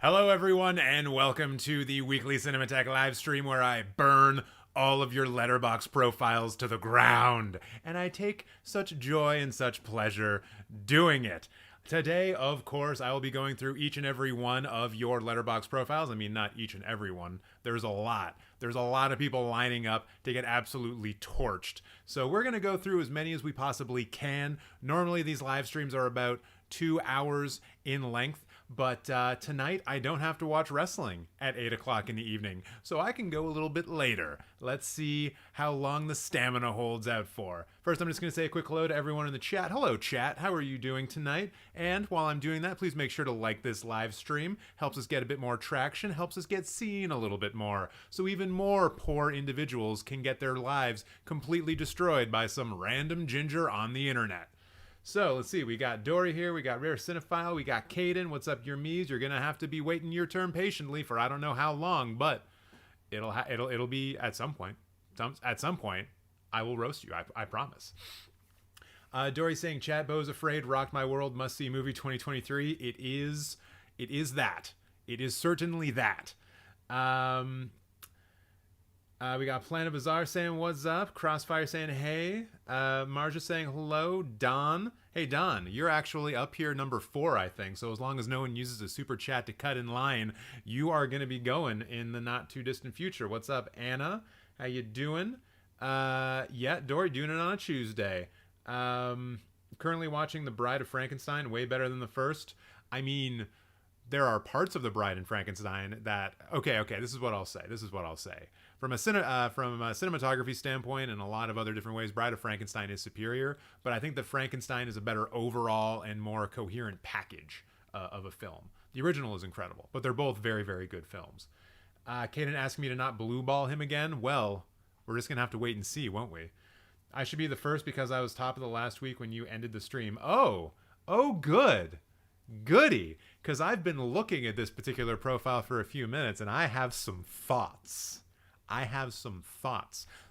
Hello, everyone, and welcome to the weekly Cinemateq live stream where I burn all of your Letterboxd profiles to the ground. And I take such joy and such pleasure doing it. Today, of course, I will be going through each and every one of your Letterboxd profiles. I mean, not each and every one. There's a lot. There's a lot of people lining up to get absolutely torched. So we're going to go through as many as we possibly can. Normally, these live streams are about 2 hours in length. But tonight, I don't have to watch wrestling at 8 o'clock in the evening, so I can go a little bit later. Let's see how long the stamina holds out for. First, I'm just going to say a quick hello to everyone in the chat. Hello, chat. How are you doing tonight? And while I'm doing that, please make sure to like this live stream. Helps us get a bit more traction, helps us get seen a little bit more, so even more poor individuals can get their lives completely destroyed by some random ginger on the internet. So, let's see, we got Dory here, we got Rare Cinephile, we got Kaden. What's up, your me's? You're going to have to be waiting your turn patiently for I don't know how long, but it'll be at some point. At some point, I will roast you, I promise. Dory saying, Chat Bo's Afraid rocked my world, must see movie 2023. It is that. It is certainly that. We got Planet Bazaar saying what's up, Crossfire saying hey, Marja saying hello, Don. Hey Don, you're actually up here number 4, I think, so as long as no one uses a super chat to cut in line, you are going to be going in the not too distant future. What's up, Anna? How you doing? Yeah, Dory, doing it on a Tuesday. Currently watching The Bride of Frankenstein, way better than the first. I mean, there are parts of The Bride and Frankenstein that okay, this is what I'll say. From a cinematography standpoint and a lot of other different ways, Bride of Frankenstein is superior, but I think that Frankenstein is a better overall and more coherent package of a film. The original is incredible, but they're both very, very good films. Kaden asked me to not blue ball him again. Well, we're just gonna have to wait and see, won't we? I should be the first because I was top of the last week when you ended the stream. Oh, good. Goody, because I've been looking at this particular profile for a few minutes and I have some thoughts.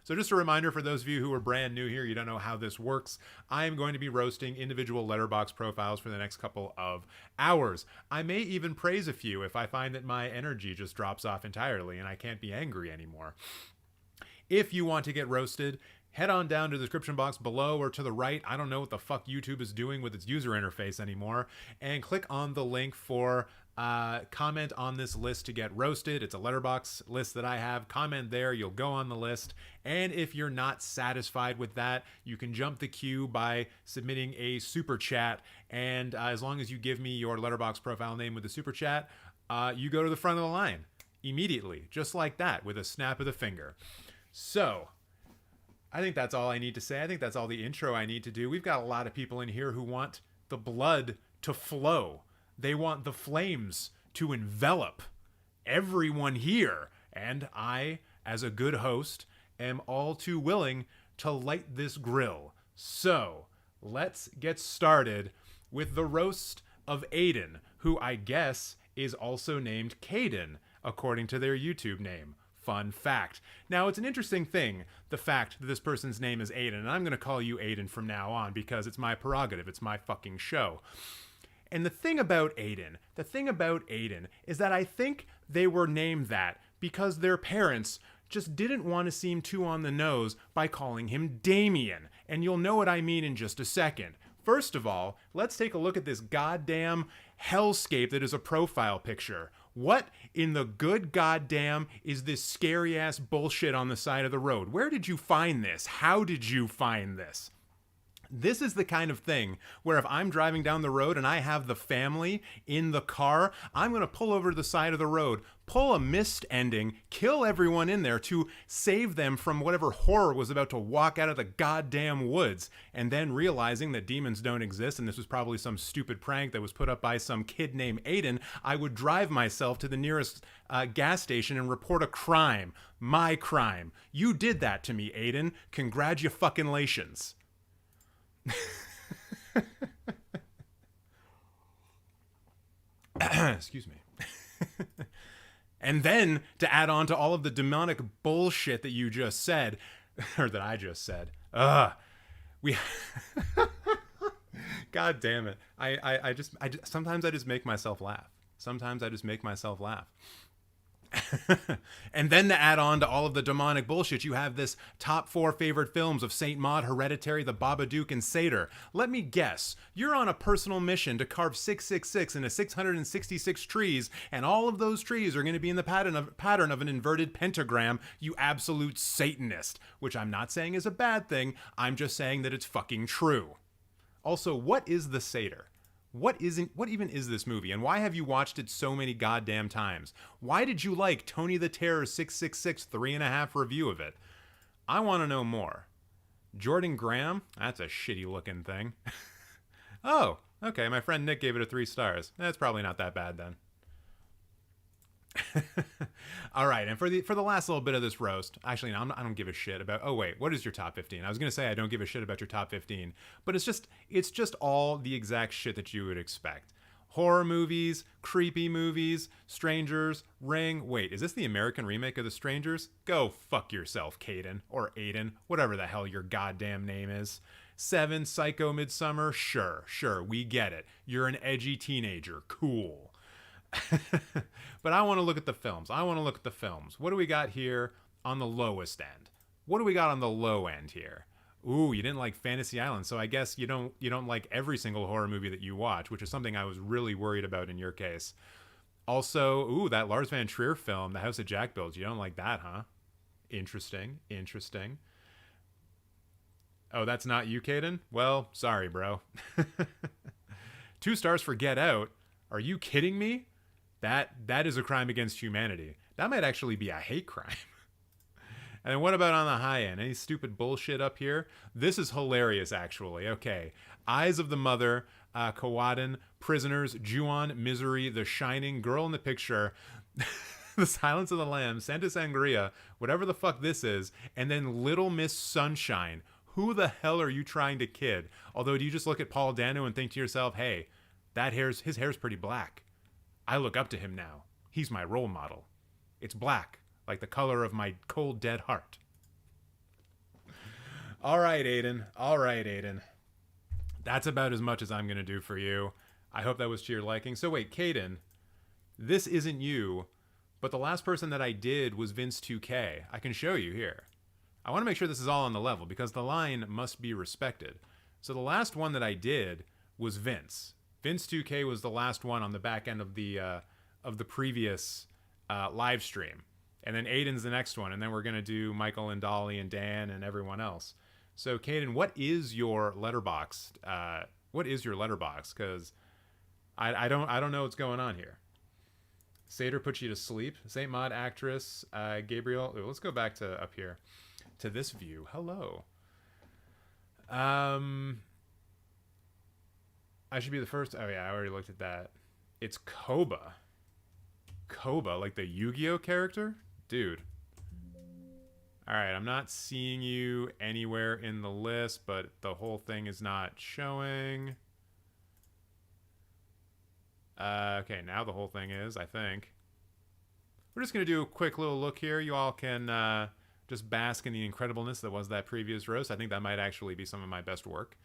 So just a reminder for those of you who are brand new here, you don't know how this works. I am going to be roasting individual Letterboxd profiles for the next couple of hours. I may even praise a few if I find that my energy just drops off entirely and I can't be angry anymore. If you want to get roasted, head on down to the description box below or to the right. I don't know what the fuck YouTube is doing with its user interface anymore. And click on the link for comment on this list to get roasted. It's a Letterboxd list that I have. Comment there, you'll go on the list. And if you're not satisfied with that, you can jump the queue by submitting a super chat. And as long as you give me your Letterboxd profile name with the super chat, you go to the front of the line immediately, just like that, with a snap of the finger. So I think that's all I need to say. I think that's all the intro I need to do. We've got a lot of people in here who want the blood to flow. They want the flames to envelop everyone here. And I, as a good host, am all too willing to light this grill. So let's get started with the roast of Aiden, who I guess is also named Kaden, according to their YouTube name. Fun fact. Now, it's an interesting thing, the fact that this person's name is Aiden, and I'm going to call you Aiden from now on because it's my prerogative. It's my fucking show. And the thing about Aiden is that I think they were named that because their parents just didn't want to seem too on the nose by calling him Damien. And you'll know what I mean in just a second. First of all, let's take a look at this goddamn hellscape that is a profile picture. What in the good goddamn is this scary ass bullshit on the side of the road? Where did you find this? How did you find this? This is the kind of thing where if I'm driving down the road and I have the family in the car, I'm going to pull over to the side of the road, pull a mist ending, kill everyone in there to save them from whatever horror was about to walk out of the goddamn woods. And then realizing that demons don't exist and this was probably some stupid prank that was put up by some kid named Aiden, I would drive myself to the nearest gas station and report a crime. My crime. You did that to me, Aiden. Congratulations. Excuse me. And then to add on to all of the demonic bullshit that you just said, or that I just said, we God damn it. I just sometimes I just make myself laugh. Sometimes I just make myself laugh. And then to add on to all of the demonic bullshit, you have this top 4 favorite films of Saint Maud, Hereditary, The Babadook, and Seder. Let me guess, you're on a personal mission to carve 666 into 666 trees, and all of those trees are going to be in the pattern of an inverted pentagram, you absolute Satanist. Which I'm not saying is a bad thing, I'm just saying that it's fucking true. Also, what is the Seder? What even is this movie, and why have you watched it so many goddamn times? Why did you like Tony the Terror's 666 3.5 review of it? I want to know more. Jordan Graham? That's a shitty looking thing. Oh, okay, my friend Nick gave it a 3 stars. That's probably not that bad then. All right, and for the last little bit of this roast, actually, no, I don't give a shit about. Oh wait, what is your top 15? I was gonna say I don't give a shit about your top 15, but it's just all the exact shit that you would expect. Horror movies, creepy movies, Strangers, Ring. Wait, is this the American remake of The Strangers? Go fuck yourself, Kaden or Aiden, whatever the hell your goddamn name is. Seven, Psycho, Midsummer. Sure, we get it. You're an edgy teenager. Cool. But I want to look at the films. What do we got here on the lowest end? What do we got on the low end here? Ooh, you didn't like Fantasy Island, so I guess you don't like every single horror movie that you watch, which is something I was really worried about in your case. Also, ooh, that Lars von Trier film, The House that Jack Built. You don't like that, huh? Interesting. Oh, that's not you, Kaden? Well, sorry, bro. 2 stars for Get Out. Are you kidding me? That is a crime against humanity. That might actually be a hate crime. And then what about on the high end? Any stupid bullshit up here? This is hilarious, actually. Okay. Eyes of the Mother, Kawadan, Prisoners, Ju-on, Misery, The Shining, Girl in the Picture, The Silence of the Lambs, Santa Sangria, whatever the fuck this is, and then Little Miss Sunshine. Who the hell are you trying to kid? Although, do you just look at Paul Dano and think to yourself, hey, his hair's pretty black. I look up to him now. He's my role model. It's black, like the color of my cold, dead heart. All right, Aiden. That's about as much as I'm going to do for you. I hope that was to your liking. So wait, Kaden, this isn't you, but the last person that I did was Vince 2K. I can show you here. I want to make sure this is all on the level, because the line must be respected. So the last one that I did was Vince. Vince 2K was the last one on the back end of the previous live stream. And then Aiden's the next one. And then we're going to do Michael and Dolly and Dan and everyone else. So, Kaden, what is your Letterboxd? Because I don't know what's going on here. Seder puts you to sleep. Saint Maud actress, Gabriel. Let's go back to up here to this view. Hello. I should be the first. Oh, yeah, I already looked at that. It's Koba. Koba, like the Yu-Gi-Oh character? Dude. All right, I'm not seeing you anywhere in the list, but the whole thing is not showing. Okay, now the whole thing is, I think. We're just going to do a quick little look here. You all can just bask in the incredibleness that was that previous roast. I think that might actually be some of my best work.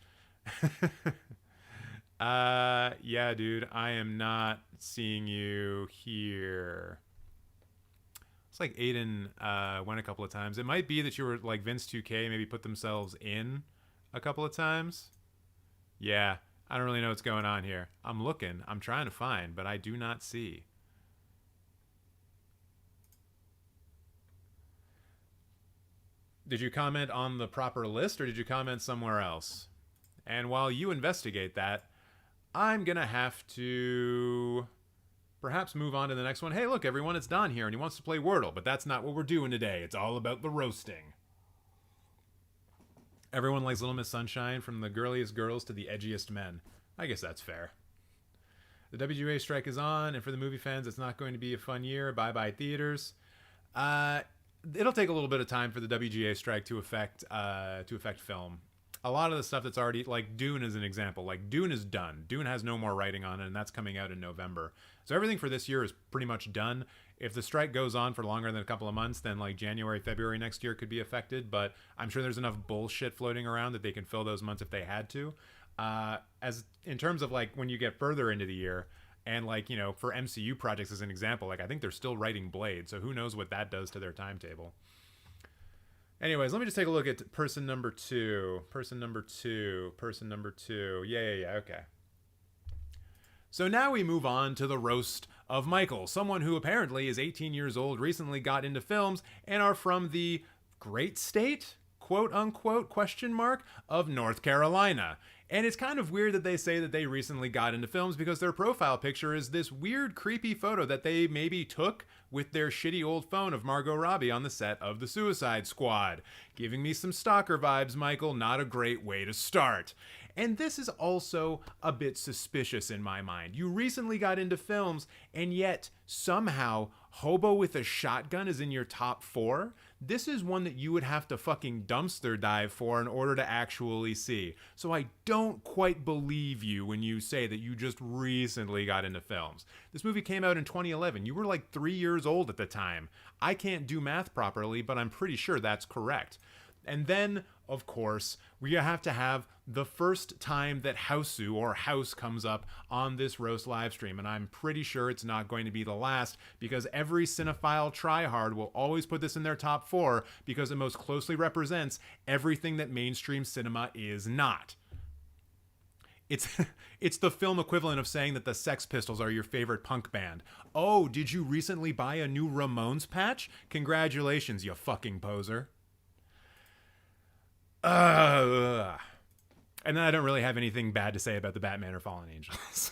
Yeah, dude, I am not seeing you here. It's like Aiden went a couple of times. It might be that you were like Vince 2K, maybe put themselves in a couple of times. Yeah, I don't really know what's going on here. I'm looking, I'm trying to find, but I do not see. Did you comment on the proper list, or did you comment somewhere else? And while you investigate that, I'm going to have to perhaps move on to the next one. Hey, look, everyone, it's Don here, and he wants to play Wordle, but that's not what we're doing today. It's all about the roasting. Everyone likes Little Miss Sunshine, from the girliest girls to the edgiest men. I guess that's fair. The WGA strike is on, and for the movie fans, it's not going to be a fun year. Bye-bye theaters. It'll take a little bit of time for the WGA strike to affect film. A lot of the stuff that's already, like Dune is an example. Like Dune is done. Dune has no more writing on it, and that's coming out in November. So everything for this year is pretty much done. If the strike goes on for longer than a couple of months, then like January, February next year could be affected. But I'm sure there's enough bullshit floating around that they can fill those months if they had to. As in terms of like when you get further into the year, And like, you know, for MCU projects as an example, like I think they're still writing Blade, so who knows what that does to their timetable. Anyways, let me just take a look at person number two. Yeah, okay. So now we move on to the roast of Michael, someone who apparently is 18 years old, recently got into films, and are from the great state, quote unquote, question mark, of North Carolina. And it's kind of weird that they say that they recently got into films because their profile picture is this weird, creepy photo that they maybe took with their shitty old phone of Margot Robbie on the set of The Suicide Squad. Giving me some stalker vibes, Michael. Not a great way to start. And this is also a bit suspicious in my mind. You recently got into films, and yet somehow Hobo with a Shotgun is in your top 4? This is one that you would have to fucking dumpster dive for in order to actually see. So I don't quite believe you when you say that you just recently got into films. This movie came out in 2011. You were like 3 years old at the time. I can't do math properly, but I'm pretty sure that's correct. And then, of course, we have to have the first time that Houseu or House comes up on this roast live stream. And I'm pretty sure it's not going to be the last, because every cinephile tryhard will always put this in their top 4 because it most closely represents everything that mainstream cinema is not. It's the film equivalent of saying that the Sex Pistols are your favorite punk band. Oh, did you recently buy a new Ramones patch? Congratulations, you fucking poser. And then I don't really have anything bad to say about the Batman or Fallen Angels.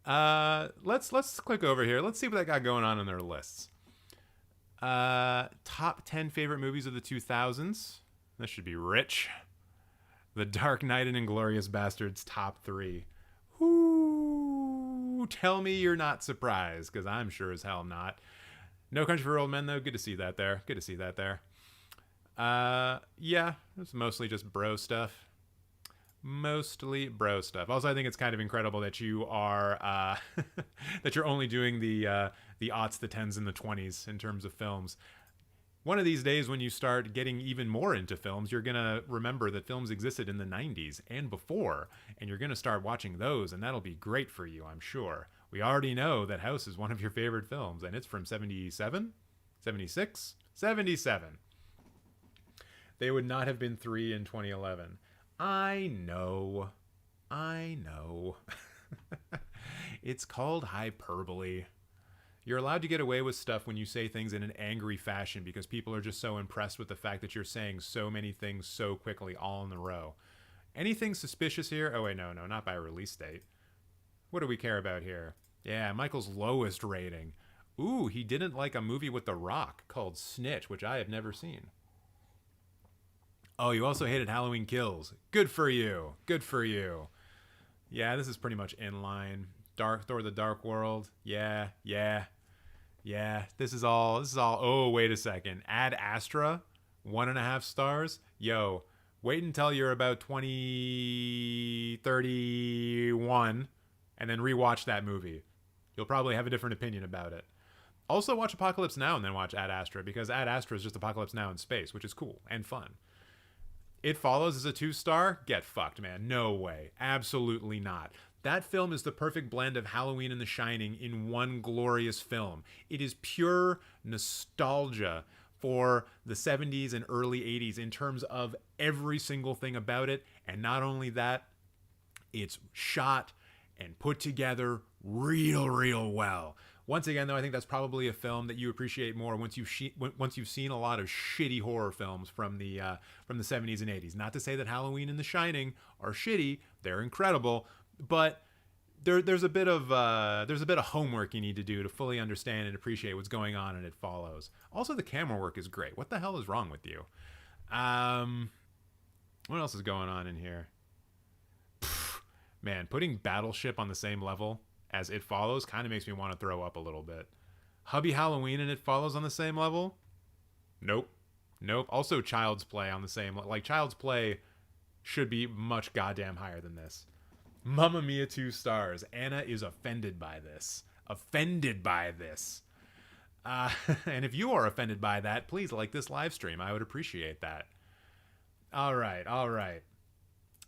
Let's click over here. Let's see what they got going on in their lists. Top 10 favorite movies of the 2000s. This should be rich. The Dark Knight and Inglourious Bastards top 3. Whoo! Tell me you're not surprised, because I'm sure as hell not. No Country for Old Men, though. Good to see that there. Yeah, it's mostly just bro stuff. Also, I think it's kind of incredible that you are that you're only doing the aughts, the 10s, and the 20s in terms of films. One of these days, when you start getting even more into films, you're gonna remember that films existed in the 90s and before, and you're gonna start watching those, and that'll be great for you, I'm sure. We already know that House is one of your favorite films, and it's from 77, 76, 77. They would not have been 3 in 2011. I know. It's called hyperbole. You're allowed to get away with stuff when you say things in an angry fashion because people are just so impressed with the fact that you're saying so many things so quickly all in a row. Anything suspicious here? Oh, wait, no, not by release date. What do we care about here? Yeah, Michael's lowest rating. Ooh, he didn't like a movie with The Rock called Snitch, which I have never seen. Oh, you also hated Halloween Kills. Good for you. Yeah, this is pretty much in line. Thor: The Dark World. Yeah. This is all. Oh, wait a second. Ad Astra, 1.5 stars. Yo, wait until you're about 31, and then rewatch that movie. You'll probably have a different opinion about it. Also, watch Apocalypse Now and then watch Ad Astra, because Ad Astra is just Apocalypse Now in space, which is cool and fun. It Follows as a 2-star? Get fucked, man. No way. Absolutely not. That film is the perfect blend of Halloween and The Shining in one glorious film. It is pure nostalgia for the 70s and early 80s in terms of every single thing about it. And not only that, it's shot and put together real well. Once again, though, I think that's probably a film that you appreciate more once you've seen a lot of shitty horror films from the 70s and 80s. Not to say that Halloween and The Shining are shitty; they're incredible, but there's a bit of homework you need to do to fully understand and appreciate what's going on in It Follows. Also, the camera work is great. What the hell is wrong with you? What else is going on in here? Man, putting Battleship on the same level as It Follows kind of makes me want to throw up a little bit. Hubby Halloween and It Follows on the same level? Nope. Also Child's Play on the same... Like, Child's Play should be much goddamn higher than this. Mamma Mia, 2 stars. Anna is offended by this. And if you are offended by that, please like this live stream. I would appreciate that. All right.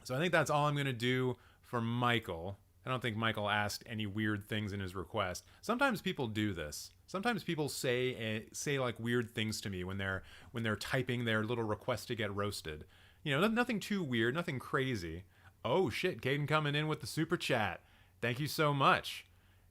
So I think that's all I'm going to do for Michael. I don't think Michael asked any weird things in his request. Sometimes people do this. Sometimes people say like weird things to me when they're typing their little request to get roasted. You know, nothing too weird, nothing crazy. Oh shit, Kaden coming in with the super chat. Thank you so much.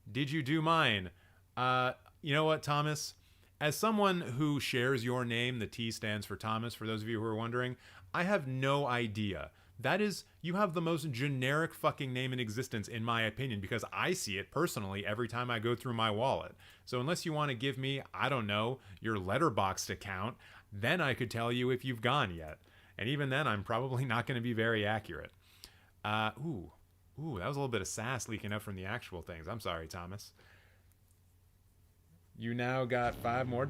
Did you do mine? You know what, Thomas? As someone who shares your name, the T stands for Thomas, for those of you who are wondering, I have no idea. That is, you have the most generic fucking name in existence, in my opinion, because I see it personally every time I go through my wallet. So unless you want to give me, I don't know, your Letterboxd account, then I could tell you if you've gone yet. And even then, I'm probably not going to be very accurate. Ooh, that was a little bit of sass leaking up from the actual things. I'm sorry, Thomas. You now got $5 more.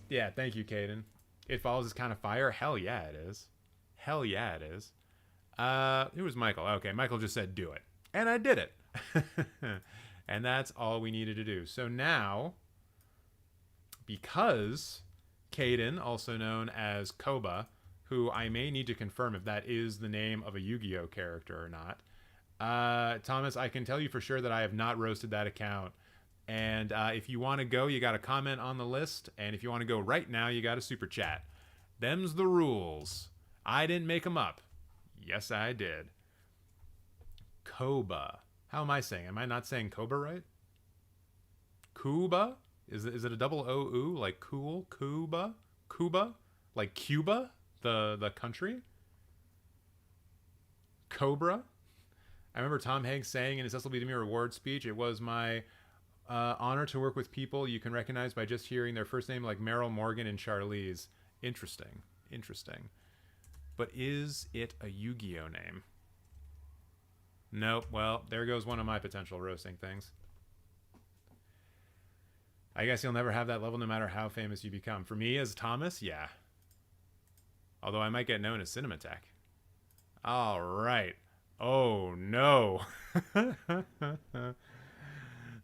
Yeah, thank you, Kaden. It Follows is kind of fire. Hell yeah, it is. Hell yeah, it is. Who was Michael? Okay, Michael just said do it. And I did it. And that's all we needed to do. So now, because Kaden, also known as Koba, who I may need to confirm if that is the name of a Yu-Gi-Oh character or not, Thomas, I can tell you for sure that I have not roasted that account. And if you want to go, you got to comment on the list. And if you want to go right now, you got to super chat. Them's the rules. I didn't make them up. Yes, I did. Koba. How am I saying? Am I not saying Koba right? Kuba? Is it a double O-U? Like cool? Kuba? Cuba? Like Cuba? The country? Cobra? I remember Tom Hanks saying in his Cecil B. DeMille award speech, it was my honor to work with people you can recognize by just hearing their first name, like Meryl, Morgan, and Charlize. Interesting. But is it a Yu-Gi-Oh name? Nope. Well, there goes one of my potential roasting things. I guess you'll never have that level no matter how famous you become. For me as Thomas, yeah. Although I might get known as Cinemateq. All right. Oh, no. All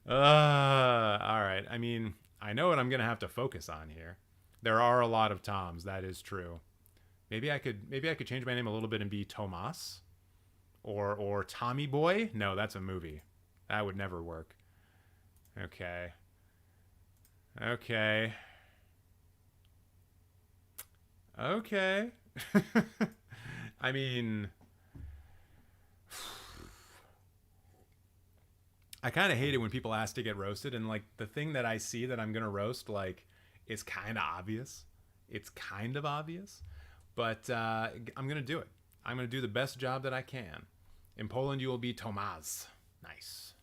right. I mean, I know what I'm going to have to focus on here. There are a lot of Toms. That is true. Maybe I could change my name a little bit and be Tomas or Tommy Boy. No, that's a movie. That would never work. Okay. I mean, I kind of hate it when people ask to get roasted, and like the thing that I see that I'm gonna roast, like, is kind of obvious. It's kind of obvious, but I'm gonna do it. I'm gonna do the best job that I can. In Poland, you will be Tomasz. Nice.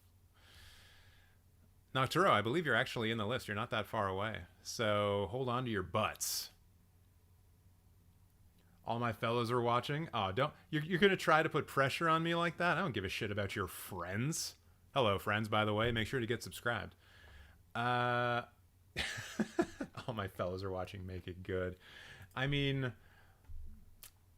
Nocturo, I believe you're actually in the list. You're not that far away, so hold on to your butts. All my fellows are watching. Oh, you're gonna try to put pressure on me like that? I don't give a shit about your friends. Hello, friends, by the way. Make sure to get subscribed. All my fellows are watching. Make it good. I mean,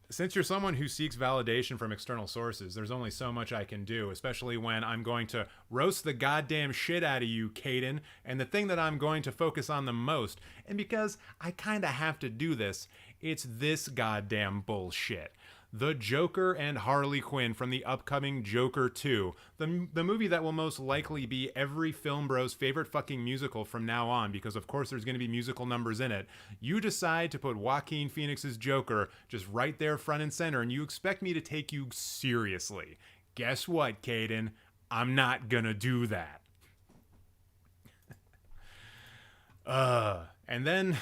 since you're someone who seeks validation from external sources, there's only so much I can do, especially when I'm going to roast the goddamn shit out of you, Kaden, and the thing that I'm going to focus on the most, and because I kind of have to do this, it's this goddamn bullshit. The Joker and Harley Quinn from the upcoming Joker 2. The movie that will most likely be every film bro's favorite fucking musical from now on, because of course there's going to be musical numbers in it. You decide to put Joaquin Phoenix's Joker just right there front and center, and you expect me to take you seriously. Guess what, Kaden? I'm not gonna do that. And then...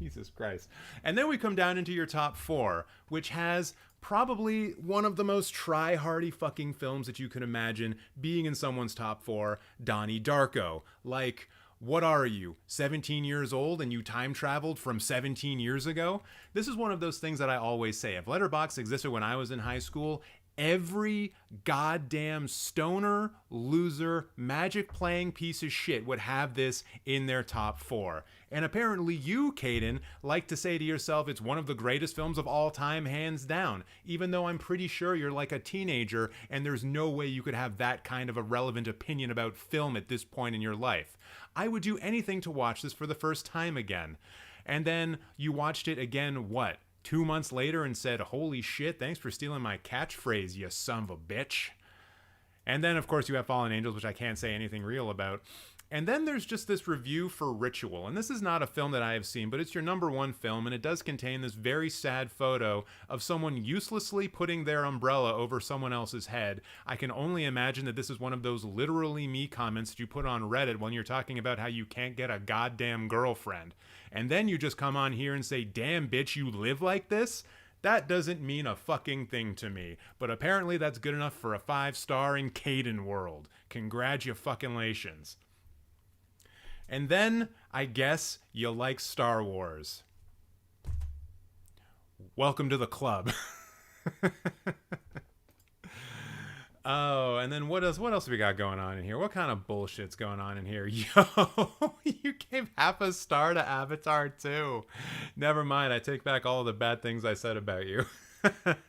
Jesus Christ. And then we come down into your top 4, which has probably one of the most try-hardy fucking films that you can imagine being in someone's top 4, Donnie Darko. Like, what are you, 17 years old and you time traveled from 17 years ago? This is one of those things that I always say. If Letterboxd existed when I was in high school, every goddamn stoner, loser, magic-playing piece of shit would have this in their top 4. And apparently you, Kaden, like to say to yourself it's one of the greatest films of all time, hands down, even though I'm pretty sure you're like a teenager and there's no way you could have that kind of a relevant opinion about film at this point in your life. I would do anything to watch this for the first time again. And then you watched it again, what? 2 months later and said, holy shit, thanks for stealing my catchphrase, you son of a bitch. And then, of course, you have Fallen Angels, which I can't say anything real about. And then there's just this review for Ritual. And this is not a film that I have seen, but it's your number one film. And it does contain this very sad photo of someone uselessly putting their umbrella over someone else's head. I can only imagine that this is one of those literally me comments that you put on Reddit when you're talking about how you can't get a goddamn girlfriend. And then you just come on here and say, damn, bitch, you live like this? That doesn't mean a fucking thing to me. But apparently that's good enough for a 5-star in Kaden world. Congratulations. And then, I guess, you like Star Wars. Welcome to the club. Oh, and then what else have we got going on in here? What kind of bullshit's going on in here? Yo, you gave half a star to Avatar 2. Never mind, I take back all of the bad things I said about you.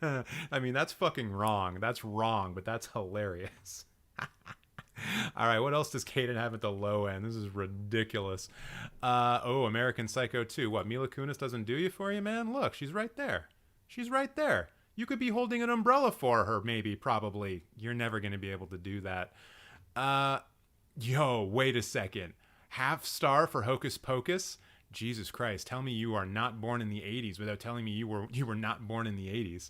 I mean, that's fucking wrong. That's wrong, but that's hilarious. All right, what else does Kaden have at the low end? This is ridiculous. American Psycho 2. What, Mila Kunis doesn't do you for you, man? Look, she's right there. She's right there. You could be holding an umbrella for her, maybe, probably. You're never going to be able to do that. Wait a second. Half star for Hocus Pocus? Jesus Christ, tell me you are not born in the 80s without telling me you were not born in the 80s.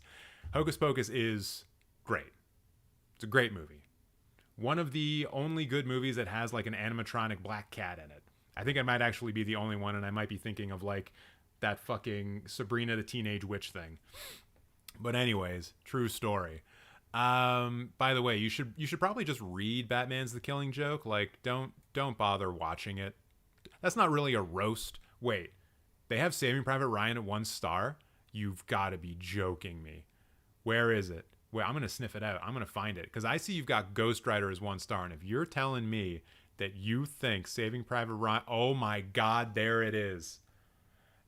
Hocus Pocus is great. It's a great movie. One of the only good movies that has like an animatronic black cat in it. I think I might actually be the only one, and I might be thinking of like that fucking Sabrina the Teenage Witch thing. But anyways, true story. By the way, you should probably just read Batman's The Killing Joke. Like, don't bother watching it. That's not really a roast. Wait, they have Saving Private Ryan at 1 star? You've got to be joking me. Where is it? Wait, I'm going to sniff it out. I'm going to find it. Because I see you've got Ghost Rider as 1 star. And if you're telling me that you think Saving Private Ryan... Oh my God, there it is.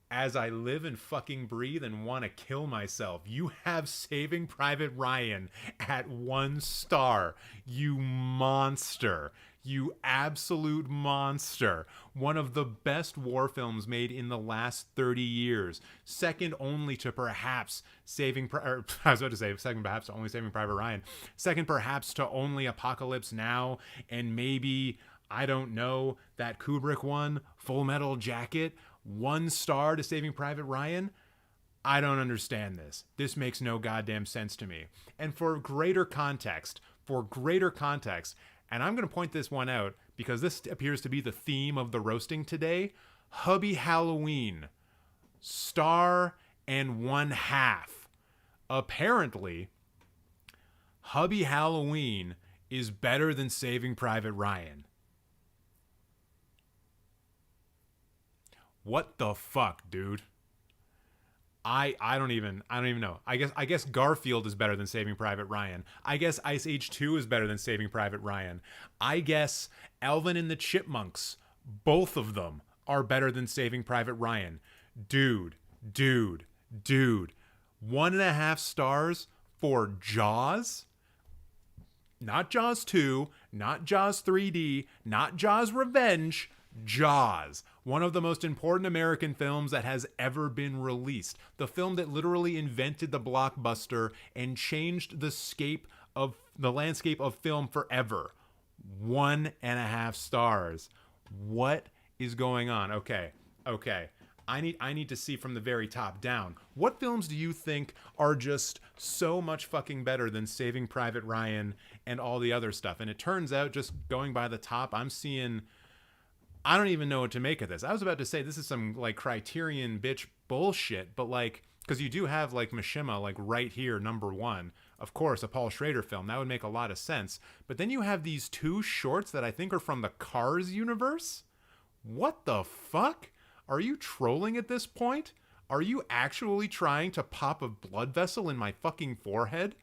As I live and fucking breathe and want to kill myself. You have Saving Private Ryan at 1 star. You monster. You absolute monster. One of the best war films made in the last 30 years. Second only to perhaps Saving Private Ryan. Second perhaps to only Apocalypse Now. And maybe, I don't know, that Kubrick one, Full Metal Jacket. 1 star to Saving Private Ryan? I don't understand this. This makes no goddamn sense to me. And for greater context, and I'm going to point this one out because this appears to be the theme of the roasting today, Hubby Halloween, 1.5 stars. Apparently, Hubby Halloween is better than Saving Private Ryan. What the fuck, dude? I don't even know. I guess Garfield is better than Saving Private Ryan. I guess Ice Age 2 is better than Saving Private Ryan. I guess Alvin and the Chipmunks, both of them, are better than Saving Private Ryan. Dude. 1.5 stars for Jaws? Not Jaws 2, not Jaws 3D, not Jaws Revenge. Jaws, one of the most important American films that has ever been released. The film that literally invented the blockbuster and changed the landscape of film forever. 1.5 stars. What is going on? Okay. I need to see from the very top down. What films do you think are just so much fucking better than Saving Private Ryan and all the other stuff? And it turns out, just going by the top, I'm seeing... I don't even know what to make of this. I was about to say this is some like Criterion bitch bullshit, but like, because you do have like Mishima like right here, number 1. Of course, a Paul Schrader film. That would make a lot of sense. But then you have these 2 shorts that I think are from the Cars universe. What the fuck? Are you trolling at this point? Are you actually trying to pop a blood vessel in my fucking forehead?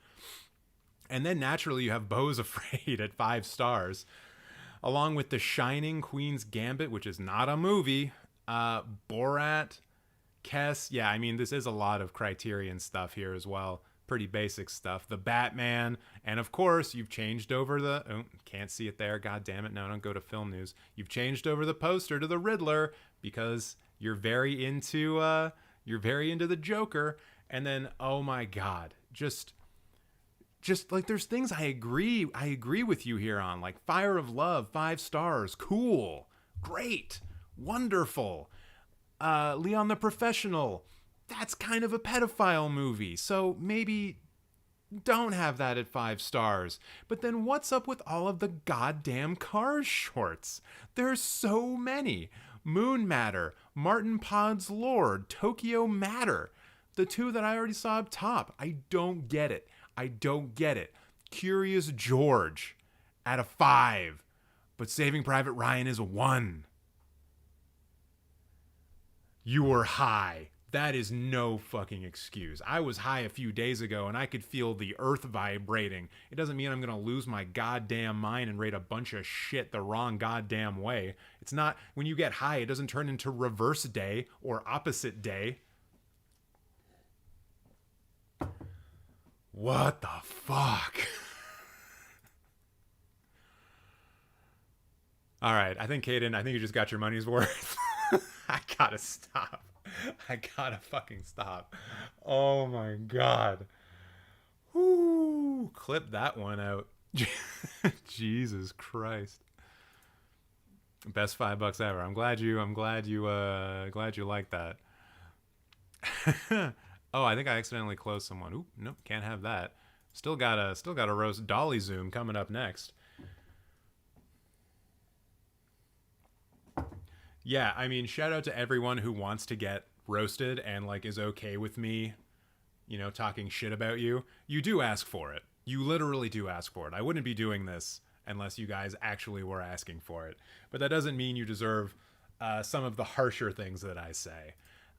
And then naturally you have Beau's Afraid at 5 stars. Along with The Shining, Queen's Gambit, which is not a movie, Borat, Kess. Yeah, I mean, this is a lot of Criterion stuff here as well. Pretty basic stuff. The Batman. And of course, you've changed over the... Oh, can't see it there. God damn it. No, don't go to Film News. You've changed over the poster to the Riddler because you're very into the Joker. And then, oh my God, just just like there's things I agree with you here on, like Fire of Love, 5 stars, cool, great, wonderful. Leon the Professional, that's kind of a pedophile movie, so maybe don't have that at 5 stars. But then what's up with all of the goddamn Cars shorts? There's so many. Moon Matter, Martin Pod's Lord, Tokyo Matter. The 2 that I already saw up top. I don't get it. Curious George at a 5. But Saving Private Ryan is a 1. You were high. That is no fucking excuse. I was high a few days ago and I could feel the earth vibrating. It doesn't mean I'm going to lose my goddamn mind and rate a bunch of shit the wrong goddamn way. It's not, when you get high, it doesn't turn into reverse day or opposite day. What the fuck? All right, I think Kaden, you just got your money's worth. I gotta stop. I gotta fucking stop. Oh my god. Whoo, clip that one out. Jesus Christ. Best $5 ever. I'm glad you like that. Oh, I think I accidentally closed someone. Oop, nope, can't have that. Still gotta roast Dolly Zoom coming up next. Yeah, I mean, shout out to everyone who wants to get roasted and like is okay with me, you know, talking shit about you. You do ask for it. You literally do ask for it. I wouldn't be doing this unless you guys actually were asking for it. But that doesn't mean you deserve some of the harsher things that I say.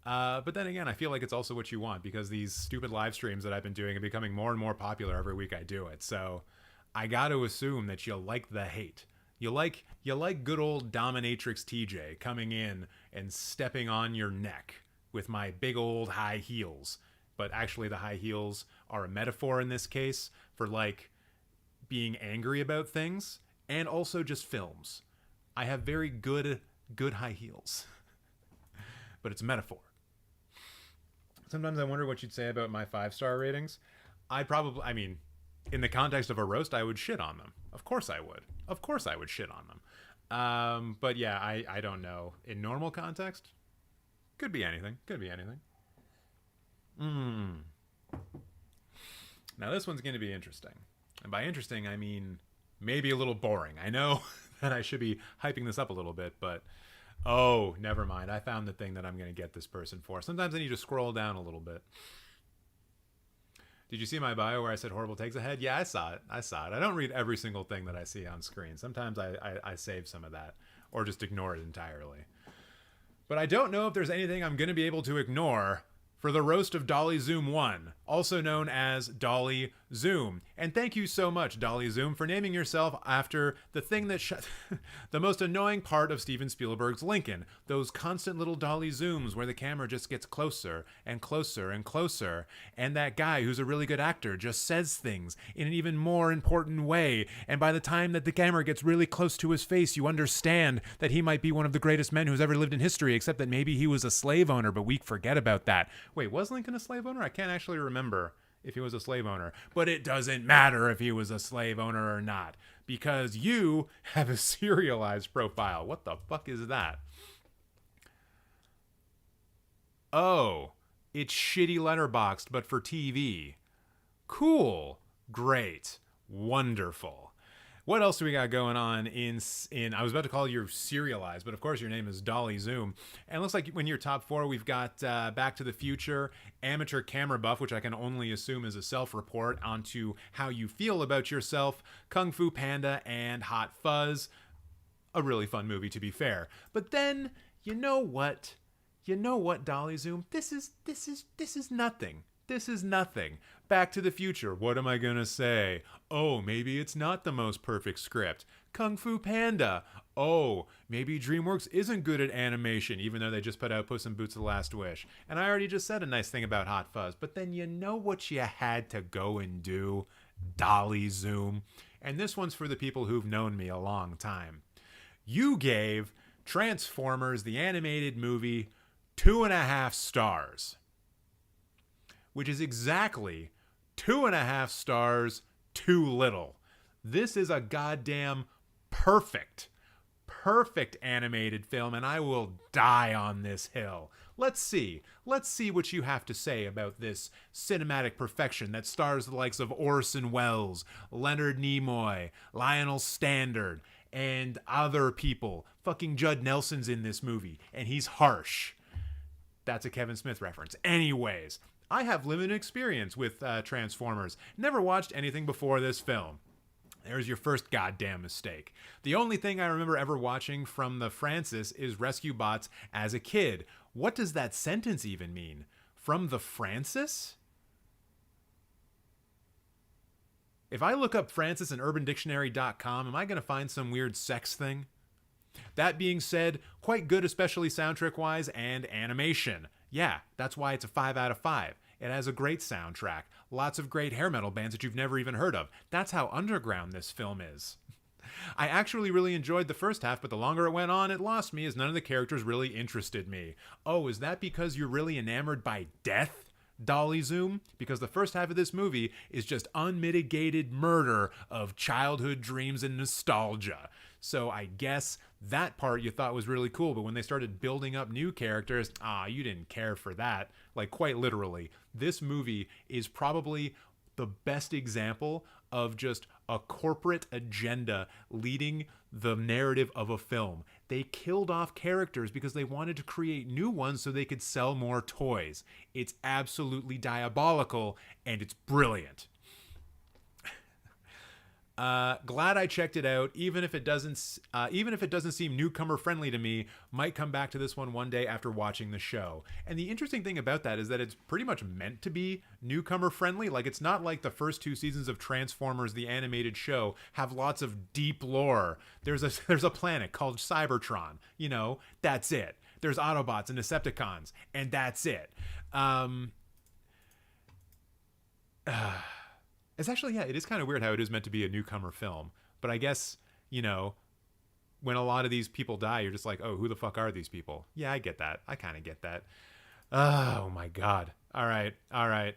But then again, I feel like it's also what you want, because these stupid live streams that I've been doing are becoming more and more popular every week I do it. So I got to assume that you like the hate. You like good old dominatrix TJ coming in and stepping on your neck with my big old high heels. But actually the high heels are a metaphor in this case for like being angry about things and also just films. I have very good high heels. But it's a metaphor. Sometimes I wonder what you'd say about my 5-star ratings. I mean, in the context of a roast, I would shit on them. Of course I would. Of course I would shit on them. But yeah, I don't know. In normal context, could be anything. Now this one's going to be interesting. And by interesting, I mean maybe a little boring. I know that I should be hyping this up a little bit, but oh, never mind. I found the thing that I'm going to get this person for. Sometimes I need to scroll down a little bit. Did you see my bio where I said horrible takes ahead? Yeah, I saw it. I don't read every single thing that I see on screen. Sometimes I save some of that or just ignore it entirely. But I don't know if there's anything I'm going to be able to ignore for the roast of Dolly Zoom 1, also known as Dolly Zoom. And thank you so much, Dolly Zoom, for naming yourself after the thing that the most annoying part of Steven Spielberg's Lincoln. Those constant little Dolly Zooms where the camera just gets closer and closer and closer. And that guy who's a really good actor just says things in an even more important way. And by the time that the camera gets really close to his face, you understand that he might be one of the greatest men who's ever lived in history, except that maybe he was a slave owner, but we forget about that. Wait, was Lincoln a slave owner? I can't actually remember if he was a slave owner. But it doesn't matter if he was a slave owner or not, because you have a serialized profile. What the fuck is that? Oh, it's shitty Letterboxd, but for TV. Cool. Great. Wonderful. What else do we got going on in I was about to call you serialized, but of course your name is Dolly Zoom. And it looks like when you're top 4, we've got Back to the Future, Amateur Camera Buff, which I can only assume is a self-report onto how you feel about yourself, Kung Fu Panda, and Hot Fuzz. A really fun movie, to be fair. But then, you know what? Dolly Zoom? This is nothing. This is nothing. Back to the Future. What am I going to say? Oh, maybe it's not the most perfect script. Kung Fu Panda. Oh, maybe DreamWorks isn't good at animation, even though they just put out Puss in Boots: The Last Wish. And I already just said a nice thing about Hot Fuzz. But then you know what you had to go and do? Dolly Zoom. And this one's for the people who've known me a long time. You gave Transformers, the animated movie, 2.5 stars. Which is exactly 2.5 stars too little. This is a goddamn perfect animated film, and I will die on this hill. Let's see what you have to say about this cinematic perfection that stars the likes of Orson Welles, Leonard Nimoy, Lionel Standard, and other people. Fucking Judd Nelson's in this movie, and he's harsh. That's a Kevin Smith reference. Anyways, I have limited experience with Transformers. Never watched anything before this film. There's your first goddamn mistake. The only thing I remember ever watching from the Francis is Rescue Bots as a kid. What does that sentence even mean? From the Francis? If I look up Francis in UrbanDictionary.com, am I going to find some weird sex thing? That being said, quite good, especially soundtrack-wise and animation. Yeah, that's why it's a 5 out of 5. It has a great soundtrack. Lots of great hair metal bands that you've never even heard of. That's how underground this film is. I actually really enjoyed the first half, but the longer it went on, it lost me as none of the characters really interested me. Oh, is that because you're really enamored by death, Dolly Zoom? Because the first half of this movie is just unmitigated murder of childhood dreams and nostalgia. So I guess that part you thought was really cool, but when they started building up new characters, you didn't care for that. Like, quite literally, this movie is probably the best example of just a corporate agenda leading the narrative of a film. They killed off characters because they wanted to create new ones so they could sell more toys. It's absolutely diabolical, and it's brilliant. Glad I checked it out, even if it doesn't seem newcomer friendly to me. Might come back to this one day after watching the show. And the interesting thing about that is that it's pretty much meant to be newcomer friendly. Like, it's not like the first 2 seasons of Transformers the animated show have lots of deep lore. There's a planet called Cybertron. You know, that's it. There's Autobots and Decepticons, and that's it. It's actually, it is kind of weird how it is meant to be a newcomer film. But I guess, you know, when a lot of these people die, you're just like, oh, who the fuck are these people? Yeah, I get that. I kind of get that. Oh, my God. All right.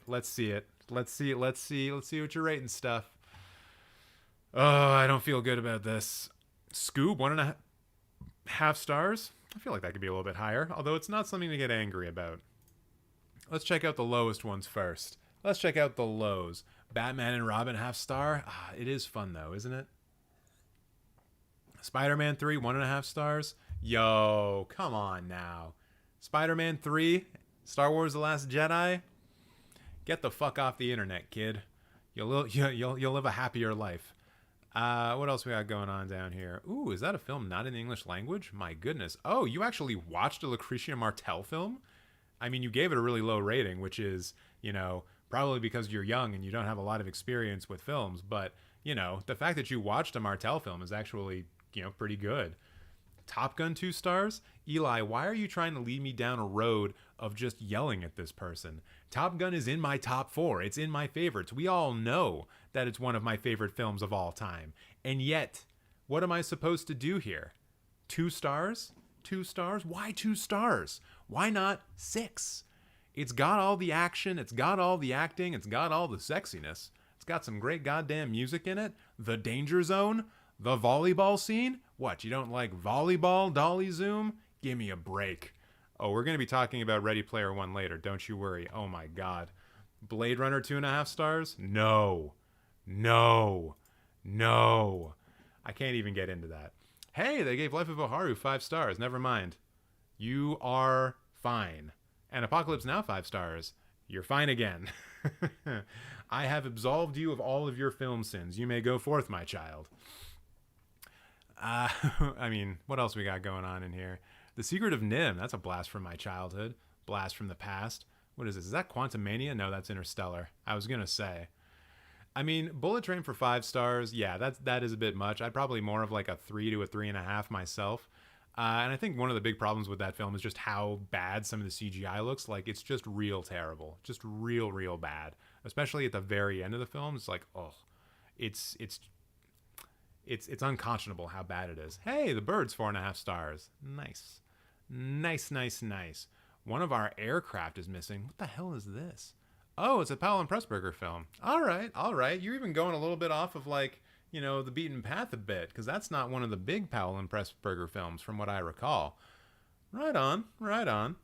Let's see it. Let's see what you're rating stuff. Oh, I don't feel good about this. Scoob, 1.5 stars. I feel like that could be a little bit higher, although it's not something to get angry about. Let's check out the lowest ones first. Let's check out the lows. Batman and Robin, 0.5 star. It is fun, though, isn't it? Spider-Man 3, 1.5 stars. Yo, come on now. Spider-Man 3, Star Wars The Last Jedi. Get the fuck off the internet, kid. You'll live a happier life. What else we got going on down here? Ooh, is that a film not in the English language? My goodness. Oh, you actually watched a Lucretia Martel film? I mean, you gave it a really low rating, which is, you know, probably because you're young and you don't have a lot of experience with films. But, you know, the fact that you watched a Martel film is actually, you know, pretty good. Top Gun, 2 stars. Eli, why are you trying to lead me down a road of just yelling at this person? Top Gun is in my top 4. It's in my favorites. We all know that it's one of my favorite films of all time. And yet, what am I supposed to do here? 2 stars? 2 stars? Why 2 stars? Why not 6? It's got all the action, it's got all the acting, it's got all the sexiness. It's got some great goddamn music in it. The danger zone, the volleyball scene. What, you don't like volleyball, Dolly Zoom? Give me a break. Oh, we're going to be talking about Ready Player One later, don't you worry. Oh my God. Blade Runner, 2.5 stars? No. I can't even get into that. Hey, they gave Life of Oharu 5 stars. Never mind. You are fine. And Apocalypse Now, 5 stars. You're fine again. I have absolved you of all of your film sins. You may go forth, my child. I mean, what else we got going on in here? The Secret of Nim. That's a blast from my childhood. Blast from the past. What is this? Is that Quantum Mania? No, that's Interstellar. I was going to say. I mean, Bullet Train for 5 stars. Yeah, that is a bit much. I'd probably more of like a 3 to a 3.5 myself. And I think one of the big problems with that film is just how bad some of the CGI looks. Like, it's just real terrible. Just real bad. Especially at the very end of the film. It's like, oh, it's unconscionable how bad it is. Hey, The Birds, 4.5 stars. Nice. One of our aircraft is missing. What the hell is this? Oh, it's a Powell and Pressburger film. All right, all right. You're even going a little bit off of like, the beaten path a bit, because that's not one of the big Powell and Pressburger films from what I recall. Right on, right on.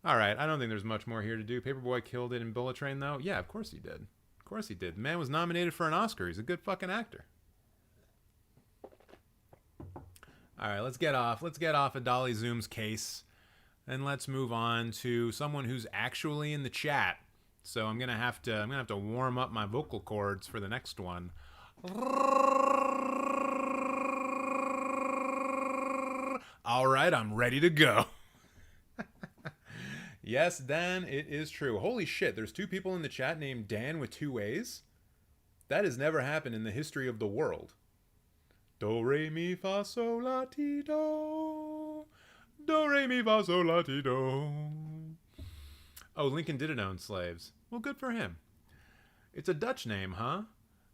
All right, I don't think there's much more here to do. Paperboy killed it in Bullet Train, though. Yeah, of course he did. Of course he did. The man was nominated for an Oscar. He's a good fucking actor. All right, let's get off of Dolly Zoom's case, and let's move on to someone who's actually in the chat. So I'm gonna have to warm up my vocal cords for the next one. All right, I'm ready to go. Yes, Dan, it is true. Holy shit, there's 2 people in the chat named Dan with 2 A's? That has never happened in the history of the world. Do, re, mi, fa, sol, la, ti, do. Do, re, mi, fa, sol, la, ti, do. Oh, Lincoln didn't own slaves. Well, good for him. It's a Dutch name, huh?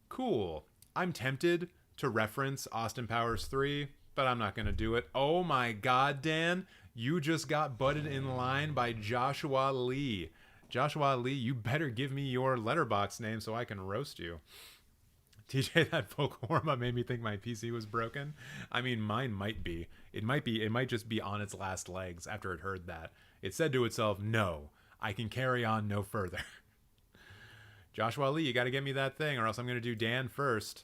Cool. I'm tempted to reference Austin Powers 3, but I'm not going to do it. Oh my god, Dan. You just got butted in line by Joshua Lee. Joshua Lee, you better give me your Letterboxd name so I can roast you. TJ, that vocal warm-up made me think my PC was broken. I mean, mine might be. It might just be on its last legs after it heard that. It said to itself, no, I can carry on no further. Joshua Lee, you got to get me that thing, or else I'm going to do Dan first.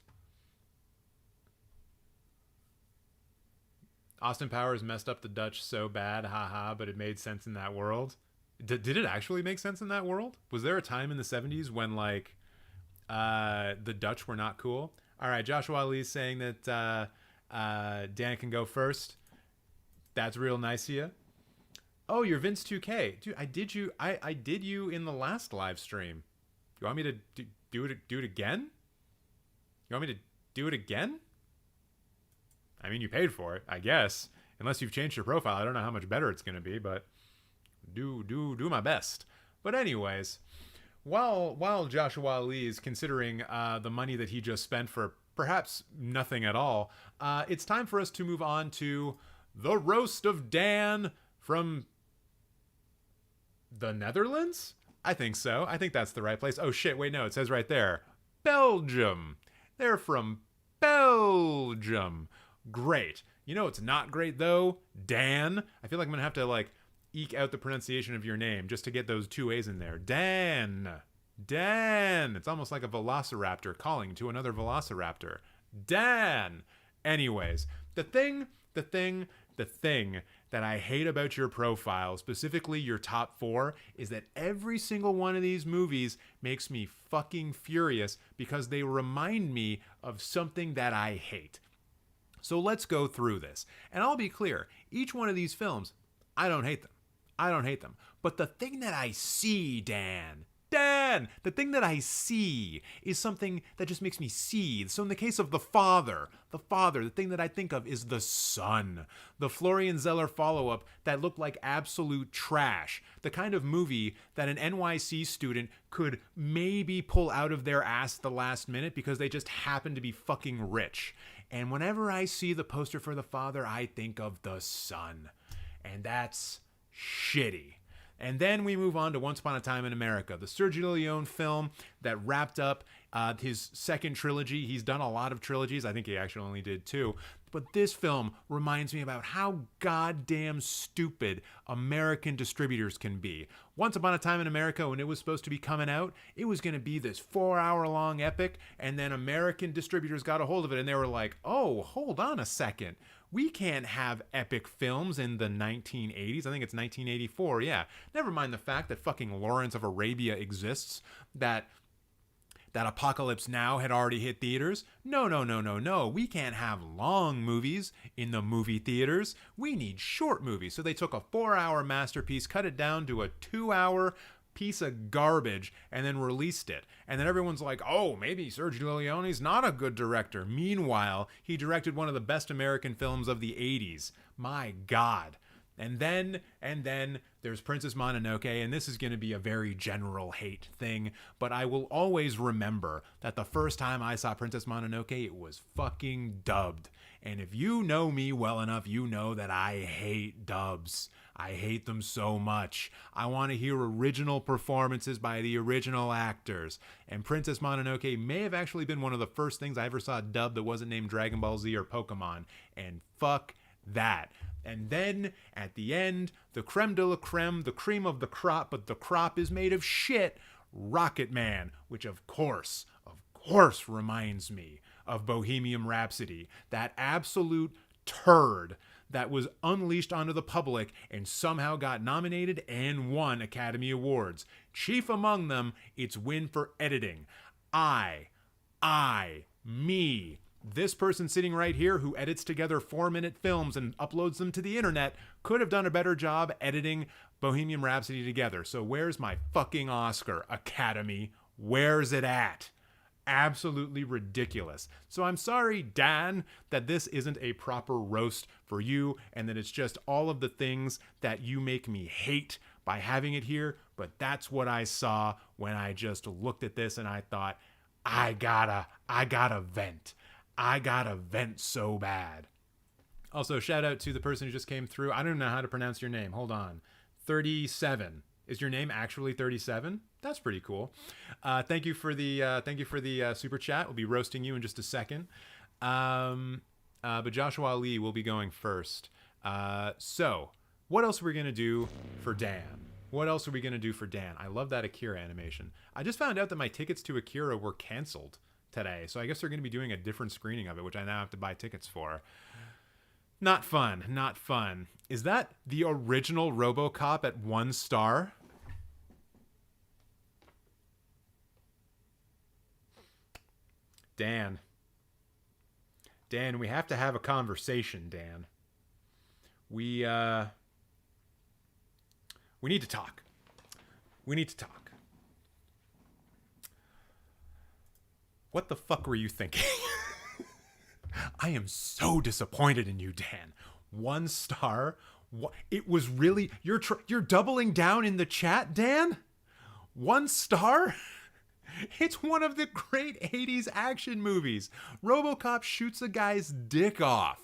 Austin Powers messed up the Dutch so bad, haha, but it made sense in that world. Did it actually make sense in that world? Was there a time in the 70s when, like, the Dutch were not cool? All right, Joshua Lee's saying that Dan can go first. That's real nice of you. Oh, you're Vince 2K. Dude, I did you in the last live stream. You want me to do it again? You want me to do it again? I mean, you paid for it, I guess. Unless you've changed your profile, I don't know how much better it's going to be, but do my best. But anyways, while Joshua Lee is considering the money that he just spent for perhaps nothing at all, it's time for us to move on to the roast of Dan from the Netherlands? I think so. I think that's the right place. Oh shit, wait, no, it says right there. Belgium. They're from Belgium. Great. You know it's not great though? Dan. I feel like I'm going to have to like eke out the pronunciation of your name just to get those 2 A's in there. Dan. Dan. It's almost like a velociraptor calling to another velociraptor. Dan. Anyways, the thing that I hate about your profile, specifically your top 4, is that every single one of these movies makes me fucking furious because they remind me of something that I hate. So let's go through this. And I'll be clear, each one of these films, I don't hate them. I don't hate them. But the thing that I see, Dan, the thing that I see is something that just makes me seethe. So in the case of The Father, the thing that I think of is The Son, the Florian Zeller follow-up that looked like absolute trash, the kind of movie that an NYC student could maybe pull out of their ass at the last minute because they just happen to be fucking rich. And whenever I see the poster for The Father, I think of The Son. And that's shitty. And then we move on to Once Upon a Time in America, the Sergio Leone film that wrapped up his second trilogy. He's done a lot of trilogies. I think he actually only did 2. But this film reminds me about how goddamn stupid American distributors can be. Once Upon a Time in America, when it was supposed to be coming out, it was going to be this 4-hour-long epic, and then American distributors got a hold of it, and they were like, oh, hold on a second. We can't have epic films in the 1980s. I think it's 1984, yeah. Never mind the fact that fucking Lawrence of Arabia exists, that Apocalypse Now had already hit theaters. No. We can't have long movies in the movie theaters. We need short movies. So they took a 4-hour masterpiece, cut it down to a 2-hour piece of garbage, and then released it. And then everyone's like, oh, maybe Sergio Leone's not a good director. Meanwhile, he directed one of the best American films of the 80s. My God. And then there's Princess Mononoke, and this is going to be a very general hate thing, but I will always remember that the first time I saw Princess Mononoke, it was fucking dubbed. And if you know me well enough, you know that I hate dubs. I hate them so much. I want to hear original performances by the original actors. And Princess Mononoke may have actually been one of the first things I ever saw dubbed that wasn't named Dragon Ball Z or Pokemon. And fuck that. And then, at the end, the creme de la creme, the cream of the crop, but the crop is made of shit, Rocket Man, which of course reminds me of Bohemian Rhapsody, that absolute turd that was unleashed onto the public and somehow got nominated and won Academy Awards. Chief among them, its win for editing. Me, this person sitting right here who edits together 4-minute films and uploads them to the internet could have done a better job editing Bohemian Rhapsody together. So where's my fucking Oscar, Academy? Where's it at? Absolutely ridiculous. So I'm sorry, Dan, that this isn't a proper roast for you and that it's just all of the things that you make me hate by having it here, but that's what I saw when I just looked at this and I thought, I gotta vent. I gotta vent so bad. Also, shout out to the person who just came through. I don't know how to pronounce your name. Hold on. 37. Is your name actually 37? That's pretty cool. Thank you for the super chat. We'll be roasting you in just a second. But Joshua Ali will be going first. So, what else are we gonna do for Dan? What else are we gonna do for Dan? I love that Akira animation. I just found out that my tickets to Akira were canceled today, so I guess they're going to be doing a different screening of it, which I now have to buy tickets for. Not fun, not fun. Is that the original RoboCop at 1 star? Dan, we have to have a conversation, Dan. We need to talk. We need to talk. What the fuck were you thinking? I am so disappointed in you, Dan. 1 star? It was really... You're doubling down in the chat, Dan? 1 star? It's one of the great 80s action movies. RoboCop shoots a guy's dick off.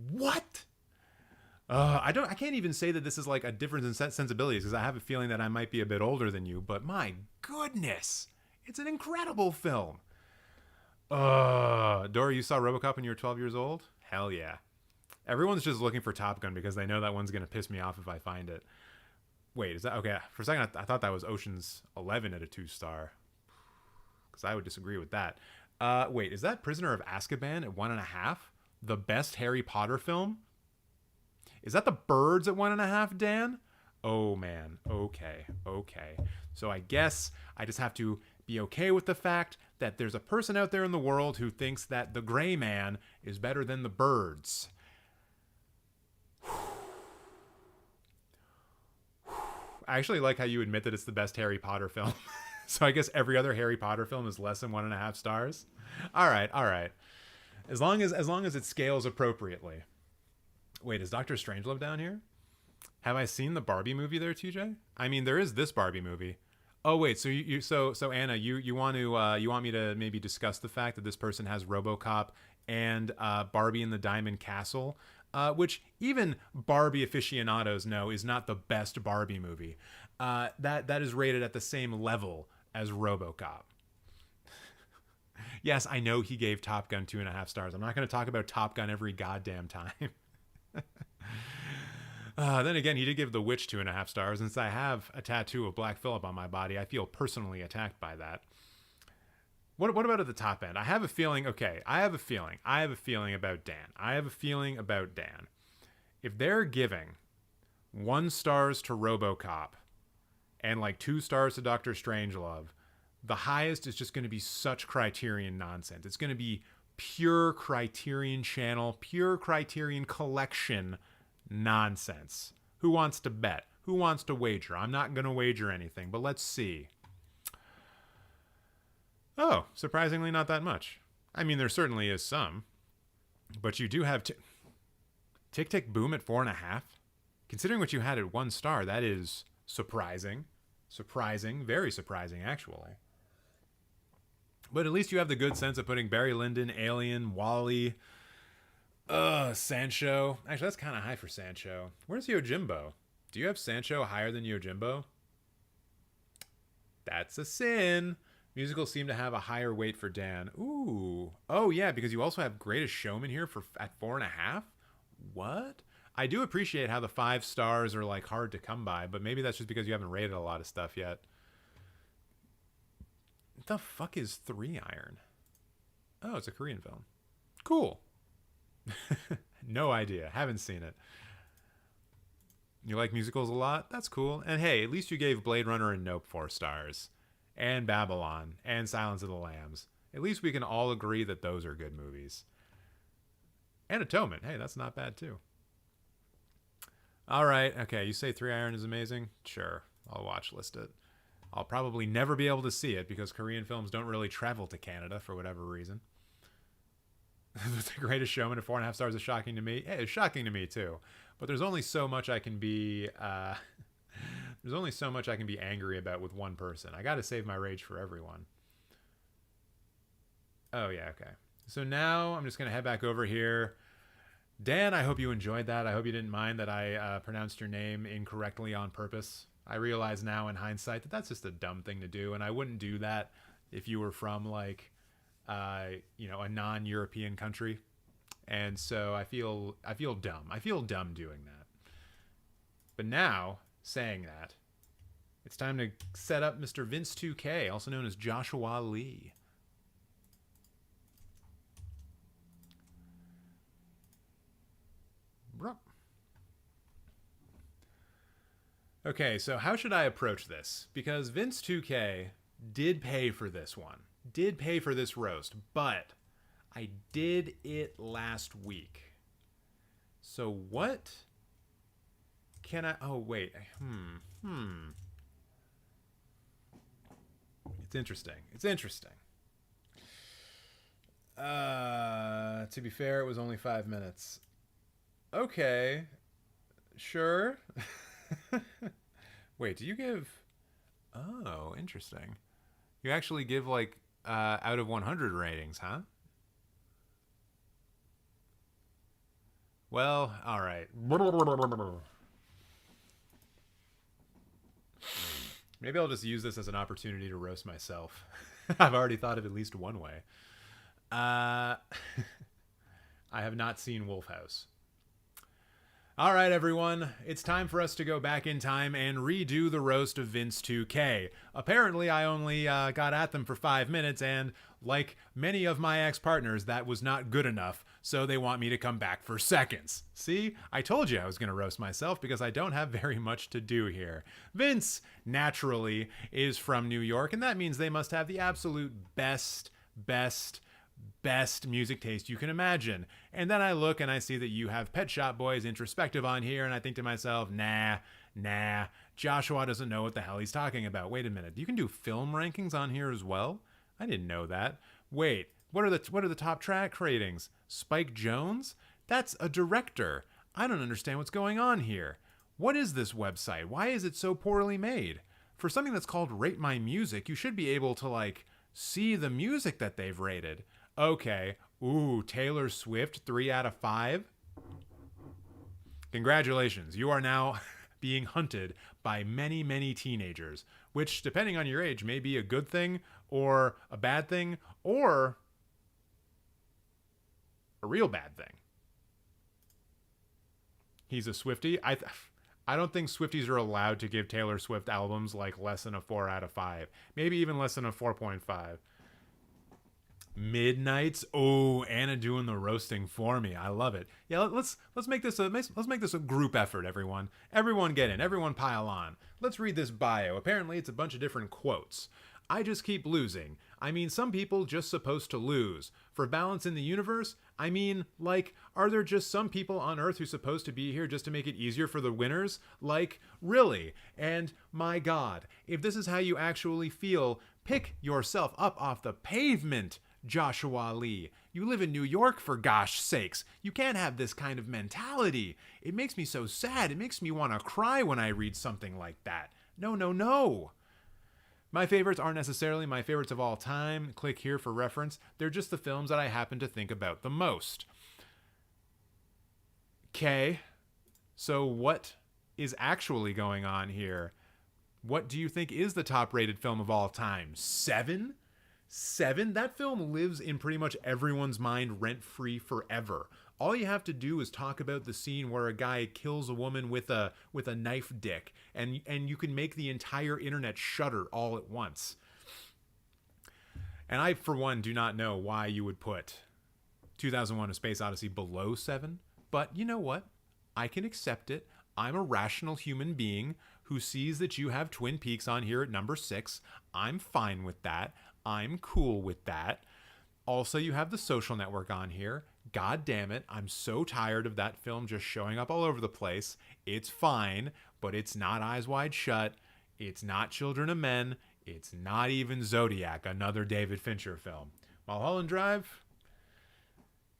What? I can't even say that this is like a difference in sensibilities because I have a feeling that I might be a bit older than you, but my goodness. It's an incredible film. Dory, you saw RoboCop when you were 12 years old? Hell yeah. Everyone's just looking for Top Gun because they know that one's going to piss me off if I find it. Wait, is that... Okay, for a second I thought that was Ocean's 11 at a 2 star. Because I would disagree with that. Wait, is that Prisoner of Azkaban at 1.5? The best Harry Potter film? Is that The Birds at 1.5, Dan? Oh, man. Okay. So I guess I just have to be okay with the fact that there's a person out there in the world who thinks that The Gray Man is better than The Birds. I actually like how you admit that it's the best Harry Potter film. So I guess every other Harry Potter film is less than 1.5 stars. All right. As long as it scales appropriately. Wait, is Doctor Strangelove down here? Have I seen the Barbie movie there, TJ? I mean, there is this Barbie movie. Oh wait, so Anna, you want me to maybe discuss the fact that this person has RoboCop and Barbie in the Diamond Castle, which even Barbie aficionados know is not the best Barbie movie. That is rated at the same level as RoboCop. Yes, I know he gave Top Gun 2.5 stars. I'm not going to talk about Top Gun every goddamn time. Then again, he did give The Witch 2.5 stars. And since I have a tattoo of Black Phillip on my body, I feel personally attacked by that. What about at the top end? I have a feeling about Dan. I have a feeling about Dan. If they're giving 1 stars to RoboCop and like 2 stars to Doctor Strangelove, the highest is just going to be such Criterion nonsense. It's going to be pure Criterion Channel, pure Criterion Collection nonsense. Who wants to bet? Who wants to wager? I'm not going to wager anything, but let's see. Oh, surprisingly not that much. I mean, there certainly is some. But you do have Tick Tick Boom at 4.5. Considering what you had at 1 star, that is surprising. Surprising. Very surprising, actually. But at least you have the good sense of putting Barry Lyndon, Alien, Wall-E, Sancho. Actually, that's kind of high for Sancho. Where's Yojimbo? Do you have Sancho higher than Yojimbo? That's a sin. Musicals seem to have a higher weight for Dan. Ooh. Oh, yeah, because you also have Greatest Showman here at 4.5? What? I do appreciate how the 5 stars are, like, hard to come by, but maybe that's just because you haven't rated a lot of stuff yet. What the fuck is 3 Iron? Oh, it's a Korean film. Cool. No idea. Haven't seen it. You like musicals a lot? That's cool. And hey, at least you gave Blade Runner and Nope 4 stars. And Babylon. And Silence of the Lambs. At least we can all agree that those are good movies. And Atonement. Hey, that's not bad too. Alright, okay, you say 3 Iron is amazing? Sure, I'll watch list it. I'll probably never be able to see it because Korean films don't really travel to Canada for whatever reason. The Greatest Showman at 4.5 stars is shocking to me. Hey, it's shocking to me too. But there's only so much I can be there's only so much I can be angry about with one person. I gotta save my rage for everyone. Oh yeah, okay. So now I'm just gonna head back over here. Dan, I hope you enjoyed that. I hope you didn't mind that I pronounced your name incorrectly on purpose. I realize now in hindsight that that's just a dumb thing to do, and I wouldn't do that if you were from, like, a non-European country. And so I feel dumb. I feel dumb doing that. But now, saying that, it's time to set up Mr. Vince 2K, also known as Joshua Lee. Okay, so how should I approach this? Because Vince 2K did pay for this one. Did pay for this roast, but I did it last week. So what can I... Oh, wait. It's interesting. It's interesting. To be fair, it was only 5 minutes. Okay. Sure. Wait, do you give... Oh, interesting. You actually give, like, out of 100 ratings, huh? Well, all right. Maybe I'll just use this as an opportunity to roast myself. I've already thought of at least one way. I have not seen Wolf House. All right, everyone. It's time for us to go back in time and redo the roast of Vince 2K. Apparently, I only got at them for 5 minutes, and like many of my ex-partners, that was not good enough, so they want me to come back for seconds. See? I told you I was going to roast myself because I don't have very much to do here. Vince, naturally, is from New York, and that means they must have the absolute best music taste you can imagine. And then I look and I see that you have Pet Shop Boys Introspective on here, and I think to myself, nah, Joshua doesn't know what the hell he's talking about. Wait a minute, you can do film rankings on here as well? I didn't know that. Wait, what are the top track ratings? Spike Jonze? That's a director. I don't understand what's going on here. What is this website? Why is it so poorly made? For something that's called Rate My Music, you should be able to, like, see the music that they've rated. Okay. Ooh, Taylor Swift, 3 out of 5. Congratulations. You are now being hunted by many, many teenagers, which, depending on your age, may be a good thing or a bad thing or a real bad thing. He's a Swiftie. I don't think Swifties are allowed to give Taylor Swift albums like less than a 4 out of 5. Maybe even less than a 4.5. Midnights. Oh, Anna doing the roasting for me. I love it. Yeah, let's make this a group effort, everyone. Everyone get in. Everyone pile on. Let's read this bio. Apparently, it's a bunch of different quotes. I just keep losing. I mean, some people just supposed to lose. For balance in the universe, I mean, like, are there just some people on Earth who's supposed to be here just to make it easier for the winners? Like, really? And my God, if this is how you actually feel, pick yourself up off the pavement. Joshua Lee. You live in New York, for gosh sakes. You can't have this kind of mentality. It makes me so sad. It makes me want to cry when I read something like that. No, no, no. My favorites aren't necessarily my favorites of all time. Click here for reference. They're just the films that I happen to think about the most. Okay, so what is actually going on here? What do you think is the top-rated film of all time? 7? 7? That film lives in pretty much everyone's mind rent-free forever. All you have to do is talk about the scene where a guy kills a woman with a knife dick, and you can make the entire internet shudder all at once. And I, for one, do not know why you would put 2001: A Space Odyssey below 7, but you know what? I can accept it. I'm a rational human being who sees that you have Twin Peaks on here at number 6. I'm fine with that. I'm cool with that. Also, you have The Social Network on here. God damn it, I'm so tired of that film just showing up all over the place. It's fine, but it's not Eyes Wide Shut. It's not Children of Men. It's not even Zodiac, another David Fincher film. Mulholland Drive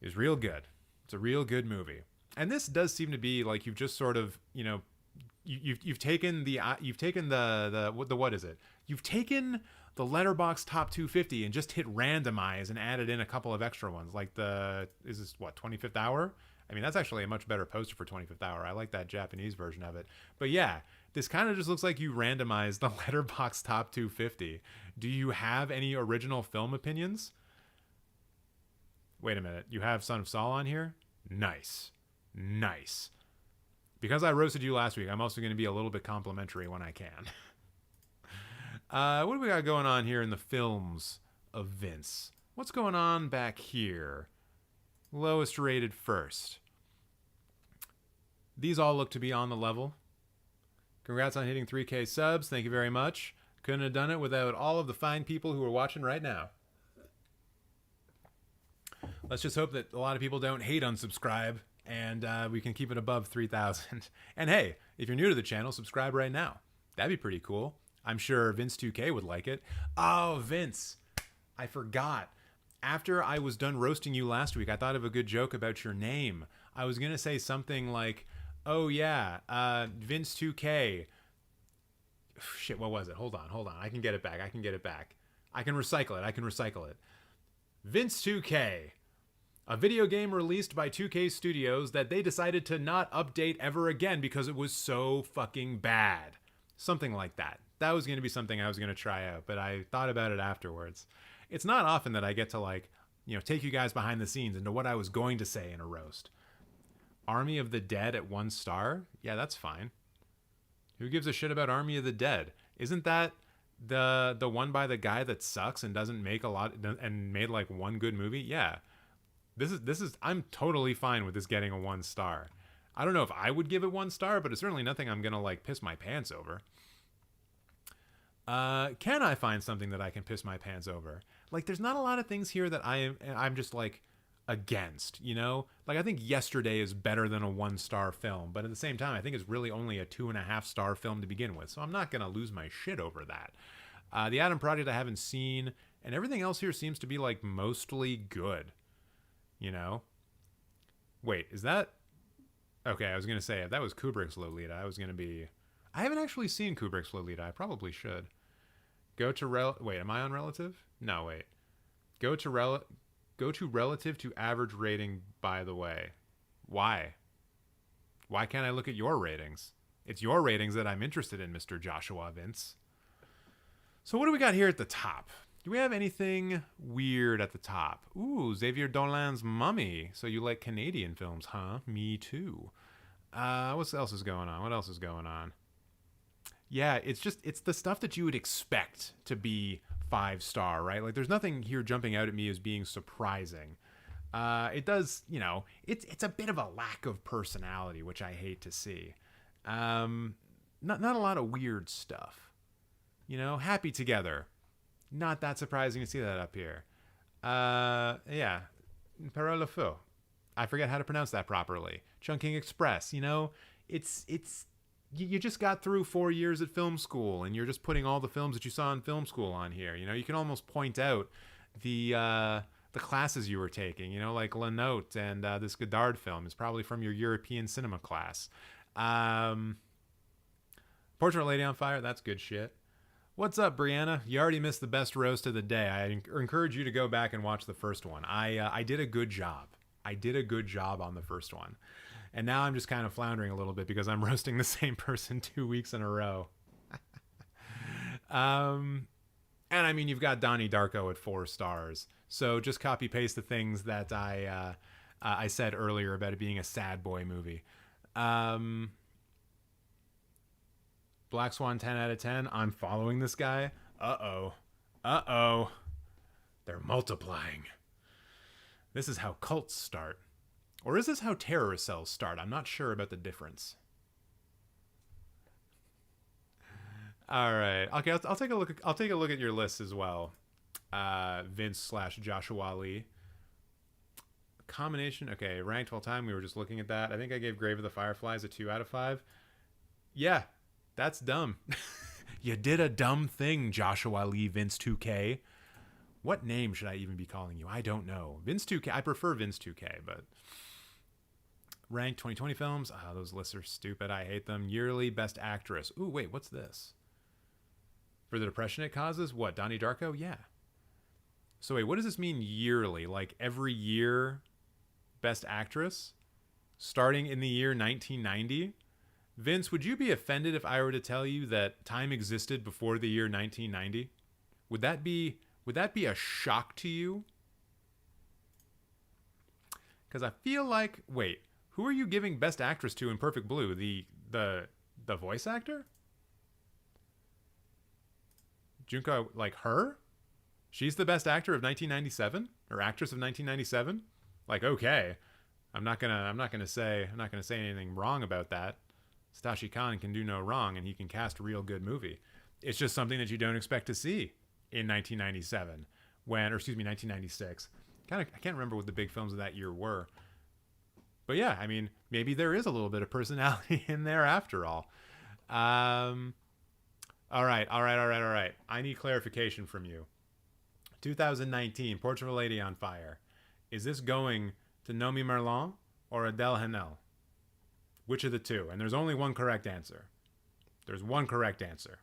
is real good. It's a real good movie. And this does seem to be like you've just sort of, you know, you've taken the what is it? You've taken the Letterboxd top 250 and just hit randomize and added in a couple of extra ones, like is this 25th Hour? I mean, that's actually a much better poster for 25th Hour. I like that Japanese version of it. But yeah, this kind of just looks like you randomized the Letterboxd top 250. Do you have any original film opinions? Wait a minute. You have Son of Saul on here? Nice. Nice. Because I roasted you last week, I'm also going to be a little bit complimentary when I can. What do we got going on here in the films of Vince? What's going on back here? Lowest rated first. These all look to be on the level. Congrats on hitting 3K subs. Thank you very much. Couldn't have done it without all of the fine people who are watching right now. Let's just hope that a lot of people don't hate unsubscribe, and we can keep it above 3,000. And hey, if you're new to the channel, subscribe right now. That'd be pretty cool. I'm sure Vince2K would like it. Oh, Vince, I forgot. After I was done roasting you last week, I thought of a good joke about your name. I was going to say something like, oh yeah, Vince2K. Shit, what was it? Hold on. I can get it back. I can recycle it. Vince2K. A video game released by 2K Studios that they decided to not update ever again because it was so fucking bad. Something like that. That was going to be something I was going to try out, but I thought about it afterwards. It's not often that I get to take you guys behind the scenes into what I was going to say in a roast. Army of the Dead at 1 star? Yeah, that's fine. Who gives a shit about Army of the Dead? Isn't that the one by the guy that sucks and doesn't make a lot and made like one good movie? Yeah. This is I'm totally fine with this getting a 1 star. I don't know if I would give it 1 star, but it's certainly nothing I'm going to piss my pants over. Can I find something that I can piss my pants over? There's not a lot of things here that I'm just against, you know? I think Yesterday is better than a 1 star film, but at the same time, I think it's really only a 2.5 star film to begin with, so I'm not going to lose my shit over that. The Adam Project I haven't seen, and everything else here seems to be mostly good, you know? Wait, is that... Okay, I was going to say, if that was Kubrick's Lolita, I was going to be... I haven't actually seen Kubrick's Lolita. I probably should. Wait, am I on relative? No, wait. Go to relative to average rating, by the way. Why? Why can't I look at your ratings? It's your ratings that I'm interested in, Mr. Joshua Vince. So what do we got here at the top? Do we have anything weird at the top? Ooh, Xavier Dolan's Mummy. So you like Canadian films, huh? Me too. What else is going on? Yeah, it's the stuff that you would expect to be 5 star, right? There's nothing here jumping out at me as being surprising. It does, it's a bit of a lack of personality, which I hate to see. Not a lot of weird stuff. Happy Together. Not that surprising to see that up here. Yeah. Parole Feu. I forget how to pronounce that properly. Chungking Express. It's you just got through 4 years at film school, and you're just putting all the films that you saw in film school on here. You can almost point out the classes you were taking, you know, like La Note and this Godard film is probably from your European cinema class. Portrait of a Lady on Fire, that's good shit. What's up, Brianna? You already missed the best roast of the day. I encourage you to go back and watch the first one. I did a good job. I did a good job on the first one. And now I'm just kind of floundering a little bit because I'm roasting the same person 2 weeks in a row. And I mean, you've got Donnie Darko at 4 stars. So just copy paste the things that I said earlier about it being a sad boy movie. Black Swan 10 out of 10. I'm following this guy. Uh-oh. They're multiplying. This is how cults start. Or is this how terrorist cells start? I'm not sure about the difference. All right. Okay, I'll take a look. I'll take a look at your list as well. Vince/Joshua Lee. Combination. Okay, ranked all time. We were just looking at that. I think I gave Grave of the Fireflies a 2 out of 5. Yeah, that's dumb. You did a dumb thing, Joshua Lee, Vince 2K. What name should I even be calling you? I don't know. Vince 2K. I prefer Vince 2K, but ranked 2020 films. Those lists are stupid. I hate them. Yearly best actress. Ooh, wait, what's this? For the depression it causes? What, Donnie Darko? Yeah. So wait, what does this mean yearly? Like every year best actress? Starting in the year 1990? Vince, would you be offended if I were to tell you that time existed before the year 1990? Would that be a shock to you? Because I feel like, wait, who are you giving best actress to in Perfect Blue? The voice actor? Junko, like her? She's the best actor of 1997 or actress of 1997? Like, okay. I'm not gonna say anything wrong about that. Satoshi Kon can do no wrong, and he can cast a real good movie. It's just something that you don't expect to see in 1997 or 1996. I can't remember what the big films of that year were. But yeah, I mean, maybe there is a little bit of personality in there after all. All right. I need clarification from you. 2019, Portrait of a Lady on Fire. Is this going to Nomi Merlan or Adele Haenel? Which of the two? And there's only one correct answer. There's one correct answer.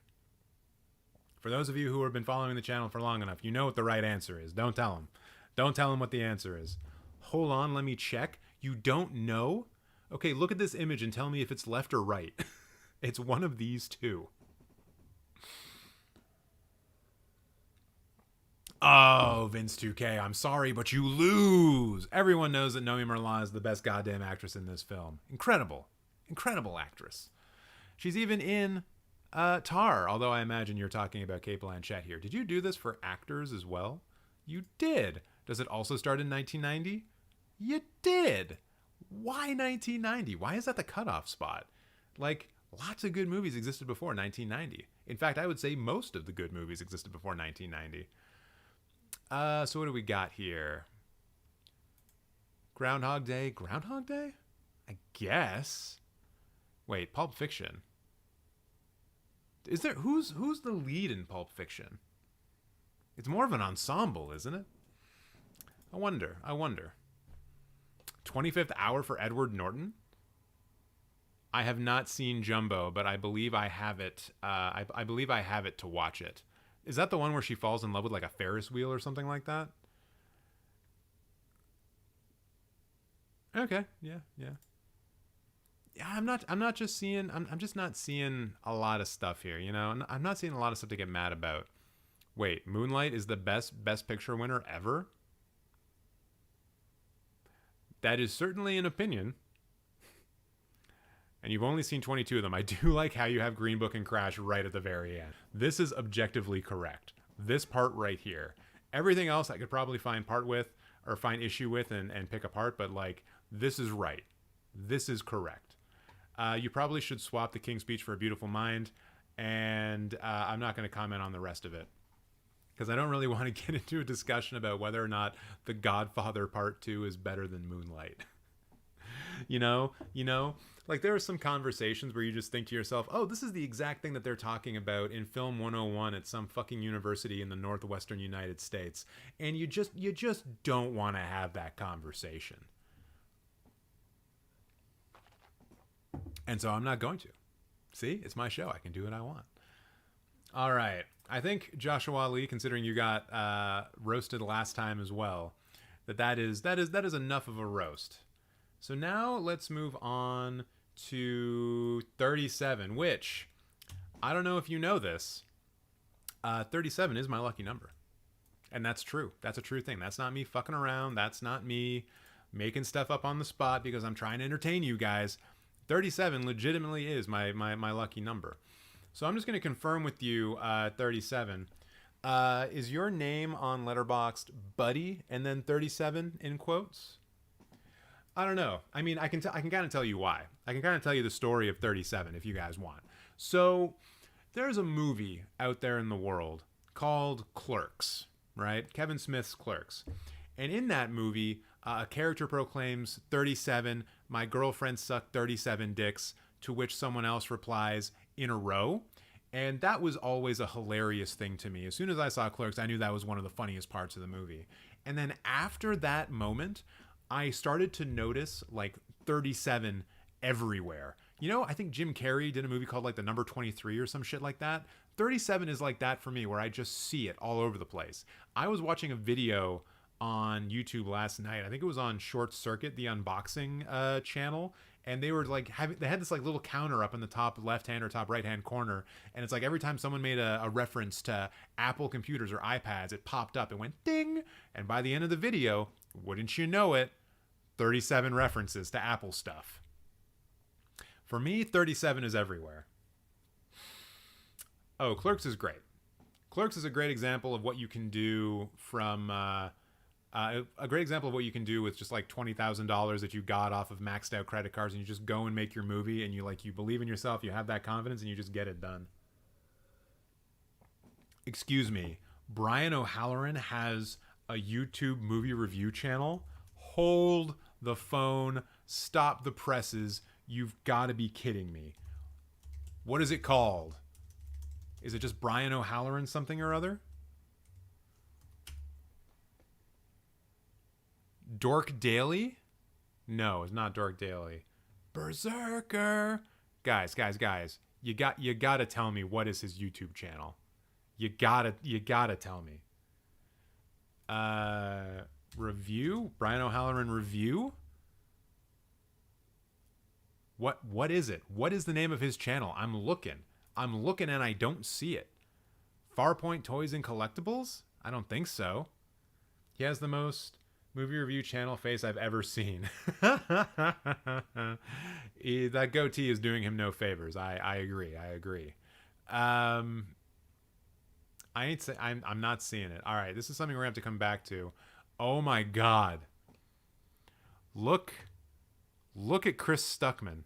For those of you who have been following the channel for long enough, you know what the right answer is. Don't tell them. Don't tell them what the answer is. Hold on, let me check. You don't know? Okay, look at this image and tell me if it's left or right. It's one of these two. Oh, Vince 2K, I'm sorry, but you lose. Everyone knows that Nomi Merlan is the best goddamn actress in this film. Incredible. Incredible actress. She's even in Tar, although I imagine you're talking about Cate Blanchett here. Did you do this for actors as well? You did. Does it also start in 1990? You did. Why 1990? Why is that the cutoff spot? Like, lots of good movies existed before 1990. In fact, I would say most of the good movies existed before 1990. So what do we got here? Groundhog Day? Groundhog Day? I guess. Wait, Pulp Fiction. Is there who's the lead in Pulp Fiction? It's more of an ensemble, isn't it? I wonder. 25th Hour for Edward Norton? I have not seen Jumbo, but I believe I have it. I believe I have it to watch it. Is that the one where she falls in love with like a Ferris wheel or something like that? Okay, yeah. I'm just not seeing a lot of stuff here, you know? I'm not seeing a lot of stuff to get mad about. Wait, Moonlight is the best picture winner ever? That is certainly an opinion. And you've only seen 22 of them. I do like how you have Green Book and Crash right at the very end. This is objectively correct. This part right here. Everything else I could probably find issue with and pick apart, but like, this is right. This is correct. You probably should swap The King's Speech for A Beautiful Mind, and I'm not going to comment on the rest of it, because I don't really want to get into a discussion about whether or not The Godfather Part 2 is better than Moonlight. You know, Like, there are some conversations where you just think to yourself, oh, this is the exact thing that they're talking about in Film 101 at some fucking university in the northwestern United States. And you just don't want to have that conversation. And so I'm not going to. See, it's my show. I can do what I want. All right. I think Joshua Ali, considering you got roasted last time as well, that is enough of a roast. So now let's move on to 37, which I don't know if you know this. 37 is my lucky number. And that's true. That's a true thing. That's not me fucking around. That's not me making stuff up on the spot because I'm trying to entertain you guys. 37 legitimately is my lucky number. So I'm just going to confirm with you 37. Is your name on Letterboxd Buddy and then 37 in quotes? I don't know. I mean, I can kind of tell you why. I can kind of tell you the story of 37 if you guys want. So there's a movie out there in the world called Clerks, right? Kevin Smith's Clerks. And in that movie, a character proclaims 37, my girlfriend sucked 37 dicks, to which someone else replies in a row. And that was always a hilarious thing to me. As soon as I saw Clerks, I knew that was one of the funniest parts of the movie. And then after that moment, I started to notice like 37 everywhere. You know, I think Jim Carrey did a movie called like The Number 23 or some shit like that. 37 is like that for me, where I just see it all over the place. I was watching a video on YouTube last night. I think it was on Short Circuit, the unboxing channel. And they were like they had this like little counter up in the top left hand or top right hand corner, and it's like every time someone made a reference to Apple computers or iPads, it popped up. It went ding, and by the end of the video, wouldn't you know it, 37 references to Apple stuff. For me, 37 is everywhere. Oh, Clerks is great. Clerks is a great example of what you can do from. A great example of what you can do with just like $20,000 that you got off of maxed out credit cards, and you just go and make your movie, and you believe in yourself, you have that confidence, and you just get it done. Excuse me, Brian O'Halloran has a YouTube movie review channel. Hold the phone, stop the presses. You've got to be kidding me. What is it called? Is it just Brian O'Halloran something or other? Dork Daily? No, it's not Dork Daily. Berserker. Guys. You gotta tell me what is his YouTube channel. You gotta tell me. Review? Brian O'Halloran review? What is it? What is the name of his channel? I'm looking and I don't see it. Farpoint Toys and Collectibles? I don't think so. He has the most movie review channel face I've ever seen. That goatee is doing him no favors. I agree. I'm not seeing it. All right, this is something we're gonna have to come back to. Oh my God. Look at Chris Stuckman.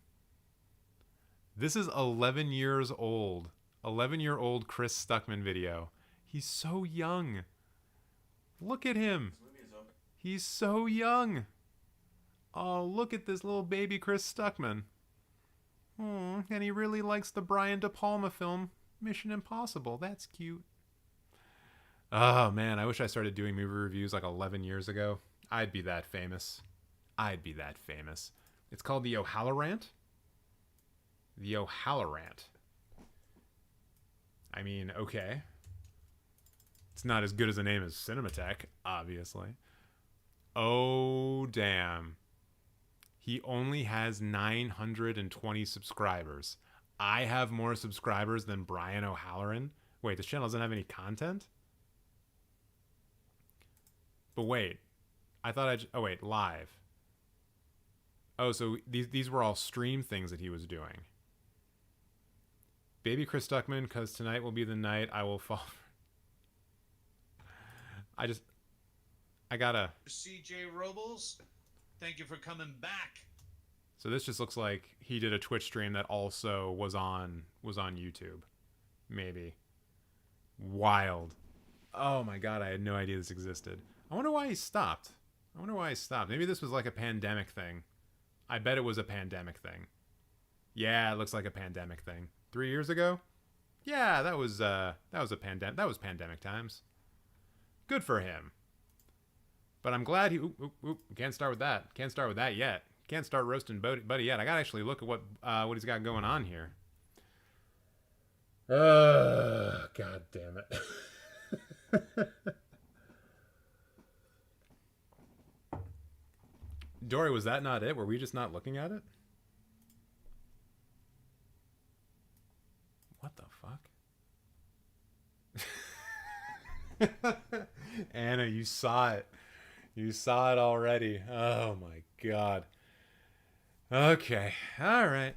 This is 11 years old. 11-year-old Chris Stuckman video. He's so young. Look at him. He's so young. Oh, look at this little baby Chris Stuckman. And he really likes the Brian De Palma film, Mission Impossible. That's cute. Oh, man, I wish I started doing movie reviews like 11 years ago. I'd be that famous. It's called The O'Halloran. The O'Halloran. I mean, okay. It's not as good as a name as Cinemateq, obviously. Oh, damn. He only has 920 subscribers. I have more subscribers than Brian O'Halloran. Wait, this channel doesn't have any content? But wait. I thought oh, wait, live. Oh, so these were all stream things that he was doing. Baby Chris Stuckman, because tonight will be the night I will fall. I gotta. CJ Robles, thank you for coming back. So this just looks like he did a Twitch stream that also was on YouTube. Maybe. Wild. Oh my God, I had no idea this existed. I wonder why he stopped. Maybe this was like a pandemic thing. I bet it was a pandemic thing. Yeah, it looks like a pandemic thing. 3 years ago? Yeah, that was a pandemic. That was pandemic times. Good for him. But I'm glad he. Can't start with that. Can't start with that yet. Can't start roasting Buddy yet. I gotta actually look at what he's got going on here. God damn it. Dory, was that not it? Were we just not looking at it? What the fuck? Anna, you saw it. You saw it already. Oh my god. Okay. Alright.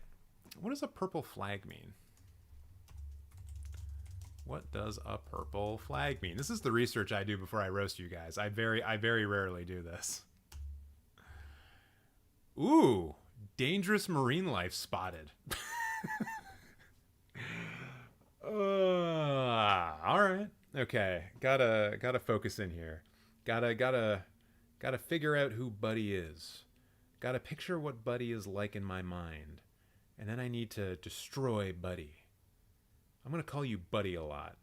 What does a purple flag mean? What does a purple flag mean? This is the research I do before I roast you guys. I very rarely do this. Ooh, dangerous marine life spotted. All right. Okay. Gotta focus in here. Gotta figure out who Buddy is. Gotta picture what Buddy is like in my mind. And then I need to destroy Buddy. I'm gonna call you Buddy a lot.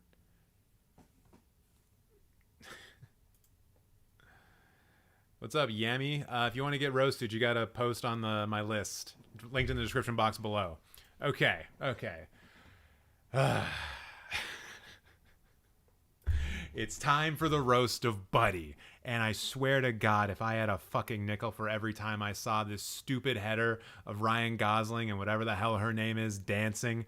What's up, Yammy? If you want to get roasted, you gotta post on my list. Linked in the description box below. Okay. It's time for the roast of Buddy. And I swear to God, if I had a fucking nickel for every time I saw this stupid header of Ryan Gosling and whatever the hell her name is dancing,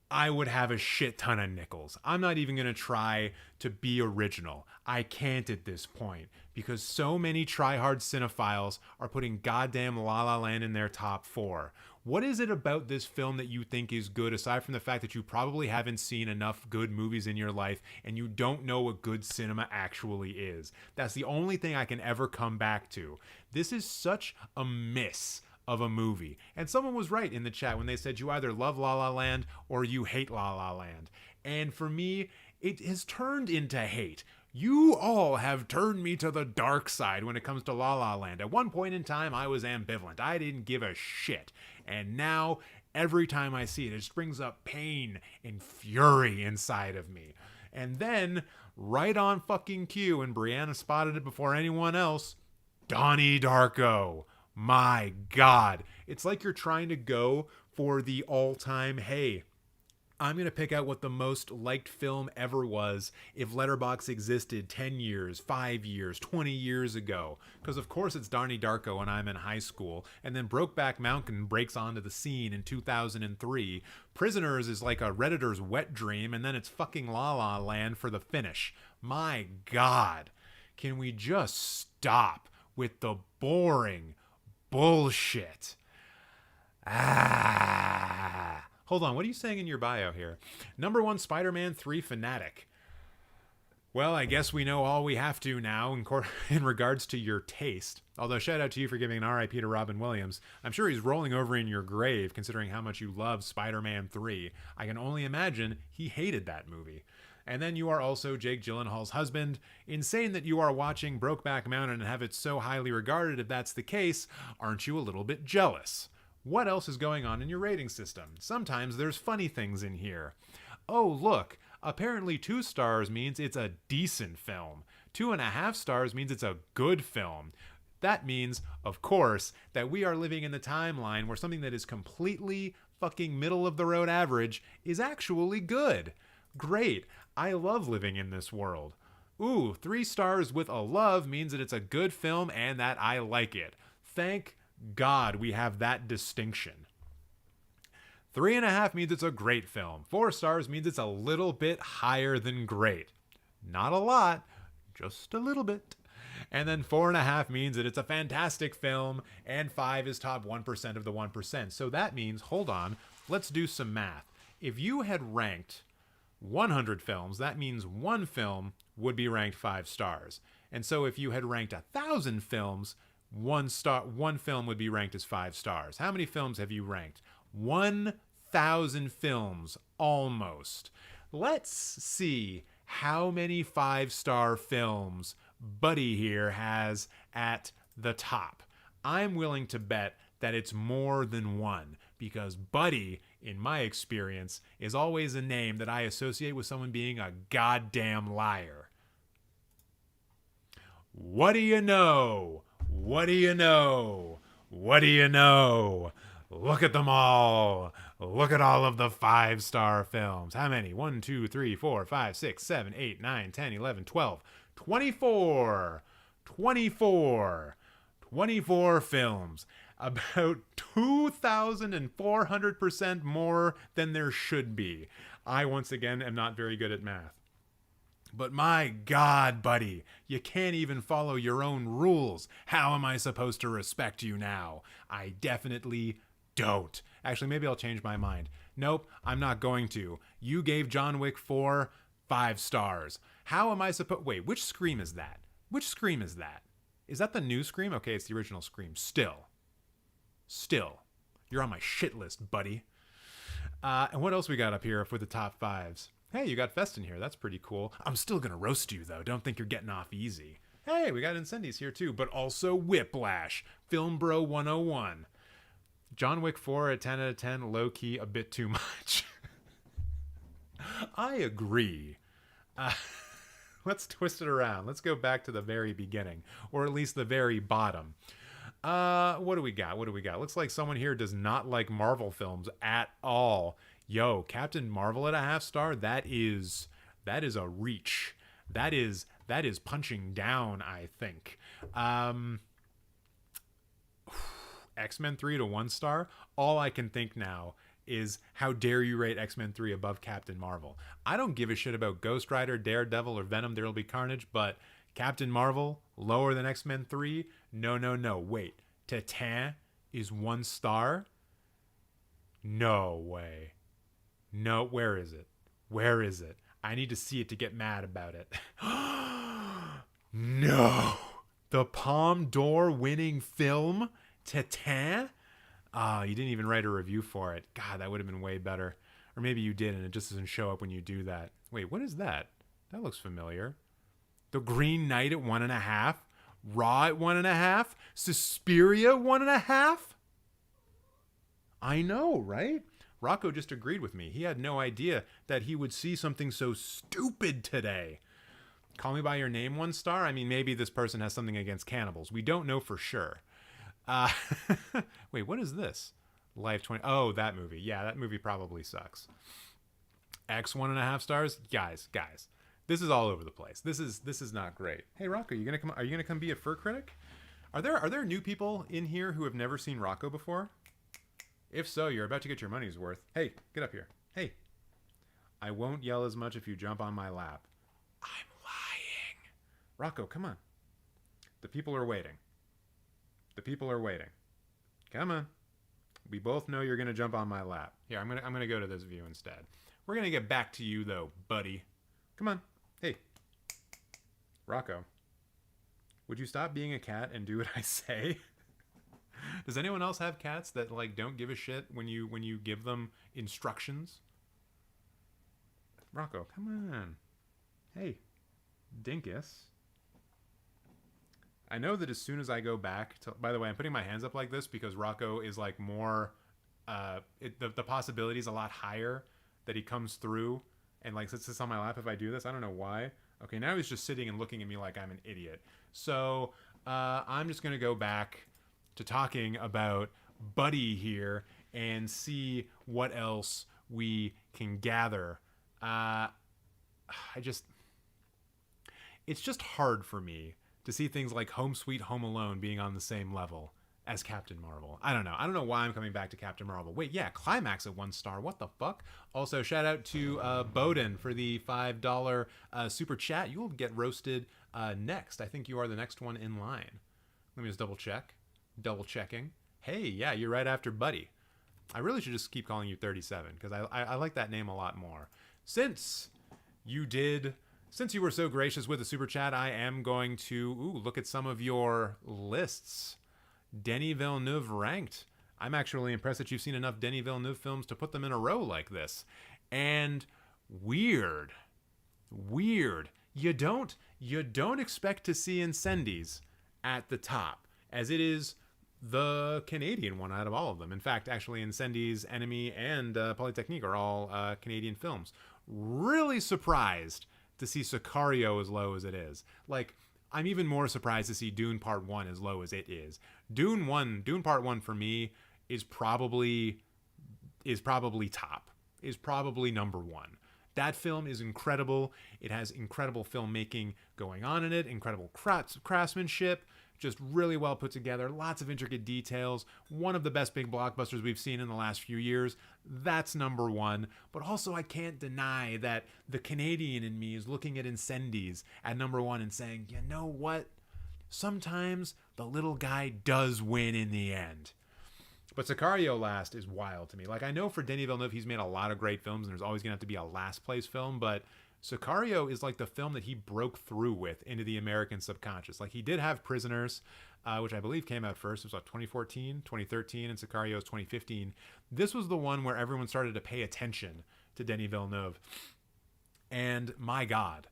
I would have a shit ton of nickels. I'm not even going to try to be original. I can't at this point because so many try-hard cinephiles are putting goddamn La La Land in their top 4. What is it about this film that you think is good, aside from the fact that you probably haven't seen enough good movies in your life and you don't know what good cinema actually is? That's the only thing I can ever come back to. This is such a miss of a movie. And someone was right in the chat when they said you either love La La Land or you hate La La Land. And for me, it has turned into hate. You all have turned me to the dark side when it comes to La La Land. At one point in time, I was ambivalent. I didn't give a shit. And now, every time I see it, it just brings up pain and fury inside of me. And then, right on fucking cue, and Brianna spotted it before anyone else, Donnie Darko. My God. It's like you're trying to go for the all-time, hey, I'm going to pick out what the most liked film ever was if Letterboxd existed 10 years, 5 years, 20 years ago. Because of course it's Donnie Darko when I'm in high school. And then Brokeback Mountain breaks onto the scene in 2003. Prisoners is like a Redditor's wet dream. And then it's fucking La La Land for the finish. My God. Can we just stop with the boring bullshit? Hold on, what are you saying in your bio here? #1 Spider-Man 3 fanatic. Well, I guess we know all we have to now in regards to your taste. Although, shout out to you for giving an RIP to Robin Williams. I'm sure he's rolling over in your grave considering how much you love Spider-Man 3. I can only imagine he hated that movie. And then you are also Jake Gyllenhaal's husband. Insane that you are watching Brokeback Mountain and have it so highly regarded. If that's the case, aren't you a little bit jealous? What else is going on in your rating system? Sometimes there's funny things in here. Oh, look, apparently 2 stars means it's a decent film. 2.5 stars means it's a good film. That means, of course, that we are living in the timeline where something that is completely fucking middle of the road average is actually good. Great. I love living in this world. Ooh, 3 stars with a love means that it's a good film and that I like it. Thank God we have that distinction. 3.5 means it's a great film. 4 stars means it's a little bit higher than great. Not a lot, just a little bit. And then 4.5 means that it's a fantastic film, and 5 is top 1% of the 1%. So that means, hold on, let's do some math. If you had ranked 100 films, that means 1 film would be ranked 5 stars. And so if you had ranked 1,000 films, 1 film would be ranked as 5 stars. How many films have you ranked? 1,000 films, almost. Let's see how many 5-star films Buddy here has at the top. I'm willing to bet that it's more than 1, because Buddy, in my experience, is always a name that I associate with someone being a goddamn liar. What do you know? What do you know? What do you know? Look at them all. Look at all of the 5-star films. How many? 1, 2, 3, 4, 5, 6, 7, 8, 9, 10, 11, 12, 24. 24. 24 films. About 2,400% more than there should be. I, once again, am not very good at math. But my God, buddy, you can't even follow your own rules. How am I supposed to respect you now? I definitely don't. Actually, maybe I'll change my mind. Nope, I'm not going to. You gave John Wick 4 5 stars. How am I supposed... Wait, which Scream is that? Which Scream is that? Is that the new Scream? Okay, it's the original Scream. Still. You're on my shit list, buddy. And what else we got up here for the top 5s? Hey, you got Fest in here. That's pretty cool. I'm still going to roast you, though. Don't think you're getting off easy. Hey, we got Incendies here, too. But also Whiplash. Film Bro 101. John Wick 4 at 10 out of 10. Low-key, a bit too much. I agree. Let's twist it around. Let's go back to the very beginning. Or at least the very bottom. What do we got? Looks like someone here does not like Marvel films at all. Yo, Captain Marvel at a half star, that is a reach. That is punching down, I think. X-Men 3 to 1 star. All I can think now is, how dare you rate X-Men 3 above Captain Marvel? I don't give a shit about Ghost Rider, Daredevil, or Venom, There'll Be Carnage, but Captain Marvel lower than X-Men 3? No. Wait, Titan is 1 star? No way. No, where is it? I need to see it to get mad about it. No. The Palme d'Or winning film, Titan? You didn't even write a review for it. God, that would have been way better. Or maybe you did and it just doesn't show up when you do that. Wait, what is that? That looks familiar. The Green Knight at 1.5? Raw at 1.5? Suspiria 1.5? I know, right? Rocco just agreed with me. He had no idea that he would see something so stupid today. Call Me By Your Name 1 star? I mean, maybe this person has something against cannibals. We don't know for sure. Wait, what is this? Life 20. Oh, that movie. Yeah, that movie probably sucks. X 1.5 stars? Guys. This is all over the place. This is not great. Hey, Rocco, are you gonna come be a fur critic? Are there new people in here who have never seen Rocco before? If so, you're about to get your money's worth. Hey, get up here. Hey. I won't yell as much if you jump on my lap. I'm lying. Rocco, come on. The people are waiting. Come on. We both know you're gonna jump on my lap. Here, I'm gonna go to this view instead. We're gonna get back to you though, buddy. Come on. Hey. Rocco. Would you stop being a cat and do what I say? Does anyone else have cats that don't give a shit when you give them instructions? Rocco, come on. Hey, Dinkus. I know that as soon as I go back to... By the way, I'm putting my hands up like this because Rocco is more... the possibility is a lot higher that he comes through and sits on my lap if I do this. I don't know why. Okay, now he's just sitting and looking at me like I'm an idiot. So I'm just going to go back to talking about Buddy here and see what else we can gather. It's just hard for me to see things like Home Sweet Home Alone being on the same level as Captain Marvel. I don't know why I'm coming back to Captain Marvel. Wait, yeah, Climax at 1 star. What the fuck? Also, shout out to Bowden for the $5 super chat. You will get roasted next. I think you are the next one in line. Let me just double check. Double checking. Hey, yeah, you're right after Buddy. I really should just keep calling you 37 because I like that name a lot more. Since you were so gracious with the super chat, I am going to look at some of your lists. Denis Villeneuve ranked. I'm actually impressed that you've seen enough Denis Villeneuve films to put them in a row like this. And weird. You don't expect to see Incendies at the top, as it is the Canadian one out of all of them. In fact, actually, Incendies, Enemy, and Polytechnique are all Canadian films. Really surprised to see Sicario as low as it is. Like, I'm even more surprised to see Dune Part 1 as low as it is. Dune Part 1 for me is probably top. Is probably number one. That film is incredible. It has incredible filmmaking going on in it, incredible craftsmanship, just really well put together, lots of intricate details, one of the best big blockbusters we've seen in the last few years. That's number one. But also, I can't deny that the Canadian in me is looking at Incendies at number one and saying, you know what? Sometimes the little guy does win in the end. But Sicario last is wild to me. Like, I know for Denis Villeneuve, he's made a lot of great films, and there's always going to have to be a last place film, but Sicario is like the film that he broke through with into the American subconscious. Like, he did have Prisoners, which I believe came out first. It was like 2014, 2013, and Sicario is 2015. This was the one where everyone started to pay attention to Denis Villeneuve. And my God,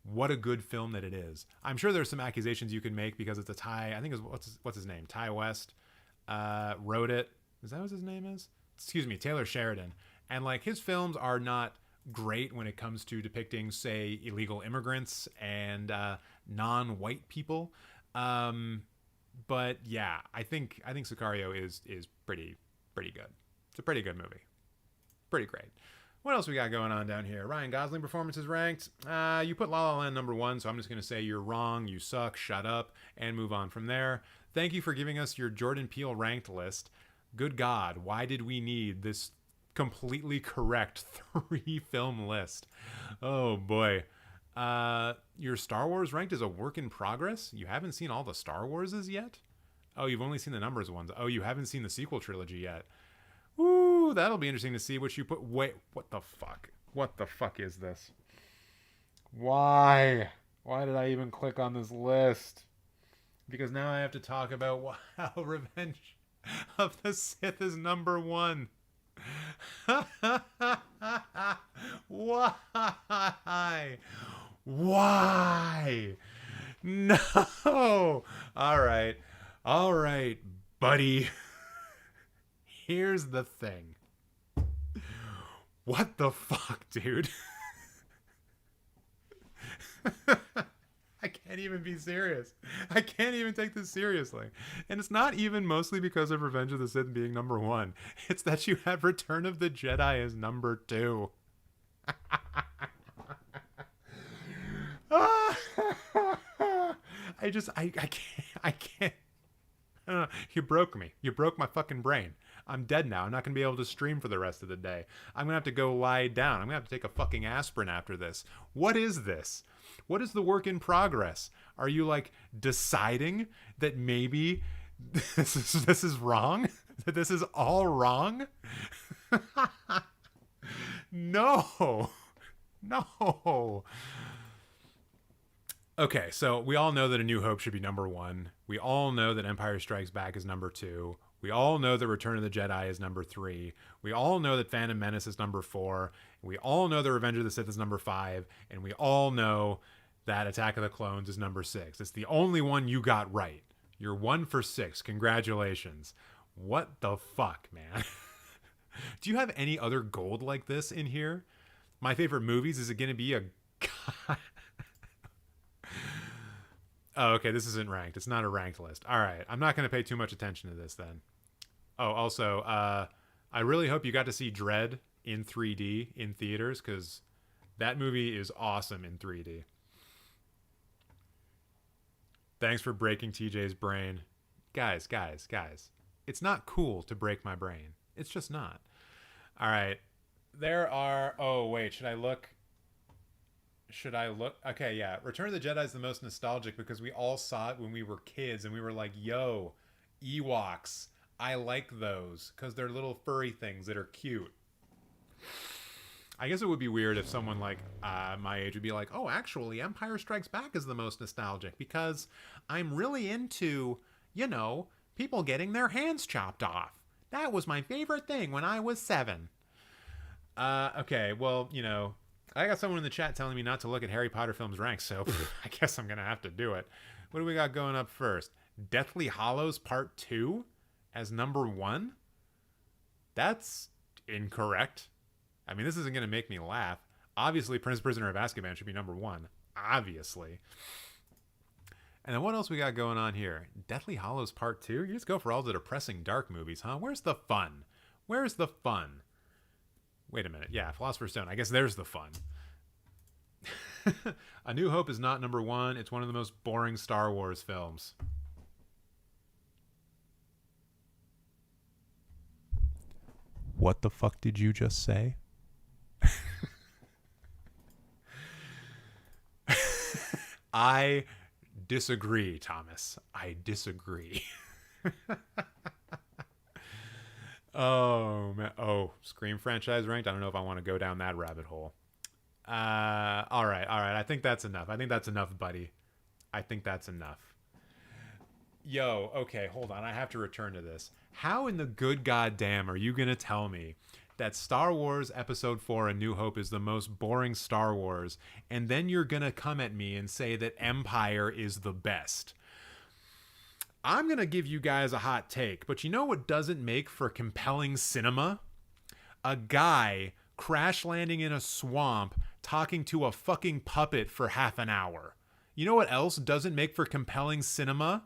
what a good film that it is. I'm sure there's some accusations you can make because it's a Thai, I think it's, what's his name? Ty West. Wrote it. Is that what his name is? Excuse me, Taylor Sheridan. And like, his films are not great when it comes to depicting, say, illegal immigrants and non-white people. But yeah, I think Sicario is pretty good. It's a pretty good movie. Pretty great. What else we got going on down here? Ryan Gosling performance is ranked. You put La La Land number one, so I'm just going to say you're wrong, you suck, shut up, and move on from there. Thank you for giving us your Jordan Peele ranked list. Good God, why did we need this completely correct 3-film list? Oh boy. Your Star Wars ranked is a work in progress? You haven't seen all the Star Warses yet? Oh, you've only seen the numbers ones. Oh, you haven't seen the sequel trilogy yet. Ooh, that'll be interesting to see what you put. Wait, what the fuck? What the fuck is this? Why? Why did I even click on this list? Because now I have to talk about how Revenge of the Sith is number one. Why? Why? No. All right, buddy. Here's the thing. What the fuck, dude? I can't even be serious. I can't even take this seriously. And it's not even mostly because of Revenge of the Sith being number one. It's that you have Return of the Jedi as number two. I can't. You broke me. You broke my fucking brain. I'm dead now. I'm not going to be able to stream for the rest of the day. I'm going to have to go lie down. I'm going to have to take a fucking aspirin after this. What is this? What is the work in progress? Are you like deciding that maybe this is wrong? That this is all wrong? No. Okay, so we all know that A New Hope should be number one. We all know that Empire Strikes Back is number two. We all know that Return of the Jedi is number three. We all know that Phantom Menace is number four. We all know that Revenge of the Sith is number five. And we all know that Attack of the Clones is number six. It's the only one you got right. You're 1 for 6. Congratulations. What the fuck, man? Do you have any other gold like this in here? My favorite movies, is it going to be a... Oh, okay, this isn't ranked. It's not a ranked list. All right, I'm not going to pay too much attention to this then. Oh, also, I really hope you got to see Dredd in 3D in theaters, because that movie is awesome in 3D. Thanks for breaking TJ's brain. Guys. It's not cool to break my brain. It's just not. All right. There are... Oh, wait. Should I look? Okay, yeah. Return of the Jedi is the most nostalgic because we all saw it when we were kids and we were like, yo, Ewoks. I like those because they're little furry things that are cute. I guess it would be weird if someone like my age would be like, oh, actually, Empire Strikes Back is the most nostalgic because I'm really into, people getting their hands chopped off. That was my favorite thing when I was 7. Okay, well, I got someone in the chat telling me not to look at Harry Potter films ranked, so I guess I'm going to have to do it. What do we got going up first? Deathly Hallows Part 2? as number one? That's incorrect. I mean, this isn't going to make me laugh. Obviously, Prince Prisoner of Azkaban should be number one. Obviously. And then what else we got going on here? Deathly Hallows Part 2? You just go for all the depressing dark movies, huh? Where's the fun? Where's the fun? Wait a minute. Yeah, Philosopher's Stone. I guess there's the fun. A New Hope is not number one. It's one of the most boring Star Wars films. What the fuck did you just say? I disagree, Thomas. I disagree. Oh, man. Oh, Scream franchise ranked? I don't know if I want to go down that rabbit hole. All right. I think that's enough. I think that's enough, buddy. I think that's enough. Yo, okay, hold on. I have to return to this. How in the good goddamn are you going to tell me that Star Wars Episode 4 A New Hope is the most boring Star Wars, and then you're going to come at me and say that Empire is the best? I'm going to give you guys a hot take, but you know what doesn't make for compelling cinema? A guy crash landing in a swamp talking to a fucking puppet for half an hour. You know what else doesn't make for compelling cinema?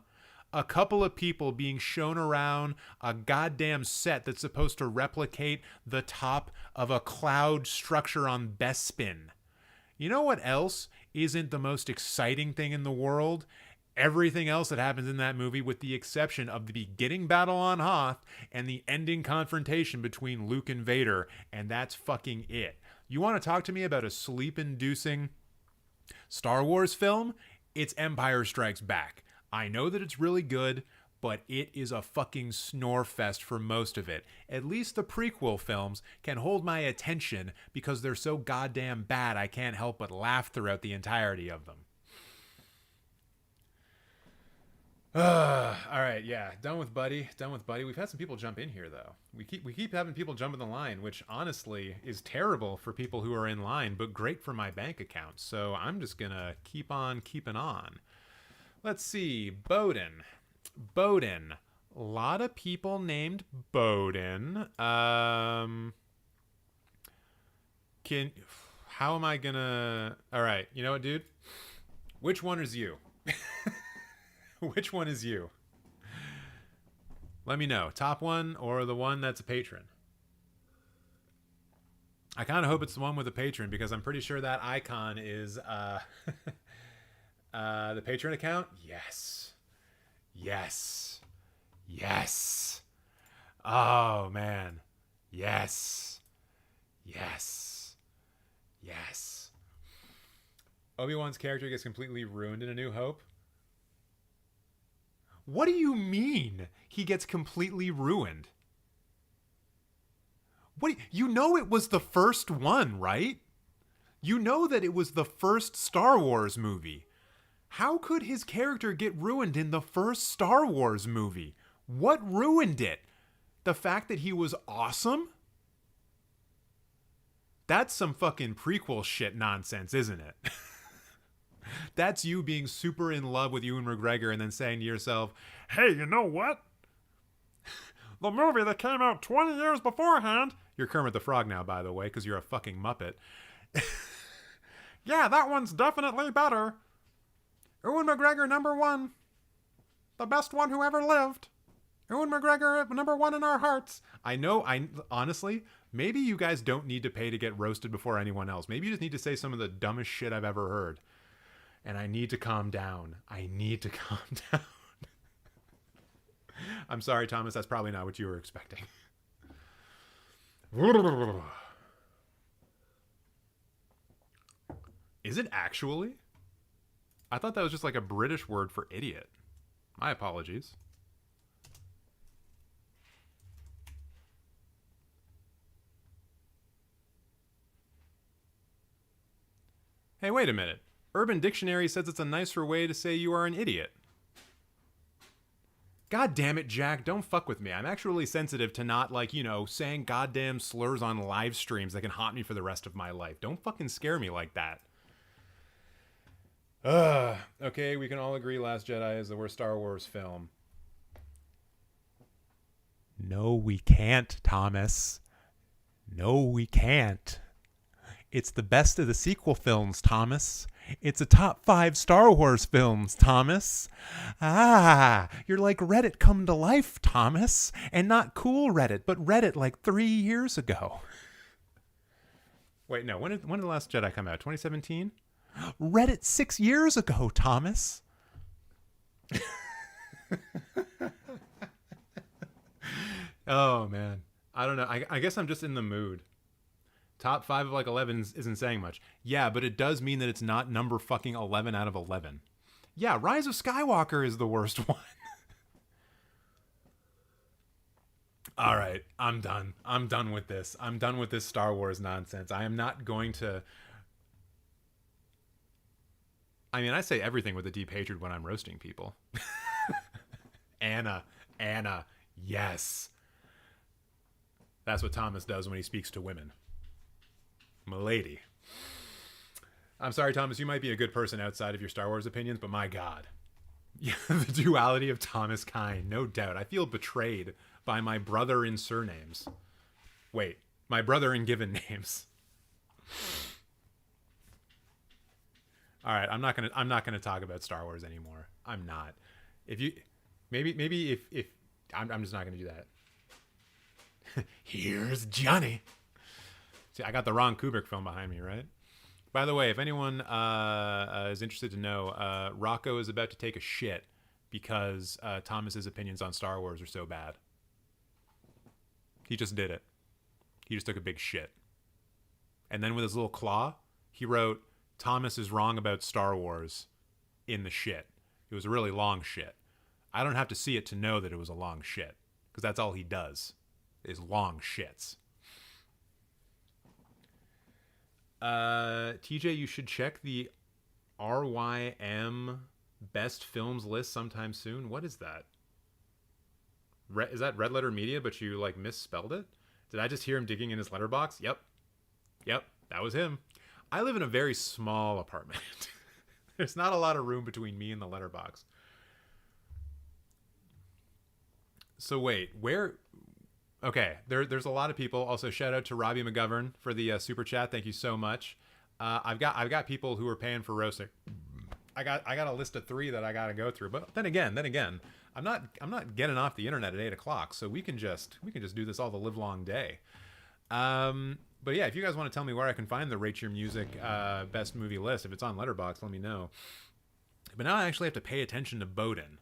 A couple of people being shown around a goddamn set that's supposed to replicate the top of a cloud structure on Bespin. You know what else isn't the most exciting thing in the world? Everything else that happens in that movie, with the exception of the beginning battle on Hoth and the ending confrontation between Luke and Vader, and that's fucking it. You want to talk to me about a sleep-inducing Star Wars film? It's Empire Strikes Back. I know that it's really good, but it is a fucking snore fest for most of it. At least the prequel films can hold my attention because they're so goddamn bad I can't help but laugh throughout the entirety of them. All right, yeah, done with Buddy. We've had some people jump in here though. We keep having people jump in the line, which honestly is terrible for people who are in line, but great for my bank account. So I'm just gonna keep on keeping on. Let's see, Bowden. A lot of people named Bowden. How am I gonna? All right, you know what, dude? Which one is you? Which one is you? Let me know. Top one or the one that's a patron? I kind of hope it's the one with a patron because I'm pretty sure that icon is the patron account. Yes. Oh man. Yes. Obi-Wan's character gets completely ruined in A New Hope. What do you mean he gets completely ruined? You know it was the first one, right? You know that it was the first Star Wars movie. How could his character get ruined in the first Star Wars movie? What ruined it? The fact that he was awesome? That's some fucking prequel shit nonsense, isn't it? That's you being super in love with Ewan McGregor and then saying to yourself, hey, you know what? The movie that came out 20 years beforehand. You're Kermit the Frog now, by the way, because you're a fucking Muppet. Yeah, that one's definitely better. Ewan McGregor, number one. The best one who ever lived. Ewan McGregor, number one in our hearts. I know, honestly, maybe you guys don't need to pay to get roasted before anyone else. Maybe you just need to say some of the dumbest shit I've ever heard. And I need to calm down. I'm sorry, Thomas. That's probably not what you were expecting. Is it actually? I thought that was just like a British word for idiot. My apologies. Hey, wait a minute. Urban Dictionary says it's a nicer way to say you are an idiot. God damn it, Jack, don't fuck with me. I'm actually sensitive to not, saying goddamn slurs on live streams that can haunt me for the rest of my life. Don't fucking scare me like that. Okay, we can all agree Last Jedi is the worst Star Wars film. No, we can't, Thomas. No, we can't. It's the best of the sequel films, Thomas. It's a top 5 Star Wars films, Thomas. Ah, you're like Reddit come to life, Thomas. And not cool Reddit, but Reddit like 3 years ago. Wait, no, when did The Last Jedi come out? 2017? Reddit 6 years ago, Thomas. Oh, man. I don't know. I guess I'm just in the mood. Top 5 of like 11 isn't saying much. Yeah, but it does mean that it's not number fucking 11 out of 11. Yeah, Rise of Skywalker is the worst one. All right, I'm done. I'm done with this. I'm done with this Star Wars nonsense. I am not going to... I mean, I say everything with a deep hatred when I'm roasting people. Anna, yes. That's what Thomas does when he speaks to women. Milady. I'm sorry, Thomas, you might be a good person outside of your Star Wars opinions, but my God. Yeah, the duality of Thomas Kine, no doubt. I feel betrayed by my brother in surnames. Wait, my brother in given names. All right, I'm not gonna talk about Star Wars anymore. I'm not. If you, maybe if I'm just not gonna do that. Here's Johnny. See, I got the wrong Kubrick film behind me, right? By the way, if anyone is interested to know, Rocco is about to take a shit because Thomas's opinions on Star Wars are so bad. He just did it. He just took a big shit. And then with his little claw, he wrote, Thomas is wrong about Star Wars in the shit. It was a really long shit. I don't have to see it to know that it was a long shit because that's all he does is long shits. TJ, you should check the RYM best films list sometime soon. What is that? Is that Red Letter Media, but you like misspelled it? Did I just hear him digging in his letterbox? Yep, that was him. I live in a very small apartment. There's not a lot of room between me and the letterbox. So wait, where... Okay, there's a lot of people. Also, shout out to Robbie McGovern for the super chat. Thank you so much. I've got people who are paying for roasting. I got a list of 3 that I got to go through. But then again, I'm not getting off the internet at 8:00, so we can just do this all the live long day. But yeah, if you guys want to tell me where I can find the Rate Your Music best movie list, if it's on Letterboxd, let me know. But now I actually have to pay attention to Bowden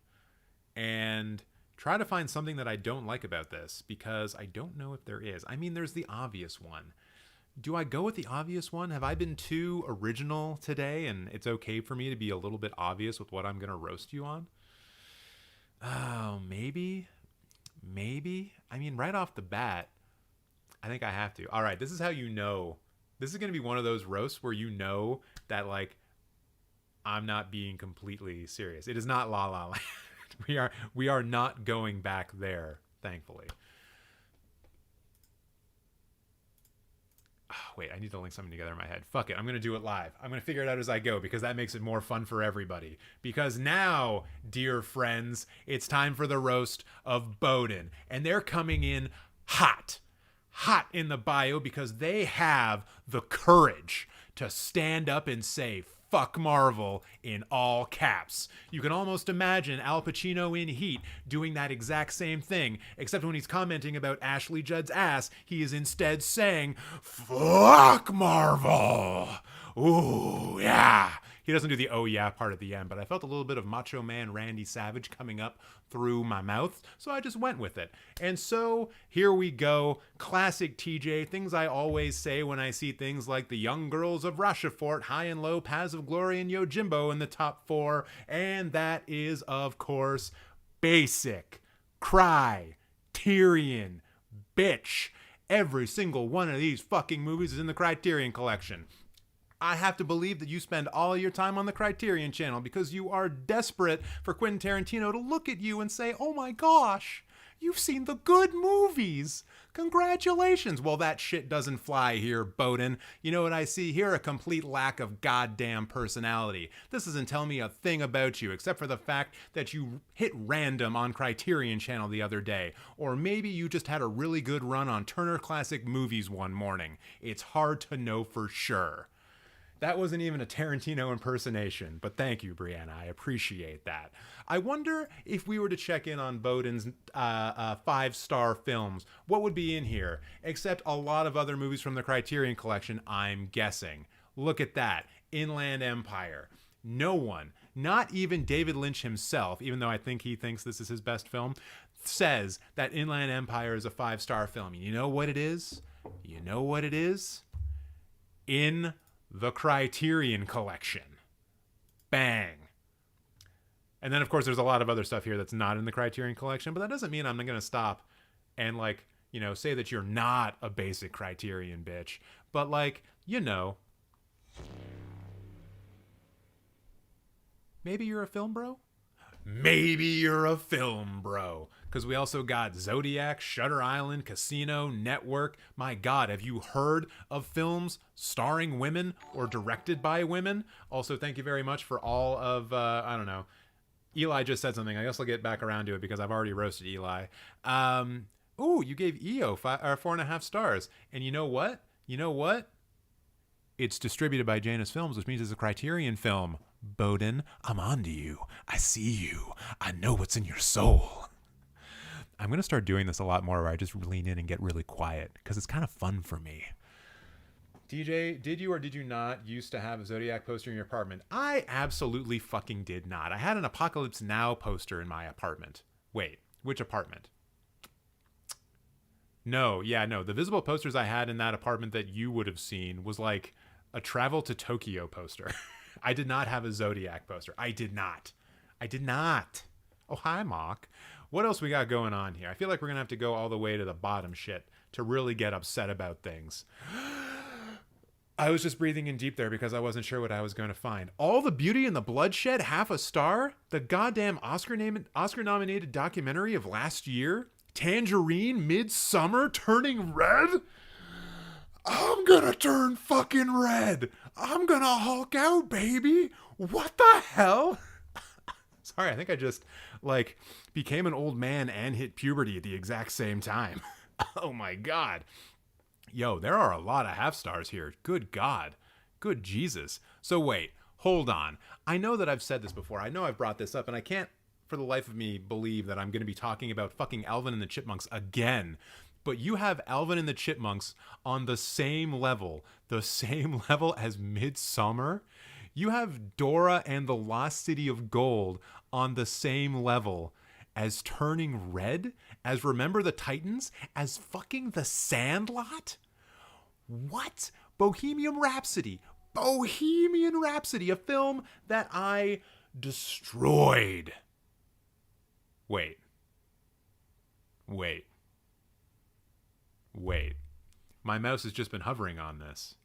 and try to find something that I don't like about this, because I don't know if there is. I mean, there's the obvious one. Do I go with the obvious one? Have I been too original today and it's okay for me to be a little bit obvious with what I'm going to roast you on? Oh, maybe. I mean, right off the bat, I think I have to. All right, this is how you know. This is going to be one of those roasts where you know that, like, I'm not being completely serious. It is not La La Land. We are not going back there, thankfully. Oh, wait, I need to link something together in my head. Fuck it, I'm going to do it live. I'm going to figure it out as I go because that makes it more fun for everybody. Because now, dear friends, it's time for the roast of Bowden. And they're coming in hot in the bio because they have the courage to stand up and say, fuck Marvel in all caps. You can almost imagine Al Pacino in Heat doing that exact same thing, except when he's commenting about Ashley Judd's ass, he is instead saying, fuck Marvel. Ooh, yeah. He doesn't do the oh yeah part at the end, but I felt a little bit of Macho Man Randy Savage coming up through my mouth, so I just went with it. And so here we go. Classic TJ, things I always say when I see things like the Young Girls of Rochefort, High and Low, Paths of Glory, and Yojimbo in the top 4. And that is, of course, Basic, Cry, Tyrion, Bitch. Every single one of these fucking movies is in the Criterion Collection. I have to believe that you spend all your time on the Criterion Channel because you are desperate for Quentin Tarantino to look at you and say, oh my gosh, You've seen the good movies. Congratulations. Well, that shit doesn't fly here, Bowden. You know what I see here? A complete lack of goddamn personality. This doesn't tell me a thing about you, except for the fact that you hit random on Criterion Channel the other day. Or maybe you just had a really good run on Turner Classic Movies one morning. It's hard to know for sure. That wasn't even a Tarantino impersonation, but thank you, Brianna. I appreciate that. I wonder if we were to check in on Bowden's 5-star films, what would be in here? Except a lot of other movies from the Criterion Collection, I'm guessing. Look at that. Inland Empire. No one, not even David Lynch himself, even though I think he thinks this is his best film, says that Inland Empire is a 5-star film. You know what it is? You know what it is? In the Criterion Collection. Bang. And then, of course, there's a lot of other stuff here that's not in the Criterion Collection, but that doesn't mean I'm not going to stop and, like, you know, say that you're not a basic Criterion bitch. But, like, you know, maybe you're a film bro? Maybe you're a film bro. Because we also got Zodiac, Shutter Island, Casino, Network. My God, have you heard of films starring women or directed by women? Also, thank you very much for all of, I don't know. Eli just said something. I guess I'll get back around to it because I've already roasted Eli. Ooh, you gave EO 4.5 stars. And you know what? You know what? It's distributed by Janus Films, which means it's a Criterion film. Bowden, I'm on to you. I see you. I know what's in your soul. I'm going to start doing this a lot more where I just lean in and get really quiet because it's kind of fun for me. DJ, did you or did you not used to have a Zodiac poster in your apartment? I absolutely fucking did not. I had an Apocalypse Now poster in my apartment. Wait, which apartment? No, the visible posters I had in that apartment that you would have seen was like a Travel to Tokyo poster. I did not have a Zodiac poster. I did not. Oh, hi, Mock. What else we got going on here? I feel like we're going to have to go all the way to the bottom shit to really get upset about things. I was just breathing in deep there because I wasn't sure what I was going to find. All the Beauty and the Bloodshed, 0.5 star? The goddamn Oscar-nominated documentary of last year? Tangerine, Midsummer, turning red? I'm gonna turn fucking red. I'm gonna Hulk out, baby. What the hell? Sorry, I think I just, like, became an old man and hit puberty at the exact same time. Oh my God. Yo, there are a lot of 0.5 stars here. Good God. Good Jesus. So wait, hold on. I know that I've said this before. I know I've brought this up, and I can't for the life of me believe that I'm going to be talking about fucking Alvin and the Chipmunks again. But you have Alvin and the Chipmunks on the same level as Midsummer. You have Dora and the Lost City of Gold on the same level as Turning Red, as Remember the Titans, as fucking The Sandlot? What? Bohemian Rhapsody, a film that I destroyed. Wait. My mouse has just been hovering on this.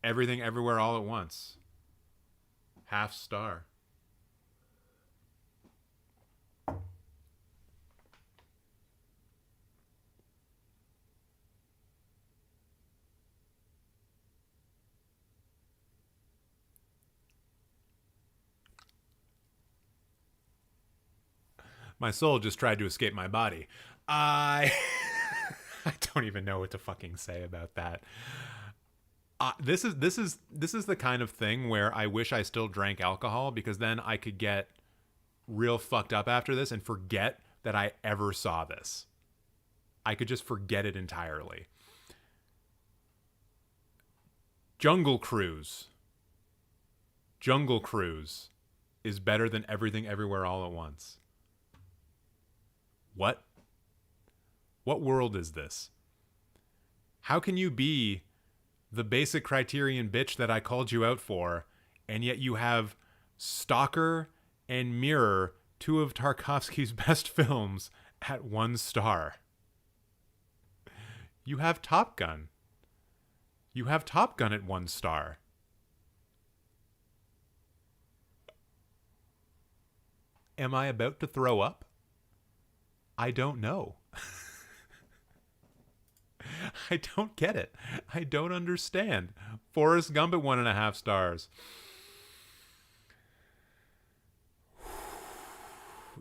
Everything, Everywhere, All at Once. 0.5 star. My soul just tried to escape my body. I don't even know what to fucking say about that. This is the kind of thing where I wish I still drank alcohol, because then I could get real fucked up after this and forget that I ever saw this. I could just forget it entirely. Jungle Cruise is better than Everything Everywhere All at Once. What? What world is this? How can you be the basic Criterion bitch that I called you out for, and yet you have Stalker and Mirror, two of Tarkovsky's best films, at 1 star? You have Top Gun. At 1 star. Am I about to throw up? I don't know. I don't get it. I don't understand. Forrest Gump at 1.5 stars.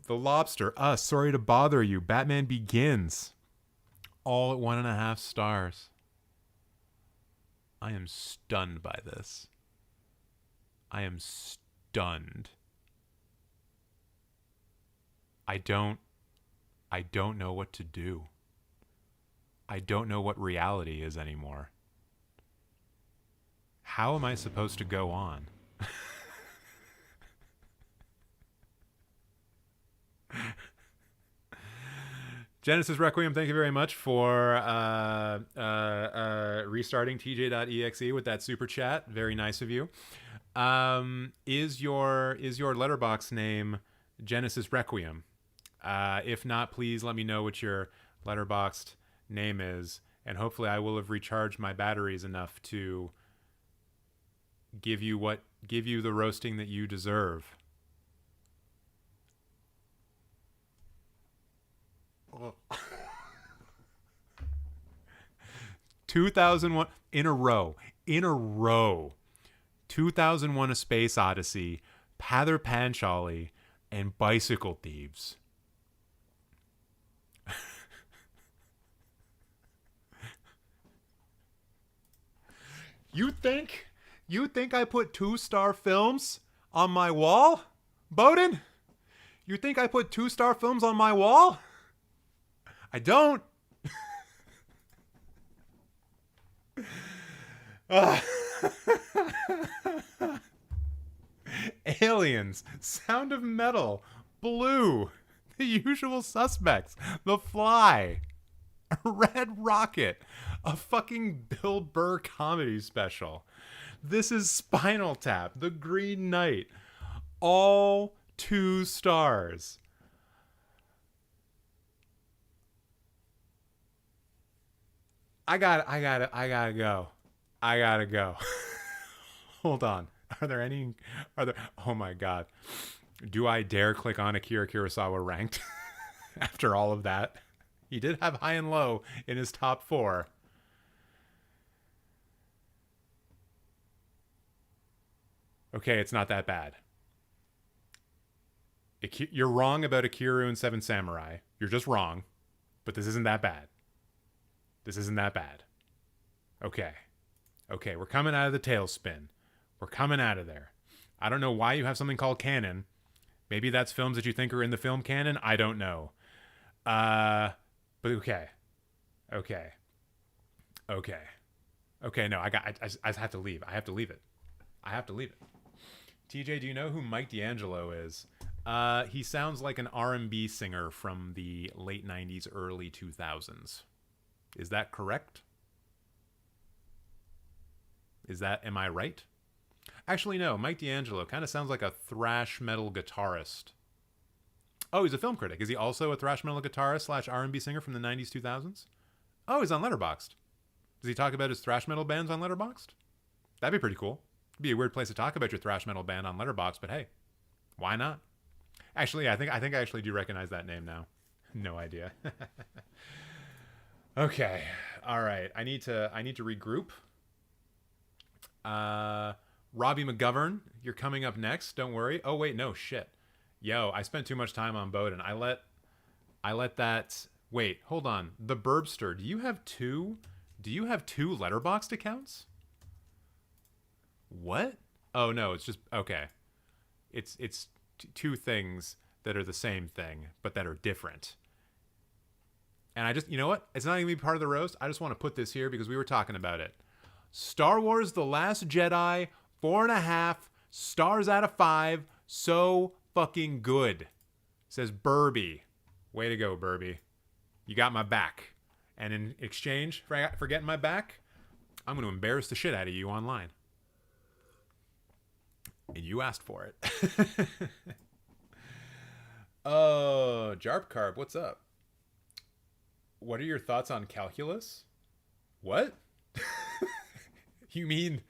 The Lobster. Sorry to bother you. Batman Begins. All at 1.5 stars. I am stunned by this. I am stunned. I don't know what to do. I don't know what reality is anymore. How am I supposed to go on? Genesis Requiem, thank you very much for restarting tj.exe with that super chat. Very nice of you. Is your Letterboxd name Genesis Requiem? If not, please let me know what your Letterboxd name is, and hopefully I will have recharged my batteries enough to give you the roasting that you deserve. 2001 in a row. 2001: A Space Odyssey, Pather Panchali, and Bicycle Thieves. You think I put 2-star films on my wall, Bowden? You think I put 2-star films on my wall? I don't. Aliens, Sound of Metal, Blue, The Usual Suspects, The Fly, Red Rocket, a fucking Bill Burr comedy special. This is Spinal Tap, The Green Knight, all 2 stars. I gotta go. Hold on. Are there? Oh my God. Do I dare click on Akira Kurosawa ranked after all of that? He did have high and low in his top 4. Okay, it's not that bad. You're wrong about Akiru and Seven Samurai. You're just wrong. But this isn't that bad. Okay, we're coming out of the tailspin. We're coming out of there. I don't know why you have something called canon. Maybe that's films that you think are in the film canon. I don't know. But okay. No, I have to leave. I have to leave it. TJ, do you know who Mike D'Angelo is? He sounds like an R&B singer from the late 90s, early 2000s. Is that correct? Am I right? Actually, no. Mike D'Angelo kind of sounds like a thrash metal guitarist. Oh, he's a film critic. Is he also a thrash metal guitarist / R&B singer from the 90s, 2000s? Oh, he's on Letterboxd. Does he talk about his thrash metal bands on Letterboxd? That'd be pretty cool. It'd be a weird place to talk about your thrash metal band on Letterboxd, but hey, why not? Actually, yeah, I think I actually do recognize that name now. No idea. Okay. All right. I need to regroup. Robbie McGovern, you're coming up next. Don't worry. Oh wait, no shit. Yo, I spent too much time on Bowden. I let that. Wait, hold on. The Burbster. Do you have two Letterboxd accounts? What? Oh no, it's just okay. It's two things that are the same thing but that are different. And I just, you know what? It's not even gonna be part of the roast. I just want to put this here because we were talking about it. Star Wars The Last Jedi, 4.5 stars out of 5. So fucking good. Says Burby. Way to go, Burby. You got my back. And in exchange for getting my back, I'm going to embarrass the shit out of you online. And you asked for it. Oh, Jarp Carb, what's up? What are your thoughts on calculus? What? You mean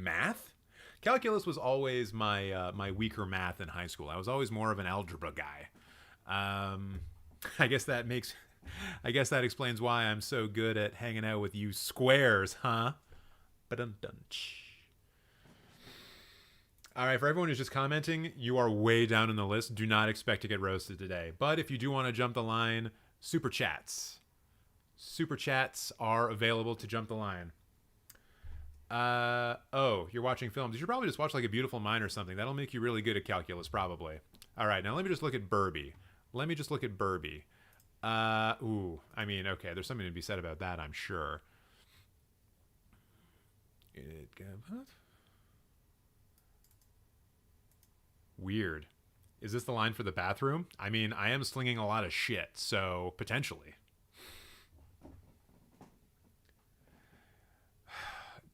math? Calculus was always my weaker math in high school. I was always more of an algebra guy. I guess that makes. I guess that explains why I'm so good at hanging out with you squares, huh? Ba-dum-dum. All right, for everyone who's just commenting, you are way down in the list. Do not expect to get roasted today. But if you do want to jump the line, super chats. Super chats are available to jump the line. Oh, you're watching films. You should probably just watch like A Beautiful Mind or something. That'll make you really good at calculus, probably. All right, now let me just look at Burby. Ooh, I mean, okay, there's something to be said about that, I'm sure. Weird. Is this the line for the bathroom? I mean, I am slinging a lot of shit, so potentially.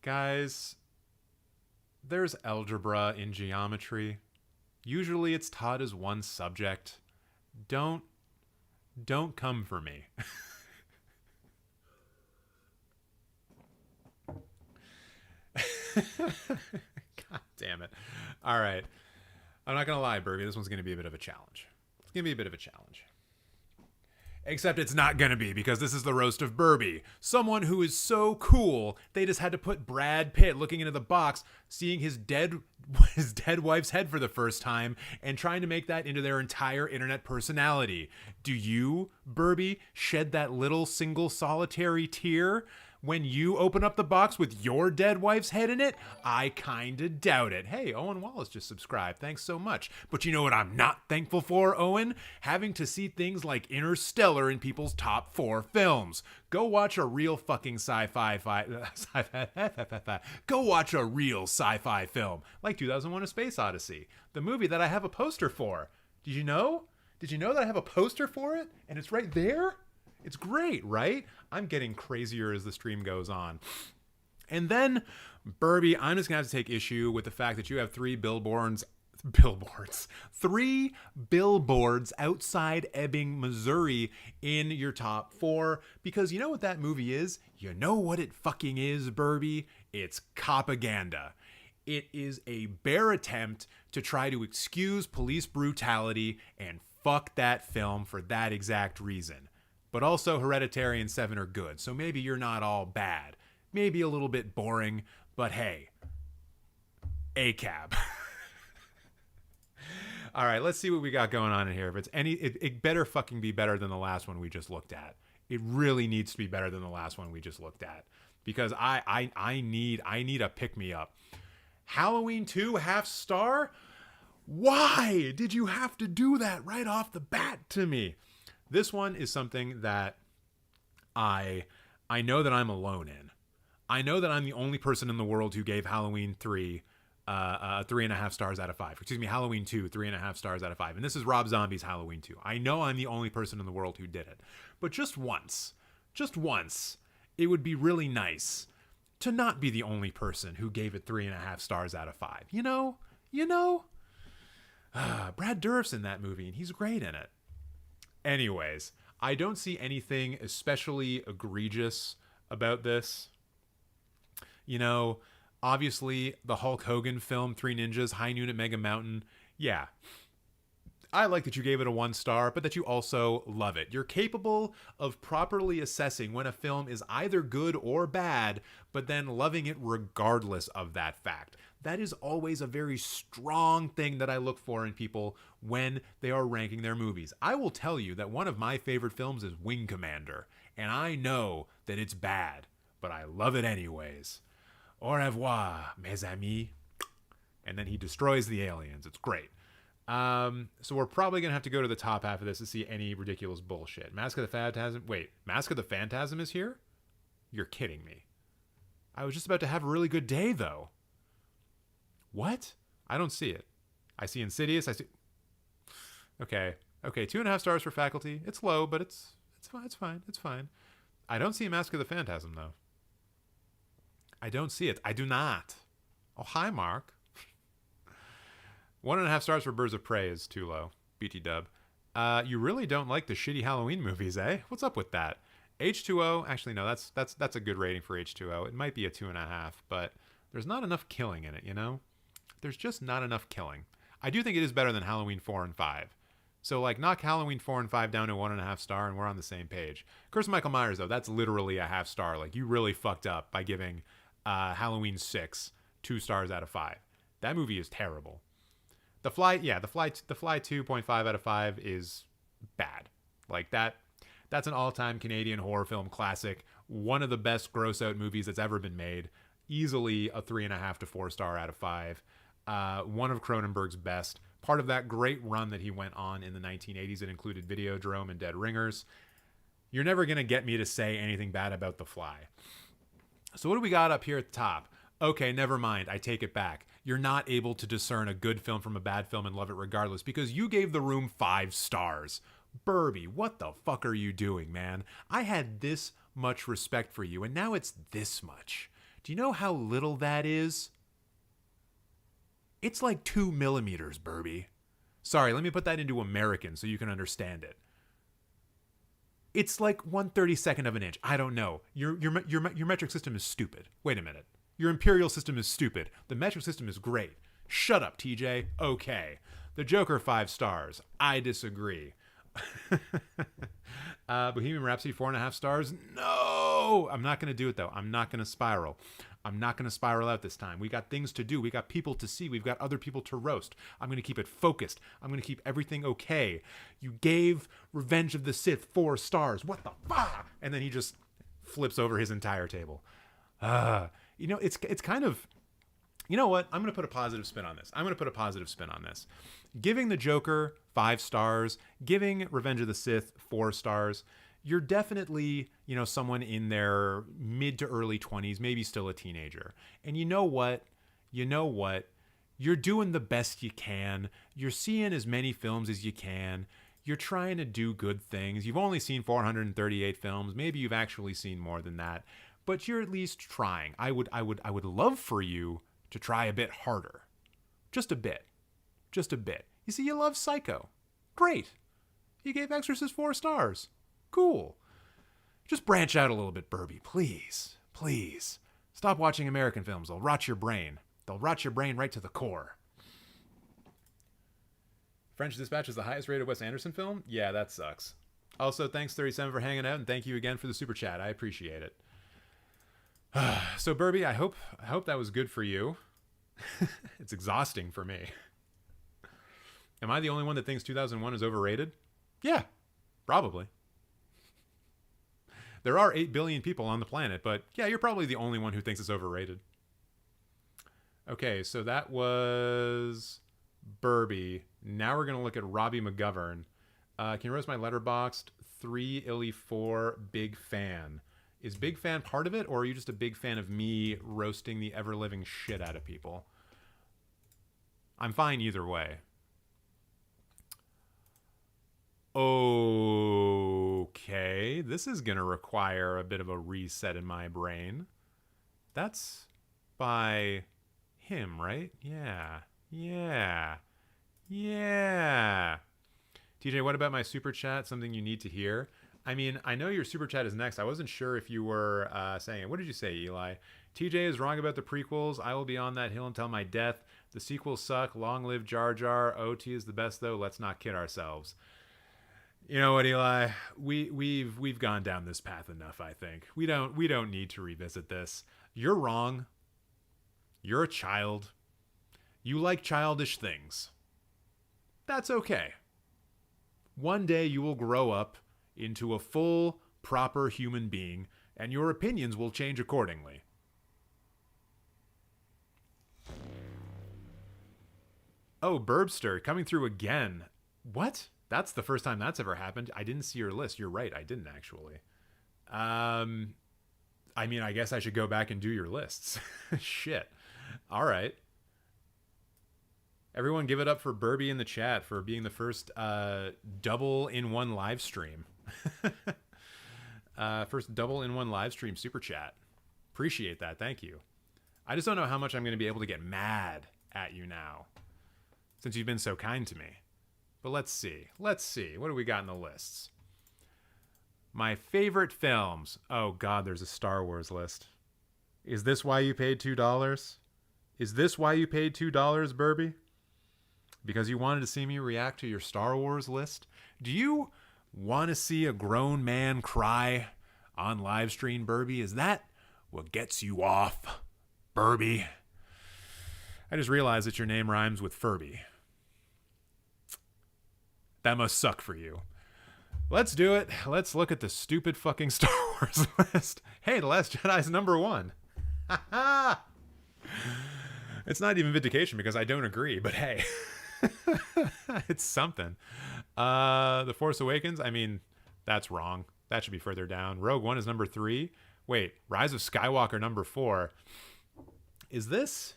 Guys, there's algebra in geometry. Usually it's taught as one subject. Don't come for me. God damn it. All right. I'm not going to lie, Burby. This one's going to be a bit of a challenge. It's going to be a bit of a challenge. Except it's not going to be, because this is the roast of Burby. Someone who is so cool, they just had to put Brad Pitt looking into the box, seeing his dead wife's head for the first time, and trying to make that into their entire internet personality. Do you, Burby, shed that little single solitary tear when you open up the box with your dead wife's head in it? I kinda doubt it. Hey, Owen Wallace just subscribed. Thanks so much. But you know what I'm not thankful for, Owen? Having to see things like Interstellar in people's top 4 films. Go watch a real fucking Go watch a real sci-fi film. Like 2001: A Space Odyssey. The movie that I have a poster for. Did you know? Did you know that I have a poster for it? And it's right there? It's great, right? I'm getting crazier as the stream goes on. And then, Burby, I'm just going to have to take issue with the fact that you have 3 billboards outside Ebbing, Missouri in your top 4. Because you know what that movie is? You know what it fucking is, Burby? It's propaganda. It is a bare attempt to try to excuse police brutality, and fuck that film for that exact reason. But also Hereditary and Seven are good, so maybe you're not all bad. Maybe a little bit boring, but hey, ACAB. All right, let's see what we got going on in here. If it's it better fucking be better than the last one we just looked at. It really needs to be better than the last one we just looked at, because I need a pick me up. Halloween 2 half star? Why did you have to do that right off the bat to me? This one is something that I know that I'm alone in. I know that I'm the only person in the world who gave Halloween 3 3.5 stars out of 5. Excuse me, Halloween 2 3.5 stars out of 5. And this is Rob Zombie's Halloween 2. I know I'm the only person in the world who did it. But just once, it would be really nice to not be the only person who gave it 3.5 stars out of 5. You know? Brad Dourif's in that movie, and he's great in it. Anyways, I don't see anything especially egregious about this. You know, obviously the Hulk Hogan film, 3 Ninjas, High Noon at Mega Mountain. Yeah. I like that you gave it a 1 star, but that you also love it. You're capable of properly assessing when a film is either good or bad, but then loving it regardless of that fact. That is always a very strong thing that I look for in people when they are ranking their movies. I will tell you that one of my favorite films is Wing Commander, and I know that it's bad, but I love it anyways. Au revoir, mes amis. And then he destroys the aliens. It's great. So we're probably going to have to go to the top half of this to see any ridiculous bullshit. Mask of the Phantasm. Wait, Mask of the Phantasm is here? You're kidding me. I was just about to have a really good day, though. What? I don't see it. I see Insidious. I see... Okay, 2.5 stars for Faculty. It's low, but it's fine. I don't see Mask of the Phantasm, though. I don't see it. I do not. Oh, hi, Mark. 1.5 stars for Birds of Prey is too low. BT dub. You really don't like the shitty Halloween movies, eh? What's up with that? H2O, actually no, that's a good rating for H2O. It might be a 2.5, but there's not enough killing in it, you know? There's just not enough killing. I do think it is better than Halloween 4 and 5. So, like, knock Halloween 4 and 5 down to 1.5 star, and we're on the same page. Curse of Michael Myers, though, that's literally a half star. Like, you really fucked up by giving Halloween 6 2 stars out of 5. That movie is terrible. The Fly 2.5 out of 5 is bad. Like, that's an all-time Canadian horror film classic. One of the best gross-out movies that's ever been made. Easily a 3.5 to 4 star out of 5. One of Cronenberg's best. Part of that great run that he went on in the 1980s. It included Videodrome and Dead Ringers. You're never going to get me to say anything bad about The Fly. So what do we got up here at the top? Okay, never mind. I take it back. You're not able to discern a good film from a bad film and love it regardless because you gave The Room 5 stars. Burby, what the fuck are you doing, man? I had this much respect for you, and now it's this much. Do you know how little that is? It's like 2 millimeters, Burby. Sorry, let me put that into American so you can understand it. It's like 1/32 of an inch. I don't know. Your metric system is stupid. Wait a minute. Your imperial system is stupid. The metric system is great. Shut up, TJ. Okay. The Joker 5 stars. I disagree. Bohemian Rhapsody 4.5 stars. No, I'm not going to do it though. I'm not going to spiral. I'm not going to spiral out this time. We got things to do. We got people to see. We've got other people to roast. I'm going to keep it focused. I'm going to keep everything okay. You gave Revenge of the Sith 4 stars. What the fuck? And then he just flips over his entire table. It's kind of, you know what? I'm going to put a positive spin on this. Giving the Joker 5 stars, giving Revenge of the Sith 4 stars. You're definitely, someone in their mid to early 20s, maybe still a teenager. And you know what? You're doing the best you can. You're seeing as many films as you can. You're trying to do good things. You've only seen 438 films. Maybe you've actually seen more than that. But you're at least trying. I would love for you to try a bit harder. Just a bit. You see, you love Psycho. Great. You gave Exorcist 4 stars. Cool. Just branch out a little bit, Burby. Please. Stop watching American films. They'll rot your brain. Right to the core. French Dispatch is the highest rated Wes Anderson film? Yeah, that sucks. Also, thanks 37 for hanging out, and thank you again for the super chat. I appreciate it. So, Burby, I hope that was good for you. It's exhausting for me. Am I the only one that thinks 2001 is overrated? Yeah, probably. There are 8 billion people on the planet, but yeah, you're probably the only one who thinks it's overrated. Okay, so that was Burby. Now we're going to look at Robbie McGovern. Can you roast my Letterboxd? 3 Illy 4 big fan. Is big fan part of it, or are you just a big fan of me roasting the ever-living shit out of people? I'm fine either way. Okay, this is going to require a bit of a reset in my brain. That's by him, right? Yeah. TJ, what about my super chat? Something you need to hear? I mean, I know your super chat is next. I wasn't sure if you were saying it. What did you say, Eli? TJ is wrong about the prequels. I will be on that hill until my death. The sequels suck. Long live Jar Jar. OT is the best, though. Let's not kid ourselves. You know what, Eli? We've gone down this path enough, I think. We don't need to revisit this. You're wrong. You're a child. You like childish things. That's okay. One day you will grow up into a full, proper human being, and your opinions will change accordingly. Oh, Burbster, coming through again. What? That's the first time that's ever happened. I didn't see your list. You're right. I didn't actually. I mean, I guess I should go back and do your lists. Shit. All right. Everyone give it up for Burby in the chat for being the first double-in-one live stream. First double-in-one live stream super chat. Appreciate that. Thank you. I just don't know how much I'm going to be able to get mad at you now, since you've been so kind to me. But let's see. What do we got in the lists? My favorite films. Oh, God, there's a Star Wars list. Is this why you paid $2? Is this why you paid $2, Burby? Because you wanted to see me react to your Star Wars list? Do you want to see a grown man cry on live stream, Burby? Is that what gets you off, Burby? I just realized that your name rhymes with Furby. That must suck for you. Let's do it. Let's look at the stupid fucking Star Wars list. Hey, The Last Jedi's number 1. It's not even vindication because I don't agree, but hey. It's something. The Force Awakens, I mean, that's wrong. That should be further down. Rogue One is number 3. Wait, Rise of Skywalker number 4. Is this?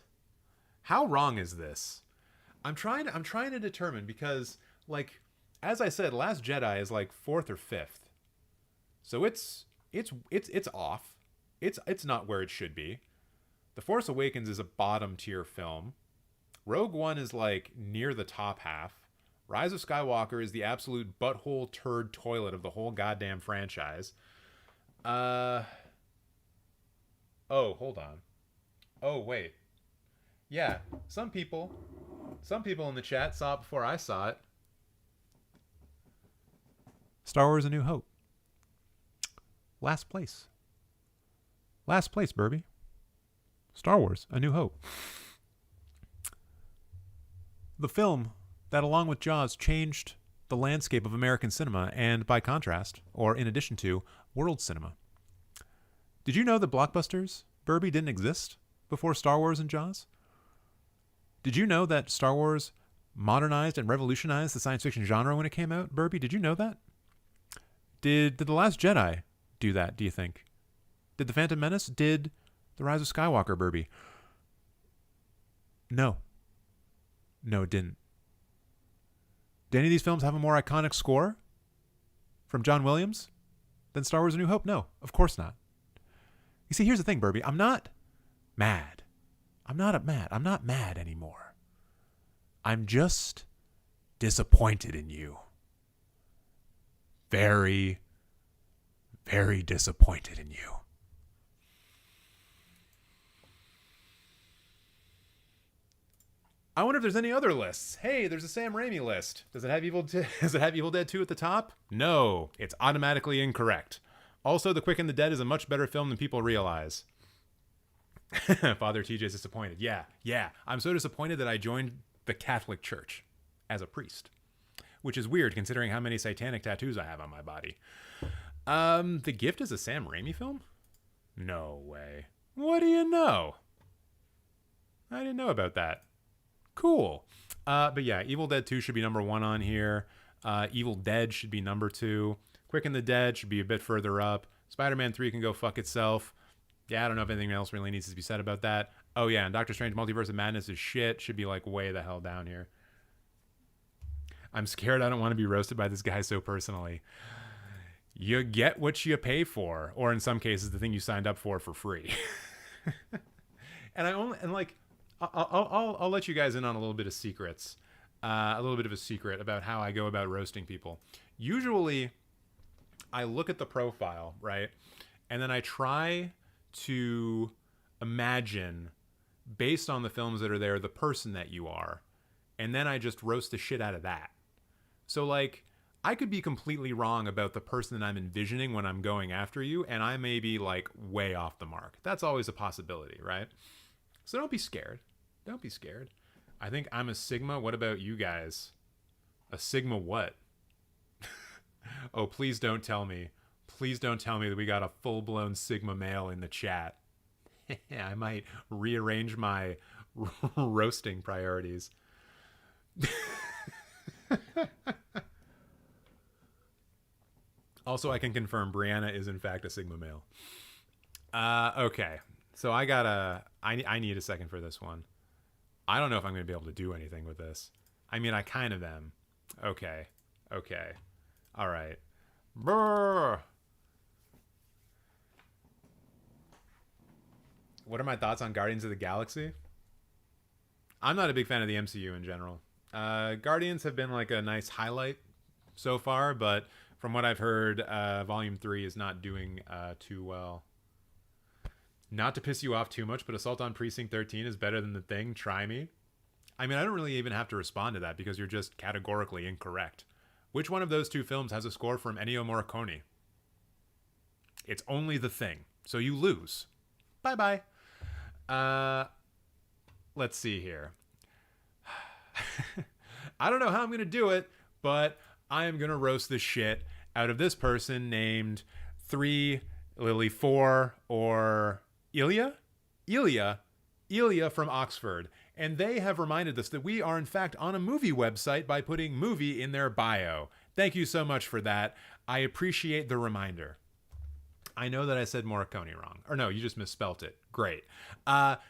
How wrong is this? I'm trying to determine because, like, as I said, Last Jedi is like 4th or 5th. So it's off. It's not where it should be. The Force Awakens is a bottom tier film. Rogue One is like near the top half. Rise of Skywalker is the absolute butthole turd toilet of the whole goddamn franchise. Oh, hold on. Oh, wait. Yeah, some people in the chat saw it before I saw it. Star Wars A New Hope. Last place. Last place, Burby. Star Wars A New Hope. The film that, along with Jaws, changed the landscape of American cinema and, by contrast, or in addition to, world cinema. Did you know that blockbusters, Burby, didn't exist before Star Wars and Jaws? Did you know that Star Wars modernized and revolutionized the science fiction genre when it came out, Burby? Did you know that? Did The Last Jedi do that, do you think? Did The Phantom Menace? Did The Rise of Skywalker, Burby? No. No, it didn't. Did any of these films have a more iconic score from John Williams than Star Wars A New Hope? No, of course not. You see, here's the thing, Burby. I'm not mad. I'm not mad anymore. I'm just disappointed in you. Very, very disappointed in you. I wonder if there's any other lists. Hey, there's a Sam Raimi list. Does it have Evil Dead 2 at the top? No, it's automatically incorrect. Also, The Quick and the Dead is a much better film than people realize. Father TJ's disappointed. Yeah. I'm so disappointed that I joined the Catholic Church as a priest, which is weird considering how many satanic tattoos I have on my body. The Gift is a Sam Raimi film? No way. What do you know? I didn't know about that. Cool. But yeah, Evil Dead 2 should be number 1 on here. Evil Dead should be number 2. Quick and the Dead should be a bit further up. Spider-Man 3 can go fuck itself. Yeah, I don't know if anything else really needs to be said about that. Oh yeah, and Doctor Strange Multiverse of Madness is shit. Should be like way the hell down here. I'm scared I don't want to be roasted by this guy so personally. You get what you pay for, or in some cases, the thing you signed up for free. I'll let you guys in on a little bit of secrets, a little bit of a secret about how I go about roasting people. Usually, I look at the profile, right, and then I try to imagine, based on the films that are there, the person that you are, and then I just roast the shit out of that. So, like, I could be completely wrong about the person that I'm envisioning when I'm going after you, and I may be, like, way off the mark. That's always a possibility, right? So don't be scared. Don't be scared. I think I'm a Sigma. What about you guys? A Sigma what? Oh, please don't tell me. Please don't tell me that we got a full-blown Sigma male in the chat. I might rearrange my roasting priorities. Also, I can confirm Brianna is in fact a Sigma male. Okay. So I need a second for this one. I don't know if I'm going to be able to do anything with this. I mean, I kind of am. Okay. All right. Brr. What are my thoughts on Guardians of the Galaxy? I'm not a big fan of the MCU in general. Guardians have been like a nice highlight so far, but from what I've heard, Volume 3 is not doing too well. Not to piss you off too much, but Assault on Precinct 13 is better than The Thing. Try me. I mean, I don't really even have to respond to that because you're just categorically incorrect. Which one of those two films has a score from Ennio Morricone? It's only The Thing. So you lose. Bye-bye. Let's see here. I don't know how I'm going to do it, but I am going to roast the shit out of this person named 3 Lily 4 or Ilya? Ilya from Oxford. And they have reminded us that we are in fact on a movie website by putting movie in their bio. Thank you so much for that. I appreciate the reminder. I know that I said Morricone wrong. Or no, you just misspelt it. Great.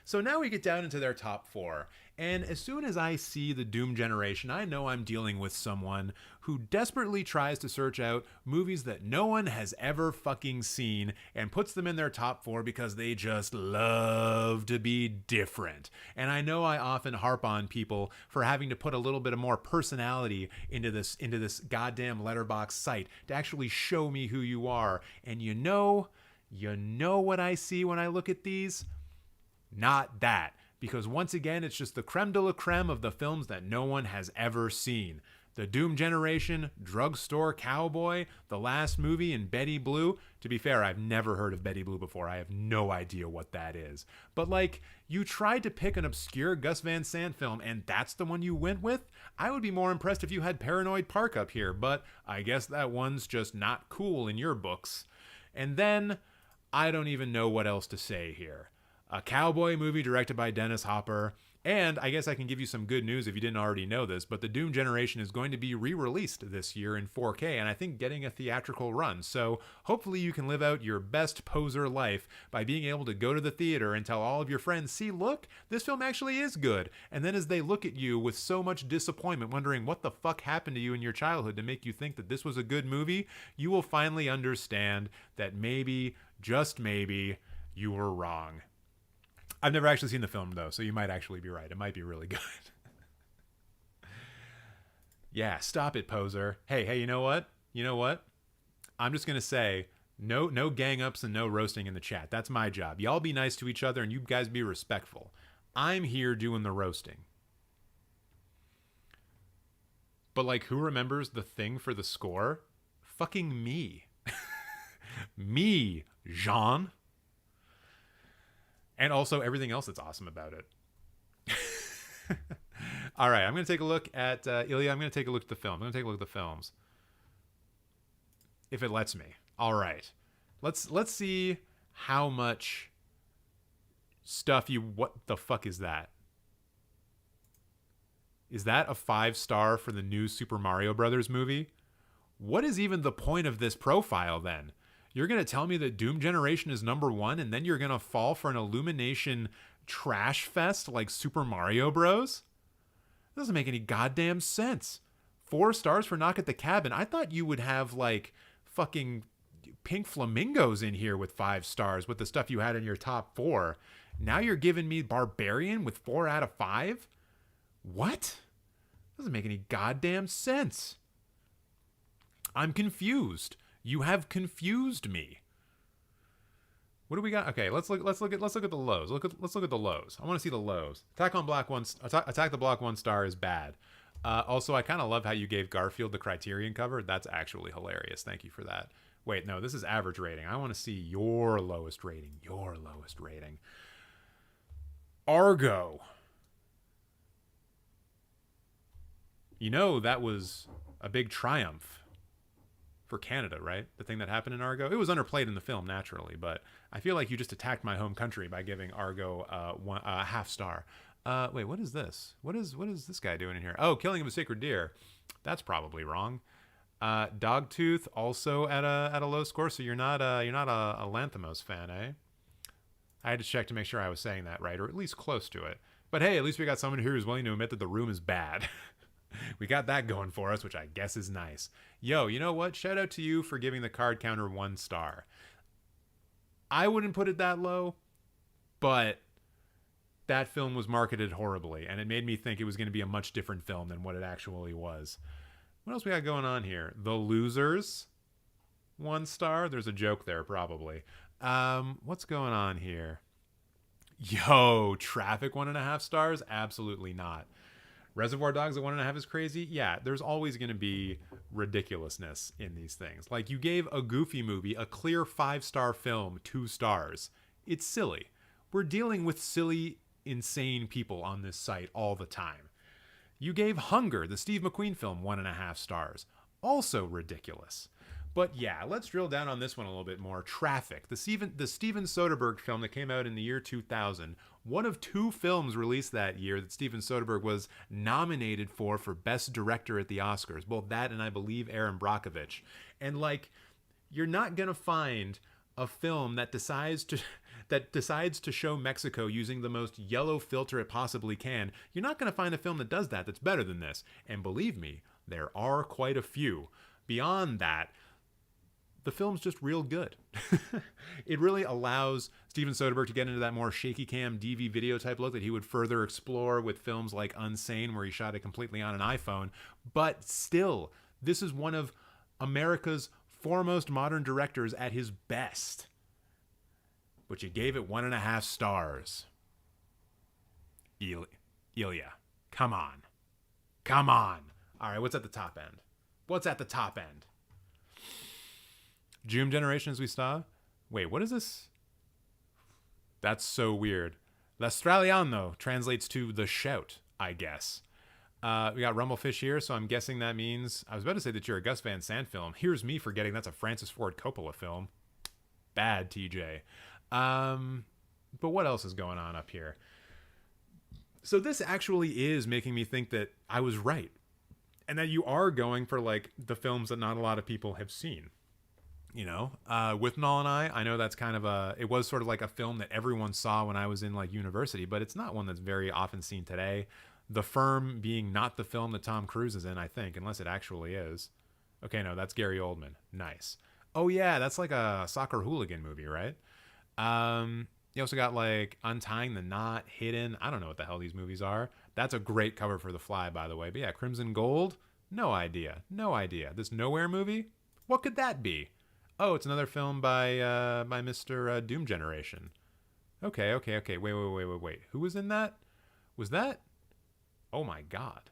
So now we get down into their top 4. And as soon as I see the Doom Generation, I know I'm dealing with someone who desperately tries to search out movies that no one has ever fucking seen and puts them in their top 4 because they just love to be different. And I know I often harp on people for having to put a little bit of more personality into this goddamn Letterboxd site to actually show me who you are. And you know what I see when I look at these? Not that. Because once again, it's just the creme de la creme of the films that no one has ever seen. The Doom Generation, Drugstore Cowboy, the last movie in Betty Blue. To be fair, I've never heard of Betty Blue before. I have no idea what that is. But like, you tried to pick an obscure Gus Van Sant film and that's the one you went with? I would be more impressed if you had Paranoid Park up here, but I guess that one's just not cool in your books. And then, I don't even know what else to say here. A cowboy movie directed by Dennis Hopper. And I guess I can give you some good news if you didn't already know this, but the Doom Generation is going to be re-released this year in 4K, and I think getting a theatrical run. So hopefully you can live out your best poser life by being able to go to the theater and tell all of your friends, see, look, this film actually is good. And then as they look at you with so much disappointment, wondering what the fuck happened to you in your childhood to make you think that this was a good movie, you will finally understand that maybe, just maybe, you were wrong. I've never actually seen the film, though, so you might actually be right. It might be really good. Yeah, stop it, poser. Hey, you know what? I'm just going to say, no gang-ups and no roasting in the chat. That's my job. Y'all be nice to each other, and you guys be respectful. I'm here doing the roasting. But, like, who remembers The Thing for the score? Fucking me. Me, Jean. And also everything else that's awesome about it. All right, I'm going to take a look at Ilya. I'm going to take a look at the film. I'm going to take a look at the films. If it lets me. All right. Let's see how much stuff you... What the fuck is that? Is that a 5-star for the new Super Mario Brothers movie? What is even the point of this profile then? You're going to tell me that Doom Generation is number 1 and then you're going to fall for an Illumination trash fest like Super Mario Bros? That doesn't make any goddamn sense. 4 stars for Knock at the Cabin. I thought you would have like fucking pink flamingos in here with 5 stars with the stuff you had in your top 4. Now you're giving me Barbarian with 4 out of 5? What? Doesn't make any goddamn sense. I'm confused. You have confused me. What do we got? Okay, let's look at the lows. Let's look at the lows. I want to see the lows. Attack the Block 1 star is bad. Also, I kind of love how you gave Garfield the Criterion cover. That's actually hilarious. Thank you for that. Wait, no, this is average rating. I want to see your lowest rating. Your lowest rating. Argo. You know that was a big triumph for Canada, right? The thing that happened in Argo. It was underplayed in the film, naturally, but I feel like you just attacked my home country by giving Argo a half star. Wait, what is this? What is this guy doing in here? Oh, Killing of a Sacred Deer. That's probably wrong. Dogtooth also at a low score, so you're not a Lanthimos fan, eh? I had to check to make sure I was saying that right, or at least close to it. But hey, at least we got someone here who's willing to admit that The Room is bad. We got that going for us, which I guess is nice. Yo, you know what? Shout out to you for giving the card counter 1 star. I wouldn't put it that low, but that film was marketed horribly, and it made me think it was going to be a much different film than what it actually was. What else we got going on here? The Losers, 1 star. There's a joke there, probably. What's going on here? Yo, Traffic 1.5 stars? Absolutely not. Reservoir Dogs at 1.5 is crazy. Yeah, there's always going to be ridiculousness in these things. Like, you gave a Goofy movie, a clear 5-star film, 2 stars. It's silly. We're dealing with silly, insane people on this site all the time. You gave Hunger, the Steve McQueen film, 1.5 stars. Also ridiculous. But yeah, let's drill down on this one a little bit more. Traffic, the Steven Soderbergh film that came out in the year 2000. One of 2 films released that year that Steven Soderbergh was nominated for Best Director at the Oscars. Both that and I believe Aaron Brockovich. And like, you're not going to find a film that decides to show Mexico using the most yellow filter it possibly can. You're not going to find a film that does that that's better than this. And believe me, there are quite a few. Beyond that, the film's just real good. It really allows Steven Soderbergh to get into that more shaky cam DV video type look that he would further explore with films like Unsane, where he shot it completely on an iPhone. But still, this is one of America's foremost modern directors at his best. But you gave it 1.5 stars. Ilya, come on. Come on. All right, what's at the top end? What's at the top end? Zoom Generation, as we saw. Wait, what is this? That's so weird. L'Australiano translates to the shout, I guess. We got Rumblefish here, so I'm guessing that means... I was about to say that you're a Gus Van Sant film. Here's me forgetting that's a Francis Ford Coppola film. Bad, TJ. But what else is going on up here? So this actually is making me think that I was right. And that you are going for, like, the films that not a lot of people have seen. You know, with Null and I know that's kind of it was sort of like a film that everyone saw when I was in like university, but it's not one that's very often seen today. The Firm being not the film that Tom Cruise is in, I think, unless it actually is. Okay, no, that's Gary Oldman. Nice. Oh yeah, that's like a soccer hooligan movie, right? You also got like Untying the Knot, Hidden. I don't know what the hell these movies are. That's a great cover for The Fly, by the way. But yeah, Crimson Gold, no idea. This Nowhere movie, what could that be? Oh, it's another film by Mr. Doom Generation. Okay. Wait. Who was in that? Was that? Oh my God.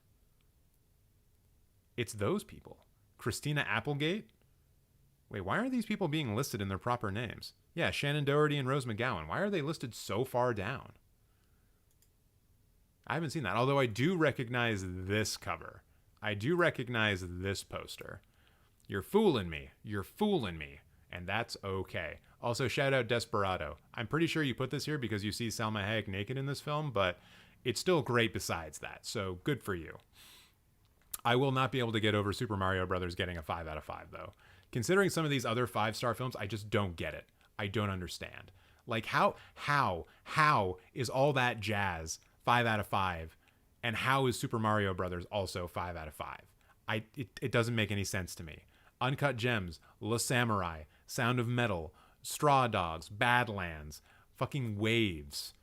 It's those people. Christina Applegate? Wait, why aren't these people being listed in their proper names? Yeah, Shannon Doherty and Rose McGowan. Why are they listed so far down? I haven't seen that, although I do recognize this cover. I do recognize this poster. You're fooling me. And that's okay. Also, shout out Desperado. I'm pretty sure you put this here because you see Salma Hayek naked in this film, but it's still great besides that. So good for you. I will not be able to get over Super Mario Brothers getting a 5 out of 5, though. Considering some of these other 5-star films, I just don't get it. I don't understand. Like, how is all that jazz 5 out of 5, and how is Super Mario Brothers also 5 out of 5? It doesn't make any sense to me. Uncut Gems, La Samurai, Sound of Metal, Straw Dogs, Badlands, fucking Waves.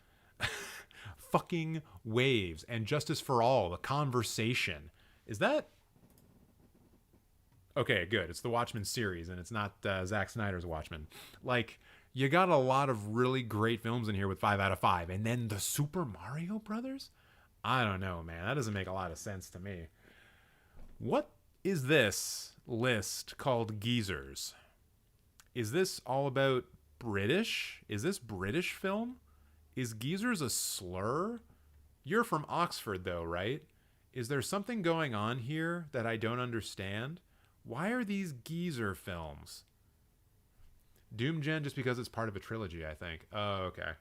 Fucking Waves, and Justice for All, The Conversation. Is that... Okay, good. It's the Watchmen series, and it's not Zack Snyder's Watchmen. Like, you got a lot of really great films in here with 5 out of 5, and then the Super Mario Brothers? I don't know, man. That doesn't make a lot of sense to me. What is this list called Geezers? Is this all about British? Is this British film? Is Geezers a slur? You're from Oxford, though, right? Is there something going on here that I don't understand? Why are these geezer films? Doom Gen just because it's part of a trilogy, I think. Oh, okay.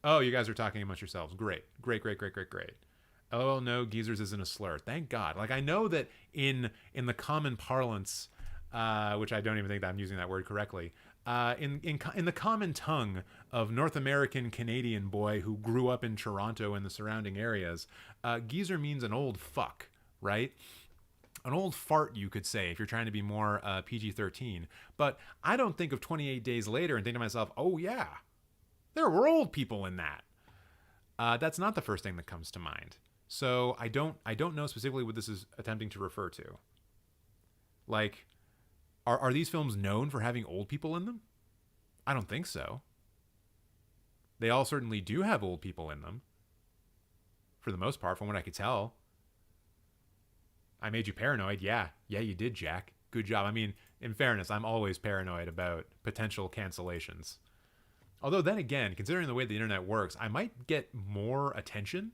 Oh, you guys are talking amongst yourselves. Great. Oh, no, geezers isn't a slur. Thank God. Like, I know that in the common parlance, which I don't even think that I'm using that word correctly, in the common tongue of North American Canadian boy who grew up in Toronto and the surrounding areas, geezer means an old fuck, right? An old fart, you could say, if you're trying to be more PG-13. But I don't think of 28 Days Later and think to myself, oh yeah, there were old people in that. That's not the first thing that comes to mind. So I don't know specifically what this is attempting to refer to. Like, are these films known for having old people in them? I don't think so. They all certainly do have old people in them. For the most part, from what I could tell. I made you paranoid. Yeah, you did, Jack. Good job. I mean, in fairness, I'm always paranoid about potential cancellations. Although then again, considering the way the internet works, I might get more attention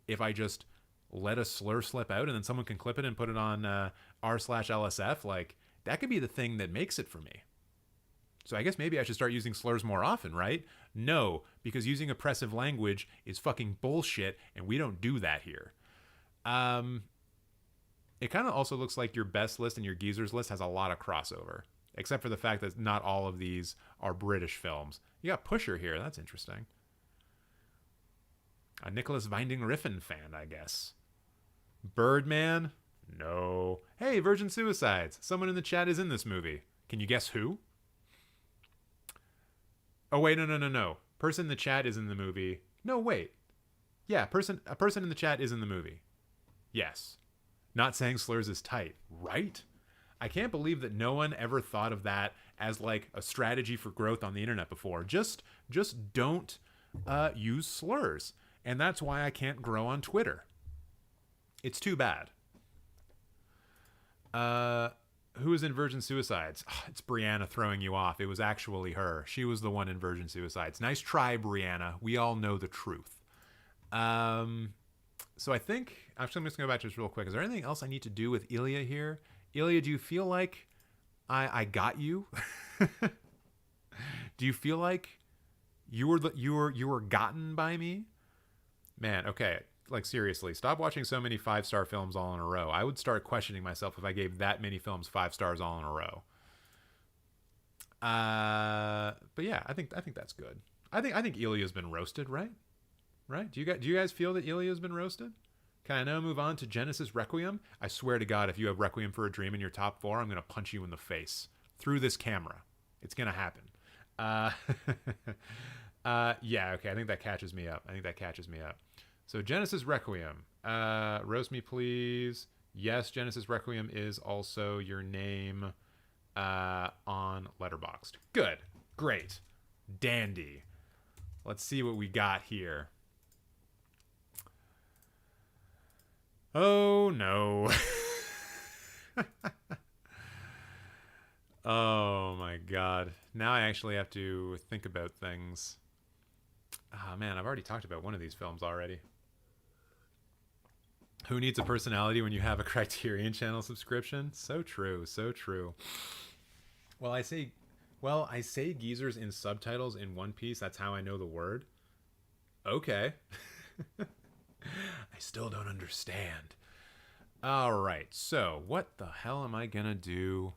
if I just let a slur slip out and then someone can clip it and put it on r/LSF. Like, that could be the thing that makes it for me. So I guess maybe I should start using slurs more often, right? No, because using oppressive language is fucking bullshit, and we don't do that here. It kind of also looks like your best list and your geezers list has a lot of crossover, except for the fact that not all of these are British films. You got Pusher here. That's interesting. A Nicholas Winding Refn fan, I guess. Birdman? No. Hey, Virgin Suicides. Someone in the chat is in this movie. Can you guess who? Oh, wait, no. Person in the chat is in the movie. No, wait. Yeah, a person in the chat is in the movie. Yes. Not saying slurs is tight, right? I can't believe that no one ever thought of that as like a strategy for growth on the internet before. Just don't use slurs. And that's why I can't grow on Twitter. It's too bad. Who is in Virgin Suicides? Oh, it's Brianna throwing you off. It was actually her. She was the one in Virgin Suicides. Nice try, Brianna. We all know the truth. So I think, actually I'm just going to go back to this real quick. Is there anything else I need to do with Ilya here? Ilya, do you feel like I got you? Do you feel like you were gotten by me? Man, okay. Like, seriously, stop watching so many 5-star films all in a row. I would start questioning myself if I gave that many films 5 stars all in a row. But yeah, I think that's good. I think Ilya's been roasted, right? Right? Do you guys feel that Ilya's been roasted? Can I now move on to Genesis Requiem? I swear to God, if you have Requiem for a Dream in your top 4, I'm going to punch you in the face through this camera. It's going to happen. Yeah, okay. I think that catches me up. So Genesis Requiem. Roast me, please. Yes, Genesis Requiem is also your name on Letterboxd. Good. Great. Dandy. Let's see what we got here. Oh, no. Oh, my God. Now I actually have to think about things. Oh, man, I've already talked about one of these films already. Who needs a personality when you have a Criterion Channel subscription? So true, so true. Well, I say geezers in subtitles in One Piece. That's how I know the word. Okay. I still don't understand. All right, so what the hell am I gonna do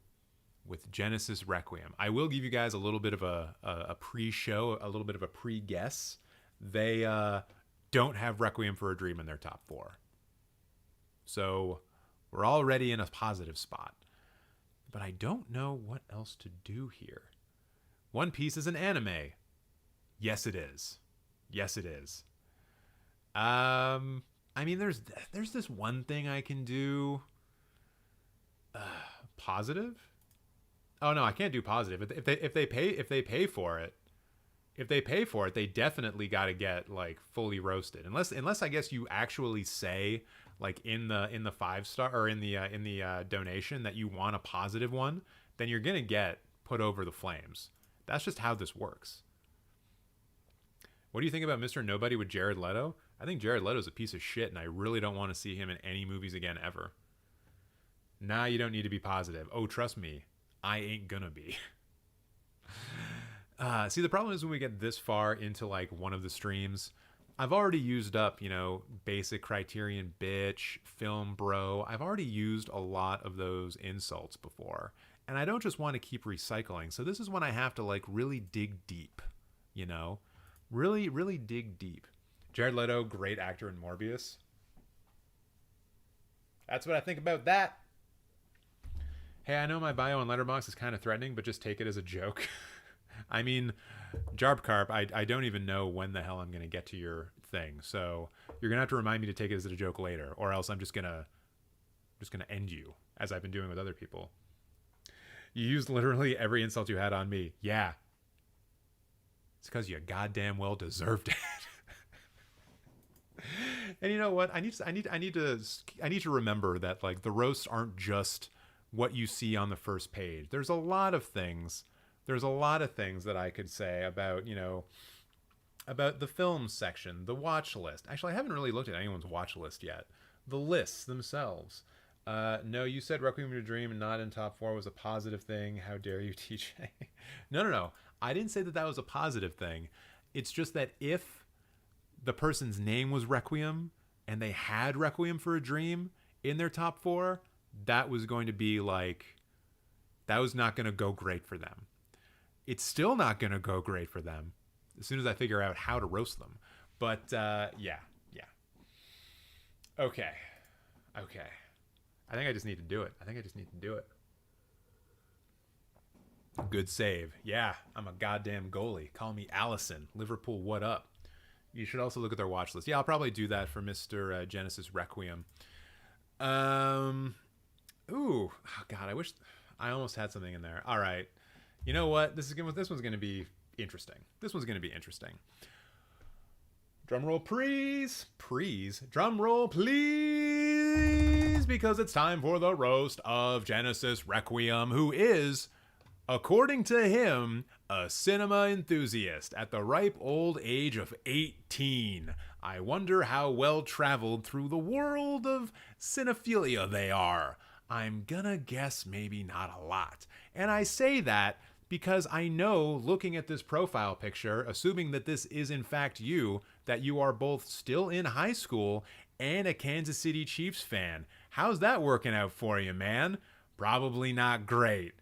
with Genesis Requiem? I will give you guys a little bit of a pre-show, a little bit of a pre-guess. They don't have Requiem for a Dream in their top 4. So we're already in a positive spot. But I don't know what else to do here. One Piece is an anime. Yes, it is. Yes, it is. I mean, there's this one thing I can do. Positive? Oh no, I can't do positive. If they pay for it, they definitely got to get like fully roasted. Unless I guess you actually say like in the 5-star or in the donation that you want a positive one, then you're gonna get put over the flames. That's just how this works. What do you think about Mr. Nobody with Jared Leto? I think Jared Leto's a piece of shit, and I really don't want to see him in any movies again ever. Nah, you don't need to be positive. Oh, trust me, I ain't gonna be. See, the problem is when we get this far into like one of the streams, I've already used up, basic Criterion bitch, film bro. I've already used a lot of those insults before, and I don't just want to keep recycling. So this is when I have to like really dig deep, really, really dig deep. Jared Leto, great actor in Morbius. That's what I think about that. Hey, I know my bio on Letterboxd is kind of threatening, but just take it as a joke. I mean, Jarbcarp, I don't even know when the hell I'm going to get to your thing. So you're going to have to remind me to take it as a joke later, or else I'm just going to end you, as I've been doing with other people. You used literally every insult you had on me. Yeah. It's because you goddamn well deserved it. And you know what? I need to remember that like the roasts aren't just what you see on the first page. There's a lot of things. There's a lot of things that I could say about, about the film section, the watch list. Actually, I haven't really looked at anyone's watch list yet. The lists themselves. No, you said Requiem for a Dream and not in top 4 was a positive thing. How dare you, TJ? No. I didn't say that that was a positive thing. It's just that if the person's name was Requiem and they had Requiem for a Dream in their top 4, that was going to be like, that was not going to go great for them. It's still not going to go great for them as soon as I figure out how to roast them. But yeah. Okay. I think I just need to do it. Good save. Yeah, I'm a goddamn goalie. Call me Allison. Liverpool, what up? You should also look at their watch list. Yeah, I'll probably do that for Mr. Genesis Requiem. Ooh, oh God, I wish I almost had something in there. All right, you know what? This one's gonna be interesting. Drum roll, please. Drum roll, please, because it's time for the roast of Genesis Requiem, who is, according to him, a cinema enthusiast at the ripe old age of 18. I wonder how well traveled through the world of cinephilia they are. I'm gonna guess maybe not a lot. And I say that because I know, looking at this profile picture, assuming that this is in fact you, that you are both still in high school and a Kansas City Chiefs fan. How's that working out for you, man? Probably not great.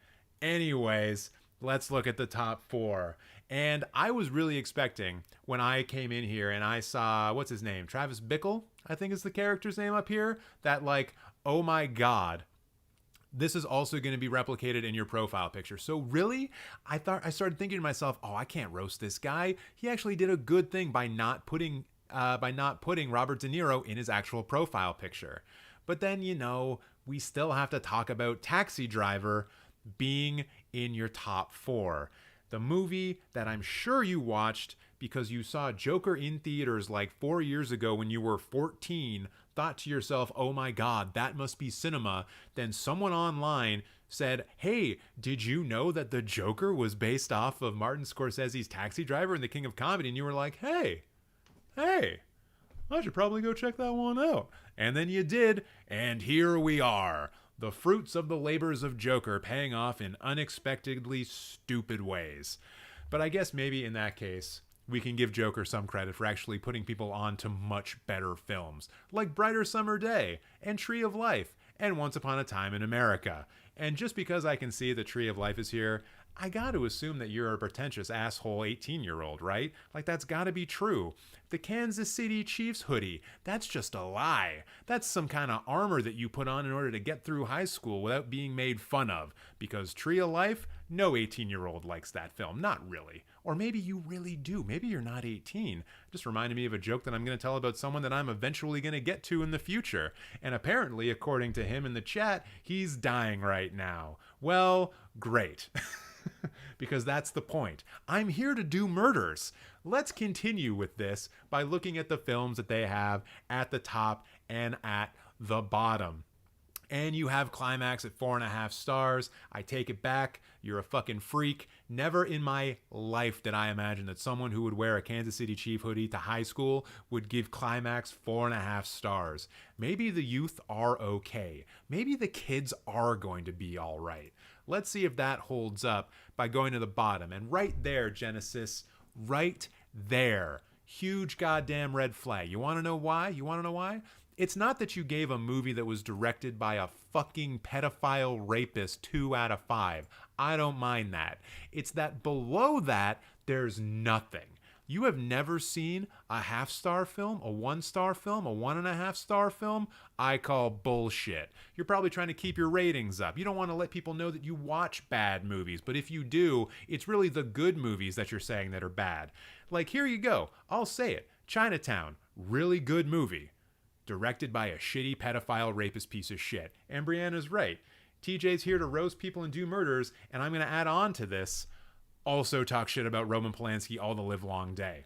Anyways, let's look at the top 4. And I was really expecting, when I came in here and I saw, what's his name? Travis Bickle, I think is the character's name up here. That like, oh my God, this is also going to be replicated in your profile picture. So really, I started thinking to myself, oh, I can't roast this guy. He actually did a good thing by not putting Robert De Niro in his actual profile picture. But then, we still have to talk about Taxi Driver being in your top 4. The movie that I'm sure you watched because you saw Joker in theaters like 4 years ago when you were 14, thought to yourself, oh my God, that must be cinema. Then someone online said, hey, did you know that the Joker was based off of Martin Scorsese's Taxi Driver and the King of Comedy? And you were like, hey, I should probably go check that one out. And then you did, and here we are. The fruits of the labors of Joker paying off in unexpectedly stupid ways. But I guess maybe in that case, we can give Joker some credit for actually putting people on to much better films, like Brighter Summer Day, and Tree of Life, and Once Upon a Time in America. And just because I can see the Tree of Life is here, I got to assume that you're a pretentious asshole 18-year-old, right? Like, that's got to be true. The Kansas City Chiefs hoodie, that's just a lie. That's some kind of armor that you put on in order to get through high school without being made fun of. Because Tree of Life, no 18-year-old likes that film. Not really. Or maybe you really do. Maybe you're not 18. It just reminded me of a joke that I'm going to tell about someone that I'm eventually going to get to in the future. And apparently, according to him in the chat, he's dying right now. Well, great. Because that's the point. I'm here to do murders. Let's continue with this by looking at the films that they have at the top and at the bottom. And you have Climax at 4.5 stars. I take it back. You're a fucking freak. Never in my life did I imagine that someone who would wear a Kansas City Chief hoodie to high school would give Climax 4.5 stars. Maybe the youth are okay. Maybe the kids are going to be all right. Let's see if that holds up by going to the bottom. And right there, Genesis, right there. Huge goddamn red flag. You want to know why? It's not that you gave a movie that was directed by a fucking pedophile rapist 2 out of 5. I don't mind that. It's that below that, there's nothing. You have never seen a 0.5-star film, a 1-star film, a 1.5-star film? I call bullshit. You're probably trying to keep your ratings up. You don't want to let people know that you watch bad movies, but if you do, it's really the good movies that you're saying that are bad. Like, here you go. I'll say it. Chinatown, really good movie. Directed by a shitty pedophile rapist piece of shit. And Brianna's right. TJ's here to roast people and do murders, and I'm going to add on to this, also talk shit about Roman Polanski all the live long day.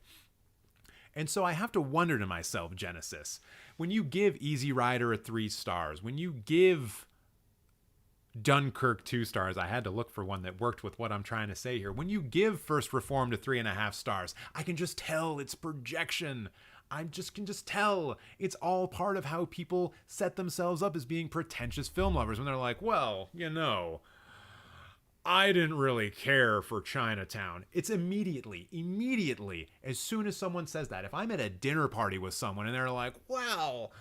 And so I have to wonder to myself, Genesis, when you give Easy Rider a 3 stars, when you give Dunkirk 2 stars, I had to look for one that worked with what I'm trying to say here. When you give First Reformed to 3.5 stars, I can just tell it's projection. Can just tell it's all part of how people set themselves up as being pretentious film lovers when they're like, well, I didn't really care for Chinatown. It's immediately, as soon as someone says that, if I'm at a dinner party with someone and they're like, well,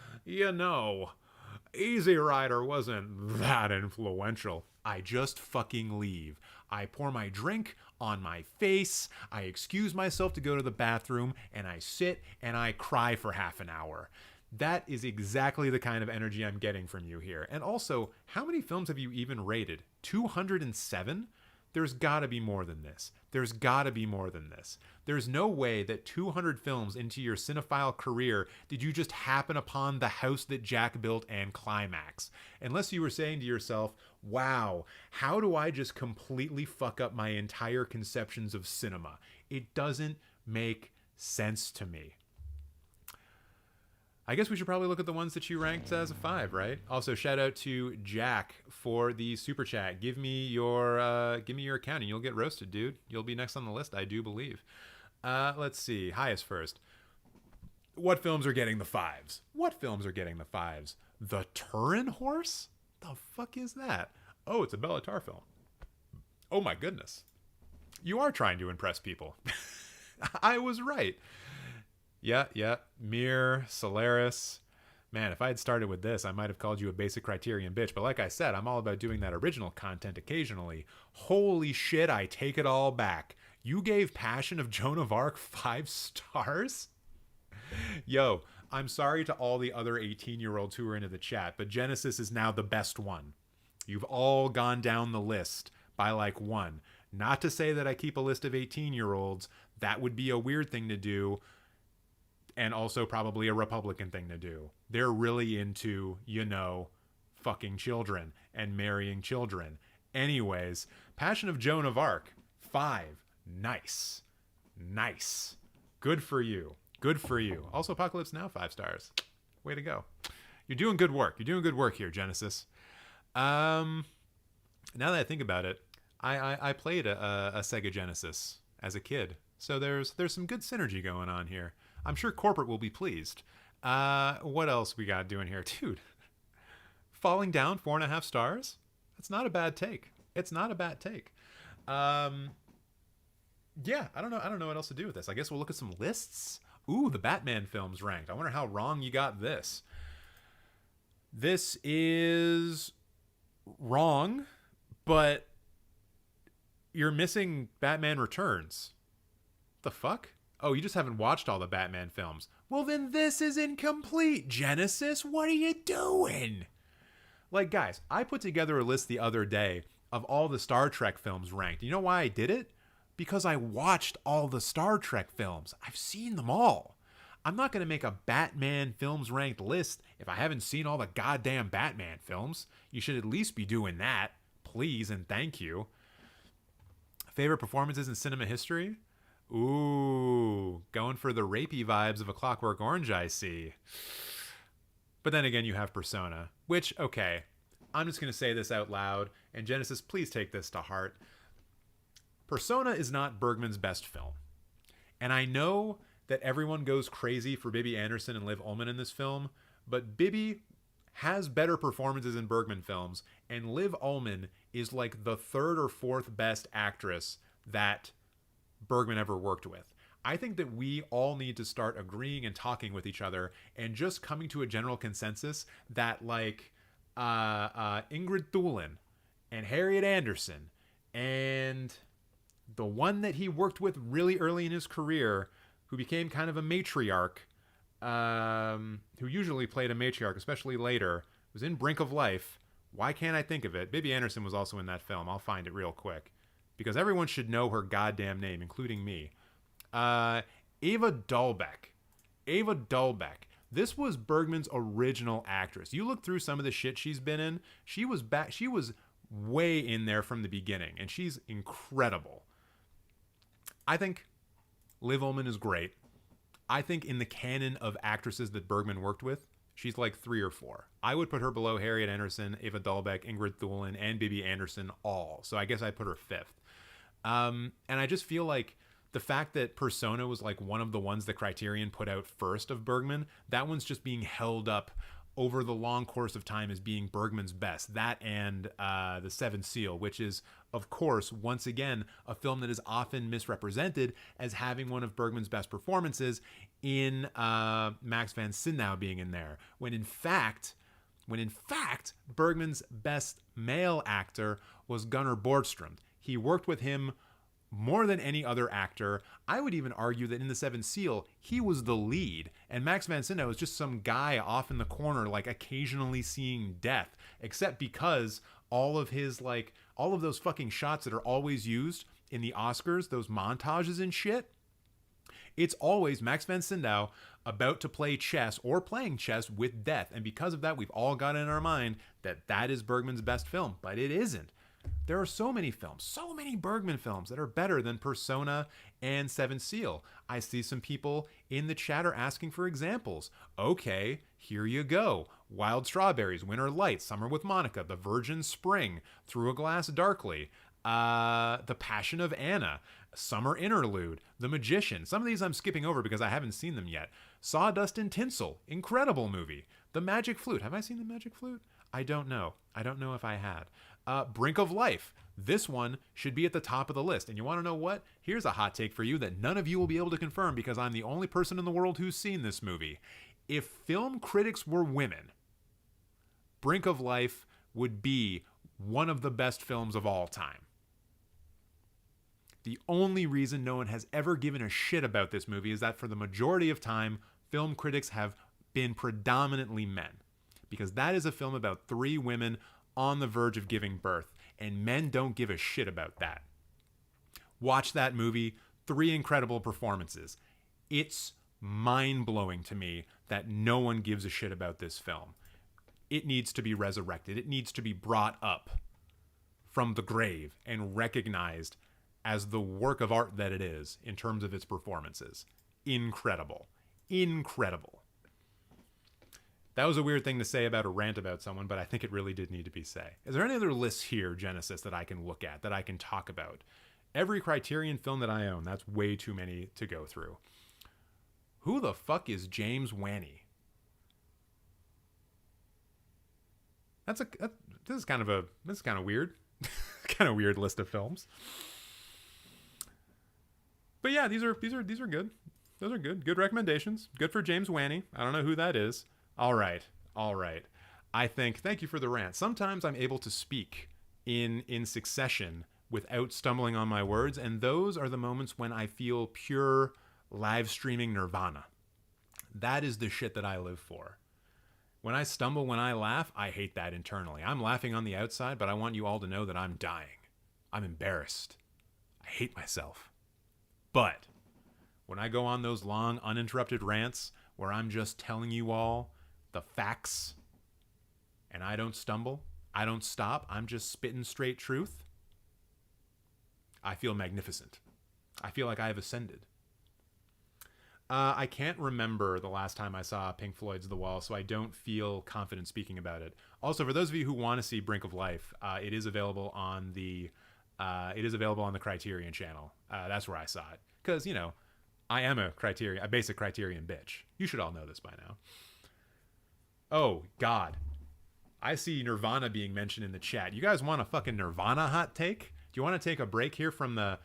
Easy Rider wasn't that influential, I just fucking leave. I pour my drink on my face, I excuse myself to go to the bathroom, and I sit and I cry for half an hour. That is exactly the kind of energy I'm getting from you here. And also, how many films have you even rated? 207? There's gotta be more than this. There's no way that 200 films into your cinephile career did you just happen upon The House That Jack Built and Climax. Unless you were saying to yourself, wow, how do I just completely fuck up my entire conceptions of cinema? It doesn't make sense to me. I guess we should probably look at the ones that you ranked as a 5, right? Also, shout out to Jack for the super chat. Give me your account and you'll get roasted, dude. You'll be next on the list, I do believe. Let's see. Highest first. What films are getting the 5s? The Turin Horse? The fuck is that? Oh, it's a Bellatar film. Oh my goodness. You are trying to impress people. I was right. Yeah. Mir, Solaris. Man, if I had started with this, I might have called you a basic Criterion bitch. But like I said, I'm all about doing that original content occasionally. Holy shit, I take it all back. You gave Passion of Joan of Arc 5 stars? Yo, I'm sorry to all the other 18-year-olds who are into the chat, but Genesis is now the best one. You've all gone down the list by like one. Not to say that I keep a list of 18-year-olds. That would be a weird thing to do. And also probably a Republican thing to do. They're really into, fucking children and marrying children. Anyways, Passion of Joan of Arc, 5. Nice. Good for you. Also, Apocalypse Now, 5 stars. Way to go. You're doing good work. Here, Genesis. Now that I think about it, I played a Sega Genesis as a kid. So there's some good synergy going on here. I'm sure corporate will be pleased. What else we got doing here? Dude, Falling Down, 4.5 stars? That's not a bad take. Yeah, I don't know what else to do with this. I guess we'll look at some lists. Ooh, the Batman films ranked. I wonder how wrong you got this. This is wrong, but you're missing Batman Returns. The fuck? Oh, you just haven't watched all the Batman films. Well, then this is incomplete, Genesis. What are you doing? Like, guys, I put together a list the other day of all the Star Trek films ranked. You know why I did it? Because I watched all the Star Trek films. I've seen them all. I'm not going to make a Batman films ranked list if I haven't seen all the goddamn Batman films. You should at least be doing that. Please and thank you. Favorite performances in cinema history? Ooh, going for the rapey vibes of A Clockwork Orange, I see. But then again, you have Persona, which, okay, I'm just going to say this out loud, and Genesis, please take this to heart. Persona is not Bergman's best film. And I know that everyone goes crazy for Bibi Andersson and Liv Ullmann in this film, but Bibi has better performances in Bergman films, and Liv Ullmann is like the 3rd or 4th best actress that Bergman ever worked with. I think that we all need to start agreeing and talking with each other and just coming to a general consensus that like Ingrid Thulin and Harriet Anderson and the one that he worked with really early in his career who became kind of a matriarch, who usually played a matriarch, especially later, was in Brink of Life. Why can't I think of it? Bibi Andersson was also in that film. I'll find it real quick. Because everyone should know her goddamn name, including me. Ava Dahlbeck. This was Bergman's original actress. You look through some of the shit she's been in. She was way in there from the beginning, and she's incredible. I think Liv Ullmann is great. I think in the canon of actresses that Bergman worked with, she's like 3 or 4. I would put her below Harriet Anderson, Ava Dahlbeck, Ingrid Thulin, and Bibi Anderson all. So I guess I'd put her 5th. And I just feel like the fact that Persona was like one of the ones that Criterion put out first of Bergman, that one's just being held up over the long course of time as being Bergman's best. That and The Seventh Seal, which is, of course, once again, a film that is often misrepresented as having one of Bergman's best performances in Max van Sydow being in there. When in fact, Bergman's best male actor was Gunnar Borgström. He worked with him more than any other actor. I would even argue that in The Seventh Seal, he was the lead, and Max van Sydow is just some guy off in the corner, like occasionally seeing death, except because all of those fucking shots that are always used in the Oscars, those montages and shit, it's always Max van Sydow about to play chess or playing chess with death. And because of that, we've all got in our mind that that is Bergman's best film, but it isn't. There are so many films, so many Bergman films that are better than Persona and Seventh Seal. I see some people in the chat are asking for examples. Okay, here you go. Wild Strawberries, Winter Light, Summer with Monica, The Virgin Spring, Through a Glass Darkly, The Passion of Anna, Summer Interlude, The Magician. Some of these I'm skipping over because I haven't seen them yet. Sawdust and Tinsel, incredible movie. The Magic Flute. Have I seen The Magic Flute? I don't know. I don't know if I had. Brink of Life. This one should be at the top of the list. And you want to know what? Here's a hot take for you that none of you will be able to confirm because I'm the only person in the world who's seen this movie. If film critics were women, Brink of Life would be one of the best films of all time. The only reason no one has ever given a shit about this movie is that for the majority of time, film critics have been predominantly men. Because that is a film about 3 women on the verge of giving birth, and men don't give a shit about that. Watch that movie, 3 incredible performances. It's mind-blowing to me that no one gives a shit about this film. It needs to be resurrected. It needs to be brought up from the grave and recognized as the work of art that it is in terms of its performances. Incredible. Incredible. That was a weird thing to say about a rant about someone, but I think it really did need to be said. Is there any other lists here, Genesis, that I can look at, that I can talk about? Every Criterion film that I own, that's way too many to go through. Who the fuck is James Whanney? This is kind of weird. Kind of weird list of films. But yeah, these are good. Those are good. Good recommendations. Good for James Whanney. I don't know who that is. All right. Thank you for the rant. Sometimes I'm able to speak in succession without stumbling on my words, and those are the moments when I feel pure live streaming nirvana. That is the shit that I live for. When I stumble, when I laugh, I hate that internally. I'm laughing on the outside, but I want you all to know that I'm dying. I'm embarrassed. I hate myself. But when I go on those long, uninterrupted rants where I'm just telling you all the facts and I don't stumble, I don't stop, I'm just spitting straight truth, I feel magnificent. I feel like I have ascended. I can't remember the last time I saw Pink Floyd's The Wall, so I don't feel confident speaking about it. Also, for those of you who want to see Brink of Life, it is available on the Criterion channel. That's where I saw it. Because, I am a basic Criterion bitch. You should all know this by now. Oh, God. I see Nirvana being mentioned in the chat. You guys want a fucking Nirvana hot take? Do you want to take a break here from the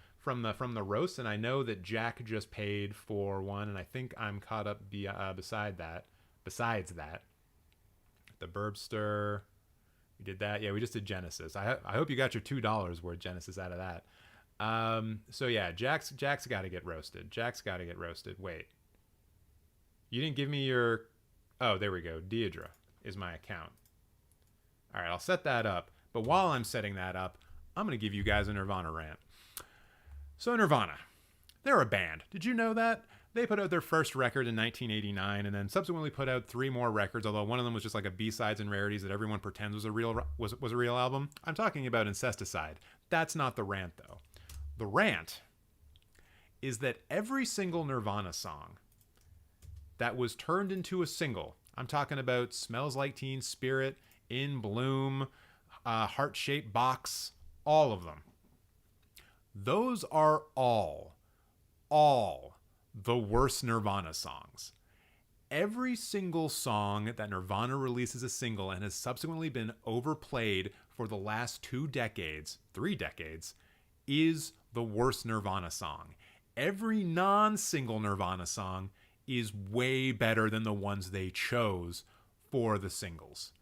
roast? And I know that Jack just paid for one, and I think I'm caught up besides that. The Burbster. We did that. Yeah, we just did Genesis. I hope you got your $2 worth Genesis out of that. So yeah, Jack's got to get roasted. Wait. You didn't give me your... Oh, there we go. Deidre is my account. All right, I'll set that up. But while I'm setting that up, I'm going to give you guys a Nirvana rant. So Nirvana, they're a band. Did you know that? They put out their first record in 1989 and then subsequently put out 3 more records, although one of them was just like a B-sides and rarities that everyone pretends was a real album. I'm talking about Incesticide. That's not the rant, though. The rant is that every single Nirvana song that was turned into a single. I'm talking about Smells Like Teen Spirit, In Bloom, Heart-Shaped Box, all of them. Those are all the worst Nirvana songs. Every single song that Nirvana releases a single and has subsequently been overplayed for the last 3 decades, is the worst Nirvana song. Every non-single Nirvana song is way better than the ones they chose for the singles.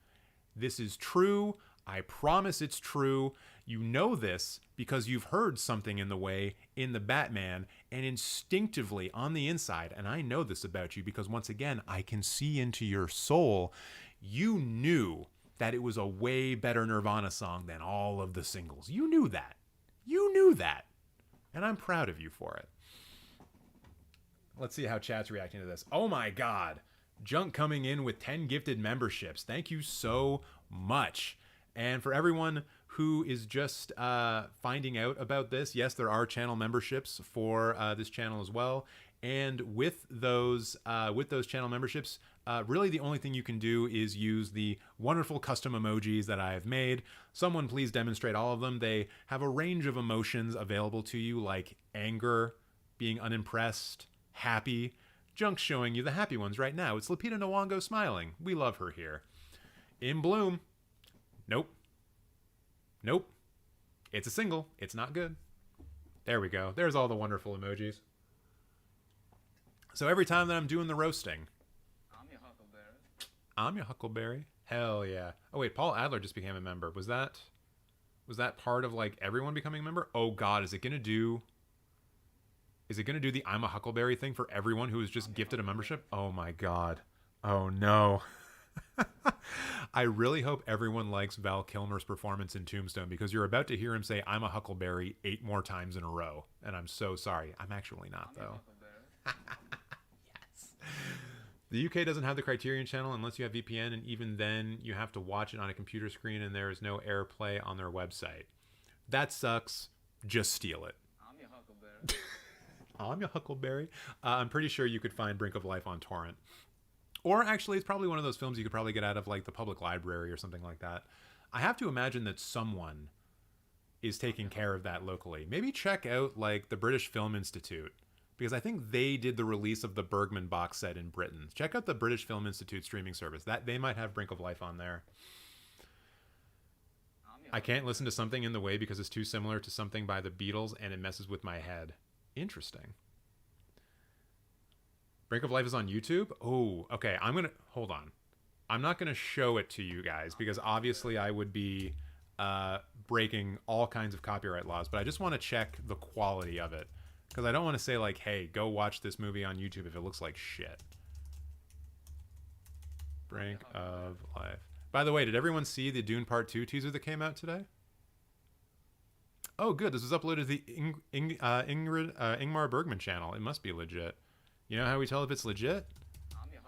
This is true. I promise it's true. You know this because you've heard Something in the Way in the Batman, and instinctively on the inside, and I know this about you because once again, I can see into your soul, you knew that it was a way better Nirvana song than all of the singles. You knew that. You knew that. And I'm proud of you for it. Let's see how chat's reacting to this. Oh my God. Junk coming in with 10 gifted memberships. Thank you so much. And for everyone who is just finding out about this, yes, there are channel memberships for this channel as well. And with those channel memberships, really the only thing you can do is use the wonderful custom emojis that I have made. Someone please demonstrate all of them. They have a range of emotions available to you, like anger, being unimpressed, happy. Junk's showing you the happy ones right now. It's Lupita Nyong'o smiling. We love her here. In Bloom. Nope. Nope. It's a single. It's not good. There we go. There's all the wonderful emojis. So every time that I'm doing the roasting, I'm your Huckleberry. Hell yeah. Oh wait, Paul Adler just became a member. Was that part of like everyone becoming a member? Oh God, is it gonna do the I'm a Huckleberry thing for everyone who was just gifted a membership? Oh my God. Oh no. I really hope everyone likes Val Kilmer's performance in Tombstone, because you're about to hear him say I'm a Huckleberry 8 more times in a row. And I'm so sorry. I'm actually not, though. Yes. The UK doesn't have the Criterion channel unless you have VPN, and even then you have to watch it on a computer screen and there is no AirPlay on their website. That sucks. Just steal it. I'm your Huckleberry. I'm your Huckleberry. I'm pretty sure you could find Brink of Life on torrent. Or actually, it's probably one of those films you could probably get out of like the public library or something like that. I have to imagine that someone is taking care of that locally. Maybe check out like the British Film Institute, because I think they did the release of the Bergman box set in Britain. Check out the British Film Institute streaming service. That they might have Brink of Life on there. I can't listen to Something in the Way because it's too similar to something by the Beatles and it messes with my head. Interesting. Brink of Life is on YouTube? Oh, okay. Hold on. I'm not going to show it to you guys because obviously I would be breaking all kinds of copyright laws, but I just want to check the quality of it because I don't want to say like, hey, go watch this movie on YouTube if it looks like shit. Brink of Life. By the way, did everyone see the Dune Part 2 teaser that came out today? Oh, good. This was uploaded to the Ingmar Bergman channel. It must be legit. You know how we tell if it's legit?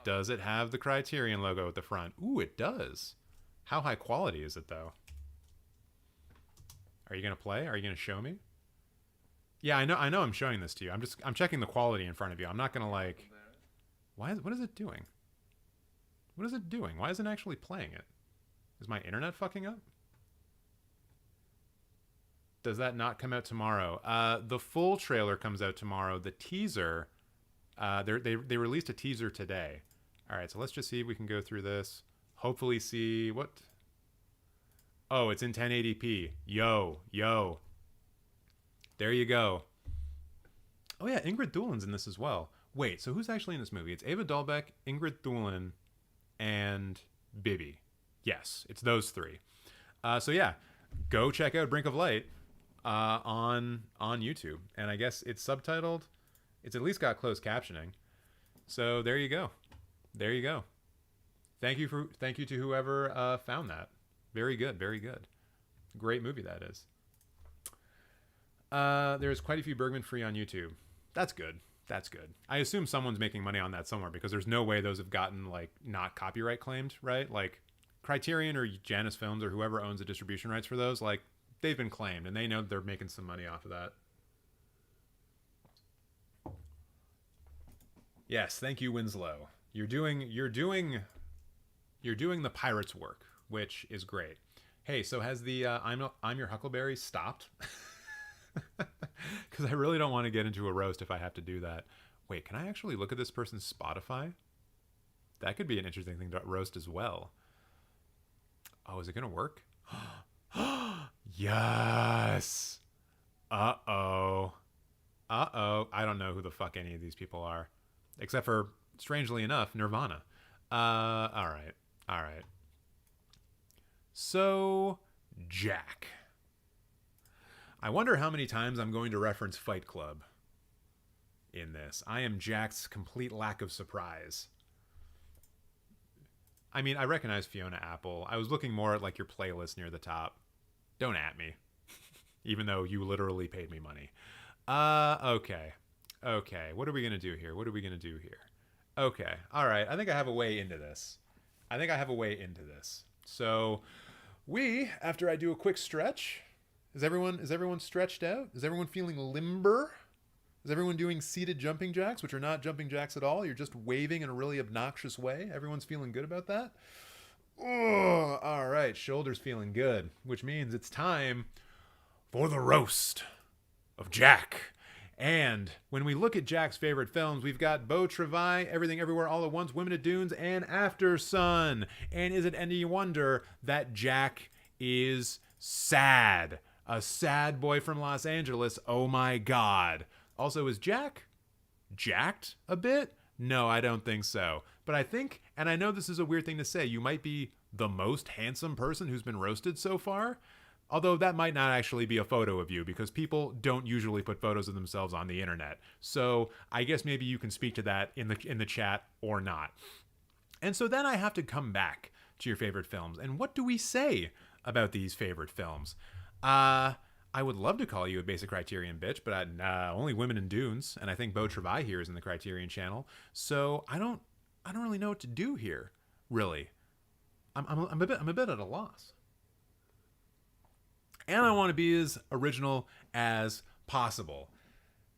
Does it have the Criterion logo at the front? Ooh, it does. How high quality is it, though? Are you going to play? Are you going to show me? Yeah, I know I'm showing this to you. I'm checking the quality in front of you. I'm not going to like... What is it doing? What is it doing? Why isn't it actually playing it? Is my internet fucking up? Does that not come out tomorrow? The full trailer comes out tomorrow. The teaser... They released a teaser today. All right, so let's just see if we can go through this. Hopefully see what... Oh, it's in 1080p. Yo. There you go. Oh yeah, Ingrid Thulun's in this as well. Wait, so who's actually in this movie? It's Ava Dahlbeck, Ingrid Thulun, and Bibby. Yes, it's those three. So yeah, go check out Brink of Light on YouTube. And I guess it's subtitled... It's at least got closed captioning. So there you go. There you go. Thank you to whoever found that. Very good. Very good. Great movie that is. There's quite a few Bergman free on YouTube. That's good. That's good. I assume someone's making money on that somewhere because there's no way those have gotten like not copyright claimed, right? Like Criterion or Janus Films or whoever owns the distribution rights for those, like they've been claimed and they know they're making some money off of that. Yes, thank you, Winslow. You're doing the pirate's work, which is great. Hey, so has the I'm your Huckleberry stopped? Because I really don't want to get into a roast if I have to do that. Wait, can I actually look at this person's Spotify? That could be an interesting thing to roast as well. Oh, is it gonna work? Yes. Uh-oh. Uh-oh. I don't know who the fuck any of these people are. Except for, strangely enough, Nirvana. Alright. Alright. So, Jack. I wonder how many times I'm going to reference Fight Club in this. I am Jack's complete lack of surprise. I mean, I recognize Fiona Apple. I was looking more at like your playlist near the top. Don't at me. Even though you literally paid me money. Okay. Okay, what are we going to do here? What are we going to do here? Okay, all right. I think I have a way into this. So after I do a quick stretch, is everyone stretched out? Is everyone feeling limber? Is everyone doing seated jumping jacks, which are not jumping jacks at all? You're just waving in a really obnoxious way. Everyone's feeling good about that? Oh, all right. Shoulders feeling good, which means it's time for the roast of Jack. And when we look at Jack's favorite films, we've got Beau Travail, Everything Everywhere All at Once, Women at Dunes, and After Sun. And is it any wonder that Jack is sad? A sad boy from Los Angeles. Oh my God. Also, is Jack jacked a bit? No, I don't think so. But I think, and I know this is a weird thing to say, you might be the most handsome person who's been roasted so far. Although that might not actually be a photo of you because people don't usually put photos of themselves on the internet. So I guess maybe you can speak to that in the chat or not. And so then I have to come back to your favorite films. And what do we say about these favorite films? I would love to call you a basic Criterion bitch, but only Women in Dunes, and I think Beau Travail here is in the Criterion channel. So I don't really know what to do here. Really, I'm a bit at a loss. And I want to be as original as possible,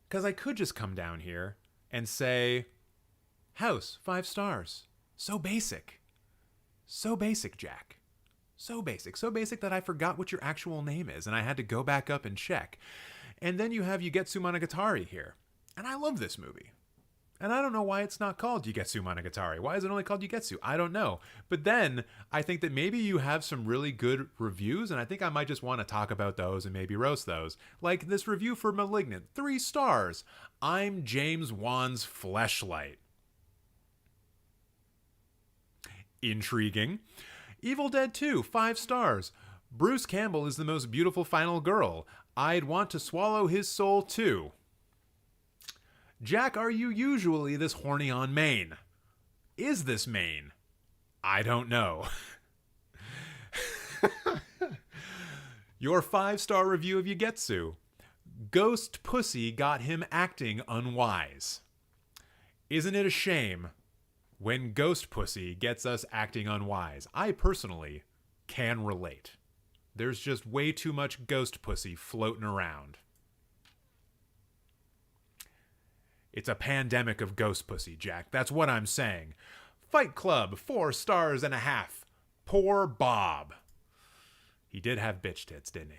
because I could just come down here and say, House 5 stars. So basic, Jack. So basic that I forgot what your actual name is, and I had to go back up and check. And then you have Yugetsu Monogatari here. And I love this movie. And I don't know why it's not called Yugetsu Monogatari. Why is it only called Yugetsu? I don't know. But then I think that maybe you have some really good reviews, and I think I might just want to talk about those and maybe roast those. Like this review for Malignant, 3 stars. I'm James Wan's Fleshlight. Intriguing. Evil Dead 2, 5 stars. Bruce Campbell is the most beautiful final girl. I'd want to swallow his soul too. Jack, are you usually this horny on main? Is this main? I don't know. Your 5-star review of Yugetsu. Ghost pussy got him acting unwise. Isn't it a shame when ghost pussy gets us acting unwise? I personally can relate. There's just way too much ghost pussy floating around. It's a pandemic of ghost pussy, Jack. That's what I'm saying. Fight Club, 4 stars and a half. Poor Bob. He did have bitch tits, didn't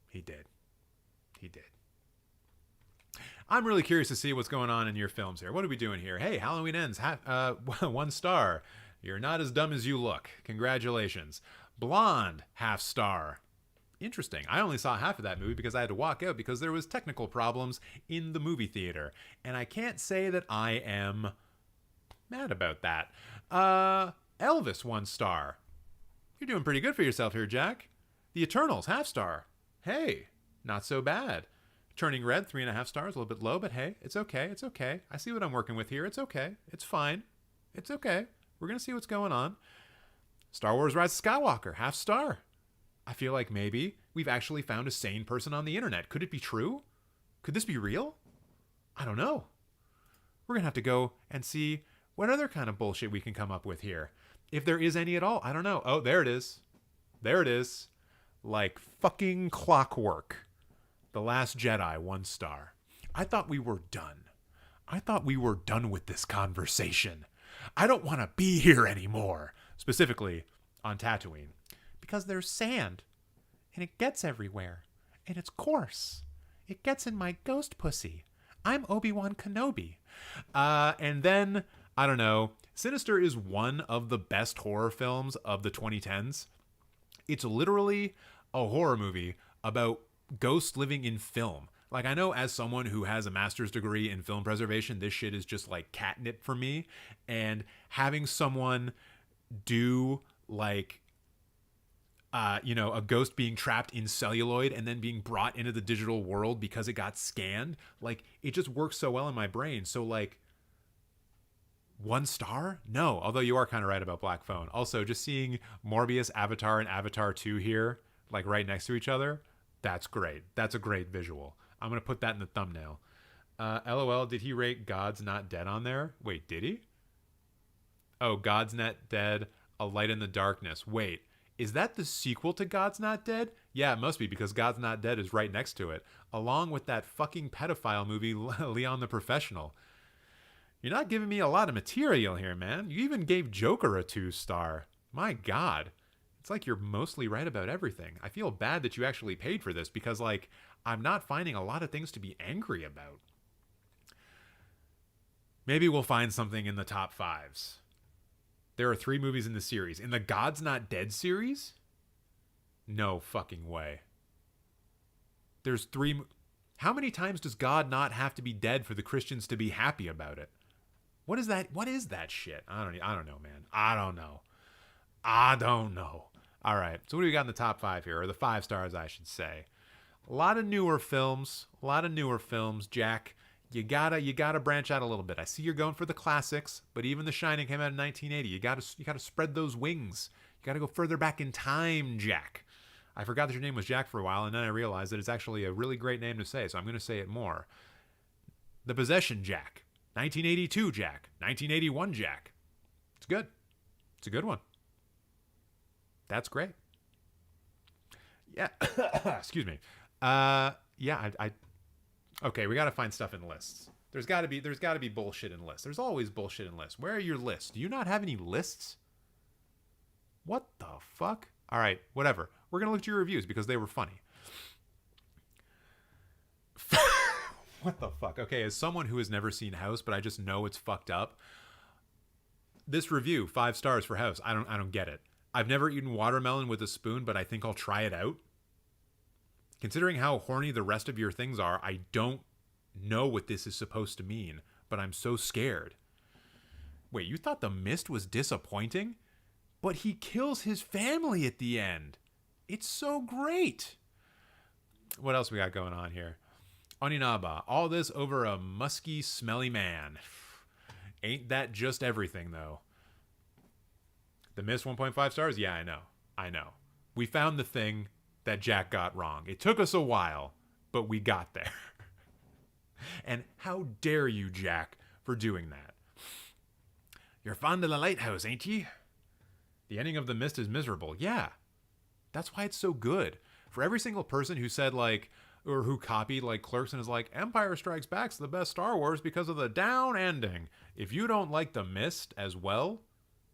he? He did. I'm really curious to see what's going on in your films here. What are we doing here? Hey, Halloween Ends, 1 star. You're not as dumb as you look. Congratulations. Blonde, 0.5 star. Interesting. I only saw half of that movie because I had to walk out because there was technical problems in the movie theater. And I can't say that I am mad about that. Elvis, 1 star. You're doing pretty good for yourself here, Jack. The Eternals, 0.5 star. Hey, not so bad. Turning Red, 3.5 stars, a little bit low, but hey, it's okay. I see what I'm working with here. It's okay. It's fine. It's okay. We're going to see what's going on. Star Wars Rise of Skywalker, 0.5 star. I feel like maybe we've actually found a sane person on the internet. Could it be true? Could this be real? I don't know. We're going to have to go and see what other kind of bullshit we can come up with here. If there is any at all, I don't know. Oh, there it is. Like fucking clockwork. The Last Jedi, 1 star. I thought we were done. I thought we were done with this conversation. I don't want to be here anymore. Specifically on Tatooine. Because there's sand. And it gets everywhere. And it's coarse. It gets in my ghost pussy. I'm Obi-Wan Kenobi. And then, I don't know, Sinister is one of the best horror films of the 2010s. It's literally a horror movie about ghosts living in film. Like, I know as someone who has a master's degree in film preservation, this shit is just like catnip for me. And having someone do like, a ghost being trapped in celluloid and then being brought into the digital world because it got scanned, like, it just works so well in my brain. So, like, 1 star? No, although you are kind of right about Black Phone. Also, just seeing Morbius, Avatar, and Avatar 2 here, like, right next to each other, that's great. That's a great visual. I'm going to put that in the thumbnail. LOL, did he rate God's Not Dead on there? Wait, did he? Oh, God's Not Dead, A Light in the Darkness. Wait, is that the sequel to God's Not Dead? Yeah, it must be, because God's Not Dead is right next to it, along with that fucking pedophile movie, Leon the Professional. You're not giving me a lot of material here, man. You even gave Joker a 2-star. My God. It's like you're mostly right about everything. I feel bad that you actually paid for this because, like, I'm not finding a lot of things to be angry about. Maybe we'll find something in the top 5s. There are 3 movies in the series. In the God's Not Dead series? No fucking way. There's 3... How many times does God not have to be dead for the Christians to be happy about it? What is that? What is that shit? I don't know, man. I don't know. All right. So what do we got in the top 5 here? Or the 5 stars, I should say. A lot of newer films. Jack. You gotta branch out a little bit. I see you're going for the classics, but even The Shining came out in 1980. You gotta spread those wings. You gotta go further back in time, Jack. I forgot that your name was Jack for a while, and then I realized that it's actually a really great name to say, so I'm gonna say it more. The Possession, Jack. 1982, Jack. 1981, Jack. It's good. It's a good one. That's great. Yeah. Excuse me. Yeah. Okay, we got to find stuff in lists. There's got to be bullshit in lists. There's always bullshit in lists. Where are your lists? Do you not have any lists? What the fuck? All right, whatever. We're going to look at your reviews because they were funny. What the fuck? Okay, as someone who has never seen House, but I just know it's fucked up. This review, 5 stars for House. I don't get it. I've never eaten watermelon with a spoon, but I think I'll try it out. Considering how horny the rest of your things are, I don't know what this is supposed to mean, but I'm so scared. Wait, you thought The Mist was disappointing? But he kills his family at the end. It's so great. What else we got going on here? Oninaba, all this over a musky, smelly man. Ain't that just everything, though? The Mist, 1.5 stars? Yeah, I know. We found the thing that Jack got wrong. It took us a while, but we got there. And how dare you, Jack, for doing that? You're fond of the lighthouse, ain't ye? The ending of The Mist is miserable. Yeah. That's why it's so good. For every single person who said, like, or who copied, like, Clerks and is like, Empire Strikes Back's the best Star Wars because of the down ending. If you don't like The Mist as well,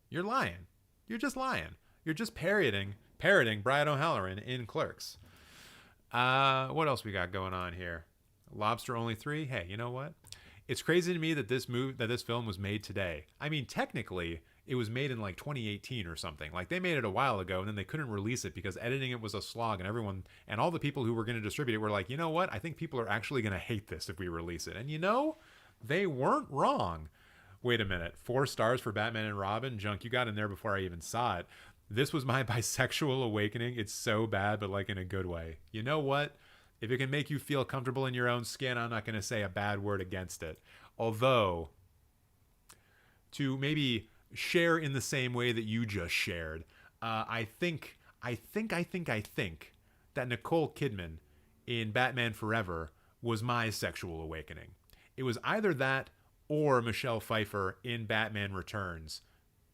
you're lying. You're just lying. You're just parroting Brian O'Halloran in Clerks. What else we got going on here? Lobster Only 3? Hey, you know what? It's crazy to me that this film was made today. I mean, technically, it was made in like 2018 or something. Like, they made it a while ago, and then they couldn't release it because editing it was a slog, and all the people who were going to distribute it were like, you know what? I think people are actually going to hate this if we release it. And you know, they weren't wrong. Wait a minute. 4 stars for Batman and Robin? Junk, you got in there before I even saw it. This was my bisexual awakening. It's so bad, but like in a good way. You know what? If it can make you feel comfortable in your own skin, I'm not going to say a bad word against it. Although, to maybe share in the same way that you just shared, I think that Nicole Kidman in Batman Forever was my sexual awakening. It was either that or Michelle Pfeiffer in Batman Returns,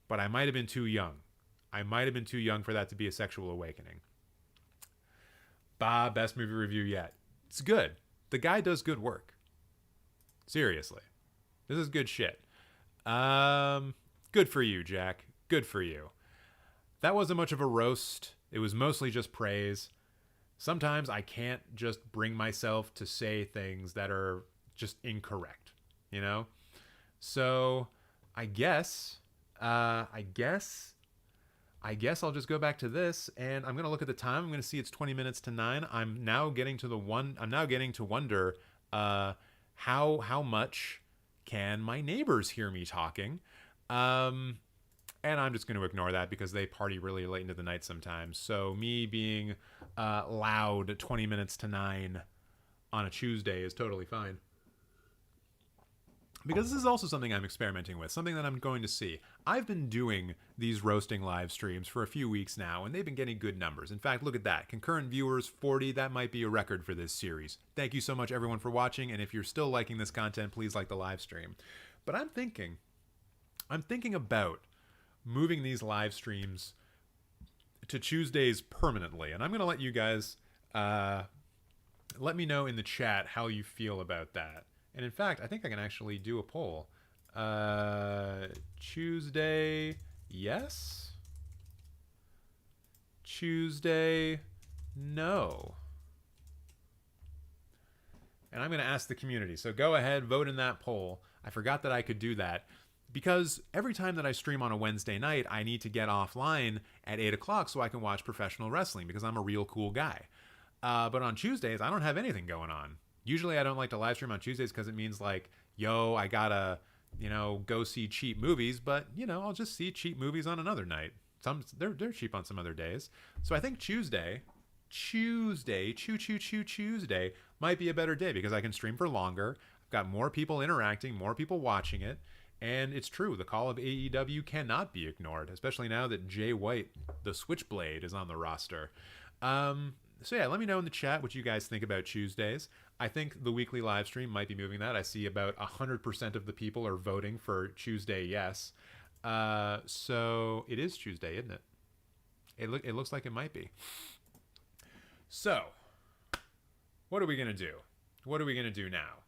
but I might have been too young. I might have been too young for that to be a sexual awakening. Bah, best movie review yet. It's good. The guy does good work. Seriously. This is good shit. Good for you, Jack. Good for you. That wasn't much of a roast. It was mostly just praise. Sometimes I can't just bring myself to say things that are just incorrect, you know? So I guess I'll just go back to this, and I'm gonna look at the time. I'm gonna see it's 20 minutes to 9. I'm now getting to wonder how much can my neighbors hear me talking? And I'm just going to ignore that because they party really late into the night sometimes. So me being loud 20 minutes to 9 on a Tuesday is totally fine. Because this is also something I'm experimenting with, something that I'm going to see. I've been doing these roasting live streams for a few weeks now, and they've been getting good numbers. In fact, look at that. Concurrent viewers, 40. That might be a record for this series. Thank you so much, everyone, for watching. And if you're still liking this content, please like the live stream. But I'm thinking about moving these live streams to Tuesdays permanently. And I'm going to let you guys let me know in the chat how you feel about that. And in fact, I think I can actually do a poll. Tuesday, yes. Tuesday, no. And I'm going to ask the community. So go ahead, vote in that poll. I forgot that I could do that. Because every time that I stream on a Wednesday night, I need to get offline at 8 o'clock so I can watch professional wrestling because I'm a real cool guy. But on Tuesdays, I don't have anything going on. Usually I don't like to live stream on Tuesdays because it means like, yo, I gotta, go see cheap movies. But, I'll just see cheap movies on another night. They're cheap on some other days. So I think Tuesday might be a better day because I can stream for longer. I've got more people interacting, more people watching it. And it's true, the call of AEW cannot be ignored, especially now that Jay White, the Switchblade, is on the roster. So yeah, let me know in the chat what you guys think about Tuesdays. I think the weekly live stream might be moving that. I see about 100% of the people are voting for Tuesday, yes. So it is Tuesday, isn't it? It looks like it might be. So, what are we going to do? What are we going to do now?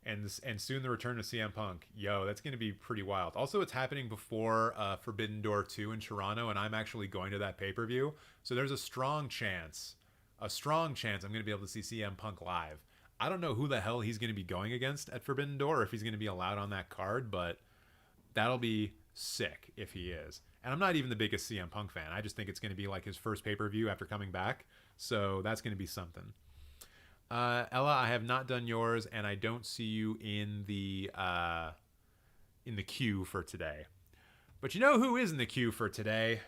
And soon the return of CM Punk. Yo, that's going to be pretty wild. Also, it's happening before Forbidden Door 2 in Toronto, and I'm actually going to that pay-per-view. So there's a strong chance I'm going to be able to see CM Punk live. I don't know who the hell he's going to be going against at Forbidden Door, or if he's going to be allowed on that card, but that'll be sick if he is. And I'm not even the biggest CM Punk fan. I just think it's going to be like his first pay-per-view after coming back. So that's going to be something. Ella, I have not done yours, and I don't see you in the queue for today. But you know who is in the queue for today?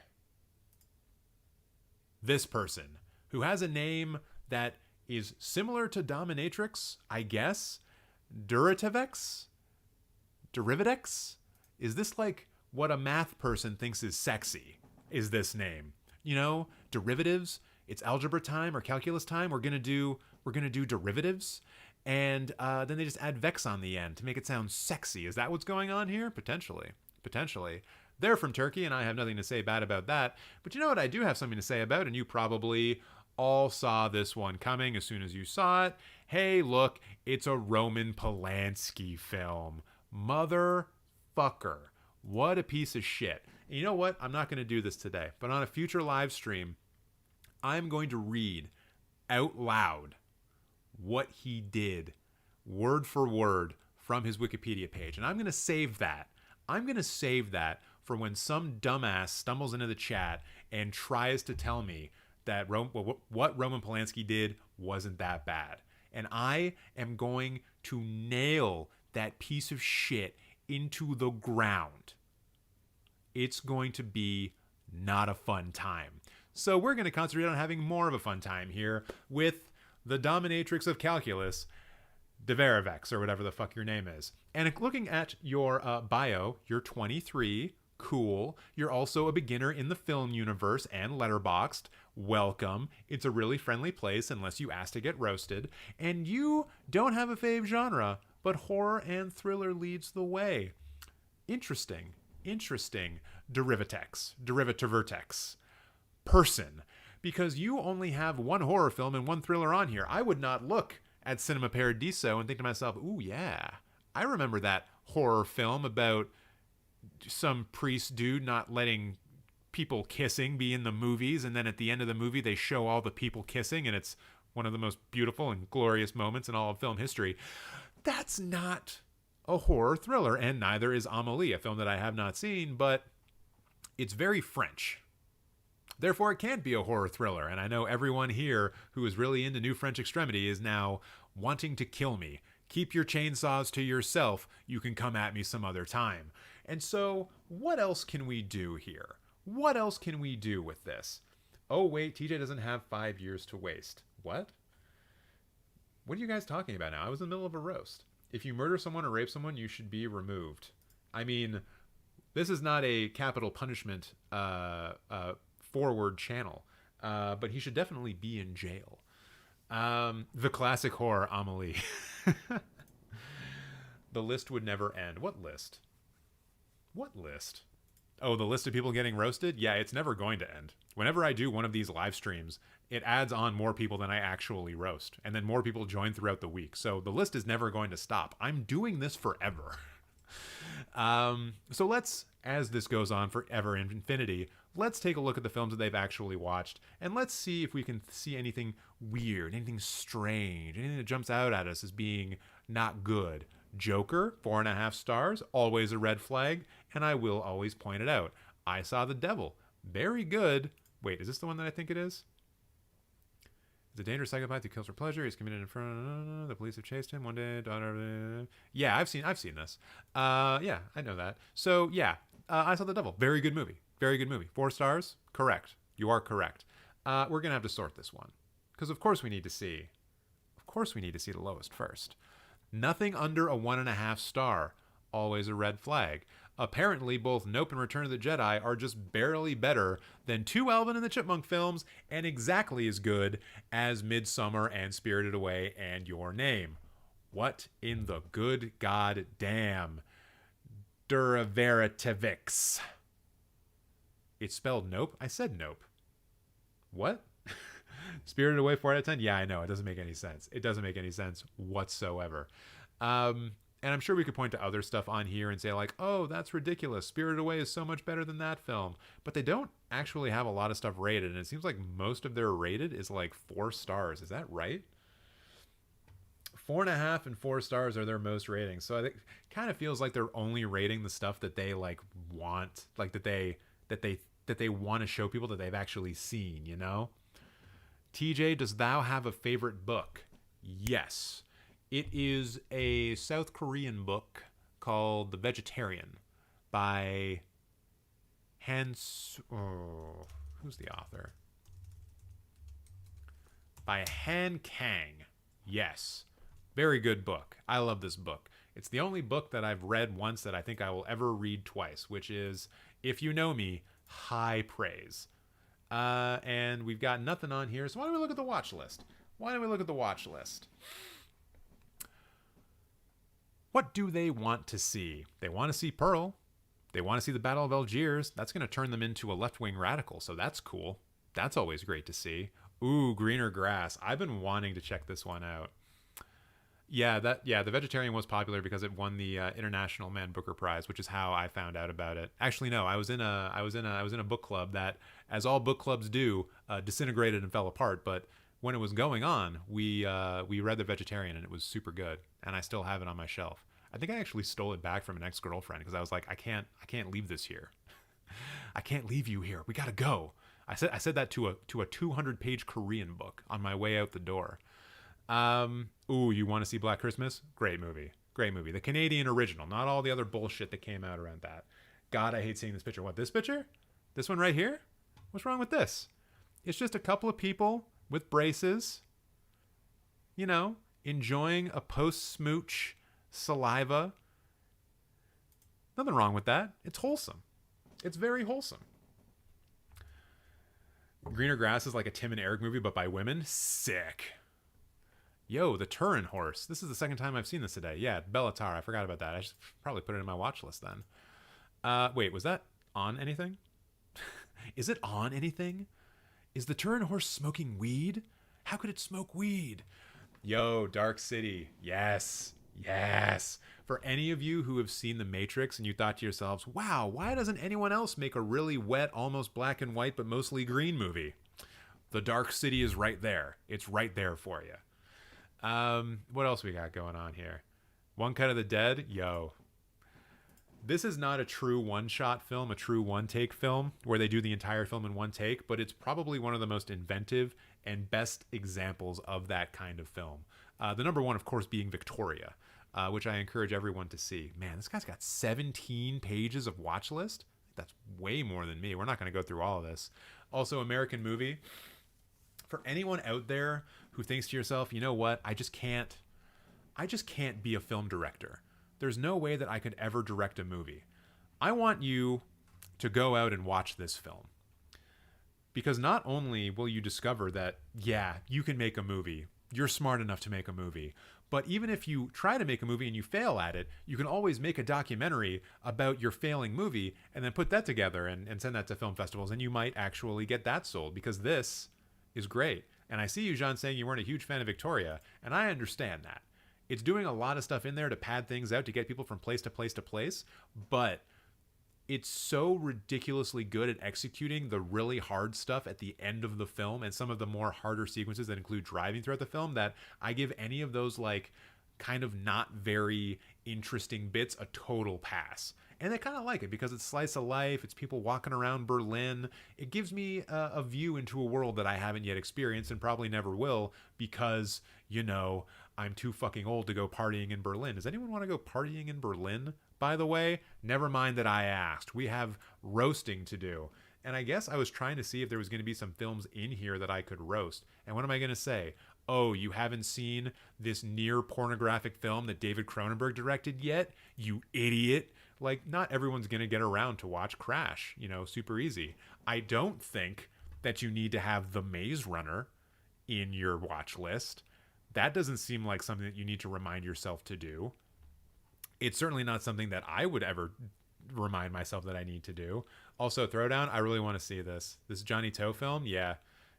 This person, who has a name that is similar to Dominatrix, I guess. Durativex? Is this like what a math person thinks is sexy? Is this name? Derivatives. It's algebra time or calculus time. We're gonna do derivatives, and then they just add vex on the end to make it sound sexy. Is that what's going on here? Potentially. They're from Turkey, and I have nothing to say bad about that. But you know what I do have something to say about, and you probably all saw this one coming as soon as you saw it. Hey, look, it's a Roman Polanski film. Motherfucker. What a piece of shit. And you know what? I'm not going to do this today, but on a future live stream, I'm going to read out loud what he did, word for word, from his Wikipedia page. And I'm going to save that. For when some dumbass stumbles into the chat and tries to tell me that what Roman Polanski did wasn't that bad. And I am going to nail that piece of shit into the ground. It's going to be not a fun time. So we're going to concentrate on having more of a fun time here with the dominatrix of calculus, Deveravex, or whatever the fuck your name is. And looking at your bio, you're 23, cool. You're also a beginner in the film universe and Letterboxd. Welcome. It's a really friendly place unless you ask to get roasted. And you don't have a fave genre, but horror and thriller leads the way. Interesting. Derivatex. Person. Because you only have one horror film and one thriller on here. I would not look at Cinema Paradiso and think to myself, ooh, yeah, I remember that horror film about some priest dude not letting people kissing be in the movies, and then at the end of the movie they show all the people kissing, and it's one of the most beautiful and glorious moments in all of film history. That's not a horror thriller, and neither is Amélie, a film that I have not seen, but it's very French. Therefore, it can't be a horror thriller, and I know everyone here who is really into New French Extremity is now wanting to kill me. Keep your chainsaws to yourself. You can come at me some other time. And so, what else can we do here? What else can we do with this? Oh, wait, TJ doesn't have 5 years to waste. What? What are you guys talking about now? I was in the middle of a roast. If you murder someone or rape someone, you should be removed. I mean, this is not a capital punishment forward channel, but he should definitely be in jail. The classic horror Amélie. The list would never end. What list? What list? Oh, the list of people getting roasted? Yeah, it's never going to end. Whenever I do one of these live streams, it adds on more people than I actually roast. And then more people join throughout the week. So the list is never going to stop. I'm doing this forever. So let's, as this goes on forever in infinity, let's take a look at the films that they've actually watched. And let's see if we can see anything weird, anything strange, anything that jumps out at us as being not good. Joker, 4.5 stars, always a red flag, and I will always point it out. I Saw the Devil, very good. Wait, is this the one that I think it is? He's a dangerous psychopath who kills for pleasure. He's committed in front of the police have chased him one day. Yeah, I've seen this. Yeah, I know that. So yeah, I Saw the Devil, very good movie, very good movie. 4 stars, correct. You are correct. We're gonna have to sort this one because of course we need to see the lowest first. Nothing under a 1.5 star, always a red flag. Apparently, both Nope and Return of the Jedi are just barely better than 2 Alvin and the Chipmunk films and exactly as good as Midsommar and Spirited Away and Your Name. What in the good goddamn Duraveritivics? It's spelled Nope? I said Nope. What? Spirited Away 4 out of 10? Yeah, I know. It doesn't make any sense. It doesn't make any sense whatsoever. And I'm sure we could point to other stuff on here and say like, oh, that's ridiculous. Spirited Away is so much better than that film. But they don't actually have a lot of stuff rated. And it seems like most of their rated is like 4 stars. Is that right? 4.5 and 4 stars are their most ratings. So I think it kind of feels like they're only rating the stuff that they like want, like that they want to show people that they've actually seen, you know? TJ, does thou have a favorite book? Yes. It is a South Korean book called The Vegetarian by who's the author? By Han Kang. Yes. Very good book. I love this book. It's the only book that I've read once that I think I will ever read twice, which is, if you know me, high praise. And we've got nothing on here, so why don't we look at the watch list? What do they want to see? They want to see Pearl. They want to see the Battle of Algiers. That's going to turn them into a left-wing radical, so that's cool. That's always great to see. Ooh, Greener Grass. I've been wanting to check this one out. Yeah, The Vegetarian was popular because it won the International Man Booker Prize, which is how I found out about it. Actually, no, I was in a book club that, as all book clubs do, disintegrated and fell apart. But when it was going on, we read The Vegetarian, and it was super good, and I still have it on my shelf. I think I actually stole it back from an ex-girlfriend because I was like, I can't leave this here. I can't leave you here. We gotta go. I said that to a 200-page Korean book on my way out the door. Ooh, you want to see Black Christmas? Great movie. The Canadian original, not all the other bullshit that came out around that. God, I hate seeing this picture. What, this picture? This one right here? What's wrong with this? It's just a couple of people with braces, you know, enjoying a post-smooch saliva. Nothing wrong with that. It's wholesome. It's very wholesome. Greener Grass is like a Tim and Eric movie, but by women. Sick. Yo, the Turin Horse. This is the second time I've seen this today. Yeah, Bellatar. I forgot about that. I should probably put it in my watch list then. Wait, was that on anything? Is it on anything? Is the Turin Horse smoking weed? How could it smoke weed? Yo, Dark City. Yes. Yes. For any of you who have seen The Matrix and you thought to yourselves, wow, why doesn't anyone else make a really wet, almost black and white, but mostly green movie? The Dark City is right there. It's right there for you. What else we got going on here? One Cut of the Dead? Yo. This is not a true one-shot film, a true one-take film, where they do the entire film in one take, but it's probably one of the most inventive and best examples of that kind of film. The number one, of course, being Victoria, which I encourage everyone to see. Man, this guy's got 17 pages of watch list. That's way more than me. We're not going to go through all of this. Also, American Movie. For anyone out there who thinks to yourself, you know what, I just can't be a film director. There's no way that I could ever direct a movie. I want you to go out and watch this film. Because not only will you discover that, yeah, you can make a movie. You're smart enough to make a movie. But even if you try to make a movie and you fail at it, you can always make a documentary about your failing movie and then put that together and send that to film festivals. And you might actually get that sold, because this is great. And I see you, Jean, saying you weren't a huge fan of Victoria. And I understand that. It's doing a lot of stuff in there to pad things out, to get people from place to place to place. But it's so ridiculously good at executing the really hard stuff at the end of the film and some of the more harder sequences that include driving throughout the film, that I give any of those like kind of not very interesting bits a total pass. And I kind of like it because it's slice of life. It's people walking around Berlin. It gives me a view into a world that I haven't yet experienced and probably never will, because, you know, I'm too fucking old to go partying in Berlin. Does anyone want to go partying in Berlin, by the way? Never mind that I asked. We have roasting to do. And I guess I was trying to see if there was going to be some films in here that I could roast. And what am I going to say? Oh, you haven't seen this near pornographic film that David Cronenberg directed yet? You idiot. Like, not everyone's going to get around to watch Crash, you know, super easy. I don't think that you need to have The Maze Runner in your watch list. That doesn't seem like something that you need to remind yourself to do. It's certainly not something that I would ever remind myself that I need to do. Also, Throwdown, I really want to see this. This Johnny Toe film, yeah,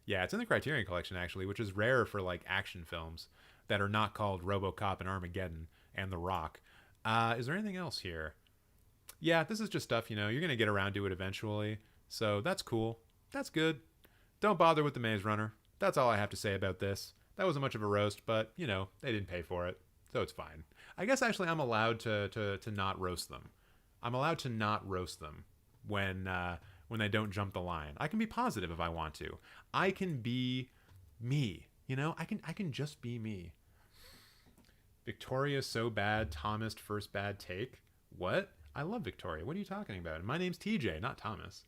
it's in the Criterion Collection, actually, which is rare for, like, action films that are not called RoboCop and Armageddon and The Rock. Is there anything else here? Yeah, this is just stuff, you know, you're going to get around to it eventually. So that's cool. That's good. Don't bother with The Maze Runner. That's all I have to say about this. That wasn't much of a roast, but, you know, they didn't pay for it. So it's fine. I guess actually I'm allowed to not roast them. I'm allowed to not roast them when they don't jump the line. I can be positive if I want to. I can be me, you know? I can just be me. Victoria's so bad, Thomas first bad take. What? I love Victoria. What are you talking about? My name's TJ, not Thomas.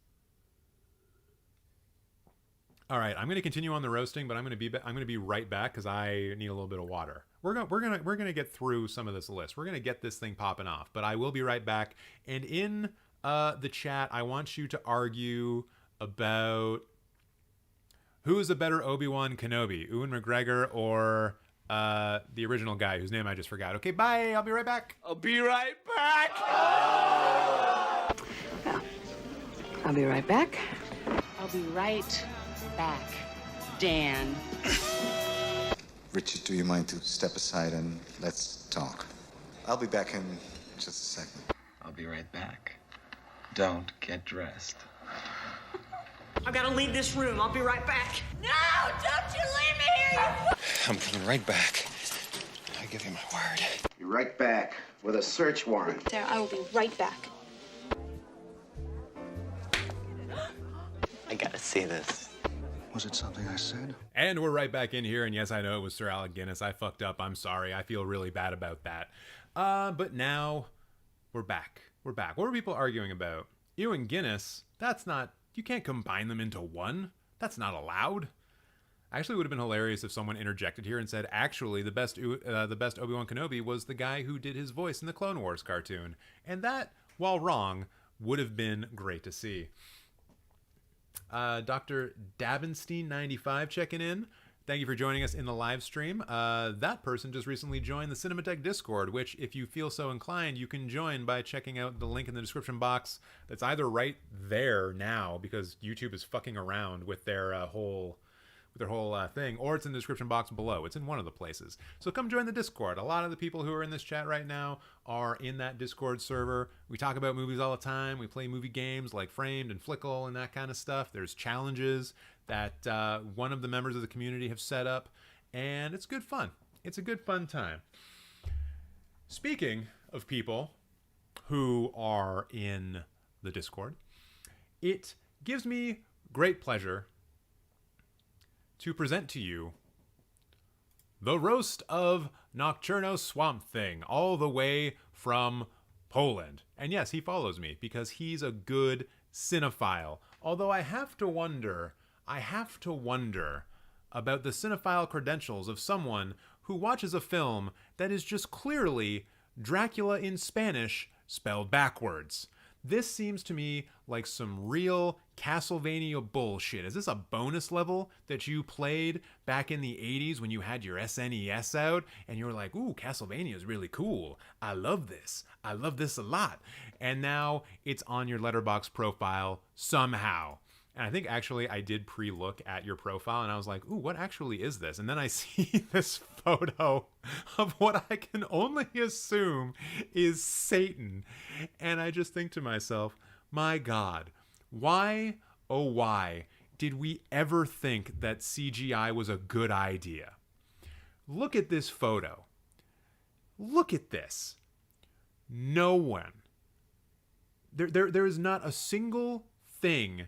All right, I'm going to continue on the roasting, but I'm going to be right back because I need a little bit of water. We're going to get through some of this list. We're going to get this thing popping off, but I will be right back. And in the chat, I want you to argue about who is a better Obi-Wan Kenobi, Ewan McGregor or the original guy whose name I just forgot. Okay, bye. I'll be right back. I'll be right back. Well, I'll be right back. I'll be right back, Dan. Richard, do you mind to step aside and let's talk? I'll be back in just a second. I'll be right back. Don't get dressed. I've got to leave this room. I'll be right back. No! Don't you leave me here, you... I'm coming right back. I give you my word. Be right back with a search warrant. Sarah, I will be right back. I gotta see this. Was it something I said? And we're right back in here, and yes, I know it was Sir Alec Guinness. I fucked up. I'm sorry. I feel really bad about that. But now we're back. We're back. What were people arguing about? Ewan Guinness? That's not... You can't combine them into one. That's not allowed. Actually, it would have been hilarious if someone interjected here and said, actually, the best Obi-Wan Kenobi was the guy who did his voice in the Clone Wars cartoon. And that, while wrong, would have been great to see. Dr. Davenstein95 checking in. Thank you for joining us in the live stream. That person just recently joined the Cinemateq Discord, which, if you feel so inclined, you can join by checking out the link in the description box. That's either right there now, because YouTube is fucking around with their their whole thing, or it's in the description box below. It's in one of the places. So come join the Discord. A lot of the people who are in this chat right now are in that Discord server. We talk about movies all the time. We play movie games like Framed and Flickle and that kind of stuff. There's challenges that one of the members of the community have set up, and it's good fun. It's a good fun time. Speaking of people who are in the Discord, it gives me great pleasure to present to you the roast of Nocturno Swamp Thing, all the way from Poland. And yes, he follows me because he's a good cinephile. Although I have to wonder about the cinephile credentials of someone who watches a film that is just clearly Dracula in Spanish spelled backwards. This seems to me like some real Castlevania bullshit. Is this a bonus level that you played back in the 80s when you had your SNES out and you were like, ooh, Castlevania is really cool. I love this. I love this a lot. And now it's on your Letterboxd profile somehow. And I think actually I did pre-look at your profile and I was like, ooh, what actually is this? And then I see this photo of what I can only assume is Satan. And I just think to myself, my God, why, oh why, did we ever think that CGI was a good idea? Look at this photo. Look at this. No one. There is not a single thing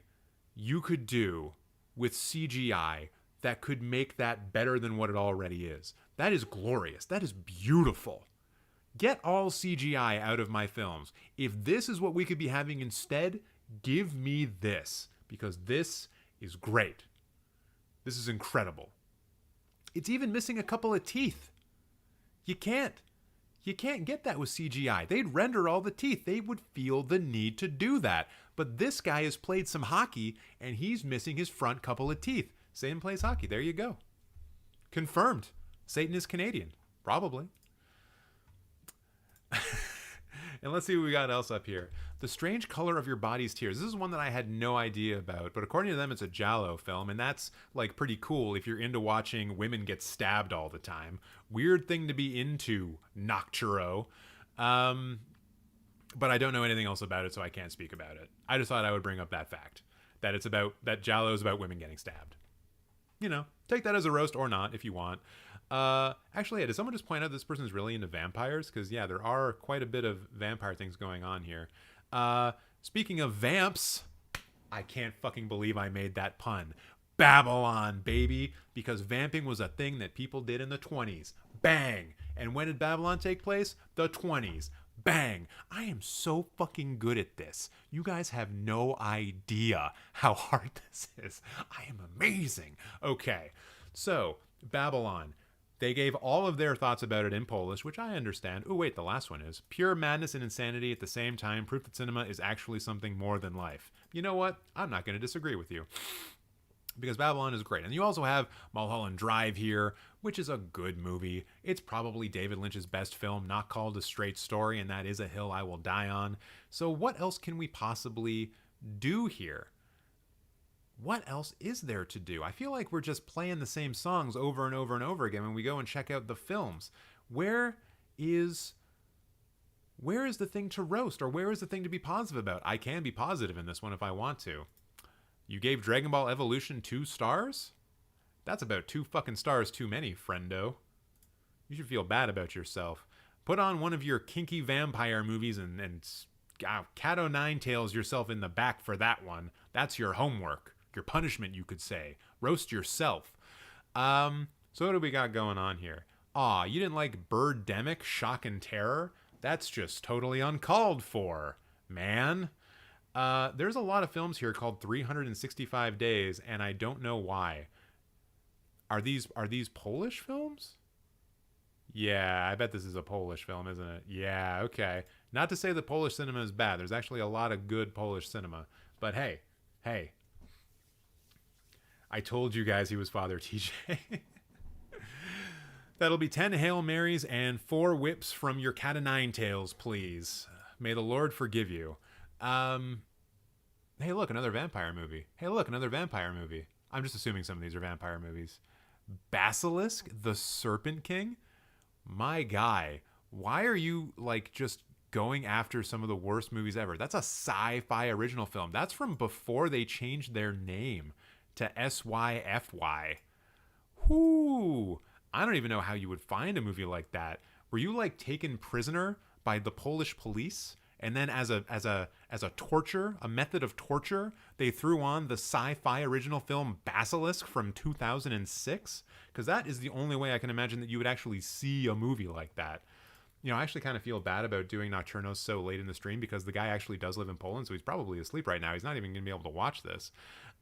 you could do with CGI that could make that better than what it already is. That is glorious. That is beautiful. Get all CGI out of my films. If this is what we could be having instead, give me this, because this is great. This is incredible. It's even missing a couple of teeth. You can't get that with CGI. They'd render all the teeth. They would feel the need to do that. But this guy has played some hockey, and he's missing his front couple of teeth. Satan plays hockey. There you go. Confirmed. Satan is Canadian. Probably. And let's see what we got else up here. The Strange Color of Your Body's Tears. This is one that I had no idea about, but according to them, it's a Giallo film, and that's like pretty cool if you're into watching women get stabbed all the time. Weird thing to be into, Nocturo. But I don't know anything else about it, so I can't speak about it. I just thought I would bring up that fact, that it's about, that Giallo is about women getting stabbed. You know, take that as a roast or not if you want. Actually, did someone just point out this person's really into vampires? Because, yeah, there are quite a bit of vampire things going on here. Speaking of vamps, I can't fucking believe I made that pun. Babylon, baby. Because vamping was a thing that people did in the 20s. Bang! And when did Babylon take place? The 20s. Bang! I am so fucking good at this. You guys have no idea how hard this is. I am amazing. Okay, so Babylon. They gave all of their thoughts about it in Polish, which I understand. Oh, wait, the last one is pure madness and insanity at the same time. Proof that cinema is actually something more than life. You know what? I'm not going to disagree with you, because Babylon is great. And you also have Mulholland Drive here, which is a good movie. It's probably David Lynch's best film, not called a straight story, and that is a hill I will die on. So what else can we possibly do here? What else is there to do? I feel like we're just playing the same songs over and over and over again when we go and check out the films. Where is the thing to roast, or where is the thing to be positive about? I can be positive in this one if I want to. You gave Dragon Ball Evolution 2 stars? That's about 2 fucking stars too many, friendo. You should feel bad about yourself. Put on one of your kinky vampire movies and cat o' nine tails yourself in the back for that one. That's your homework. Your punishment, you could say. Roast yourself. So what do we got going on here? Aw, you didn't like Birdemic, Shock and Terror? That's just totally uncalled for, man. There's a lot of films here called 365 Days, and I don't know why. Are these Polish films? Yeah, I bet this is a Polish film, isn't it? Yeah, okay. Not to say that Polish cinema is bad. There's actually a lot of good Polish cinema. But hey. I told you guys he was Father TJ. That'll be 10 Hail Marys and 4 whips from your cat o' nine tails, please. May the Lord forgive you. Hey, look, another vampire movie. I'm just assuming some of these are vampire movies. Basilisk, the Serpent King? My guy, why are you like just going after some of the worst movies ever? That's a sci-fi original film. That's from before they changed their name to SYFY. Whoo! I don't even know how you would find a movie like that. Were you like taken prisoner by the Polish police, and then as a torture, a method of torture, they threw on the sci-fi original film Basilisk from 2006? Because that is the only way I can imagine that you would actually see a movie like that. You know, I actually kind of feel bad about doing Nocturnos so late in the stream because the guy actually does live in Poland, so he's probably asleep right now. He's not even going to be able to watch this.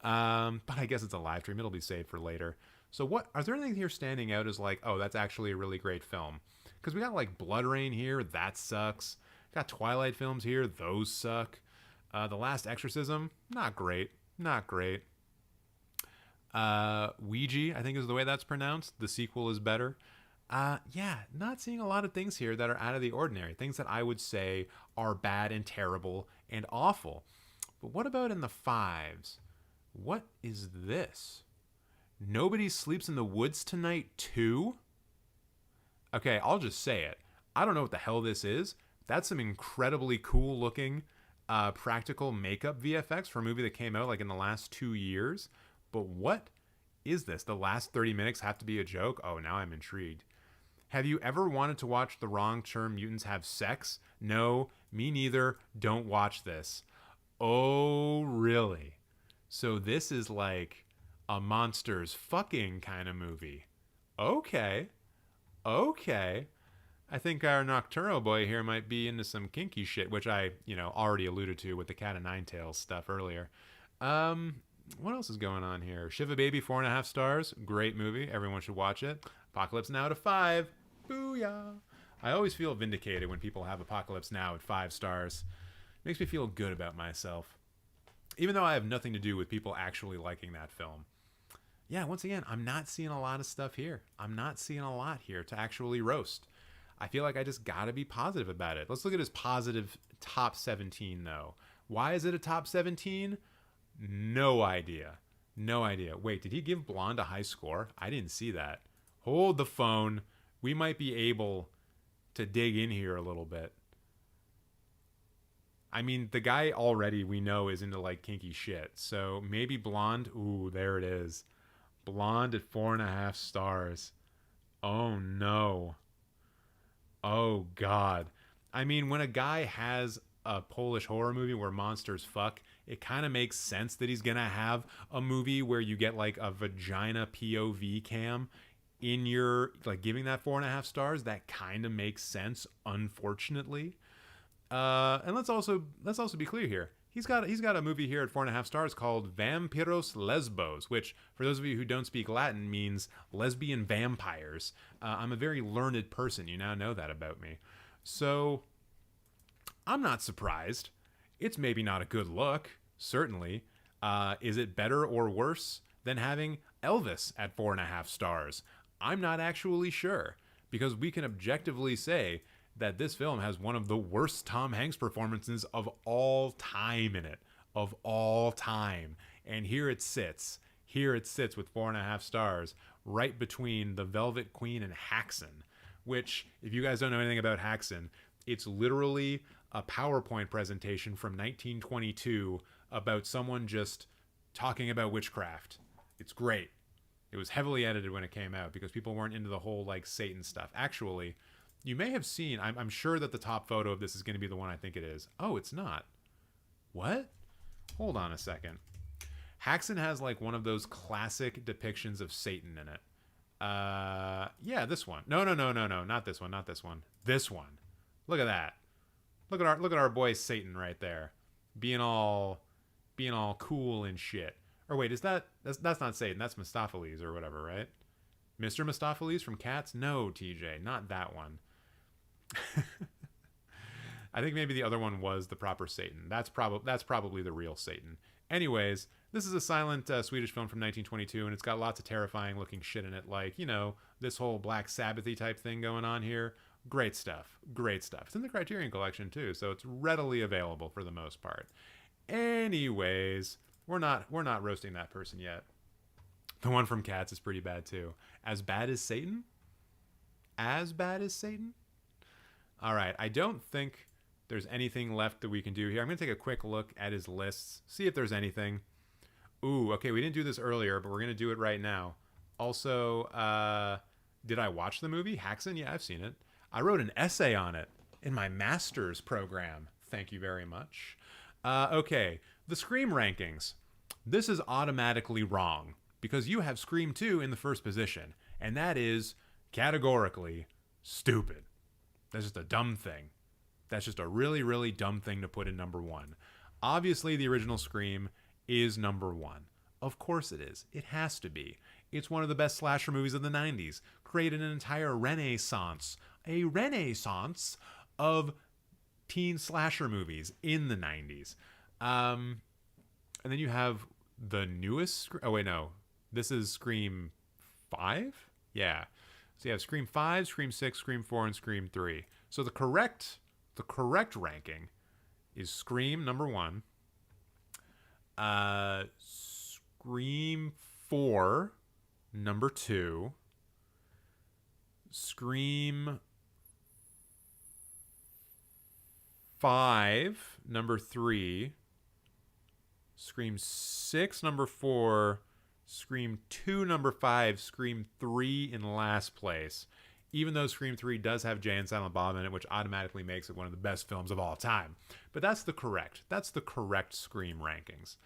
But I guess it's a live stream. It'll be saved for later. So what, are there anything here standing out as like, oh, that's actually a really great film? Because we got like Blood Rain here. That sucks. Got Twilight films here. Those suck. The Last Exorcism. Not great. Not great. Ouija, I think is the way that's pronounced. The sequel is better. Yeah, not seeing a lot of things here that are out of the ordinary. Things that I would say are bad and terrible and awful. But what about in the fives? What is this? Nobody Sleeps in the Woods Tonight 2? Okay, I'll just say it. I don't know what the hell this is. That's some incredibly cool looking practical makeup VFX for a movie that came out like in the last 2 years. But what is this? The last 30 minutes have to be a joke? Oh, now I'm intrigued. Have you ever wanted to watch The Wrong Term Mutants Have Sex? No, me neither. Don't watch this. Oh, really? So this is like a monsters fucking kind of movie. Okay. Okay. I think our Nocturnal boy here might be into some kinky shit, which I, already alluded to with the Cat of Nine Tails stuff earlier. What else is going on here? Shiva Baby, 4.5 stars. Great movie. Everyone should watch it. Apocalypse Now to 5. Booyah. I always feel vindicated when people have Apocalypse Now at 5 stars. Makes me feel good about myself. Even though I have nothing to do with people actually liking that film. Yeah, once again, I'm not seeing a lot of stuff here. I'm not seeing a lot here to actually roast. I feel like I just gotta be positive about it. Let's look at his positive top 17, though. Why is it a top 17? No idea. No idea. Wait, did he give Blonde a high score? I didn't see that. Hold the phone. We might be able to dig in here a little bit. I mean, the guy already we know is into like kinky shit. So maybe Blonde. Ooh, there it is. Blonde at 4.5 stars. Oh no. Oh God. I mean, when a guy has a Polish horror movie where monsters fuck, it kind of makes sense that he's gonna have a movie where you get like a vagina POV cam in your, like, giving that 4.5 stars. That kind of makes sense, unfortunately. And let's also be clear here. He's got a movie here at 4.5 stars called Vampiros Lesbos, which, for those of you who don't speak Latin, means lesbian vampires. I'm a very learned person. You now know that about me. So I'm not surprised. It's maybe not a good look, certainly. Is it better or worse than having Elvis at 4.5 stars? I'm not actually sure, because we can objectively say that this film has one of the worst Tom Hanks performances of all time in it. Of all time. And here it sits. Here it sits with 4.5 stars, right between The Velvet Queen and Haxan, which, if you guys don't know anything about Haxan, it's literally a PowerPoint presentation from 1922 about someone just talking about witchcraft. It's great. It was heavily edited when it came out because people weren't into the whole like Satan stuff. Actually, you may have seen, I'm sure that the top photo of this is going to be the one I think it is. Oh, it's not. What? Hold on a second. Haxan has like one of those classic depictions of Satan in it. Yeah, this one. No, not this one, not this one. This one. Look at that. Look at our boy Satan right there. Being all cool and shit. Or wait, that's not Satan, that's Mistopheles or whatever, right? Mr. Mistopheles from Cats? No, TJ, not that one. I think maybe the other one was the proper Satan. That's probably the real Satan. Anyways, this is a silent Swedish film from 1922, and it's got lots of terrifying looking shit in it, like, this whole Black Sabbath-y type thing going on here. Great stuff. Great stuff. It's in the Criterion Collection too, so it's readily available for the most part. Anyways, we're not roasting that person yet. The one from Cats is pretty bad too. As bad as Satan? As bad as Satan? All right, I don't think there's anything left that we can do here. I'm going to take a quick look at his lists, see if there's anything. Ooh, okay, we didn't do this earlier, but we're going to do it right now. Also, did I watch the movie? Haxon? Yeah, I've seen it. I wrote an essay on it in my master's program. Thank you very much. Okay, the Scream rankings. This is automatically wrong because you have Scream 2 in the first position, and that is categorically stupid. That's just a dumb thing. That's just a really, really dumb thing to put in number 1. Obviously, the original Scream is number 1. Of course it is. It has to be. It's one of the best slasher movies of the 90s. Created an entire renaissance. A renaissance of teen slasher movies in the 90s. And then you have the newest... Oh, wait, no. This is Scream 5? Yeah. So you have Scream 5, Scream 6, Scream 4, and Scream 3. So the correct ranking is Scream number 1, Scream 4 number 2, Scream 5 number 3, Scream 6 number 4, Scream 2 number 5, Scream 3 in last place. Even though Scream 3 does have Jay and Silent Bob in it, which automatically makes it one of the best films of all time. But that's the correct Scream rankings.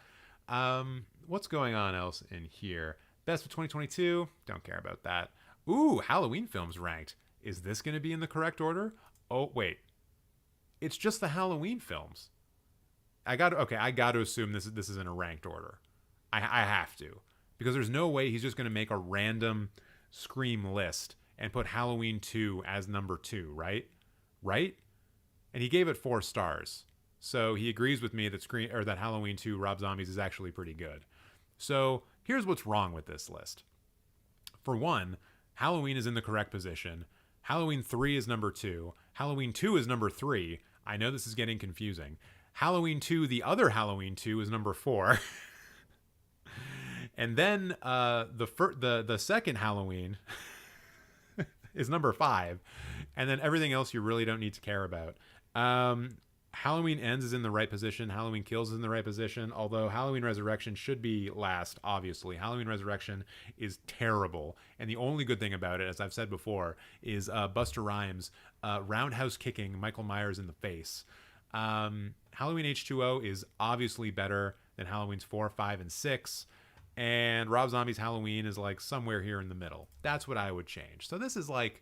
What's going on else in here? Best of 2022? Don't care about that. Ooh, Halloween films ranked. Is this going to be in the correct order? Oh, wait. It's just the Halloween films. I got to assume this is in a ranked order. I have to. Because there's no way he's just going to make a random Scream list and put Halloween 2 as number 2, right? Right? And he gave it 4 stars. So he agrees with me that Halloween 2 Rob Zombies is actually pretty good. So here's what's wrong with this list. For one, Halloween is in the correct position. Halloween 3 is number 2. Halloween 2 is number 3. I know this is getting confusing. Halloween 2, the other Halloween 2, is number 4. And then the second Halloween is number 5. And then everything else you really don't need to care about. Halloween Ends is in the right position. Halloween Kills is in the right position. Although Halloween Resurrection should be last, obviously. Halloween Resurrection is terrible. And the only good thing about it, as I've said before, is Busta Rhymes roundhouse kicking Michael Myers in the face. Halloween H2O is obviously better than Halloween's 4, 5, and 6. And Rob Zombie's Halloween is like somewhere here in the middle. That's what I would change. So this is like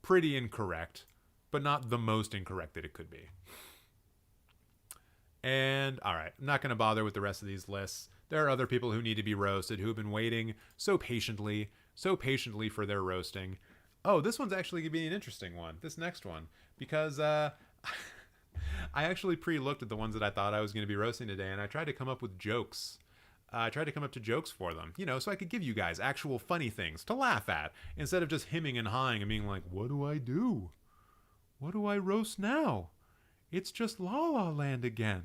pretty incorrect, but not the most incorrect that it could be. And all right, I'm not going to bother with the rest of these lists. There are other people who need to be roasted who have been waiting so patiently for their roasting. Oh, this one's actually going to be an interesting one, this next one, because I actually pre-looked at the ones that I thought I was going to be roasting today, and I tried to come up with jokes. I tried to come up to jokes for them, so I could give you guys actual funny things to laugh at instead of just hemming and hawing and being like, what do I do? What do I roast now? It's just La La Land again.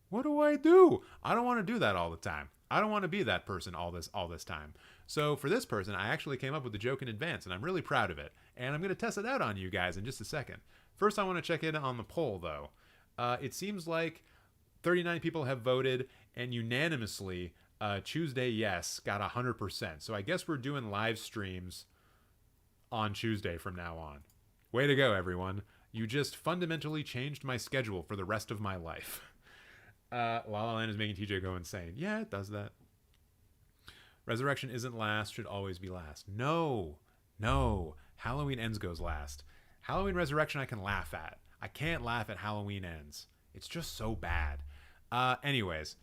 What do I do? I don't want to do that all the time. I don't want to be that person all this time. So for this person, I actually came up with the joke in advance, and I'm really proud of it. And I'm going to test it out on you guys in just a second. First, I want to check in on the poll, though. It seems like 39 people have voted, and unanimously, Tuesday Yes got 100%. So I guess we're doing live streams on Tuesday from now on. Way to go, everyone. You just fundamentally changed my schedule for the rest of my life. La La Land is making TJ go insane. Yeah, it does that. Resurrection isn't last, should always be last. No. Halloween Ends goes last. Halloween Resurrection I can laugh at. I can't laugh at Halloween Ends. It's just so bad. Anyways,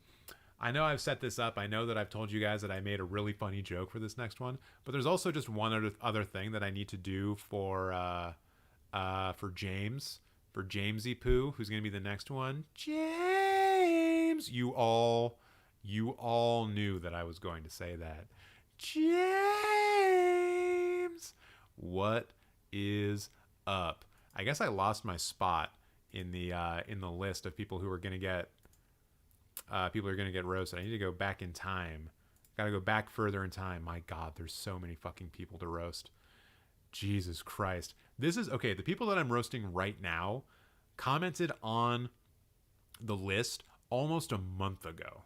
I know I've set this up. I know that I've told you guys that I made a really funny joke for this next one. But there's also just one other thing that I need to do for James. For Jamesy Poo, who's going to be the next one. James! You all knew that I was going to say that. James! What is up? I guess I lost my spot in the list of people who are going to get roasted. I need to go back in time Gotta go back further in time. My God, there's so many fucking people to roast. Jesus Christ. This is, okay, the people that I'm roasting right now commented on the list almost a month ago.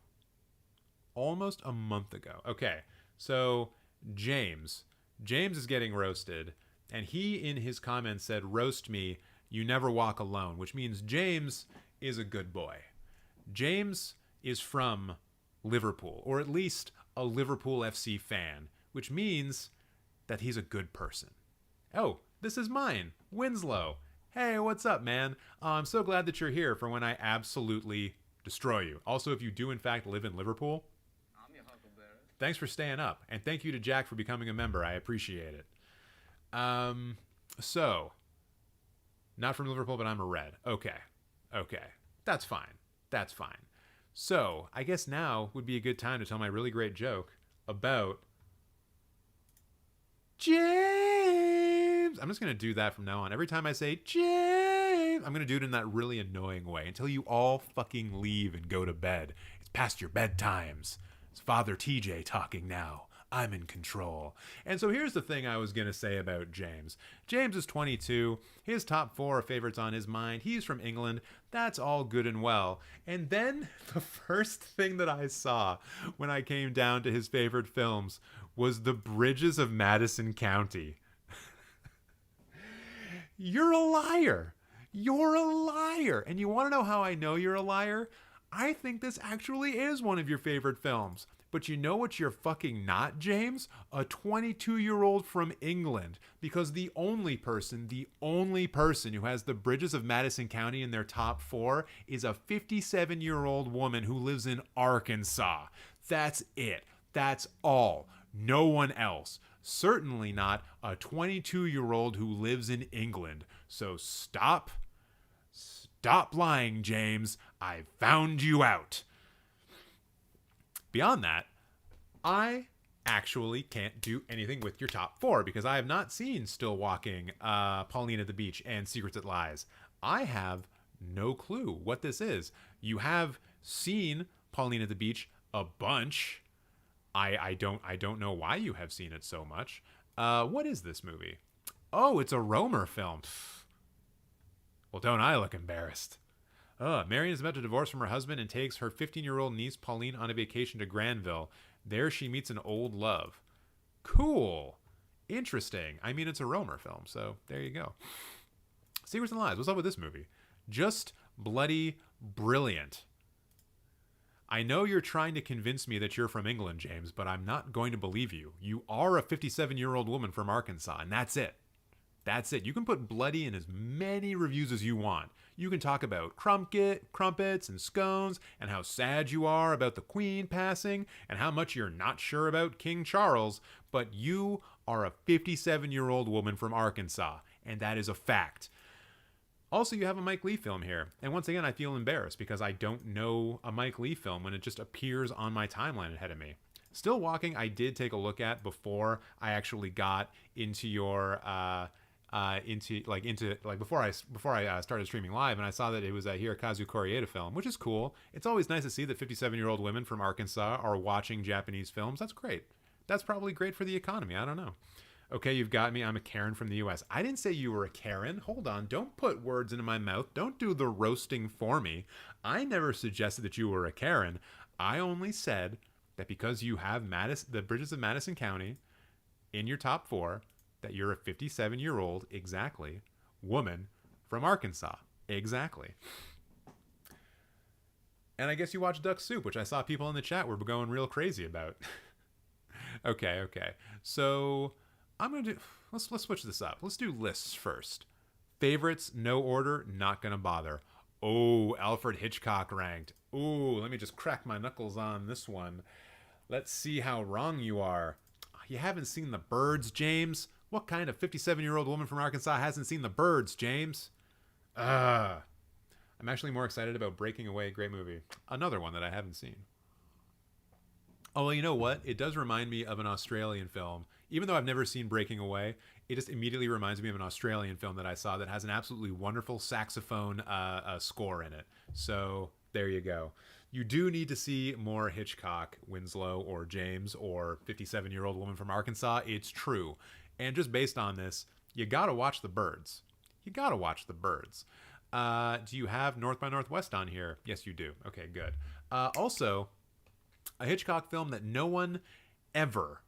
Almost a month ago. Okay, so James is getting roasted, and he in his comments said, roast me, you never walk alone, which means James is a good boy. James is from Liverpool, or at least a Liverpool FC fan, which means that he's a good person. Oh, this is mine, Winslow. Hey, what's up, man? I'm so glad that you're here for when I absolutely destroy you. Also, if you do in fact live in Liverpool, thanks for staying up, and thank you to Jack for becoming a member. I appreciate it. So, not from Liverpool, but I'm a Red. Okay. That's fine. So, I guess now would be a good time to tell my really great joke about James. I'm just going to do that from now on. Every time I say James, I'm going to do it in that really annoying way until you all fucking leave and go to bed. It's past your bedtimes. It's Father TJ talking now. I'm in control. And so here's the thing I was going to say about James. James is 22. His top 4 are favorites on his mind. He's from England. That's all good and well. And then the first thing that I saw when I came down to his favorite films was The Bridges of Madison County. You're a liar. You're a liar. And you want to know how I know you're a liar? I think this actually is one of your favorite films. But you know what you're fucking not, James? A 22-year-old from England. Because the only person who has The Bridges of Madison County in their top 4 is a 57-year-old woman who lives in Arkansas. That's it. That's all. No one else. Certainly not a 22-year-old who lives in England. So stop lying, James. I found you out. Beyond that, I actually can't do anything with your top 4 because I have not seen Still Walking, Pauline at the Beach, and Secrets That Lies. I have no clue what this is. You have seen Pauline at the Beach a bunch. I don't know why you have seen it so much. What is this movie? Oh, it's a Romer film. Well, don't I look embarrassed? Marion is about to divorce from her husband and takes her 15-year-old niece Pauline on a vacation to Granville. There she meets an old love. Cool. Interesting. I mean, it's a Romer film, so there you go. Secrets and Lies. What's up with this movie? Just bloody brilliant. I know you're trying to convince me that you're from England, James, but I'm not going to believe you. You are a 57-year-old woman from Arkansas, and that's it. That's it. You can put bloody in as many reviews as you want. You can talk about crumpets and scones and how sad you are about the Queen passing and how much you're not sure about King Charles, but you are a 57-year-old woman from Arkansas, and that is a fact. Also, you have a Mike Leigh film here, and once again, I feel embarrassed because I don't know a Mike Leigh film when it just appears on my timeline ahead of me. Still Walking, I did take a look at before I actually got into your before I started streaming live, and I saw that it was a Hirokazu Koreeda film, which is cool. It's always nice to see that 57-year-old women from Arkansas are watching Japanese films. That's great. That's probably great for the economy. I don't know. Okay, you've got me. I'm a Karen from the U.S. I didn't say you were a Karen. Hold on. Don't put words into my mouth. Don't do the roasting for me. I never suggested that you were a Karen. I only said that because you have the Bridges of Madison County in your top 4, that you're a 57-year-old, exactly, woman from Arkansas. Exactly. And I guess you watched Duck Soup, which I saw people in the chat were going real crazy about. Okay. So I'm going to do... Let's switch this up. Let's do lists first. Favorites, no order, not going to bother. Oh, Alfred Hitchcock ranked. Ooh, let me just crack my knuckles on this one. Let's see how wrong you are. You haven't seen The Birds, James? What kind of 57-year-old woman from Arkansas hasn't seen The Birds, James? I'm actually more excited about Breaking Away. Great movie. Another one that I haven't seen. Oh, well, you know what? It does remind me of an Australian film. Even though I've never seen Breaking Away, it just immediately reminds me of an Australian film that I saw that has an absolutely wonderful saxophone score in it. So there you go. You do need to see more Hitchcock, Winslow, or James, or 57-year-old woman from Arkansas. It's true. And just based on this, you gotta watch The Birds. You gotta watch The Birds. Do you have North by Northwest on here? Yes, you do. Okay, good. Also, a Hitchcock film that no one ever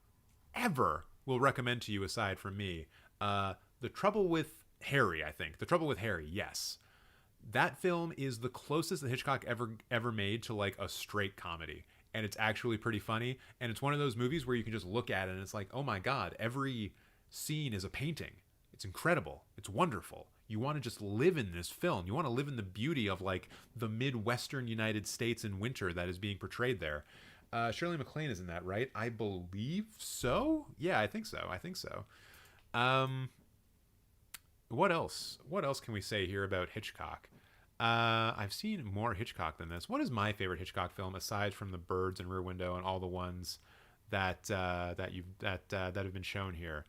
will recommend to you aside from me. The Trouble with Harry, I think. The Trouble with Harry, yes. That film is the closest that Hitchcock ever made to like a straight comedy. And it's actually pretty funny. And it's one of those movies where you can just look at it and it's like, oh my God, every scene is a painting. It's incredible. It's wonderful. You want to just live in this film. You want to live in the beauty of like the Midwestern United States in winter that is being portrayed there. Shirley MacLaine is in that, right? I believe so. Yeah, I think so. What else? What else can we say here about Hitchcock? I've seen more Hitchcock than this. What is my favorite Hitchcock film aside from The Birds and Rear Window and all the ones that have been shown here?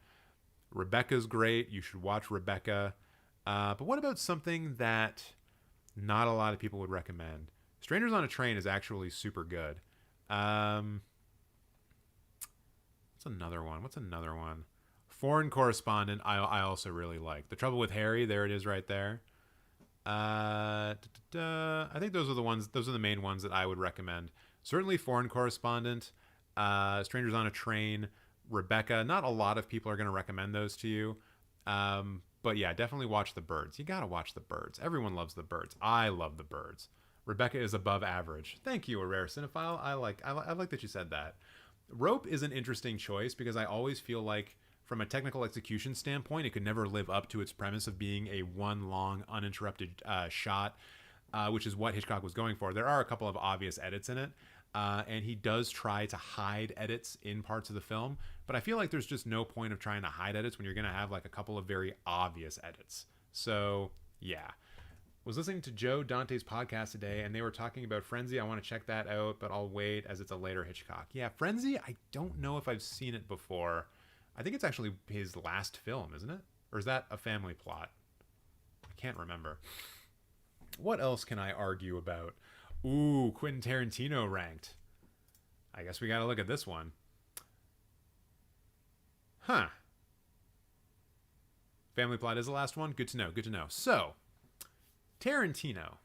Rebecca's great. You should watch Rebecca. But what about something that not a lot of people would recommend? Strangers on a Train is actually super good. What's another one? Foreign Correspondent, I also really like. The Trouble with Harry, there it is right there. I think those are the main ones that I would recommend. Certainly Foreign Correspondent, Strangers on a Train, Rebecca. Not a lot of people are going to recommend those to you. But yeah, definitely watch The Birds. You got to watch The Birds. Everyone loves The Birds. I love The Birds. Rebecca is above average. Thank you, a rare cinephile. I like that you said that. Rope is an interesting choice because I always feel like from a technical execution standpoint, it could never live up to its premise of being a one long, uninterrupted shot, which is what Hitchcock was going for. There are a couple of obvious edits in it, and he does try to hide edits in parts of the film, but I feel like there's just no point of trying to hide edits when you're going to have like a couple of very obvious edits. So, yeah. Was listening to Joe Dante's podcast today, and they were talking about Frenzy. I want to check that out, but I'll wait as it's a later Hitchcock. Yeah, Frenzy, I don't know if I've seen it before. I think it's actually his last film, isn't it? Or is that a family plot? I can't remember. What else can I argue about? Ooh, Quentin Tarantino ranked. I guess we got to look at this one. Huh. Family plot is the last one? Good to know. So, Tarantino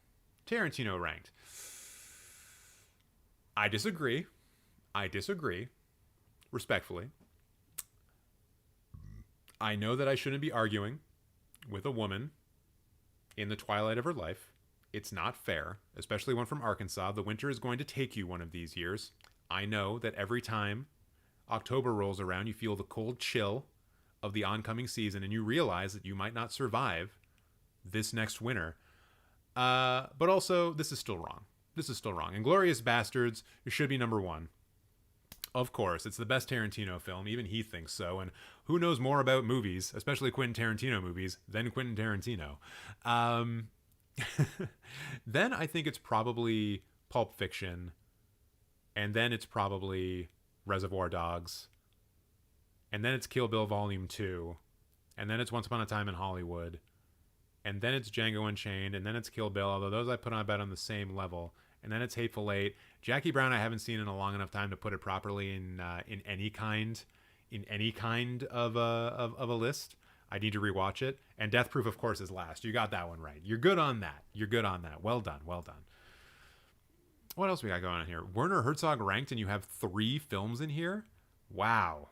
ranked. I disagree. Respectfully. I know that I shouldn't be arguing with a woman in the twilight of her life. It's not fair, especially one from Arkansas. The winter is going to take you one of these years. I know that every time October rolls around, you feel the cold chill of the oncoming season and you realize that you might not survive this next winter. But also, this is still wrong. Inglourious Bastards should be number one. Of course, it's the best Tarantino film. Even he thinks so. And who knows more about movies, especially Quentin Tarantino movies, than Quentin Tarantino? Then I think it's probably Pulp Fiction. And then it's probably Reservoir Dogs. And then it's Kill Bill Volume 2. And then it's Once Upon a Time in Hollywood. And then it's Django Unchained. And then it's Kill Bill, although those I put on about on the same level. And then it's Hateful Eight. Jackie Brown I haven't seen in a long enough time to put it properly in any kind of a list. I need to rewatch it. And Death Proof, of course, is last. You got that one right. You're good on that. Well done. What else we got going on here? Werner Herzog ranked, and you have 3 films in here? Wow.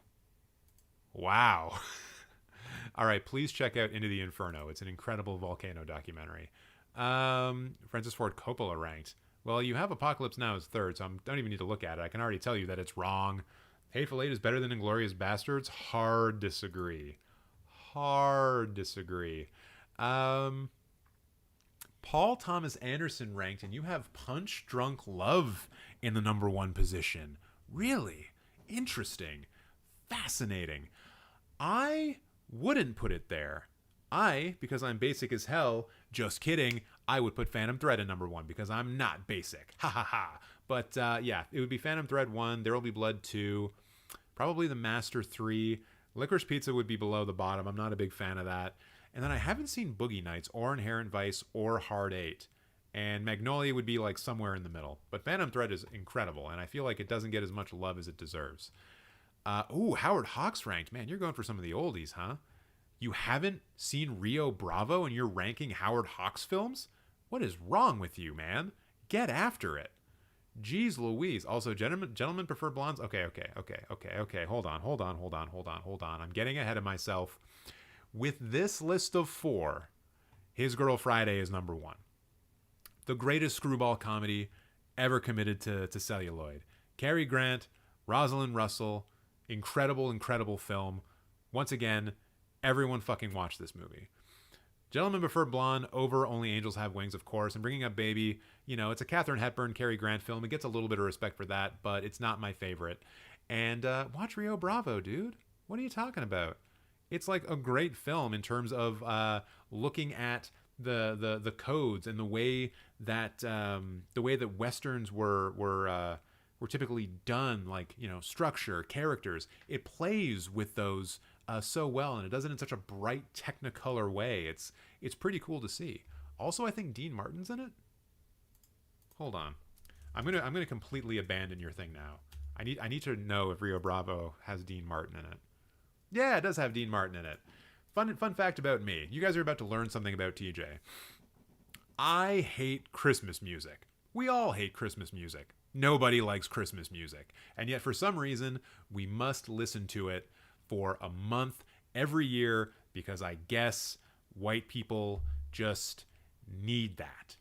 All right, please check out Into the Inferno. It's an incredible volcano documentary. Francis Ford Coppola ranked. Well, you have Apocalypse Now as 3rd, so I don't even need to look at it. I can already tell you that it's wrong. Hateful Eight is better than Inglourious Bastards. Hard disagree. Paul Thomas Anderson ranked, and you have Punch Drunk Love in the number 1 position. Really? Interesting. Fascinating. I wouldn't put it there. Because I'm basic as hell, just kidding, I would put Phantom Thread in number 1 because I'm not basic. Ha ha ha. But yeah, it would be Phantom Thread 1, There Will Be Blood 2, probably The Master 3. Licorice Pizza would be below the bottom. I'm not a big fan of that. And then I haven't seen Boogie Nights or Inherent Vice or Hard 8. And Magnolia would be like somewhere in the middle. But Phantom Thread is incredible, and I feel like it doesn't get as much love as it deserves. Ooh, Howard Hawks ranked. Man, you're going for some of the oldies, huh? You haven't seen Rio Bravo and you're ranking Howard Hawks films? What is wrong with you, man? Get after it. Jeez Louise. Also, gentlemen prefer blondes? Okay. Hold on. I'm getting ahead of myself. With this list of 4, His Girl Friday is number 1. The greatest screwball comedy ever committed to celluloid. Cary Grant, Rosalind Russell, incredible film. Once again, everyone fucking watch this movie. Gentlemen Prefer Blonde over Only Angels Have Wings, of course, and Bringing Up Baby, it's a Katharine Hepburn, Cary Grant film. It gets a little bit of respect for that, but it's not my favorite. And watch Rio Bravo, dude. What are you talking about? It's like a great film in terms of looking at the codes and the way that westerns were typically done, like structure, characters. It plays with those so well, and it does it in such a bright Technicolor way. It's pretty cool to see. Also, I think Dean Martin's in it. Hold on, I'm gonna completely abandon your thing now. I need to know if Rio Bravo has Dean Martin in it. Yeah, it does have Dean Martin in it. Fun fact about me. You guys are about to learn something about TJ. I hate Christmas music. We all hate Christmas music. Nobody likes Christmas music. And yet, for some reason, we must listen to it for a month every year because I guess white people just need that.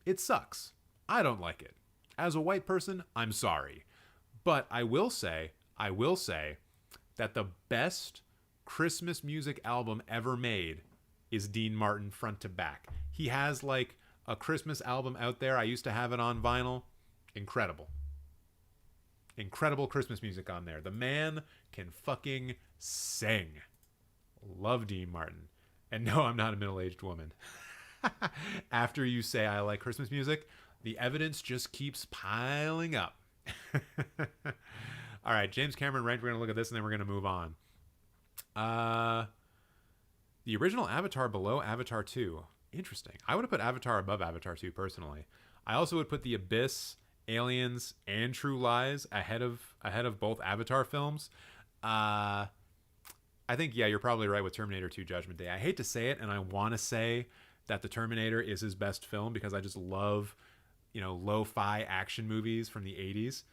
It sucks. I don't like it. As a white person, I'm sorry. But I will say that the best Christmas music album ever made is Dean Martin front to back. He has like a Christmas album out there. I used to have it on vinyl. Incredible Christmas music on there. The man can fucking sing. Love Dean Martin. And no, I'm not a middle-aged woman. After you say I like Christmas music, the evidence just keeps piling up. All right, James Cameron ranked. We're going to look at this and then we're going to move on. The original Avatar below Avatar 2. Interesting. I would have put Avatar above Avatar 2 personally. I also would put The Abyss, Aliens, and True Lies ahead of both Avatar films. I think, yeah, you're probably right with Terminator 2 Judgment Day. I hate to say it, and I want to say that The Terminator is his best film because I just love, lo-fi action movies from the 80s.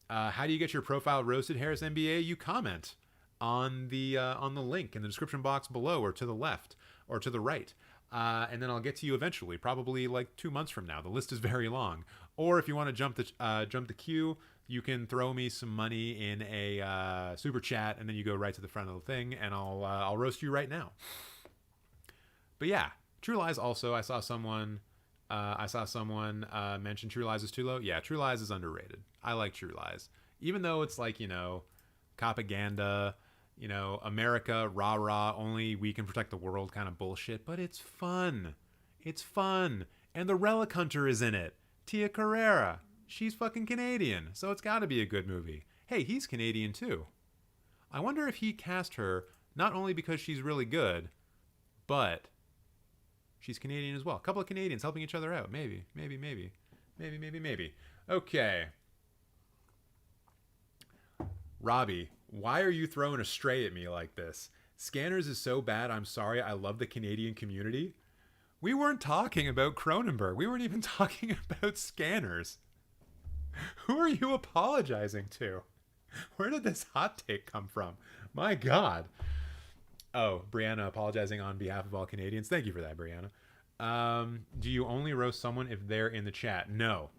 How do you get your profile roasted, Harris NBA? You comment on the link in the description box below, or to the left, or to the right. And then I'll get to you eventually, probably like 2 months from now. The list is very long. Or if you want to jump the queue, you can throw me some money in a super chat, and then you go right to the front of the thing, and I'll roast you right now. But yeah, True Lies also. I saw someone mention True Lies is too low. Yeah, True Lies is underrated. I like True Lies, even though it's like propaganda. America, rah rah, only we can protect the world kind of bullshit, but it's fun. It's fun. And the Relic Hunter is in it. Tia Carrera. She's fucking Canadian, so it's got to be a good movie. Hey, he's Canadian too. I wonder if he cast her not only because she's really good, but she's Canadian as well. A couple of Canadians helping each other out. Maybe. Okay. Robbie, why are you throwing a stray at me like this? Scanners is so bad, I'm sorry. I love the Canadian community. We weren't talking about Cronenberg. We weren't even talking about Scanners. Who are you apologizing to? Where did this hot take come from? My God. Oh, Brianna apologizing on behalf of all Canadians. Thank you for that, Brianna. Do you only roast someone if they're in the chat? No.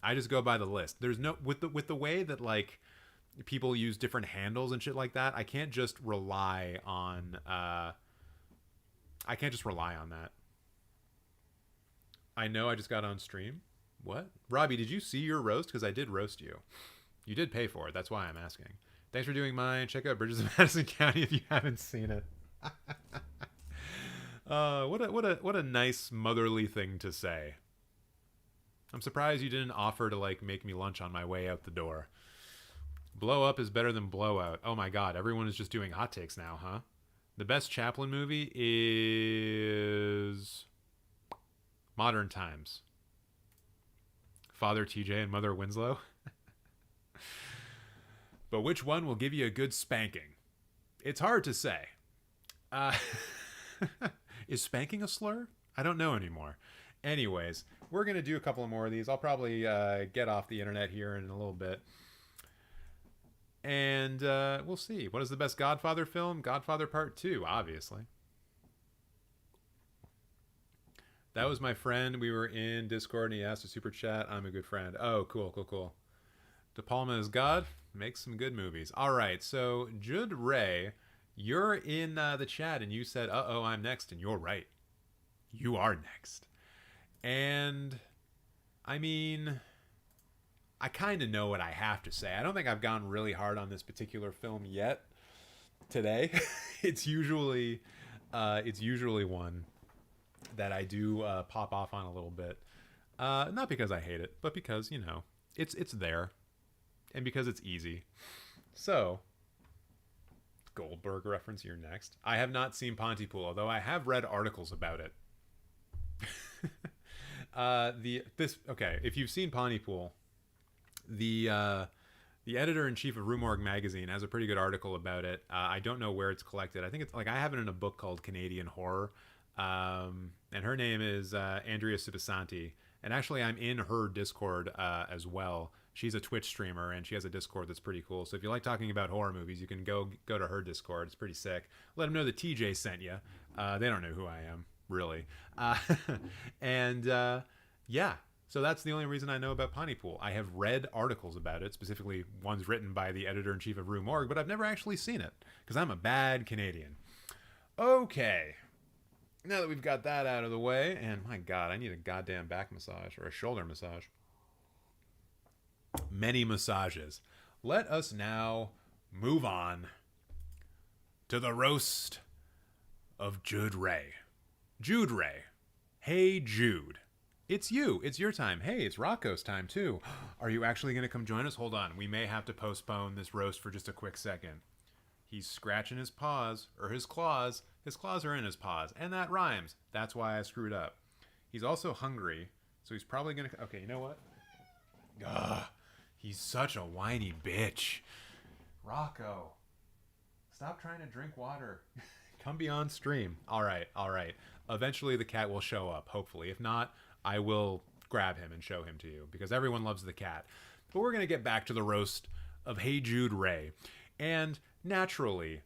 I just go by the list. There's no with the way that like people use different handles and shit like that. I can't just rely on that. I know I just got on stream. What? Robbie, did you see your roast? Because I did roast you. You did pay for it. That's why I'm asking. Thanks for doing mine. Check out Bridges of Madison County if you haven't seen it. What a nice motherly thing to say. I'm surprised you didn't offer to like make me lunch on my way out the door. Blow up is better than blowout. Oh my God, everyone is just doing hot takes now, huh? The best Chaplin movie is Modern times. Father TJ and Mother Winslow. But which one will give you a good spanking? It's hard to say. Is spanking a slur? I don't know anymore. Anyways, we're going to do a couple more of these. I'll probably get off the internet here in a little bit. And we'll see. What is the best Godfather film? Godfather Part 2, obviously. That was my friend. We were in Discord and he asked a super chat. I'm a good friend. Oh, cool. De Palma is God. Makes some good movies. All right, so Jude Ray, you're in the chat and you said, uh-oh, I'm next. And you're right. You are next. And, I mean, I kind of know what I have to say. I don't think I've gone really hard on this particular film yet today. It's usually one that I do pop off on a little bit. Not because I hate it, but because, you know, it's there. And because it's easy. So, Goldberg reference, you're next. I have not seen Pontypool, although I have read articles about it. Okay, if you've seen Pontypool, the editor-in-chief of Rue Morgue magazine has a pretty good article about it. I don't know where it's collected. I think it's like I have it in a book called Canadian Horror. And her name is Andrea Subisanti. And actually, I'm in her Discord as well. She's a Twitch streamer, and she has a Discord that's pretty cool. So if you like talking about horror movies, you can go to her Discord. It's pretty sick. Let them know that TJ sent you. They don't know who I am, really. Yeah. So that's the only reason I know about Pontypool. I have read articles about it, specifically ones written by the editor-in-chief of Rue Morgue, but I've never actually seen it, because I'm a bad Canadian. Okay. Now that we've got that out of the way, and my God, I need a goddamn back massage, or a shoulder massage. Many massages. Let us now move on to the roast of Jude Ray. Jude Ray. Hey, Jude. It's you. It's your time. Hey, it's Rocco's time, too. Are you actually going to come join us? Hold on. We may have to postpone this roast for just a quick second. He's scratching his paws, or his claws. His claws are in his paws, and that rhymes. That's why I screwed up. He's also hungry, so he's probably going to... Okay, you know what? Ugh. He's such a whiny bitch. Rocco, stop trying to drink water. Come be on stream. All right. Eventually the cat will show up, hopefully. If not, I will grab him and show him to you, because everyone loves the cat. But we're going to get back to the roast of Hey Jude Ray. And naturally,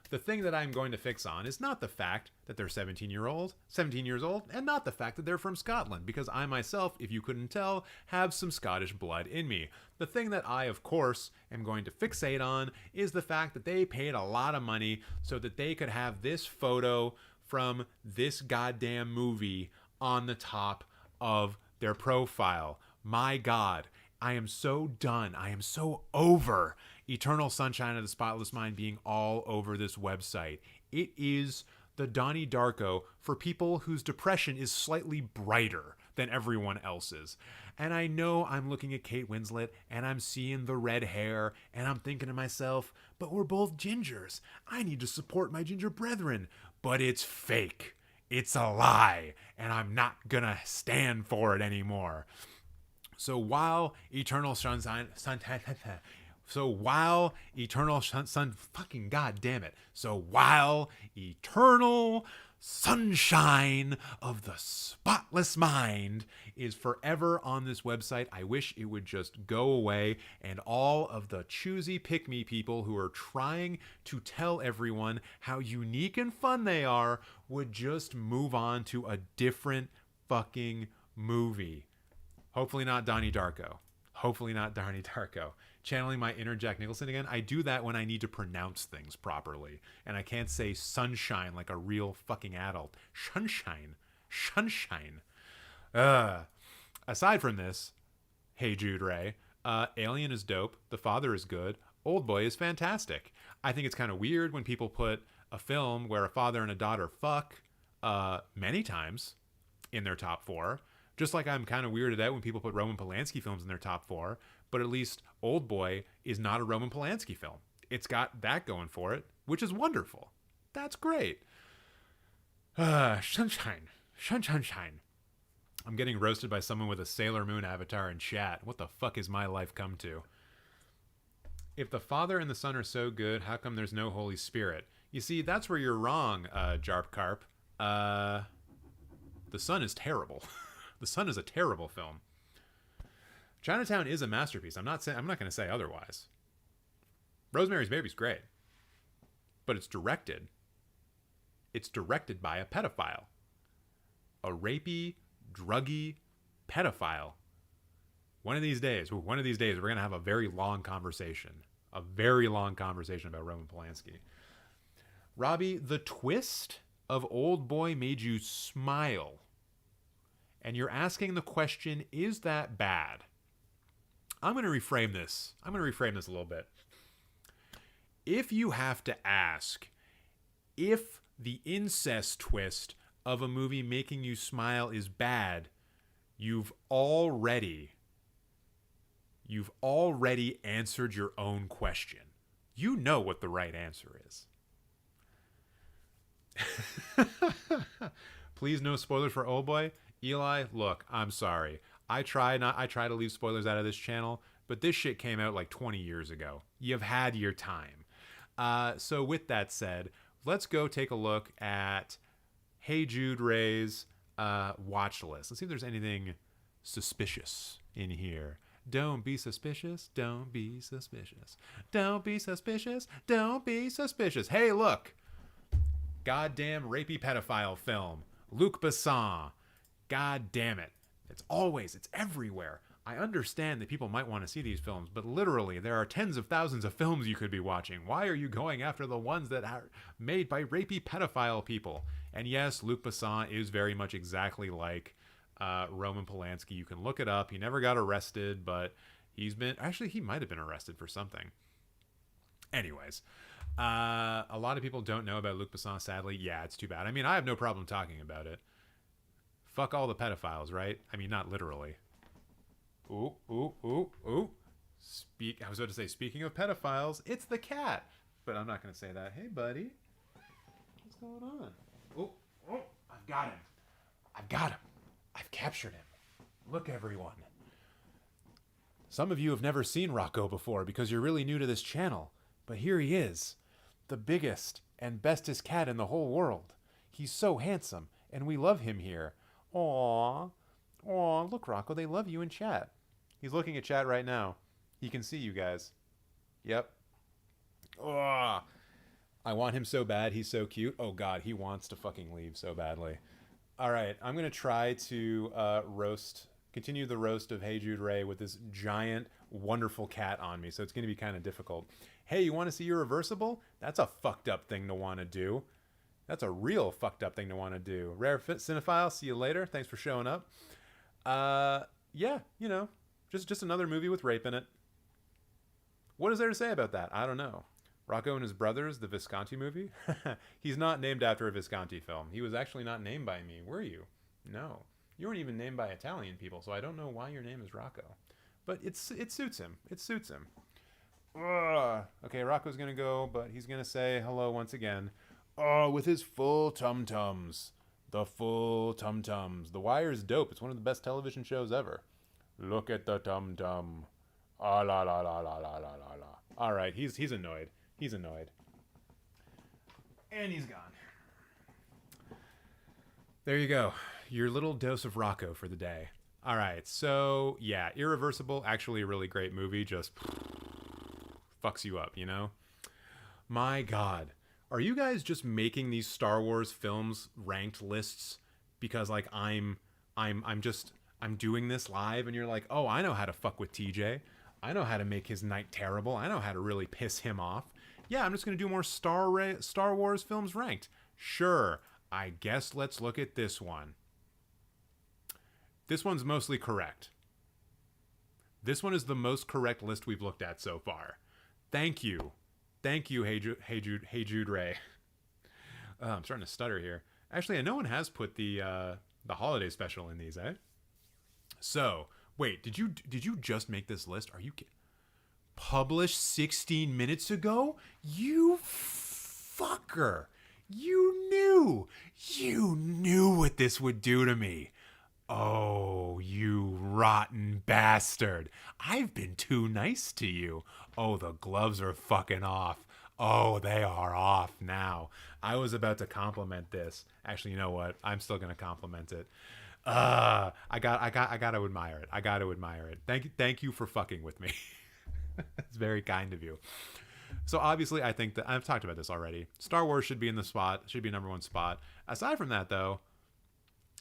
the thing that I'm going to fix on is not the fact that they're 17 years old, and not the fact that they're from Scotland, because I myself, if you couldn't tell, have some Scottish blood in me. The thing that I, of course, am going to fixate on is the fact that they paid a lot of money so that they could have this photo from this goddamn movie on the top of their profile. My God, I am so done. I am so over Eternal Sunshine of the Spotless Mind being all over this website. It is the Donnie Darko for people whose depression is slightly brighter than everyone else's. And I know I'm looking at Kate Winslet and I'm seeing the red hair and I'm thinking to myself, but we're both gingers. I need to support my ginger brethren. But it's fake. It's a lie. And I'm not gonna stand for it anymore. So while Eternal Sunshine... fucking goddamn it. So while Eternal Sunshine of the Spotless Mind is forever on this website, I wish it would just go away, and all of the choosy pick-me people who are trying to tell everyone how unique and fun they are would just move on to a different fucking movie. Hopefully not Donnie Darko. Channeling my inner Jack Nicholson again. I do that when I need to pronounce things properly. And I can't say sunshine like a real fucking adult. Sunshine. Aside from this, Hey Jude Ray, Alien is dope. The Father is good. Oldboy is fantastic. I think it's kind of weird when people put a film where a father and a daughter fuck many times in their top 4. Just like I'm kind of weirded out when people put Roman Polanski films in their top 4, but at least Oldboy is not a Roman Polanski film. It's got that going for it, which is wonderful. That's great. Sunshine. Shine. I'm getting roasted by someone with a Sailor Moon avatar in chat. What the fuck has my life come to? If the Father and the Son are so good, how come there's no Holy Spirit? You see, that's where you're wrong, Jarp Carp. The Son is terrible. The Son is a terrible film. Chinatown is a masterpiece. I'm not going to say otherwise. Rosemary's Baby's great. But it's directed. It's directed by a pedophile. A rapey, druggy pedophile. One of these days, we're going to have a very long conversation. A very long conversation about Roman Polanski. Robbie, the twist of Old Boy made you smile. And you're asking the question, is that bad? I'm going to reframe this. a little bit. If you have to ask if the incest twist of a movie making you smile is bad, you've already answered your own question. You know what the right answer is. Please, no spoilers for Old Boy. Eli, look, I'm sorry. I try to leave spoilers out of this channel, but this shit came out like 20 years ago. You've had your time. So with that said, let's go take a look at Hey Jude Ray's watch list. Let's see if there's anything suspicious in here. Don't be suspicious. Don't be suspicious. Don't be suspicious. Don't be suspicious. Hey, look. Goddamn rapey pedophile film. Luc Besson. God damn it. It's everywhere. I understand that people might want to see these films, but literally there are tens of thousands of films you could be watching. Why are you going after the ones that are made by rapey pedophile people? And yes, Luc Besson is very much exactly like Roman Polanski. You can look it up. He never got arrested, but he might have been arrested for something. Anyways, a lot of people don't know about Luc Besson, sadly. Yeah, it's too bad. I mean, I have no problem talking about it. Fuck all the pedophiles, right? I mean, not literally. Ooh. I was about to say, speaking of pedophiles, it's the cat. But I'm not going to say that. Hey, buddy. What's going on? Oh, I've got him. I've captured him. Look, everyone. Some of you have never seen Rocco before because you're really new to this channel. But here he is. The biggest and bestest cat in the whole world. He's so handsome, and we love him here. Aww, look, Rocco, they love you in chat. He's looking at chat right now. He can see you guys. Yep. Aww. I want him so bad. He's so cute. Oh, God, he wants to fucking leave so badly. All right, I'm going to try to continue the roast of Hey Jude Ray with this giant, wonderful cat on me, so it's going to be kind of difficult. Hey, you want to see Irreversible? That's a fucked up thing to want to do. That's a real fucked up thing to want to do. Rare Cinephile, see you later. Thanks for showing up. Yeah, just another movie with rape in it. What is there to say about that? I don't know. Rocco and His Brothers, the Visconti movie? He's not named after a Visconti film. He was actually not named by me, were you? No. You weren't even named by Italian people, so I don't know why your name is Rocco. But it suits him. It suits him. Ugh. Okay, Rocco's going to go, but he's going to say hello once again. Oh, with his full tum-tums. The full tum-tums. The Wire's dope. It's one of the best television shows ever. Look at the tum-tum. Ah, la, la, la, la, la, la, la, la. All right, he's annoyed. He's annoyed. And he's gone. There you go. Your little dose of Rocco for the day. All right, so, yeah, Irreversible, actually a really great movie. Just fucks you up, My God. Are you guys just making these Star Wars films ranked lists because like I'm doing this live and you're like, oh, I know how to fuck with TJ. I know how to make his night terrible. I know how to really piss him off. Yeah, I'm just going to do more Star Wars films ranked. Sure, I guess let's look at this one. This one's mostly correct. This one is the most correct list we've looked at so far. Thank you. Thank you, Hey Jude Ray. I'm starting to stutter here. Actually, no one has put the holiday special in these, eh? So, wait, did you just make this list? Are you kidding? Published 16 minutes ago? You fucker. You knew what this would do to me. Oh, you rotten bastard. I've been too nice to you. Oh, the gloves are fucking off. Oh, they are off now. I was about to compliment this. Actually, you know what? I'm still going to compliment it. I got to admire it. I got to admire it. Thank you for fucking with me. It's very kind of you. So obviously, I think that I've talked about this already. Star Wars should be in the spot, should be number one spot. Aside from that, though,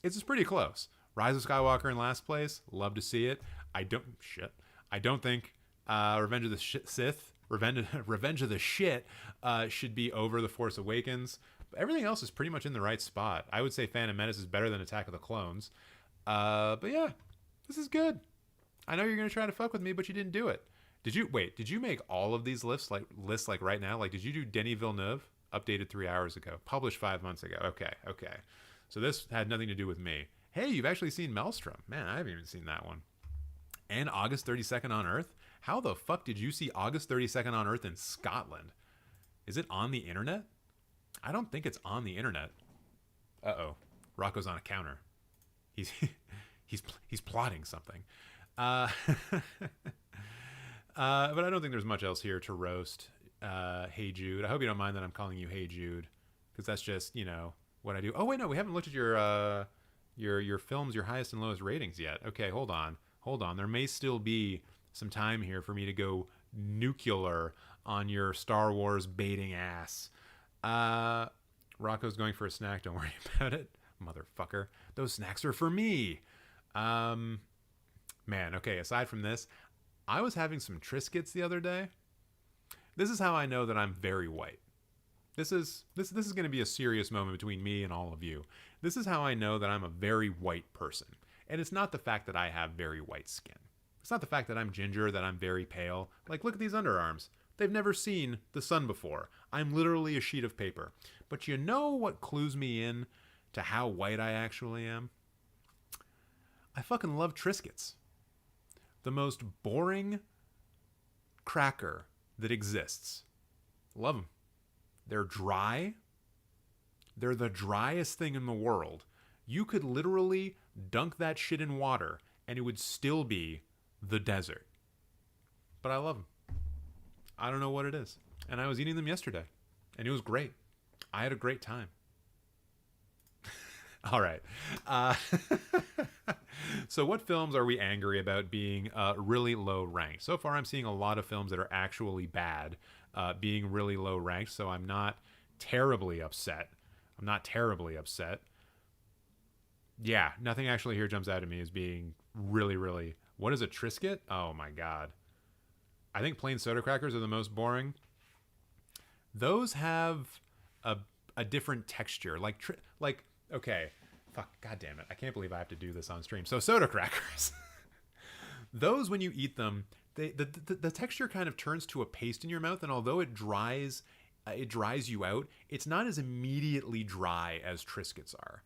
it's just pretty close. Rise of Skywalker in last place. Love to see it. I don't think Revenge of the Sith, Revenge of the Shit, should be over The Force Awakens. But everything else is pretty much in the right spot. I would say Phantom Menace is better than Attack of the Clones. But yeah, this is good. I know you're gonna try to fuck with me, but you didn't do it. Did you make all of these lists like right now? Like, did you do Denis Villeneuve? Updated 3 hours ago. Published 5 months ago. Okay. So this had nothing to do with me. Hey, you've actually seen Maelstrom. Man, I haven't even seen that one. And August 32nd on Earth? How the fuck did you see August 32nd on Earth in Scotland? Is it on the internet? I don't think it's on the internet. Uh-oh. Rocco's on a counter. He's plotting something. But I don't think there's much else here to roast. Hey Jude. I hope you don't mind that I'm calling you Hey Jude, because that's just, what I do. Oh wait, no, we haven't looked at your films, your highest and lowest ratings yet. Okay, hold on. There may still be some time here for me to go nuclear on your Star Wars baiting ass. Rocco's going for a snack. Don't worry about it, motherfucker. Those snacks are for me. Man, okay. Aside from this, I was having some Triscuits the other day. This is how I know that I'm very white. This is going to be a serious moment between me and all of you. This is how I know that I'm a very white person. And it's not the fact that I have very white skin. It's not the fact that I'm ginger, that I'm very pale. Like, look at these underarms. They've never seen the sun before. I'm literally a sheet of paper. But you know what clues me in to how white I actually am? I fucking love Triscuits. The most boring cracker that exists. Love them. They're dry. They're the driest thing in the world. You could literally dunk that shit in water and it would still be the desert. But I love them. I don't know what it is. And I was eating them yesterday and it was great. I had a great time. All right. So what films are we angry about being really low ranked? So far, I'm seeing a lot of films that are actually bad being really low ranked. So I'm not terribly upset. Yeah, nothing actually here jumps out at me as being really, really... What is a Triscuit? Oh my God. I think plain soda crackers are the most boring. Those have a different texture. Like, okay, fuck, God damn it. I can't believe I have to do this on stream. So soda crackers. Those, when you eat them, the texture kind of turns to a paste in your mouth, and although it dries you out, it's not as immediately dry as Triscuits are.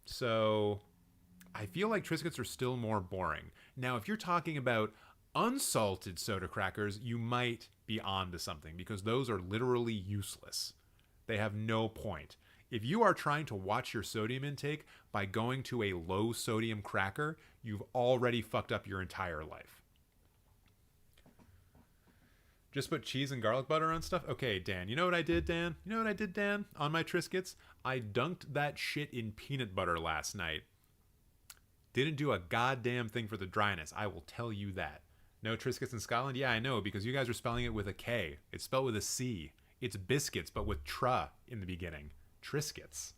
So I feel like Triscuits are still more boring. Now, if you're talking about unsalted soda crackers, you might be onto something, because those are literally useless. They have no point. If you are trying to watch your sodium intake by going to a low sodium cracker, you've already fucked up your entire life. Just put cheese and garlic butter on stuff? Okay, Dan. You know what I did, Dan? On my Triscuits? I dunked that shit in peanut butter last night. Didn't do a goddamn thing for the dryness. I will tell you that. No Triscuits in Scotland? Yeah, I know, because you guys are spelling it with a K. It's spelled with a C. It's biscuits, but with tra in the beginning. Triscuits.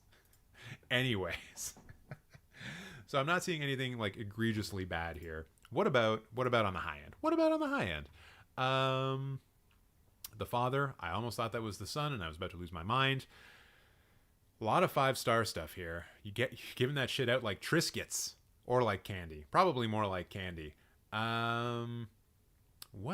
Anyways. So I'm not seeing anything like egregiously bad here. What about on the high end? The Father, I almost thought that was the Son, and I was about to lose my mind. A lot of 5-star stuff here. You're giving that shit out like Triscuits, or like candy. Probably more like candy. What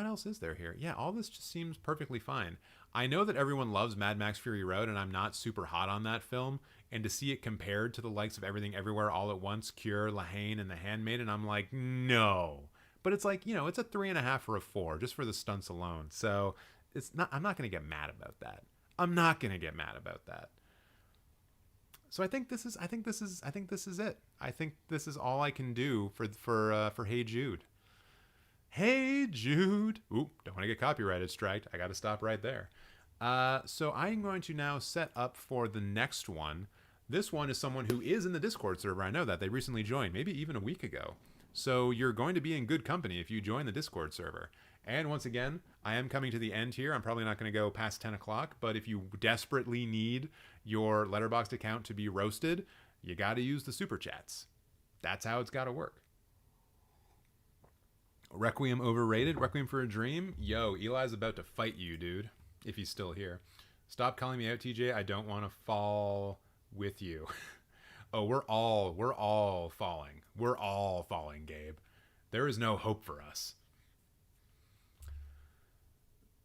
else is there here? Yeah, all this just seems perfectly fine. I know that everyone loves Mad Max Fury Road, and I'm not super hot on that film. And to see it compared to the likes of Everything Everywhere All at Once, Cure, La Haine, and The Handmaiden, I'm like, no. But it's like, it's a 3.5 or a 4 just for the stunts alone. So I'm not going to get mad about that. So I think this is it. I think this is all I can do for Hey Jude. Hey Jude. Oop, don't want to get copyrighted striked. I got to stop right there. So I'm going to now set up for the next one. This one is someone who is in the Discord server. I know that they recently joined, maybe even a week ago. So you're going to be in good company if you join the Discord server. And once again, I am coming to the end here. I'm probably not going to go past 10 o'clock, but if you desperately need your Letterboxd account to be roasted, you got to use the super chats. That's how it's got to work. Requiem overrated? Requiem for a Dream? Yo, Eli's about to fight you, dude. If he's still here. Stop calling me out, TJ. I don't want to fall with you. Oh, we're all falling. We're all falling, Gabe. There is no hope for us.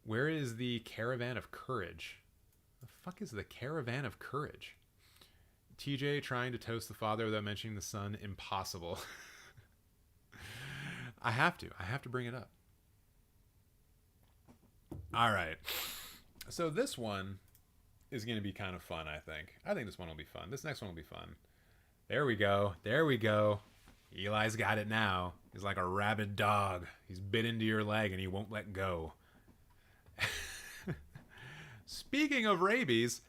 Where is the Caravan of Courage? The fuck is the Caravan of Courage? TJ trying to toast the father without mentioning the son. Impossible. I have to bring it up. All right. So this one is going to be kind of fun, I think. I think this one will be fun. This next one will be fun. There we go. There we go. Eli's got it now. He's like a rabid dog. He's bit into your leg and he won't let go. Speaking of rabies,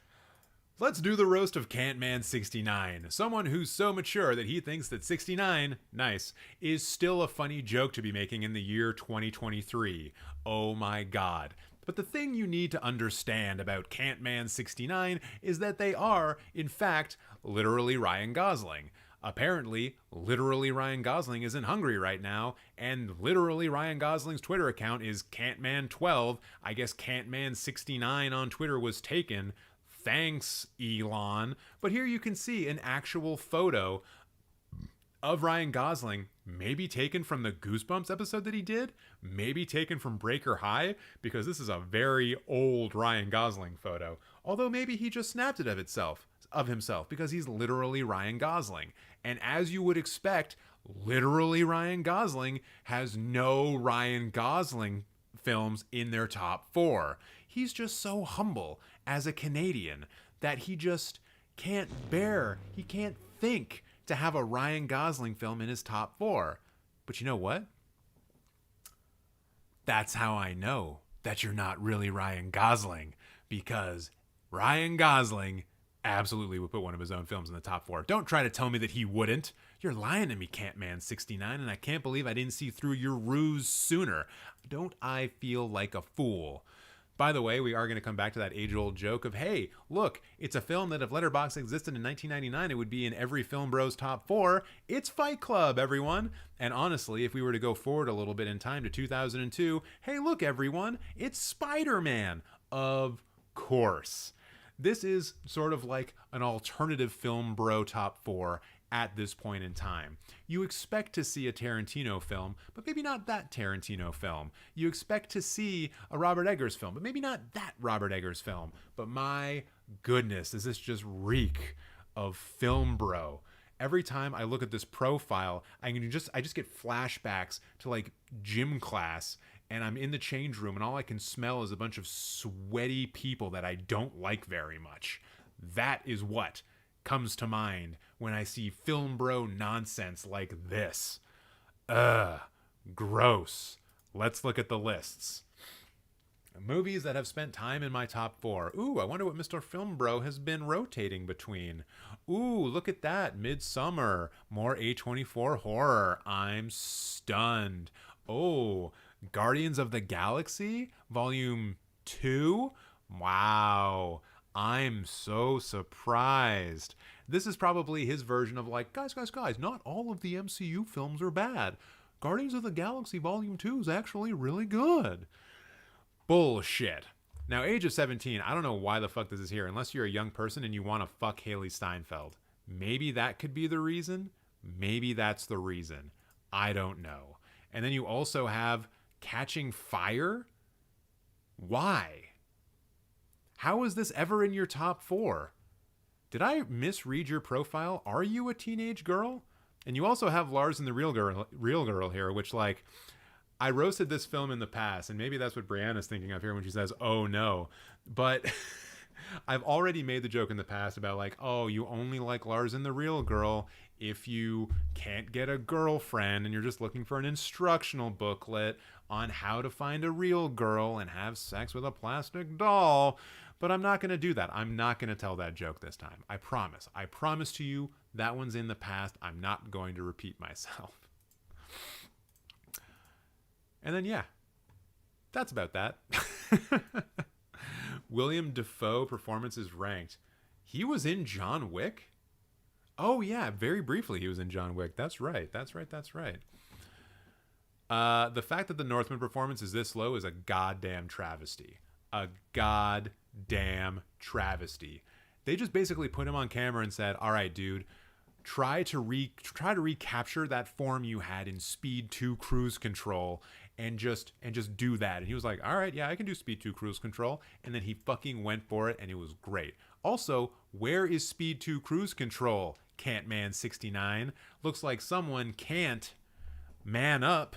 let's do the roast of Cantman 69. Someone who's so mature that he thinks that 69, nice, is still a funny joke to be making in the year 2023. Oh my god. But the thing you need to understand about Cantman 69 is that they are, in fact, literally Ryan Gosling. Apparently, literally Ryan Gosling isn't hungry right now, and literally Ryan Gosling's Twitter account is Cantman12. I guess Cantman69 on Twitter was taken. Thanks, Elon. But here you can see an actual photo of Ryan Gosling, maybe taken from the Goosebumps episode that he did, maybe taken from Breaker High, because this is a very old Ryan Gosling photo. Although maybe he just snapped it of himself, because he's literally Ryan Gosling. And as you would expect, literally Ryan Gosling has no Ryan Gosling films in their top 4. He's just so humble as a Canadian that he just can't think to have a Ryan Gosling film in his top 4. But you know what? That's how I know that you're not really Ryan Gosling, because Ryan Gosling absolutely would put one of his own films in the top 4. Don't try to tell me that he wouldn't. You're lying to me, Cantman69, and I can't believe I didn't see through your ruse sooner. Don't I feel like a fool? By the way, we are going to come back to that age-old joke of, hey, look, it's a film that if Letterboxd existed in 1999, it would be in every Film Bros top 4. It's Fight Club, everyone. And honestly, if we were to go forward a little bit in time to 2002, hey, look, everyone, it's Spider-Man. Of course. This is sort of like an alternative Film Bro top 4 at this point in time. You expect to see a Tarantino film, but maybe not that Tarantino film. You expect to see a Robert Eggers film, but maybe not that Robert Eggers film. But my goodness, does this just reek of Film Bro. Every time I look at this profile, I just get flashbacks to like gym class, and I'm in the change room and all I can smell is a bunch of sweaty people that I don't like very much. That is what comes to mind when I see Film Bro nonsense like this. Gross. Let's look at the lists. Movies that have spent time in my top 4. Ooh, I wonder what Mr. Film Bro has been rotating between. Ooh, look at that. Midsummer. More A24 horror. I'm stunned. Oh, Guardians of the Galaxy Volume 2? Wow. I'm so surprised. This is probably his version of like, guys, not all of the MCU films are bad. Guardians of the Galaxy Volume 2 is actually really good. Bullshit. Now, age of 17, I don't know why the fuck this is here, unless you're a young person and you want to fuck Haley Steinfeld. Maybe that could be the reason. Maybe that's the reason. I don't know. And then you also have Catching Fire. Why? How is this ever in your top 4? Did I misread your profile? Are you a teenage girl? And you also have Lars and the Real Girl here, which, like, I roasted this film in the past, and maybe that's what Brianna's thinking of here when she says, oh no. But I've already made the joke in the past about like, oh, you only like Lars and the real girl if you can't get a girlfriend and you're just looking for an instructional booklet on how to find a real girl and have sex with a plastic doll. But I'm not going to do that. I'm not going to tell that joke this time. I promise. I promise to you that one's in the past. I'm not going to repeat myself. And then, yeah, that's about that. William Dafoe performance is ranked. He was in John Wick? Oh, yeah, very briefly he was in John Wick. That's right. That's right. That's right. The fact that the Northman performance is this low is a goddamn travesty. A goddamn travesty. They just basically put him on camera and said, all right, dude, try to recapture that form you had in Speed 2 Cruise Control and just do that. And he was like, all right, yeah, I can do Speed 2 Cruise Control. And then he fucking went for it, and it was great. Also, where is Speed 2 Cruise Control? Can't Man 69. Looks like someone can't man up.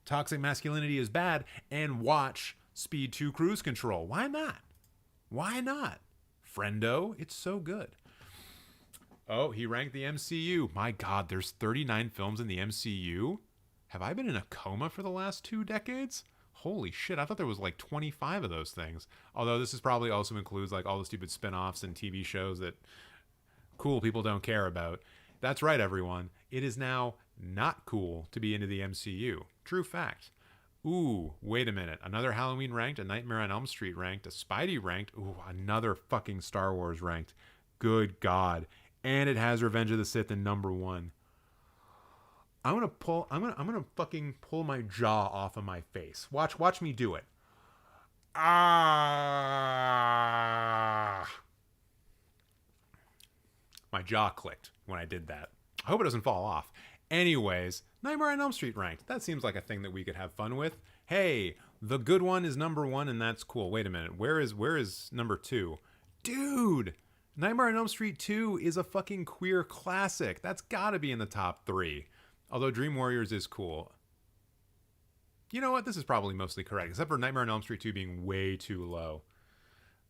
Toxic masculinity is bad, and watch Speed 2 Cruise Control. Why not? Why not? Friendo, it's so good. Oh, he ranked the MCU. My God, there's 39 films in the MCU? Have I been in a coma for the last 2 decades? Holy shit, I thought there was like 25 of those things. Although this is probably also includes like all the stupid spin-offs and TV shows that cool people don't care about. That's right, everyone. It is now not cool to be into the MCU. True fact. Ooh, wait a minute. Another Halloween ranked, a Nightmare on Elm Street ranked, a Spidey ranked. Ooh, another fucking Star Wars ranked. Good God. And it has Revenge of the Sith in number 1. I'm gonna fucking pull my jaw off of my face. Watch me do it. Ah. My jaw clicked when I did that. I hope it doesn't fall off. Anyways, Nightmare on Elm Street ranked. That seems like a thing that we could have fun with. Hey, The Good One is number 1, and that's cool. Wait a minute. Where is number 2? Dude, Nightmare on Elm Street 2 is a fucking queer classic. That's gotta be in the top 3. Although Dream Warriors is cool. You know what? This is probably mostly correct, except for Nightmare on Elm Street 2 being way too low.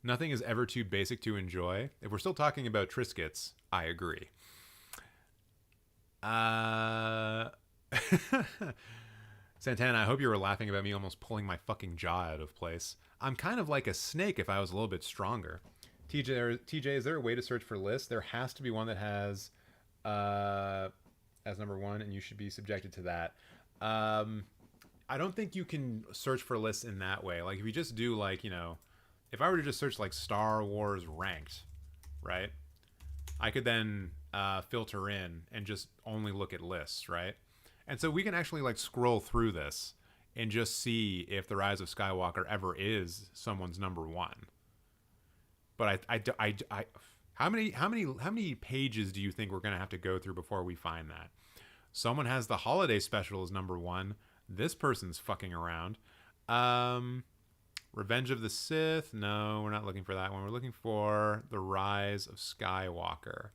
Nothing is ever too basic to enjoy. If we're still talking about Triscuits, I agree. Santana, I hope you were laughing about me almost pulling my fucking jaw out of place. I'm kind of like a snake if I was a little bit stronger. TJ, is there a way to search for lists? There has to be one that has as number 1, and you should be subjected to that. I don't think you can search for lists in that way. Like if you just do like, you know, if I were to just search like Star Wars ranked, right? I could then filter in and just only look at lists, right? And so we can actually like scroll through this and just see if The Rise of Skywalker ever is someone's number 1. But how many pages do you think we're gonna have to go through before we find that? Someone has the holiday special as number 1. This person's fucking around. Revenge of the Sith. No, we're not looking for that one. We're looking for The Rise of Skywalker.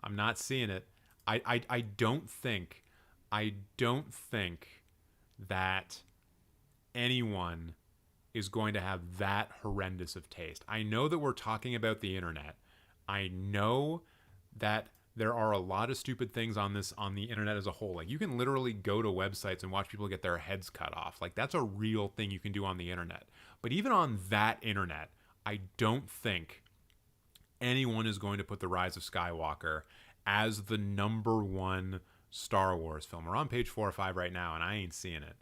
I'm not seeing it. I don't think that anyone is going to have that horrendous of taste. I know that we're talking about the internet. I know that there are a lot of stupid things on the internet as a whole. Like you can literally go to websites and watch people get their heads cut off. Like that's a real thing you can do on the internet. But even on that internet, I don't think anyone is going to put The Rise of Skywalker as the number 1 Star Wars film. We're on page 4 or 5 right now, and I ain't seeing it.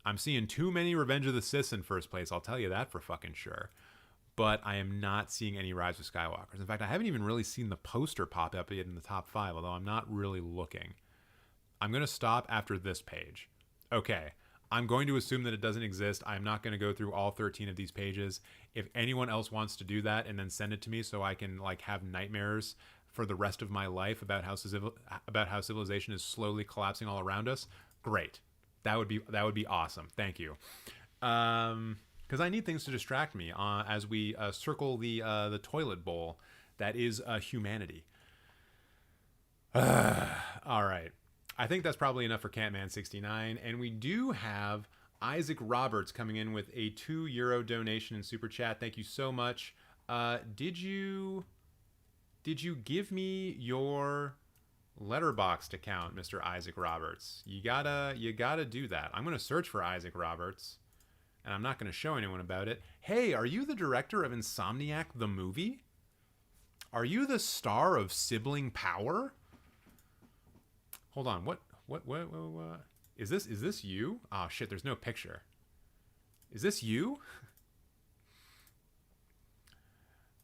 I'm seeing too many Revenge of the Sith in first place. I'll tell you that for fucking sure. But I am not seeing any Rise of Skywalkers. In fact, I haven't even really seen the poster pop up yet in the top 5, although I'm not really looking. I'm going to stop after this page. Okay, I'm going to assume that it doesn't exist. I'm not going to go through all 13 of these pages. If anyone else wants to do that and then send it to me so I can like have nightmares for the rest of my life about how civilization is slowly collapsing all around us, great. That would be awesome. Thank you. Because I need things to distract me as we circle the toilet bowl that is humanity. All right. I think that's probably enough for Catman 69. And we do have Isaac Roberts coming in with a €2 donation in Super Chat. Thank you so much. Did you give me your Letterboxd account, Mr. Isaac Roberts? You gotta do that. I'm gonna search for Isaac Roberts, and I'm not gonna show anyone about it. Hey, are you the director of Insomniac the movie? Are you the star of Sibling Power? Hold on, what? Is this you? Oh shit, there's no picture. Is this you?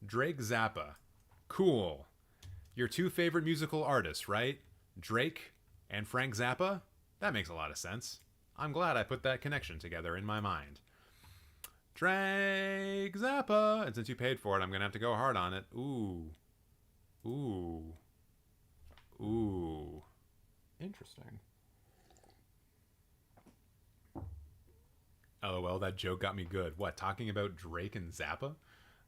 Drake Zappa. Cool. Your two favorite musical artists, right? Drake and Frank Zappa? That makes a lot of sense. I'm glad I put that connection together in my mind. Drake Zappa. And since you paid for it, I'm going to have to go hard on it. Ooh. Interesting. LOL, that joke got me good. What, talking about Drake and Zappa?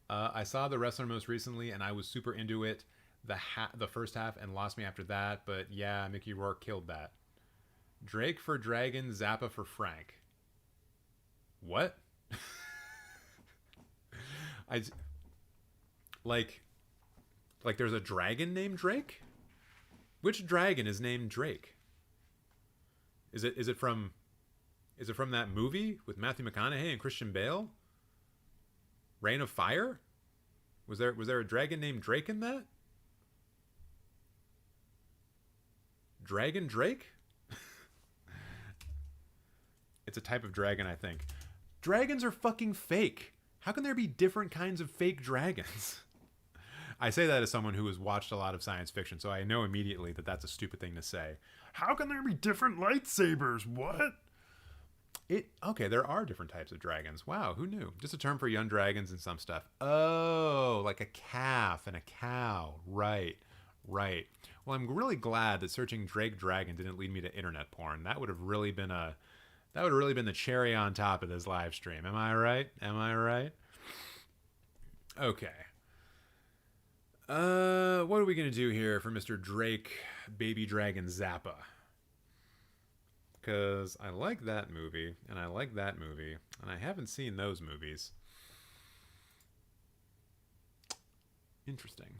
I saw The Wrestler most recently, and I was super into it the first half and lost me after that, but yeah, Mickey Rourke killed that. Drake for Dragon, Zappa for Frank. What? Like there's a dragon named Drake? Which dragon is named Drake? Is it from that movie with Matthew McConaughey and Christian Bale? Reign of Fire? Was there a dragon named Drake in that? Dragon Drake? It's a type of dragon, I think. Dragons are fucking fake. How can there be different kinds of fake dragons? I say that as someone who has watched a lot of science fiction, so I know immediately that that's a stupid thing to say. How can there be different lightsabers? What? Okay, there are different types of dragons. Wow, who knew? Just a term for young dragons and some stuff. Oh, like a calf and a cow. Right. Well, I'm really glad that searching Drake Dragon didn't lead me to internet porn. That would have really been the cherry on top of this live stream. Am I right? Okay. What are we gonna do here for Mr. Drake Baby Dragon Zappa? Because I like that movie, and I like that movie, and I haven't seen those movies. Interesting.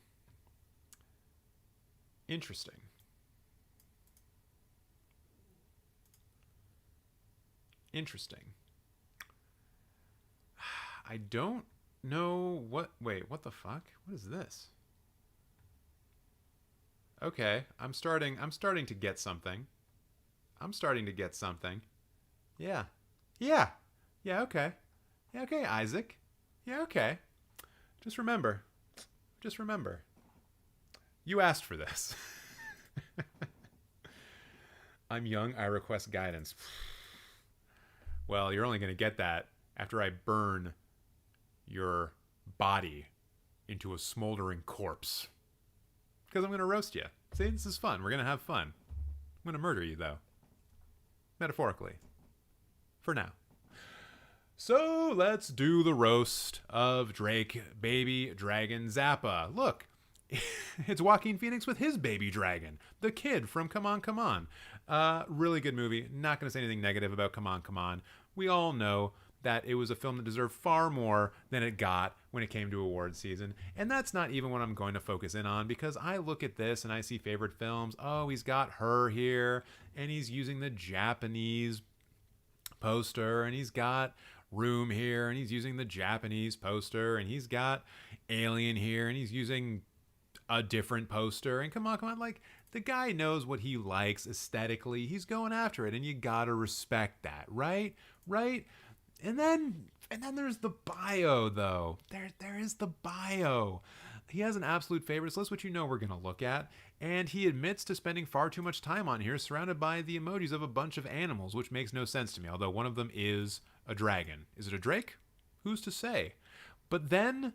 I don't know what... Wait, what the fuck? What is this? Okay, I'm starting to get something. Yeah, okay. Yeah, okay, Isaac. Yeah, okay. Just remember. You asked for this. I'm young, I request guidance. Well, you're only going to get that after I burn your body into a smoldering corpse. Because I'm going to roast you. See, this is fun. We're going to have fun. I'm going to murder you, though. Metaphorically. For now. So, let's do the roast of Drake Baby Dragon Zappa. Look, it's Joaquin Phoenix with his baby dragon. The kid from Come On, Come On. Really good movie. Not going to say anything negative about Come On, Come On. We all know that it was a film that deserved far more than it got when it came to award season. And that's not even what I'm going to focus in on, because I look at this and I see favorite films. Oh, he's got Her here, and he's using the Japanese poster, and he's got Room here, and he's using the Japanese poster, and he's got Alien here, and he's using a different poster. And come on, like, the guy knows what he likes aesthetically. He's going after it, and you gotta respect that, right? And then there's the bio, though. There is the bio. He has an absolute favorites list, which you know we're going to look at. And he admits to spending far too much time on here surrounded by the emojis of a bunch of animals, which makes no sense to me, although one of them is a dragon. Is it a drake? Who's to say? But then,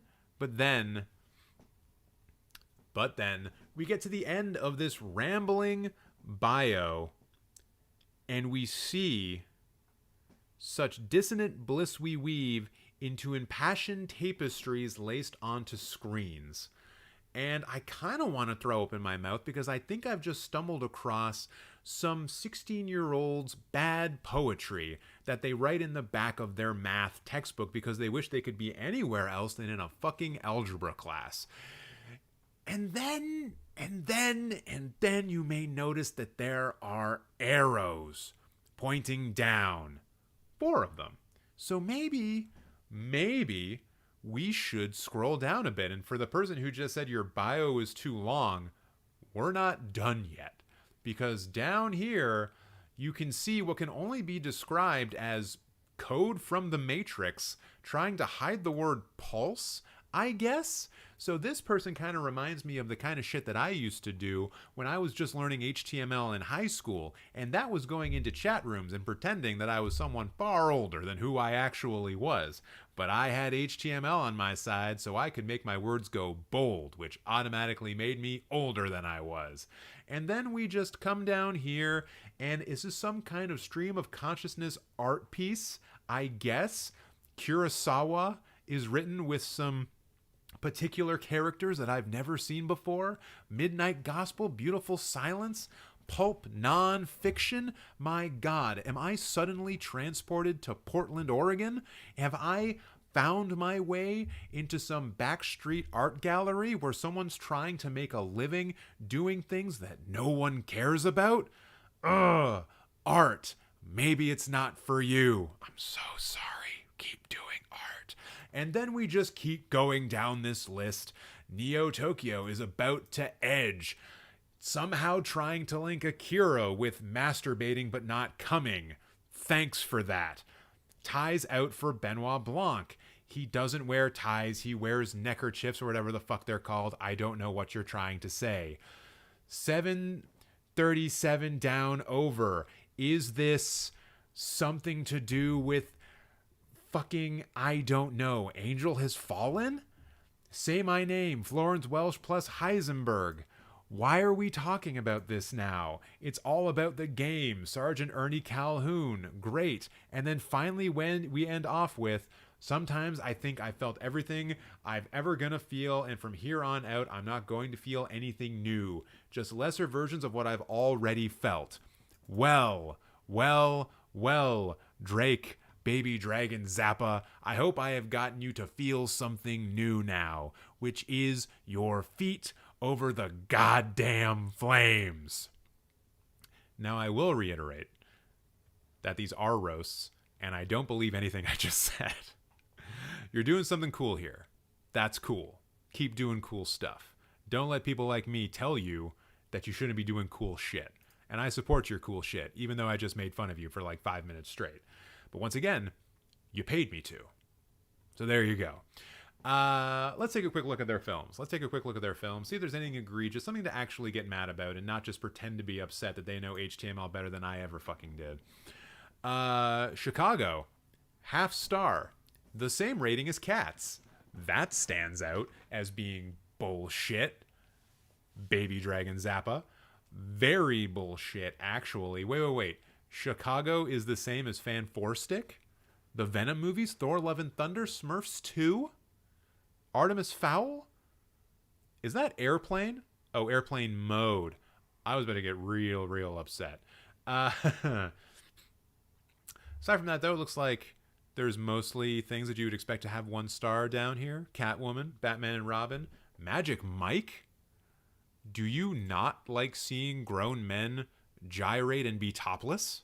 we get to the end of this rambling bio, and we see... Such dissonant bliss we weave into impassioned tapestries laced onto screens. And I kind of want to throw open my mouth because I think I've just stumbled across some 16-year-olds' bad poetry that they write in the back of their math textbook because they wish they could be anywhere else than in a fucking algebra class. And then you may notice that there are arrows pointing down. 4 of them. So maybe we should scroll down a bit. And for the person who just said your bio is too long, we're not done yet. Because down here, you can see what can only be described as code from the Matrix trying to hide the word pulse, I guess. So this person kind of reminds me of the kind of shit that I used to do when I was just learning HTML in high school, and that was going into chat rooms and pretending that I was someone far older than who I actually was. But I had HTML on my side, so I could make my words go bold, which automatically made me older than I was. And then we just come down here, and is this some kind of stream of consciousness art piece? I guess. Kurosawa is written with some particular characters that I've never seen before. Midnight Gospel, Beautiful Silence, pulp non-fiction. My God, am I suddenly transported to Portland, Oregon? Have I found my way into some backstreet art gallery where someone's trying to make a living doing things that no one cares about? Ugh, art. Maybe it's not for you. I'm so sorry. Keep doing art. And then we just keep going down this list. Neo Tokyo is about to edge, somehow trying to link Akira with masturbating but not coming. Thanks for that. Ties out for Benoit Blanc. He doesn't wear ties. He wears neckerchiefs or whatever the fuck they're called. I don't know what you're trying to say. 737 down over. Is this something to do with fucking, I don't know, Angel Has Fallen? Say My Name, Florence Welch plus Heisenberg. Why are we talking about this now? It's all about the game. Sergeant Ernie Calhoun. Great. And then finally when we end off with, sometimes I think I felt everything I've ever gonna feel, and from here on out, I'm not going to feel anything new. Just lesser versions of what I've already felt. Well, Drake, Baby Dragon Zappa, I hope I have gotten you to feel something new now, which is your feet over the goddamn flames. Now I will reiterate that these are roasts, and I don't believe anything I just said. You're doing something cool here. That's cool. Keep doing cool stuff. Don't let people like me tell you that you shouldn't be doing cool shit. And I support your cool shit, even though I just made fun of you for like 5 minutes straight. But once again, you paid me to. So there you go. Let's take a quick look at their films. See if there's anything egregious, something to actually get mad about and not just pretend to be upset that they know HTML better than I ever fucking did. Chicago, half star. The same rating as Cats. That stands out as being bullshit. Baby Dragon Zappa. Very bullshit, actually. Wait. Chicago is the same as Fan 4 Stick? The Venom movies? Thor Love and Thunder? Smurfs 2? Artemis Fowl? Is that Airplane? Oh, Airplane Mode. I was about to get real upset. Aside from that, though, it looks like there's mostly things that you would expect to have 1 star down here. Catwoman, Batman and Robin, Magic Mike? Do you not like seeing grown men gyrate and be topless?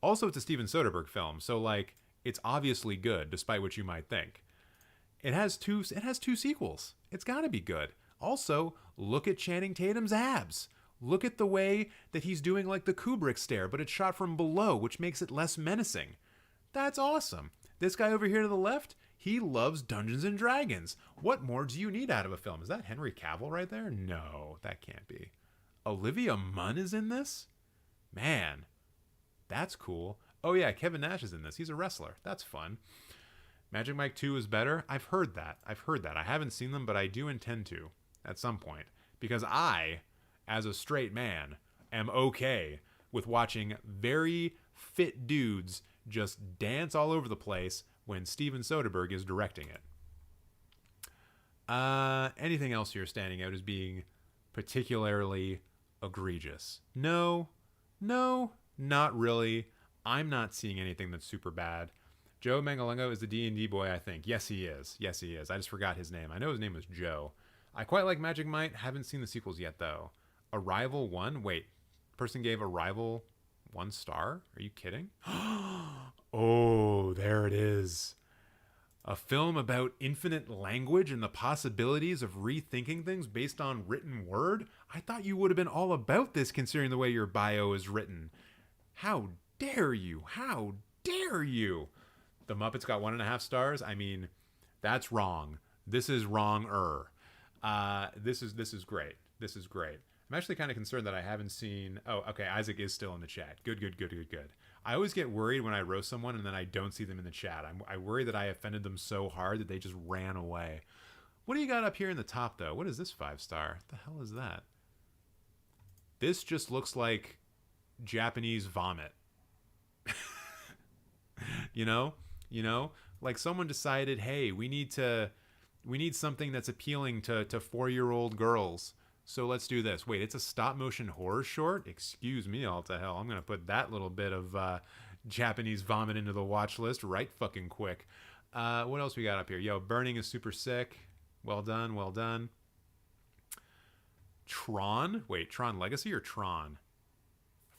Also, it's a Steven Soderbergh film, so like it's obviously good, despite what you might think. It has two sequels. It's got to be good. Also, look at Channing Tatum's abs. Look at the way that he's doing like the Kubrick stare, but it's shot from below, which makes it less menacing. That's awesome. This guy over here to the left, he loves Dungeons and Dragons. What more do you need out of a film? Is that Henry Cavill right there? No, that can't be. Olivia Munn is in this? Man, that's cool. Oh yeah, Kevin Nash is in this. He's a wrestler. That's fun. Magic Mike 2 is better. I've heard that. I haven't seen them, but I do intend to at some point. Because I, as a straight man, am okay with watching very fit dudes just dance all over the place when Steven Soderbergh is directing it. Anything else here standing out as being particularly egregious? No, not really. I'm not seeing anything that's super bad. Joe Mangalengo is the D&D boy, I think. Yes, he is. I just forgot his name. I know his name was Joe. I quite like Magic Might. Haven't seen the sequels yet, though. Arrival 1? Wait. Person gave Arrival 1 star? Are you kidding? Oh, there it is. A film about infinite language and the possibilities of rethinking things based on written word? I thought you would have been all about this considering the way your bio is written. How dare you? How dare you? The Muppets got 1.5 stars. I mean, that's wrong. This is wrong-er. This is great. This is great. I'm actually kind of concerned that I haven't seen... Oh, okay, Isaac is still in the chat. Good. I always get worried when I roast someone and then I don't see them in the chat. I worry that I offended them so hard that they just ran away. What do you got up here in the top, though? What is this 5-star? What the hell is that? This just looks like Japanese vomit. You know? Like someone decided, hey, we need something that's appealing to 4-year-old girls. So let's do this. Wait, it's a stop-motion horror short? Excuse me, all to hell. I'm going to put that little bit of Japanese vomit into the watch list right fucking quick. What else we got up here? Yo, Burning is super sick. Well done. Tron? Wait, Tron Legacy or Tron?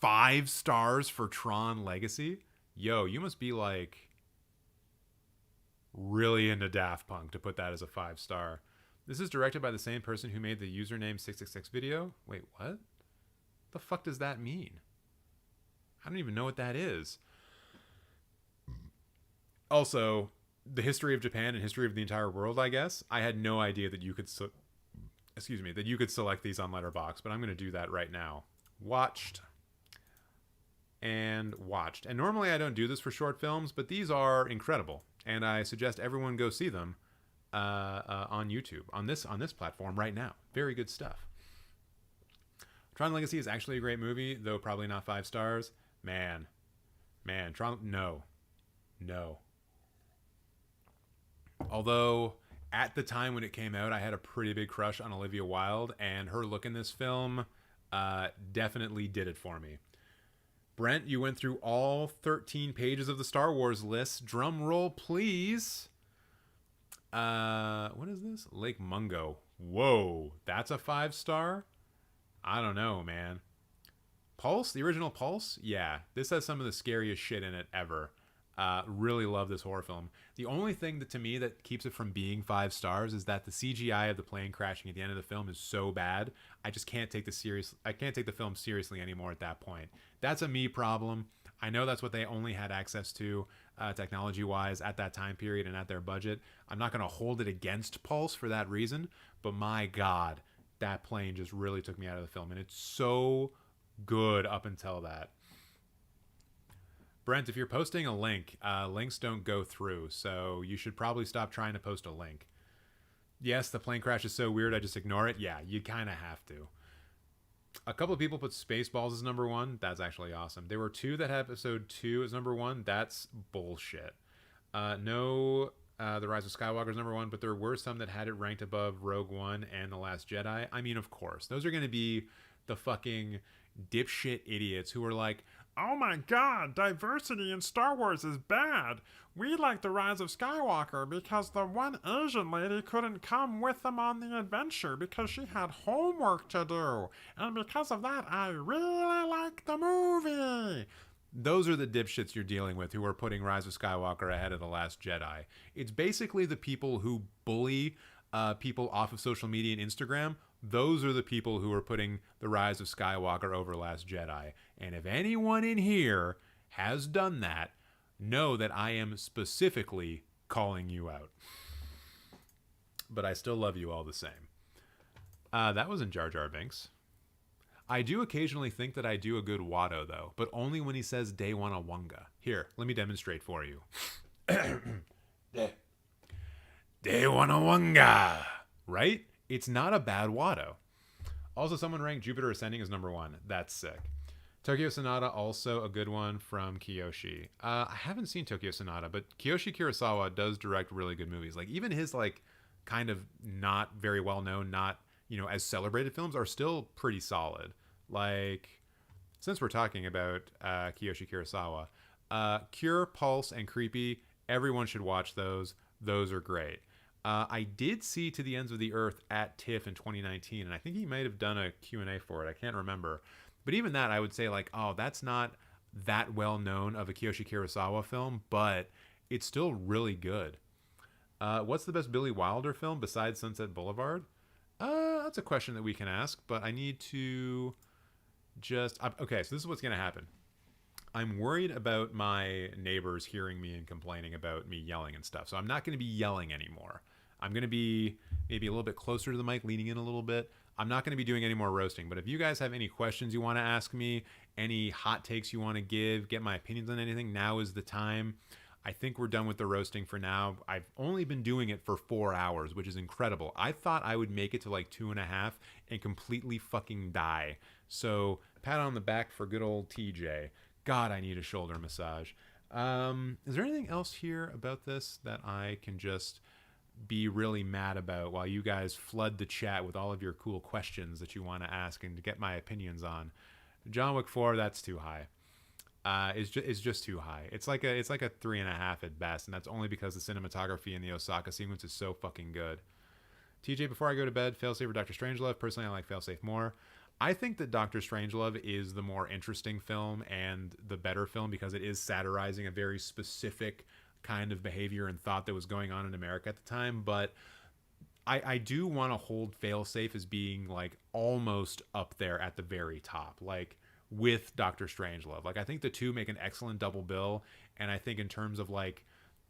5 stars for Tron Legacy? Yo, you must be like really into Daft Punk to put that as a 5-star. This is directed by the same person who made the username 666 video. Wait, what? The fuck does that mean? I don't even know what that is. Also, the history of Japan and history of the entire world, I guess. I had no idea that you could that you could select these on Letterboxd, but I'm going to do that right now. Watched. And normally I don't do this for short films, but these are incredible, and I suggest everyone go see them on YouTube, on this platform right now. Very good stuff. Tron Legacy is actually a great movie, though probably not 5 stars. Man, Tron, no. Although at the time when it came out, I had a pretty big crush on Olivia Wilde, and her look in this film definitely did it for me. Brent, you went through all 13 pages of the Star Wars list. Drum roll, please. What is this? Lake Mungo. Whoa, that's a 5-star? I don't know, man. Pulse? The original Pulse? Yeah, this has some of the scariest shit in it ever. Really love this horror film. The only thing that to me that keeps it from being 5 stars is that the CGI of the plane crashing at the end of the film is so bad. I just can't take the film seriously anymore at that point. That's a me problem. I know that's what they only had access to technology-wise at that time period and at their budget. I'm not going to hold it against Pulse for that reason, but my God, that plane just really took me out of the film, and it's so good up until that. Brent, if you're posting a link, links don't go through, so you should probably stop trying to post a link. Yes, the plane crash is so weird, I just ignore it. Yeah, you kind of have to. A couple of people put Spaceballs as number 1. That's actually awesome. There were 2 that had episode 2 as number 1. That's bullshit. No, The Rise of Skywalker is number 1, but there were some that had it ranked above Rogue One and The Last Jedi. I mean, of course. Those are going to be the fucking dipshit idiots who are like, oh my God, diversity in Star Wars is bad. We like The Rise of Skywalker because the one Asian lady couldn't come with them on the adventure because she had homework to do. And because of that, I really like the movie. Those are the dipshits you're dealing with who are putting Rise of Skywalker ahead of The Last Jedi. It's basically the people who bully people off of social media and Instagram. Those are the people who are putting The Rise of Skywalker over Last Jedi. And if anyone in here has done that, know that I am specifically calling you out. But I still love you all the same. That wasn't Jar Jar Binks. I do occasionally think that I do a good Watto, though, but only when he says Day Wana Wunga. Here, let me demonstrate for you. Day Wana Wunga! Right? It's not a bad Watto. Also, someone ranked Jupiter Ascending as number 1. That's sick. Tokyo Sonata, also a good one from Kiyoshi. I haven't seen Tokyo Sonata, but Kiyoshi Kurosawa does direct really good movies. Like, even his, like, kind of not very well known, not, you know, as celebrated films are still pretty solid. Like, since we're talking about Kiyoshi Kurosawa, Cure, Pulse, and Creepy, everyone should watch those. Those are great. I did see To the Ends of the Earth at TIFF in 2019, and I think he might have done a Q&A for it. I can't remember. But even that, I would say, like, oh, that's not that well known of a Kiyoshi Kurosawa film, but it's still really good. What's the best Billy Wilder film besides Sunset Boulevard? That's a question that we can ask, but I need to just... Okay, so this is what's going to happen. I'm worried about my neighbors hearing me and complaining about me yelling and stuff, so I'm not going to be yelling anymore. I'm going to be maybe a little bit closer to the mic, leaning in a little bit. I'm not going to be doing any more roasting, but if you guys have any questions you want to ask me, any hot takes you want to give, get my opinions on anything, now is the time. I think we're done with the roasting for now. I've only been doing it for 4 hours, which is incredible. I thought I would make it to like 2.5 and completely fucking die. So pat on the back for good old TJ. God, I need a shoulder massage. Is there anything else here about this that I can just be really mad about while you guys flood the chat with all of your cool questions that you want to ask and to get my opinions on? John Wick 4, that's too high. It's just too high. It's like a 3.5 at best, and that's only because the cinematography in the Osaka sequence is so fucking good. TJ, before I go to bed, Failsafe or Dr. Strangelove? Personally, I like Failsafe more. I think that Dr. Strangelove is the more interesting film and the better film because it is satirizing a very specific kind of behavior and thought that was going on in America at the time. But I do want to hold Failsafe as being like almost up there at the very top, like with Dr. Strangelove. Like, I think the two make an excellent double bill, and I think in terms of like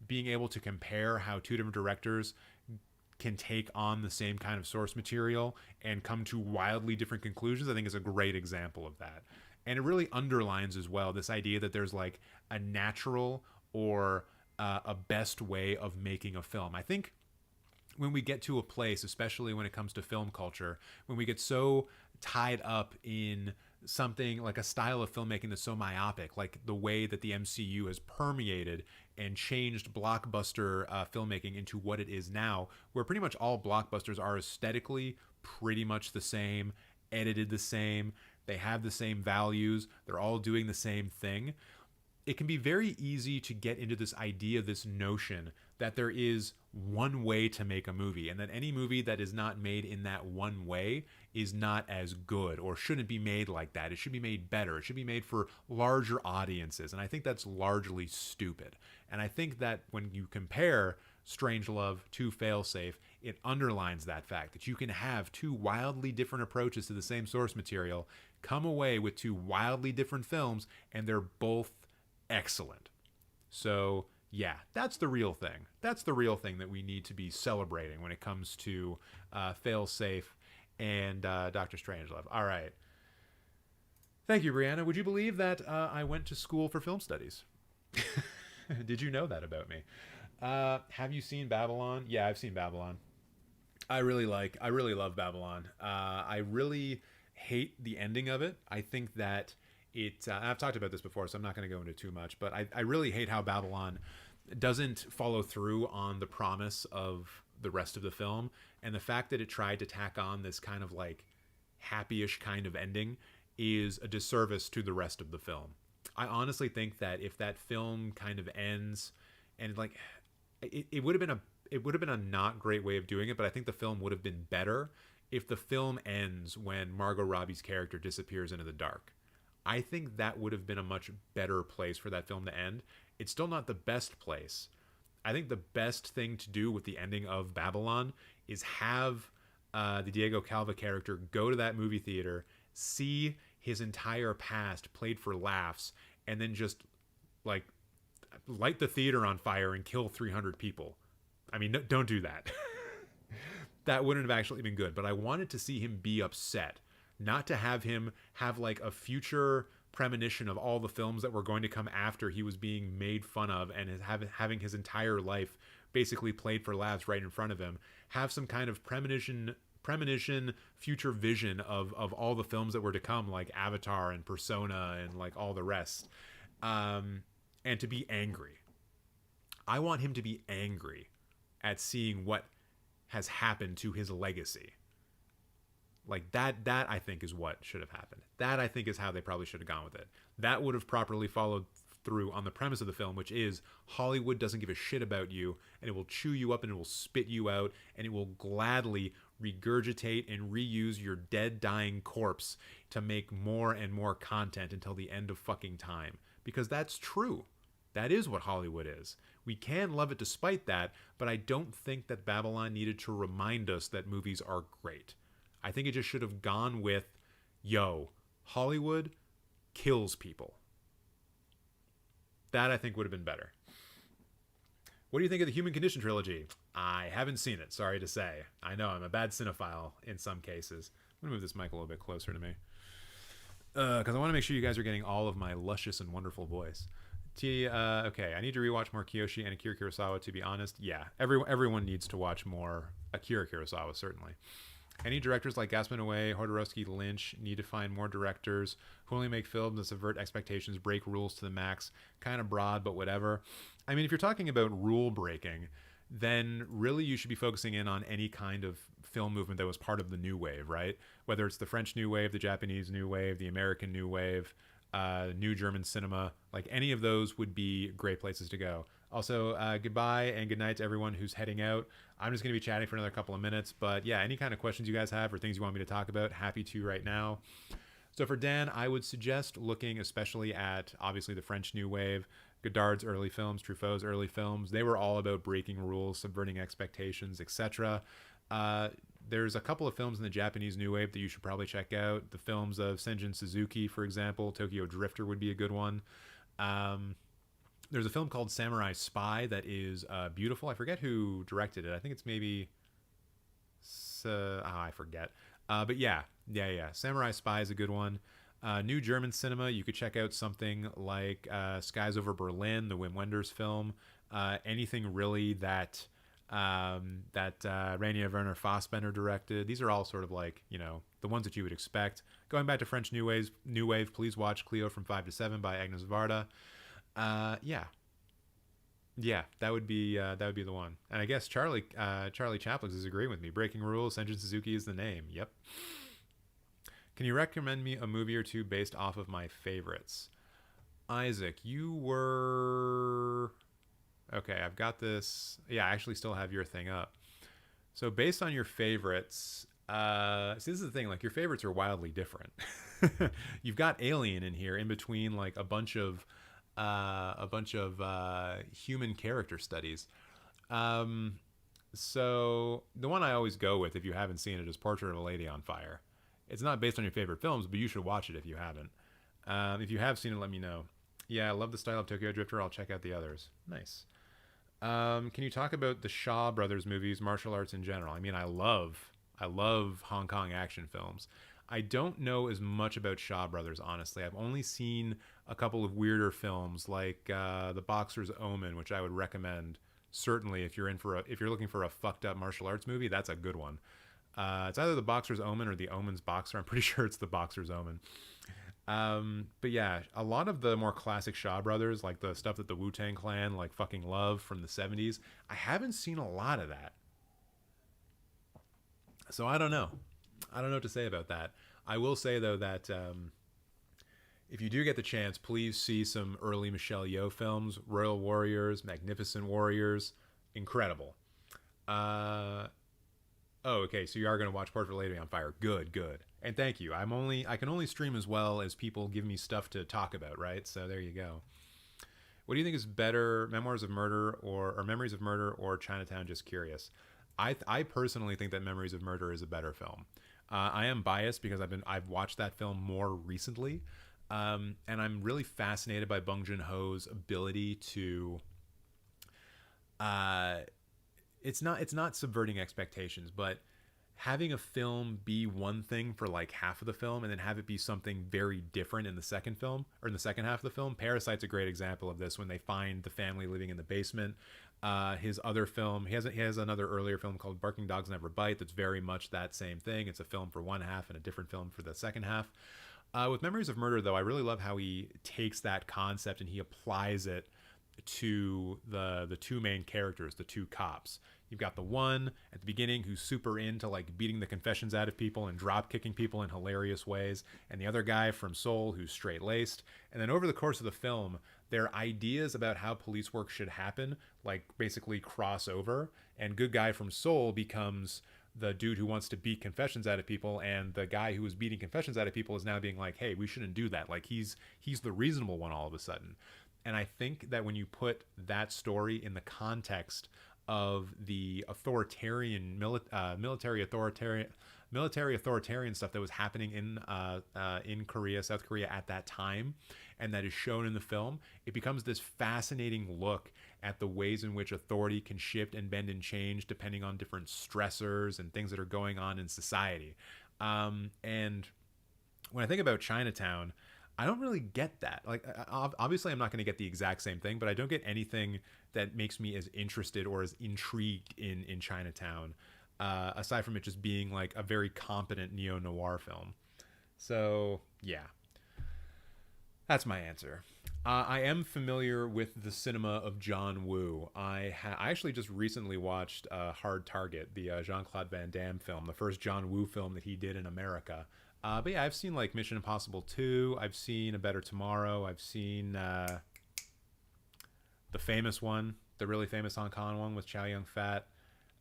being able to compare how two different directors can take on the same kind of source material and come to wildly different conclusions, I think is a great example of that. And it really underlines as well this idea that there's like a natural or a best way of making a film. I think when we get to a place, especially when it comes to film culture, when we get so tied up in something like a style of filmmaking that's so myopic, like the way that the MCU has permeated and changed blockbuster filmmaking into what it is now, where pretty much all blockbusters are aesthetically pretty much the same, edited the same, they have the same values, they're all doing the same thing. It can be very easy to get into this idea, this notion that there is one way to make a movie, and that any movie that is not made in that one way is not as good or shouldn't be made like that. It should be made better. It should be made for larger audiences. And I think that's largely stupid. And I think that when you compare Strangelove to Failsafe, it underlines that fact that you can have two wildly different approaches to the same source material, come away with two wildly different films, and they're both excellent. So yeah, that's the real thing. That's the real thing that we need to be celebrating when it comes to Failsafe and Dr. Strangelove. All right. Thank you, Brianna. Would you believe that I went to school for film studies? Did you know that about me? Have you seen Babylon? Yeah, I've seen Babylon. I really love Babylon. I really hate the ending of it. I think that I've talked about this before, so I'm not going to go into too much, but I really hate how Babylon doesn't follow through on the promise of the rest of the film, and the fact that it tried to tack on this kind of like happy-ish kind of ending is a disservice to the rest of the film. I honestly think that if that film kind of ends, and like it would have been a not great way of doing it, but I think the film would have been better if the film ends when Margot Robbie's character disappears into the dark. I think that would have been a much better place for that film to end. It's still not the best place. I think the best thing to do with the ending of Babylon is have the Diego Calva character go to that movie theater, see his entire past played for laughs, and then just like light the theater on fire and kill 300 people. I mean, no, don't do that. That wouldn't have actually been good, but I wanted to see him be upset. Not to have him have like a future premonition of all the films that were going to come after he was being made fun of and having his entire life basically played for laughs right in front of him. Have some kind of premonition, future vision of all the films that were to come, like Avatar and Persona and like all the rest. And to be angry. I want him to be angry at seeing what has happened to his legacy. Like that I think is what should have happened. That I think is how they probably should have gone with it. That would have properly followed through on the premise of the film, which is Hollywood doesn't give a shit about you, and it will chew you up and it will spit you out, and it will gladly regurgitate and reuse your dead, dying corpse to make more and more content until the end of fucking time. Because that's true. That is what Hollywood is. We can love it despite that, but I don't think that Babylon needed to remind us that movies are great. I think it just should have gone with, yo, Hollywood kills people. That I think would have been better. What do you think of the Human Condition trilogy? I haven't seen it, sorry to say. I know, I'm a bad cinephile in some cases. I'm going to move this mic a little bit closer to me. Because I want to make sure you guys are getting all of my luscious and wonderful voice. Okay, I need to rewatch more Kiyoshi and Akira Kurosawa, to be honest. Yeah, everyone needs to watch more Akira Kurosawa, certainly. Any directors like Gaspar Noé, Jodorowsky, Lynch need to find more directors who only make films that subvert expectations, break rules to the max. Kind of broad, but whatever. I mean, if you're talking about rule breaking, then really you should be focusing in on any kind of film movement that was part of the New Wave, right? Whether it's the French New Wave, the Japanese New Wave, the American New Wave, New German cinema, like any of those would be great places to go. Also, goodbye and good night to everyone who's heading out. I'm just going to be chatting for another couple of minutes, but yeah, any kind of questions you guys have or things you want me to talk about, happy to right now. So for Dan, I would suggest looking especially at, obviously, the French New Wave, Godard's early films, Truffaut's early films. They were all about breaking rules, subverting expectations, etc. There's a couple of films in the Japanese New Wave that you should probably check out. The films of Senjin Suzuki, for example. Tokyo Drifter would be a good one. There's a film called Samurai Spy that is beautiful. I forget who directed it. I think it's maybe... I forget. But yeah. Samurai Spy is a good one. New German cinema, you could check out something like Skies Over Berlin, the Wim Wenders film. Anything really that Rainier Werner Fassbender directed. These are all sort of like, the ones that you would expect. Going back to French New Wave, please watch Cleo from 5 to 7 by Agnes Varda. Yeah, that would be the one. And I guess Charlie Chaplix is agreeing with me. Breaking Rules, Senjin Suzuki is the name. Yep. Can you recommend me a movie or two based off of my favorites? Isaac, you were... Okay, I've got this. Yeah, I actually still have your thing up. So based on your favorites, see, this is the thing, like your favorites are wildly different. You've got Alien in here in between like a bunch of human character studies. So the one I always go with, if you haven't seen it, is Portrait of a Lady on Fire. It's not based on your favorite films, but you should watch it if you haven't. If you have seen it, let me know. Yeah, I love the style of Tokyo Drifter. I'll check out the others. Nice. Can you talk about the Shaw Brothers movies, martial arts in general? I mean, I love Hong Kong action films. I don't know as much about Shaw Brothers, honestly. I've only seen a couple of weirder films like The Boxer's Omen, which I would recommend certainly if you're looking for a fucked up martial arts movie. That's a good one. It's either The Boxer's Omen or The Omen's Boxer. I'm pretty sure it's The Boxer's Omen. But yeah, a lot of the more classic Shaw Brothers, like the stuff that the Wu-Tang Clan like fucking love from the 70s, I haven't seen a lot of that. So I don't know what to say about that. I will say though that if you do get the chance, please see some early Michelle Yeoh films. Royal Warriors, Magnificent Warriors, incredible. Oh, okay, so you are going to watch Portrait of a Lady on Fire. Good. And thank you. I can only stream as well as people give me stuff to talk about, right? So there you go. What do you think is better, Memoirs of Murder or Memories of Murder or Chinatown? Just curious. I personally think that Memories of Murder is a better film. I am biased because I've watched that film more recently, and I'm really fascinated by Bong Joon-ho's ability to. It's not subverting expectations, but having a film be one thing for like half of the film and then have it be something very different in the second film or in the second half of the film. Parasite's a great example of this when they find the family living in the basement. His other film, he has another earlier film called Barking Dogs Never Bite that's very much that same thing. It's a film for one half and a different film for the second half. With Memories of Murder, though, I really love how he takes that concept and he applies it to the two main characters, the two cops. You've got the one at the beginning who's super into like beating the confessions out of people and drop kicking people in hilarious ways, and the other guy from Seoul who's straight laced. And then over the course of the film, their ideas about how police work should happen like basically cross over, and good guy from Seoul becomes the dude who wants to beat confessions out of people, and the guy who was beating confessions out of people is now being like, hey, we shouldn't do that. Like he's the reasonable one all of a sudden. And I think that when you put that story in the context of the authoritarian military authoritarian stuff that was happening in Korea, South Korea at that time, and that is shown in the film, it becomes this fascinating look at the ways in which authority can shift and bend and change depending on different stressors and things that are going on in society. And when I think about Chinatown, I don't really get that. Like, obviously, I'm not going to get the exact same thing, but I don't get anything that makes me as interested or as intrigued in Chinatown, aside from it just being like a very competent neo-noir film. So, yeah. That's my answer. I am familiar with the cinema of John Woo. I actually just recently watched Hard Target, the Jean-Claude Van Damme film, the first John Woo film that he did in America. But yeah, I've seen like Mission Impossible 2. I've seen A Better Tomorrow. I've seen the famous one, the really famous Hong Kong one with Chow Yun-fat.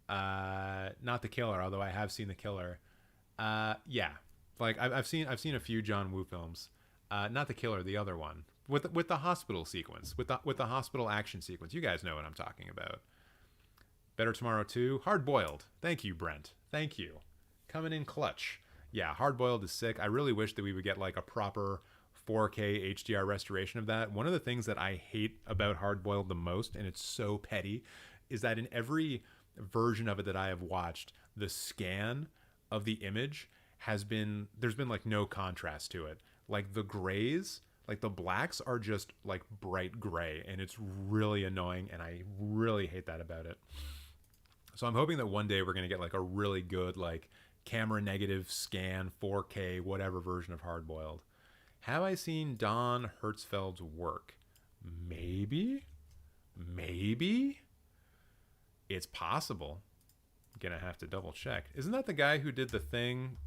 Not The Killer, although I have seen The Killer. Yeah, like I've seen a few John Woo films. Not The Killer, the other one with the hospital sequence, with the hospital action sequence. You guys know what I'm talking about. Better Tomorrow 2, Hard Boiled. Thank you, Brent. Thank you. Coming in clutch. Yeah, Hard Boiled is sick. I really wish that we would get like a proper 4K HDR restoration of that. One of the things that I hate about Hard Boiled the most, and it's so petty, is that in every version of it that I have watched, the scan of the image there's been like no contrast to it. Like the grays, like the blacks are just like bright gray, and it's really annoying, and I really hate that about it. So I'm hoping that one day we're going to get like a really good like camera negative scan 4K whatever version of Hard Boiled. Have I seen Don Hertzfeld's work? Maybe it's possible. I'm gonna have to double check. Isn't that the guy who did The Thing?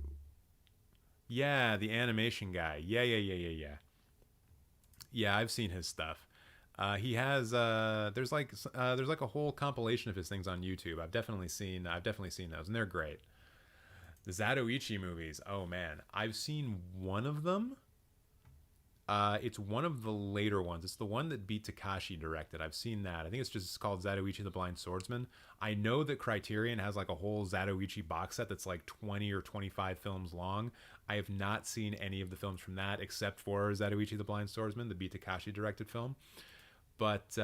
Yeah, the animation guy. Yeah, I've seen his stuff. He has there's like a whole compilation of his things on YouTube. I've definitely seen those, and they're great. The Zatoichi movies. Oh man, I've seen one of them. It's one of the later ones. It's the one that Beat Takashi directed. I've seen that. I think it's just called Zatoichi the Blind Swordsman. I know that Criterion has like a whole Zatoichi box set that's like 20 or 25 films long. I have not seen any of the films from that except for Zatoichi the Blind Swordsman, the Beat Takashi directed film. But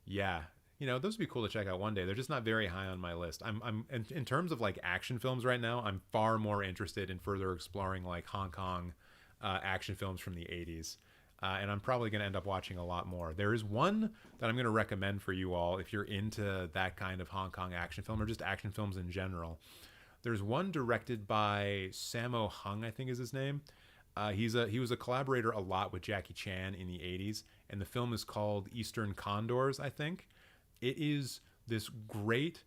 yeah, you know, those would be cool to check out one day. They're just not very high on my list. I'm in terms of like action films right now, I'm far more interested in further exploring like Hong Kong action films from the 80s. And I'm probably going to end up watching a lot more. There is one that I'm going to recommend for you all if you're into that kind of Hong Kong action film or just action films in general. There's one directed by Sammo Hung, I think is his name. He was a collaborator a lot with Jackie Chan in the 80s, and the film is called Eastern Condors, I think. It is this great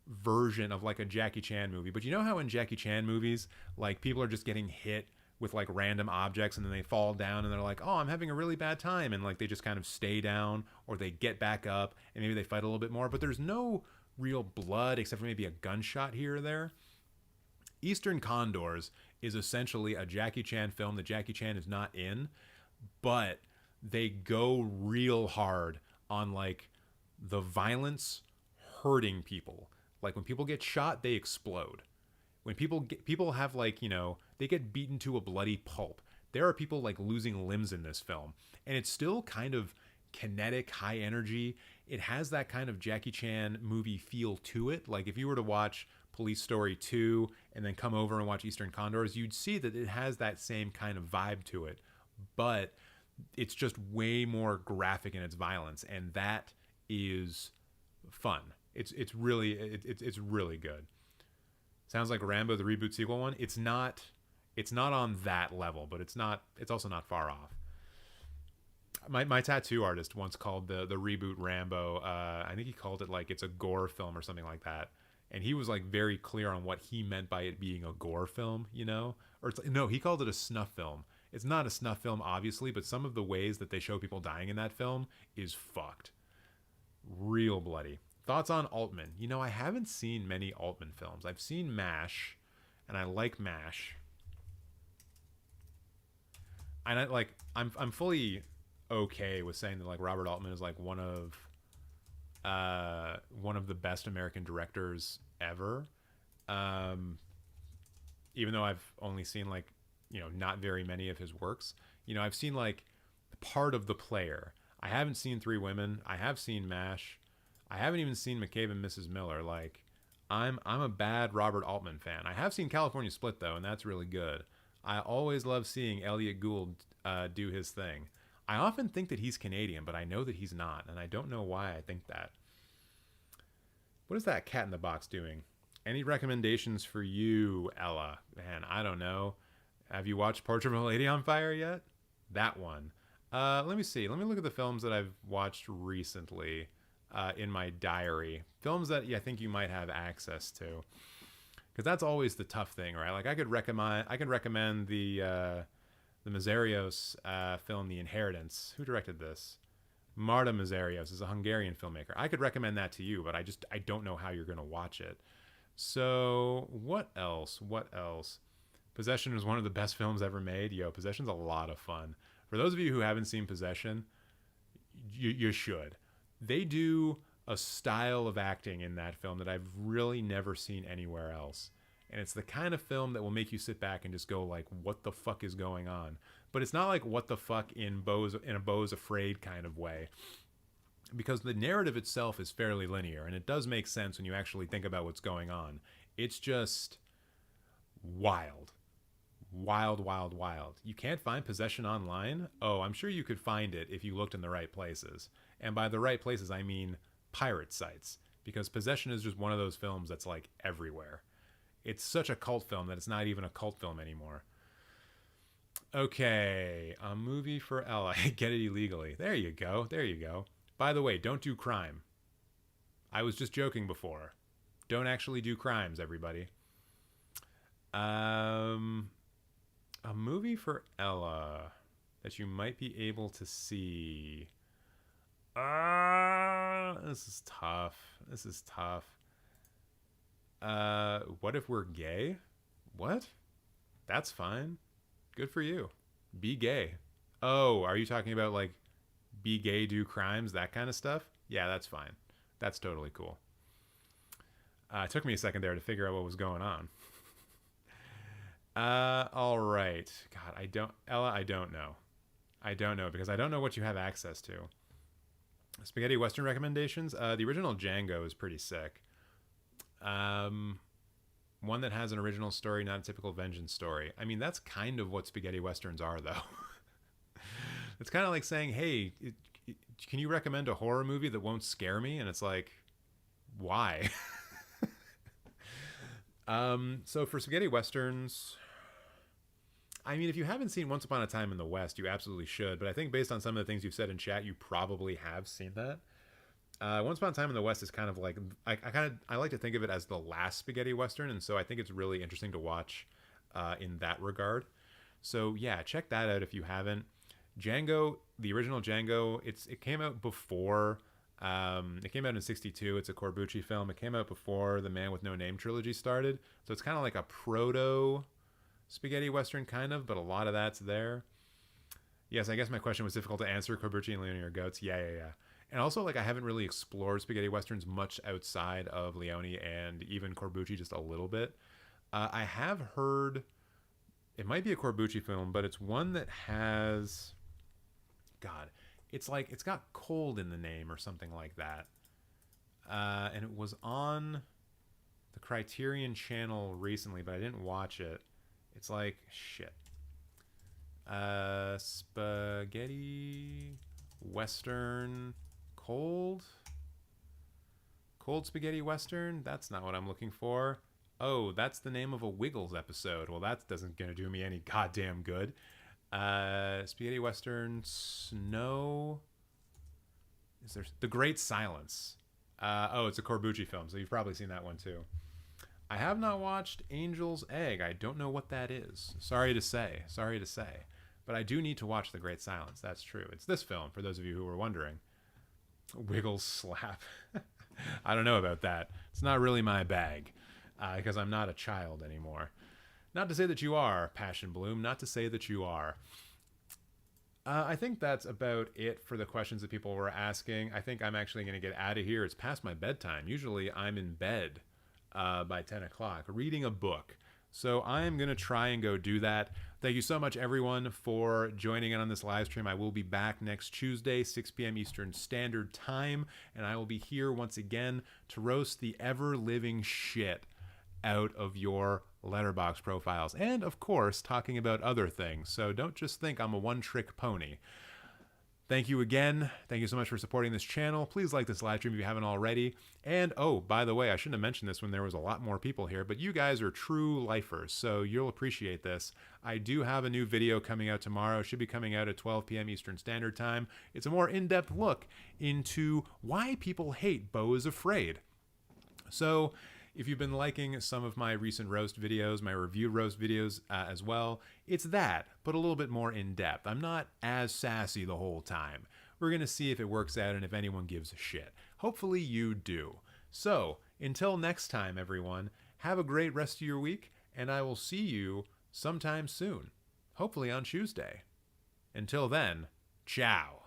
version of like a Jackie Chan movie. But you know how in Jackie Chan movies, like people are just getting hit with like random objects and then they fall down and they're like, oh, I'm having a really bad time, and like they just kind of stay down, or they get back up and maybe they fight a little bit more, but there's no real blood except for maybe a gunshot here or there. Eastern Condors is essentially a Jackie Chan film that Jackie Chan is not in, but they go real hard on like the violence hurting people. Like when people get shot, they explode. When people have like, you know, they get beaten to a bloody pulp. There are people like losing limbs in this film, and it's still kind of kinetic, high energy. It has that kind of Jackie Chan movie feel to it. Like if you were to watch Police Story 2 and then come over and watch Eastern Condors, you'd see that it has that same kind of vibe to it, but it's just way more graphic in its violence, and that is fun. It's really good. Sounds like Rambo the reboot sequel one. It's not on that level, but it's also not far off. My tattoo artist once called the reboot Rambo, I think he called it like it's a gore film or something like that. And he was like very clear on what he meant by it being a gore film, you know? Or it's, no, he called it a snuff film. It's not a snuff film, obviously, but some of the ways that they show people dying in that film is fucked. Real bloody. Thoughts on Altman? You know, I haven't seen many Altman films. I've seen MASH, and I like MASH. And I'm fully okay with saying that like Robert Altman is like one of the best American directors ever. Even though I've only seen like, you know, not very many of his works. You know, I've seen like part of The Player. I haven't seen Three Women. I have seen MASH. I haven't even seen McCabe and Mrs. Miller. Like, I'm a bad Robert Altman fan. I have seen California Split though, and that's really good. I always love seeing Elliot Gould do his thing. I often think that he's Canadian, but I know that he's not, and I don't know why I think that. What is that cat in the box doing? Any recommendations for you, Ella? Man, I don't know. Have you watched Portrait of a Lady on Fire yet? That one. Let me see. Let me look at the films that I've watched recently in my diary. Films that I think you might have access to. Because that's always the tough thing, right? Like I could recommend the Mazarios film, The Inheritance. Who directed this? Marta Mazarios is a Hungarian filmmaker. I could recommend that to you, but I don't know how you're going to watch it. So what else? Possession is one of the best films ever made. Yo, Possession's a lot of fun. For those of you who haven't seen Possession, you should. They do a style of acting in that film that I've really never seen anywhere else. And it's the kind of film that will make you sit back and just go like, what the fuck is going on? But it's not like what the fuck in a Beau's Afraid kind of way. Because the narrative itself is fairly linear, and it does make sense when you actually think about what's going on. It's just wild. Wild, wild, wild. You can't find Possession online? Oh, I'm sure you could find it if you looked in the right places. And by the right places, I mean pirate sites. Because Possession is just one of those films that's like everywhere. It's such a cult film that it's not even a cult film anymore. Okay, a movie for Ella. Get it illegally. There you go. There you go. By the way, don't do crime. I was just joking before. Don't actually do crimes, everybody. A movie for Ella that you might be able to see. This is tough. What If We're Gay? What? That's fine. Good for you. Be gay. Oh, are you talking about like be gay, do crimes, that kind of stuff? Yeah, that's fine. That's totally cool. It took me a second there to figure out what was going on. All right. God, Ella, I don't know because I don't know what you have access to. Spaghetti Western recommendations. The original Django is pretty sick. One that has an original story, not a typical vengeance story. I mean, that's kind of what spaghetti westerns are, though. It's kind of like saying, hey, can you recommend a horror movie that won't scare me? And it's like, why? So for spaghetti westerns, I mean, if you haven't seen Once Upon a Time in the West, you absolutely should. But I think based on some of the things you've said in chat, you probably have seen that. Once Upon a Time in the West is kind of like, I like to think of it as the last spaghetti western, and so I think it's really interesting to watch in that regard. So yeah, check that out if you haven't. Django, the original Django, it came out before. It came out in '62. It's a Corbucci film. It came out before the Man with No Name trilogy started, so it's kind of like a proto spaghetti western kind of, but a lot of that's there. Yes, I guess my question was difficult to answer. Corbucci and Leone are goats. Yeah. And also, like, I haven't really explored spaghetti westerns much outside of Leone and even Corbucci just a little bit. I have heard it might be a Corbucci film, but it's one that has, God, it's like it's got cold in the name or something like that. And it was on the Criterion Channel recently, but I didn't watch it. It's like, shit. Spaghetti Western cold spaghetti western. That's not what I'm looking for. Oh, that's the name of a Wiggles episode. Well, that doesn't gonna do me any goddamn good. Spaghetti Western, Snow. Is there The Great Silence? Oh, it's a Corbucci film, so you've probably seen that one too. I have not watched Angel's Egg. I don't know what that is. Sorry to say. But I do need to watch The Great Silence. That's true. It's this film, for those of you who were wondering. Wiggle slap. I don't know about that. It's not really my bag, because I'm not a child anymore. Not to say that you are, Passion Bloom. Not to say that you are. I think that's about it for the questions that people were asking. I think I'm actually going to get out of here. It's past my bedtime. Usually I'm in bed by 10 o'clock reading a book. So I'm going to try and go do that. Thank you so much, everyone, for joining in on this live stream. I will be back next Tuesday, 6 p.m. Eastern Standard Time, and I will be here once again to roast the ever-living shit out of your Letterboxd profiles. And, of course, talking about other things. So don't just think I'm a one-trick pony. Thank you again. Thank you so much for supporting this channel. Please like this live stream if you haven't already. And, oh, by the way, I shouldn't have mentioned this when there was a lot more people here, but you guys are true lifers, so you'll appreciate this. I do have a new video coming out tomorrow. It should be coming out at 12 p.m. Eastern Standard Time. It's a more in-depth look into why people hate Beau is Afraid. So, if you've been liking some of my recent roast videos, my review roast videos as well, it's that, but a little bit more in-depth. I'm not as sassy the whole time. We're going to see if it works out and if anyone gives a shit. Hopefully you do. So, until next time, everyone, have a great rest of your week, and I will see you sometime soon. Hopefully on Tuesday. Until then, ciao.